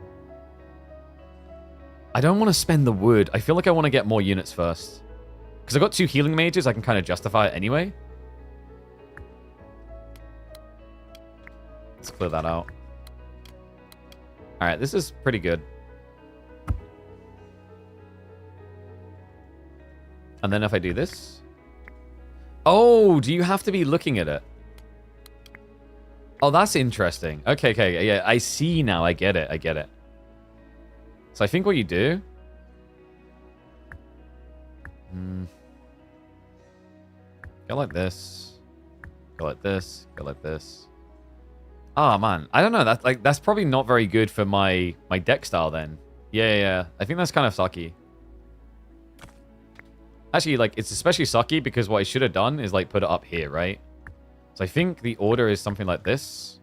I don't want to spend the wood. I feel like I want to get more units first. Because I've got 2 healing mages, I can kind of justify it anyway. Let's clear that out. Alright, this is pretty good. And then if I do this... Oh, do you have to be looking at it? Oh, that's interesting. Okay, yeah, I see now. I get it. So I think what you do... Go like this. Go like this. Go like this. Oh, man. I don't know. That's probably not very good for my deck style then. Yeah. I think that's kind of sucky. Actually, like, it's especially sucky because what I should have done is, like, put it up here, right? So I think the order is something like this.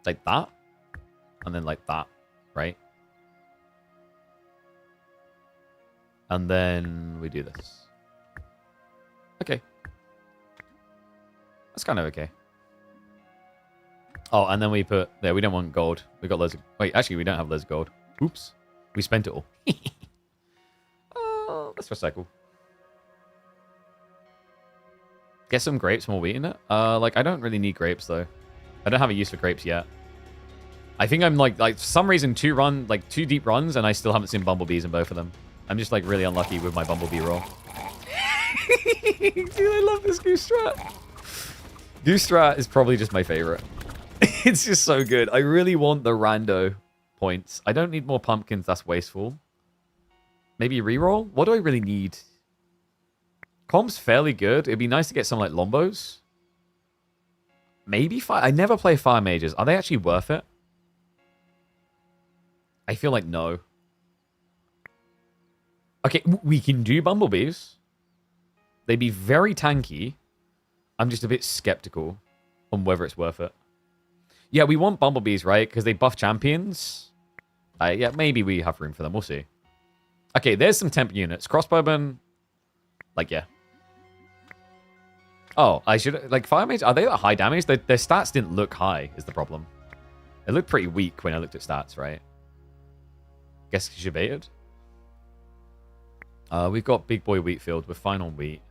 Like that. And then like that, right? And then we do this. Okay. That's kind of okay. Oh, and then we put... There, we don't want gold. We got loads of... Wait, actually, we don't have loads of gold. Oops. We spent it all. Let's recycle. Get some grapes, more wheat in it. Like, I don't really need grapes, though. I don't have a use for grapes yet. I think I'm, like for some reason, 2 deep runs, and I still haven't seen bumblebees in both of them. I'm just, like, really unlucky with my bumblebee roll. Dude, I love this goose strat. Goose strat is probably just my favorite. It's just so good. I really want the rando points. I don't need more pumpkins. That's wasteful. Maybe reroll? What do I really need? Comp's fairly good. It'd be nice to get some, like, Lombos. Maybe fire... I never play fire mages. Are they actually worth it? I feel like no. Okay, we can do bumblebees. They'd be very tanky. I'm just a bit skeptical on whether it's worth it. Yeah, we want bumblebees, right? Because they buff champions. Yeah, maybe we have room for them. We'll see. Okay, there's some temp units. Crossbowmen. Like, yeah. Oh, I should... Like, fire mage, are they at high damage? Their stats didn't look high, is the problem. It looked pretty weak when I looked at stats, right? Guess you baited. We've got Big Boy Wheatfield. We're fine on wheat.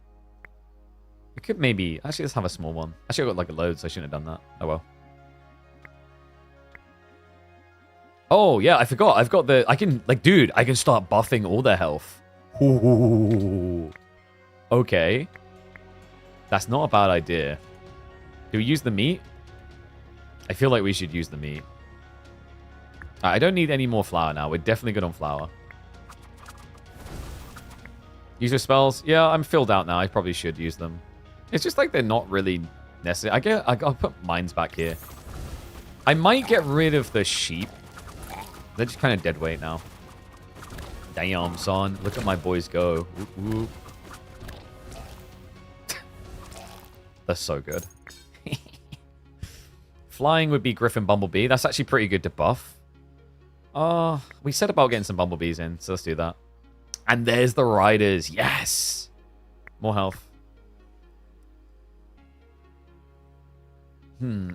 We could maybe... Actually, let's have a small one. Actually, I got like a load, so I shouldn't have done that. Oh, well. Oh, yeah, I forgot. I've got the... I can... Like, dude, I can start buffing all their health. Ooh. Okay. That's not a bad idea. Do we use the meat? I feel like we should use the meat. I don't need any more flour now. We're definitely good on flour. Use your spells? Yeah, I'm filled out now. I probably should use them. It's just like they're not really necessary. I'll put mines back here. I might get rid of the sheep. They're just kind of dead weight now. Damn, son. Look at my boys go. Whoop, whoop. They're so good. Flying would be Griffin Bumblebee. That's actually pretty good to buff. We said about getting some bumblebees in, so let's do that. And there's the riders. Yes! More health.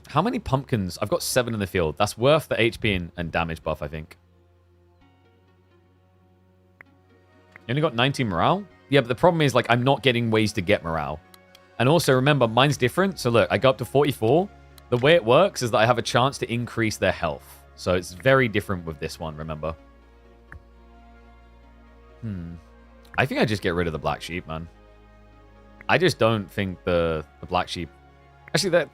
How many pumpkins? I've got 7 in the field. That's worth the HP and damage buff, I think. You only got 19 morale? Yeah, but the problem is, like, I'm not getting ways to get morale. And also, remember, mine's different. So look, I go up to 44. The way it works is that I have a chance to increase their health. So it's very different with this one, remember? I think I just get rid of the black sheep, man. I just don't think the black sheep... Actually,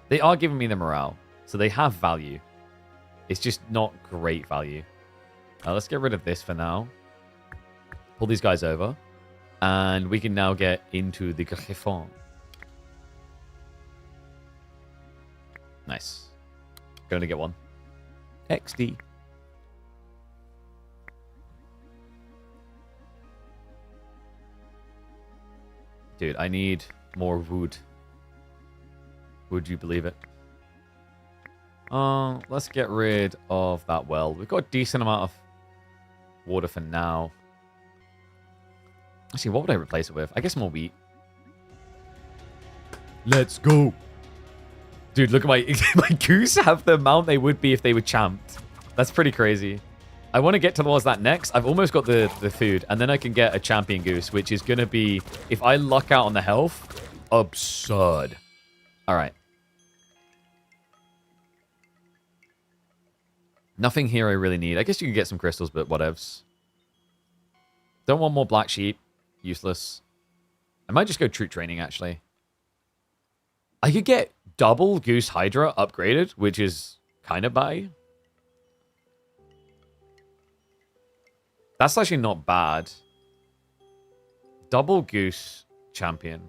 they are giving me the morale. So they have value. It's just not great value. Let's get rid of this for now. Pull these guys over. And we can now get into the Griffon. Nice. Going to get one. XD. Dude, I need more wood. Would you believe it? Let's get rid of that well. We've got a decent amount of water for now. Actually, what would I replace it with? I guess more wheat. Let's go. Dude, look at my goose have the amount they would be if they were champed. That's pretty crazy. I want to get towards that next. I've almost got the food, and then I can get a champion goose, which is going to be, if I luck out on the health, absurd. All right. Nothing here I really need. I guess you can get some crystals, but whatevs. Don't want more black sheep. Useless. I might just go troop training, actually. I could get double Goose Hydra upgraded, which is kind of bad. That's actually not bad. Double Goose Champion.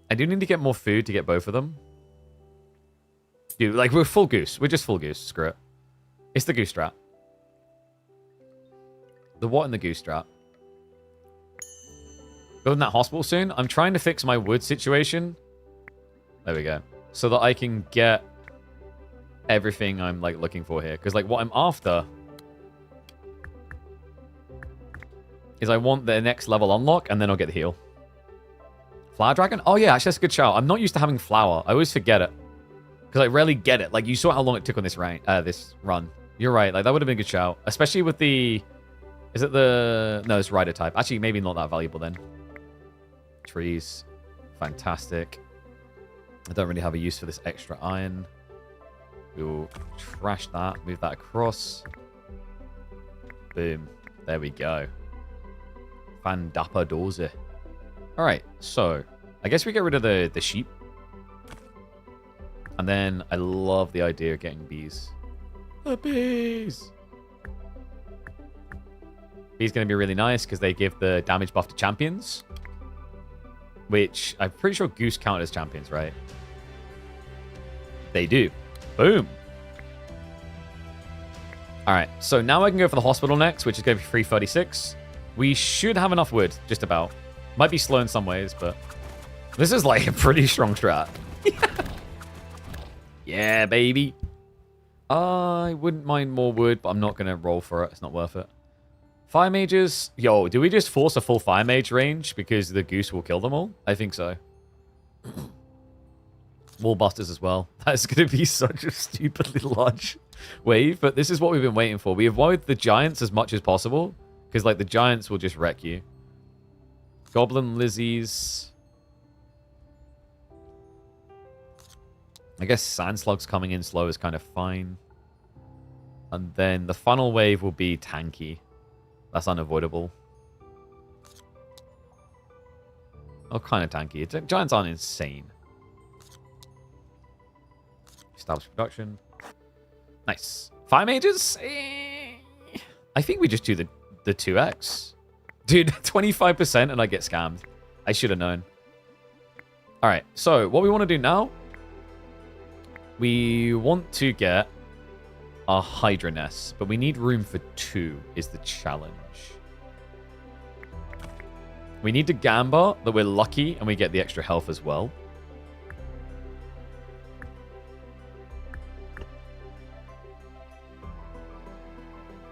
I do need to get more food to get both of them. Dude, like, we're full Goose. We're just full Goose. Screw it. It's the Goose strat. The what in the Goose strat? Building that hospital soon. I'm trying to fix my wood situation. There we go. So that I can get everything I'm, like, looking for here. Because, like, what I'm after is I want the next level unlock, and then I'll get the heal. Flower Dragon? Oh, yeah, actually, that's a good shout. I'm not used to having flower. I always forget it. Because I rarely get it. Like, you saw how long it took on this run. You're right. Like, that would have been a good shout. Especially with the... Is it the... No, it's Rider type. Actually, maybe not that valuable then. Trees. Fantastic. I don't really have a use for this extra iron. We'll trash that. Move that across. Boom. There we go. Fan dapper doze. Alright, so... I guess we get rid of the sheep. And then I love the idea of getting bees. The bees! Bees going to be really nice because they give the damage buff to champions. Which I'm pretty sure Goose count as champions, right? They do. Boom. Alright, so now I can go for the hospital next, which is going to be 336. We should have enough wood, just about. Might be slow in some ways, but this is like a pretty strong strat. Yeah, baby. I wouldn't mind more wood, but I'm not going to roll for it. It's not worth it. Fire mages. Yo, do we just force a full fire mage range because the goose will kill them all? I think so. Wall busters as well. That's going to be such a stupidly large wave, but this is what we've been waiting for. We avoid the giants as much as possible because, like, the giants will just wreck you. Goblin Lizzies. I guess Sand Slugs coming in slow is kind of fine. And then the funnel wave will be tanky. That's unavoidable. Oh, kind of tanky. Giants aren't insane. Establish production. Nice. Fire mages? I think we just do the 2x. Dude, 25% and I get scammed. I should have known. Alright, so what we want to do now... We want to get a Hydra nest, but we need room for 2 is the challenge. We need to gamble that we're lucky and we get the extra health as well.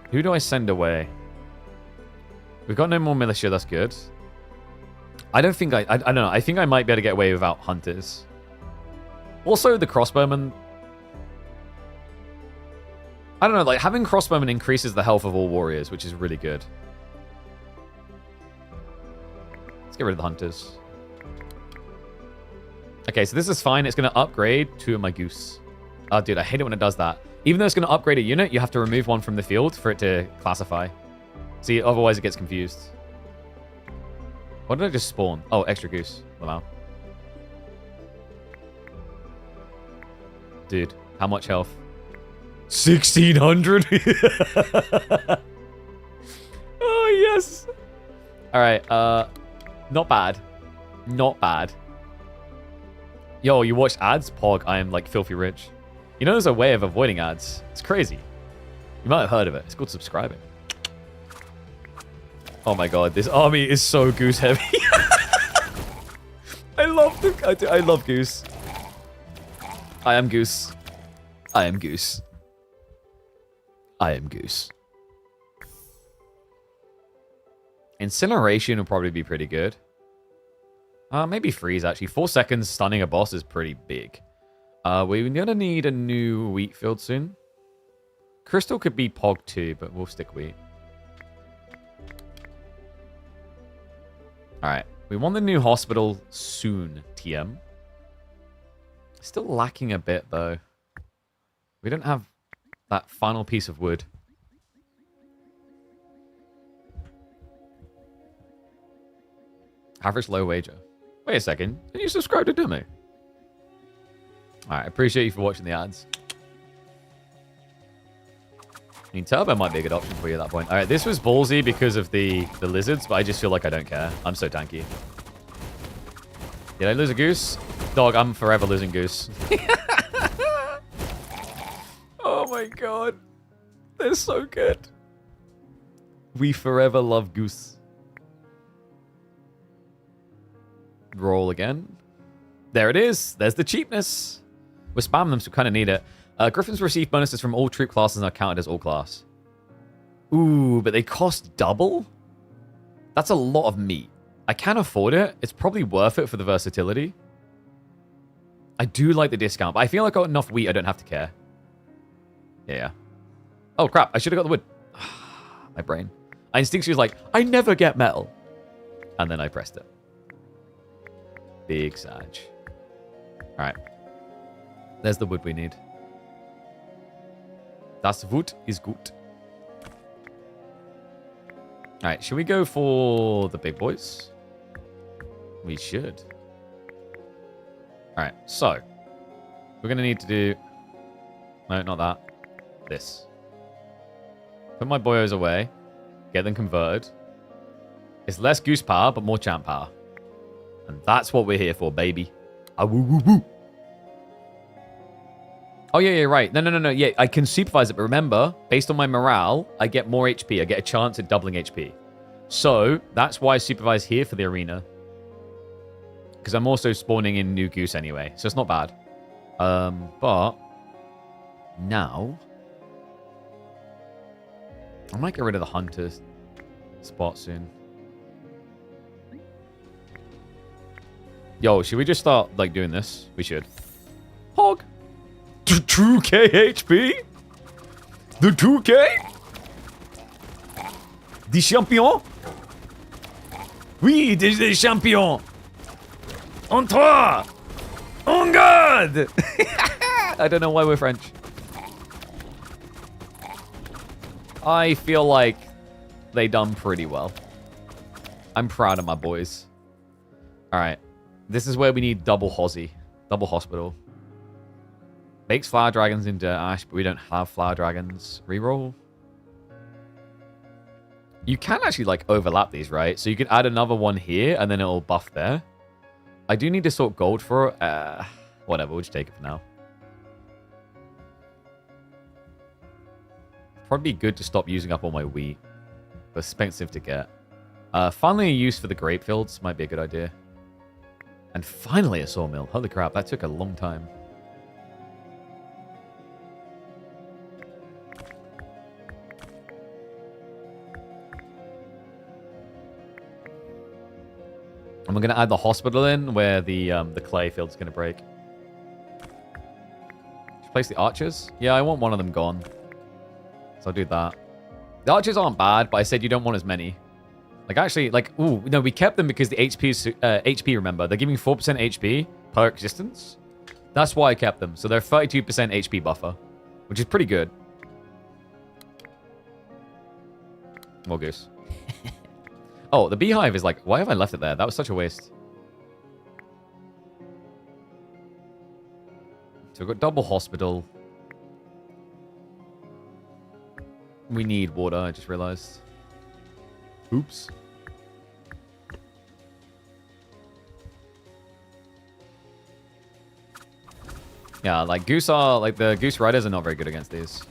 Who do I send away? We've got no more militia, that's good. I don't think I don't know. I think I might be able to get away without hunters. Also, the crossbowmen... I don't know, like, having crossbowmen increases the health of all warriors, which is really good. Let's get rid of the hunters. Okay, so this is fine. It's going to upgrade 2 of my goose. Oh, dude, I hate it when it does that. Even though it's going to upgrade a unit, you have to remove one from the field for it to classify. See, otherwise it gets confused. What did I just spawn? Oh, extra goose. Wow. Dude, how much health? 1,600? Oh, yes. All right, not bad. Not bad. Yo, you watched ads? Pog, I am, like, filthy rich. You know there's a way of avoiding ads. It's crazy. You might have heard of it. It's called subscribing. Oh, my God. This army is so goose heavy. I love goose. I am goose. I am goose. I am goose. Incineration will probably be pretty good. Maybe freeze, actually. 4 seconds stunning a boss is pretty big. We're going to need a new wheat field soon. Crystal could be Pog too, but we'll stick wheat. Alright. We want the new hospital soon, TM. Still lacking a bit, though. We don't have that final piece of wood. Average low wager. Wait a second. Did you subscribe to Demo? Alright, appreciate you for watching the ads. I mean, Turbo might be a good option for you at that point. Alright, this was ballsy because of the lizards, but I just feel like I don't care. I'm so tanky. Did I lose a goose? Dog, I'm forever losing goose. Oh my god. They're so good. We forever love goose. Roll again. There it is. There's the cheapness. We're spamming them, so we kind of need it. Griffins receive bonuses from all troop classes and are counted as all class. Ooh, but they cost double? That's a lot of meat. I can afford it. It's probably worth it for the versatility. I do like the discount, but I feel like I got enough wheat I don't have to care. Yeah. Oh, crap. I should have got the wood. My brain. I instinctually was like, I never get metal. And then I pressed it. Big Sag. Alright. There's the wood we need. Das Wood is gut. Alright, should we go for the big boys? We should. Alright, so. We're going to need to do... No, not that. This. Put my boyos away. Get them converted. It's less goose power, but more champ power. And that's what we're here for, baby. Ah, woo, woo, woo. Oh, yeah, right. No. Yeah, I can supervise it, but remember, based on my morale, I get more HP. I get a chance at doubling HP. So that's why I supervise here for the arena. Because I'm also spawning in new goose anyway. So it's not bad. But now I might get rid of the hunter spot soon. Yo, should we just start like doing this? We should. Hog. 2k HP? The 2k? The champion? Oui, des champions. On toi. On garde. I don't know why we're French. I feel like they done pretty well. I'm proud of my boys. All right. This is where we need double Hozzy. Double hospital. Makes flower dragons into ash, but we don't have flower dragons. Reroll. You can actually like overlap these, right? So you could add another one here and then it'll buff there. I do need to sort gold for it. Whatever, we'll just take it for now. Probably good to stop using up all my wheat. But expensive to get. Finally a use for the grape fields might be a good idea. And finally a sawmill. Holy crap, that took a long time. And we're going to add the hospital in where the clay field's going to break. Just place the archers. Yeah, I want one of them gone. So I'll do that. The archers aren't bad, but I said you don't want as many. Like, actually, like, ooh, no, we kept them because the HP is, HP, remember. They're giving 4% HP per existence. That's why I kept them. So they're 32% HP buffer, which is pretty good. More goose. Oh, the beehive is like, why have I left it there? That was such a waste. So we've got double hospital. We need water, I just realized. Oops. Yeah, like goose are, like the goose riders are not very good against these.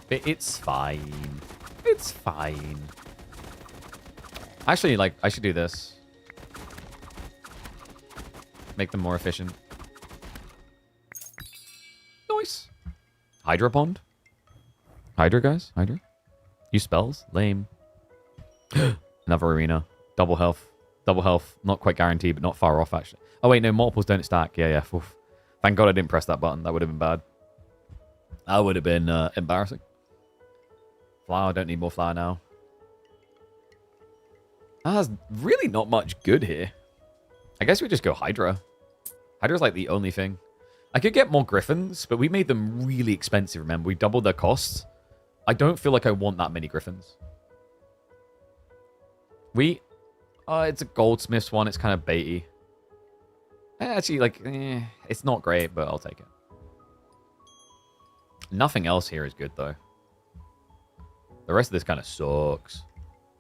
But it's fine. It's fine. Actually, like, I should do this. Make them more efficient. Nice. Hydra pond? Hydra, guys? Hydra? Use spells? Lame. Another arena. Double health. Double health. Not quite guaranteed, but not far off, actually. Oh, wait, no. Multiples don't stack. Yeah, yeah. Oof. Thank God I didn't press that button. That would have been bad. That would have been embarrassing. Flower. Don't need more flower now. There's really not much good here. I guess we just go Hydra. Hydra's like the only thing. I could get more Griffins, but we made them really expensive, remember? We doubled their costs. I don't feel like I want that many Griffins. It's a Goldsmith's one. It's kind of baity. Actually, like, it's not great, but I'll take it. Nothing else here is good, though. The rest of this kind of sucks.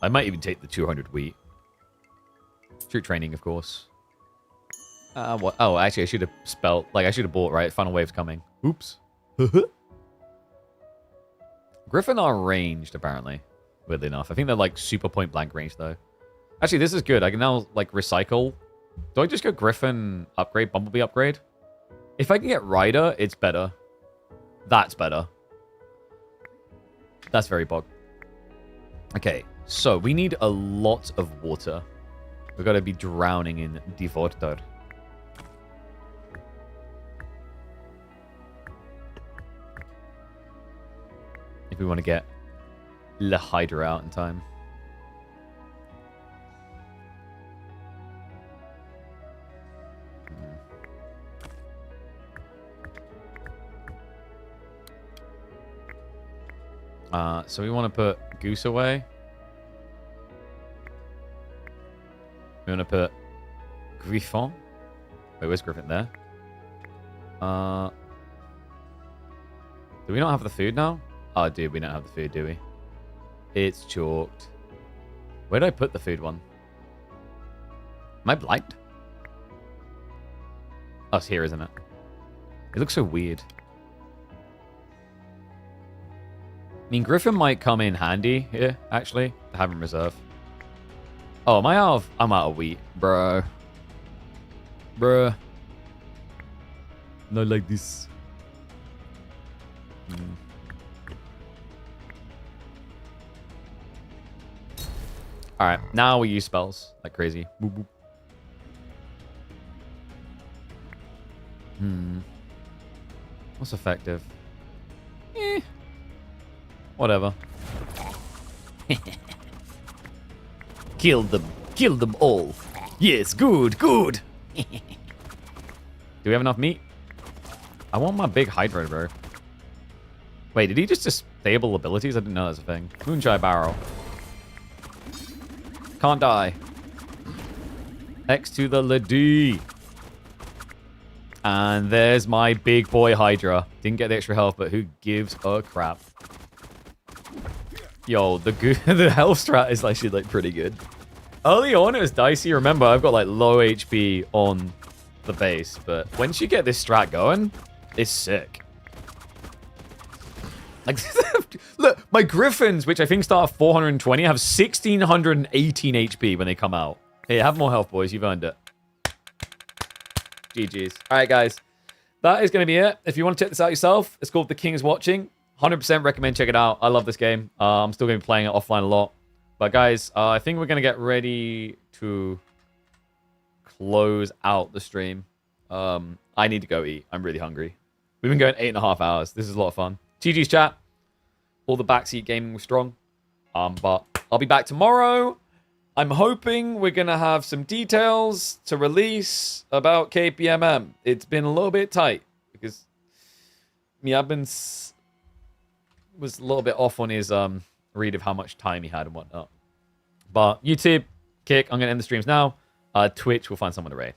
I might even take the 200 wheat. Troop training, of course. What? Oh, actually, I should have spelled... Like, I should have bought, right? Final wave's coming. Oops. Griffin are ranged, apparently. Weirdly enough. I think they're, like, super point-blank range, though. Actually, this is good. I can now, like, recycle. Do I just go Griffin upgrade, Bumblebee upgrade? If I can get Rider, it's better. That's better. That's very bog. Okay, so we need a lot of water. We've got to be drowning in the water. If we want to get the Hydra out in time. So we want to put Goose away. We want to put Griffon. Wait, where's Griffin? There. Do we not have the food now? Oh, dude, we don't have the food, do we? It's chalked. Where did I put the food one? Am I blind? Oh, it's here, isn't it? It looks so weird. mean, Griffin might come in handy here, actually, to have in reserve. Oh, am I out of... I'm out of wheat, bro. Bruh. Not like this. Alright, now we use spells like crazy. Boop, boop. What's effective? Whatever. Kill them all. Yes, good. Do we have enough meat? I want my big Hydra, bro. Wait, did he just disable abilities? I didn't know that was a thing. Moonshine Barrel. Can't die. X to the D. And there's my big boy Hydra. Didn't get the extra health, but who gives a crap? Yo, the health strat is actually like pretty good. Early on, it was dicey. Remember, I've got like low HP on the base, but once you get this strat going, it's sick. Like, look, my Griffins, which I think start at 420, have 1618 HP when they come out. Hey, have more health, boys. You've earned it. GG's. All right, guys. That is going to be it. If you want to check this out yourself, it's called The King is Watching. 100% recommend check it out. I love this game. I'm still going to be playing it offline a lot. But guys, I think we're going to get ready to close out the stream. I need to go eat. I'm really hungry. We've been going 8.5 hours. This is a lot of fun. GG's chat. All the backseat gaming was strong. But I'll be back tomorrow. I'm hoping we're going to have some details to release about KPMM. It's been a little bit tight because was a little bit off on his read of how much time he had and whatnot. But YouTube, Kick, I'm going to end the streams now. Twitch, we'll find someone to raid.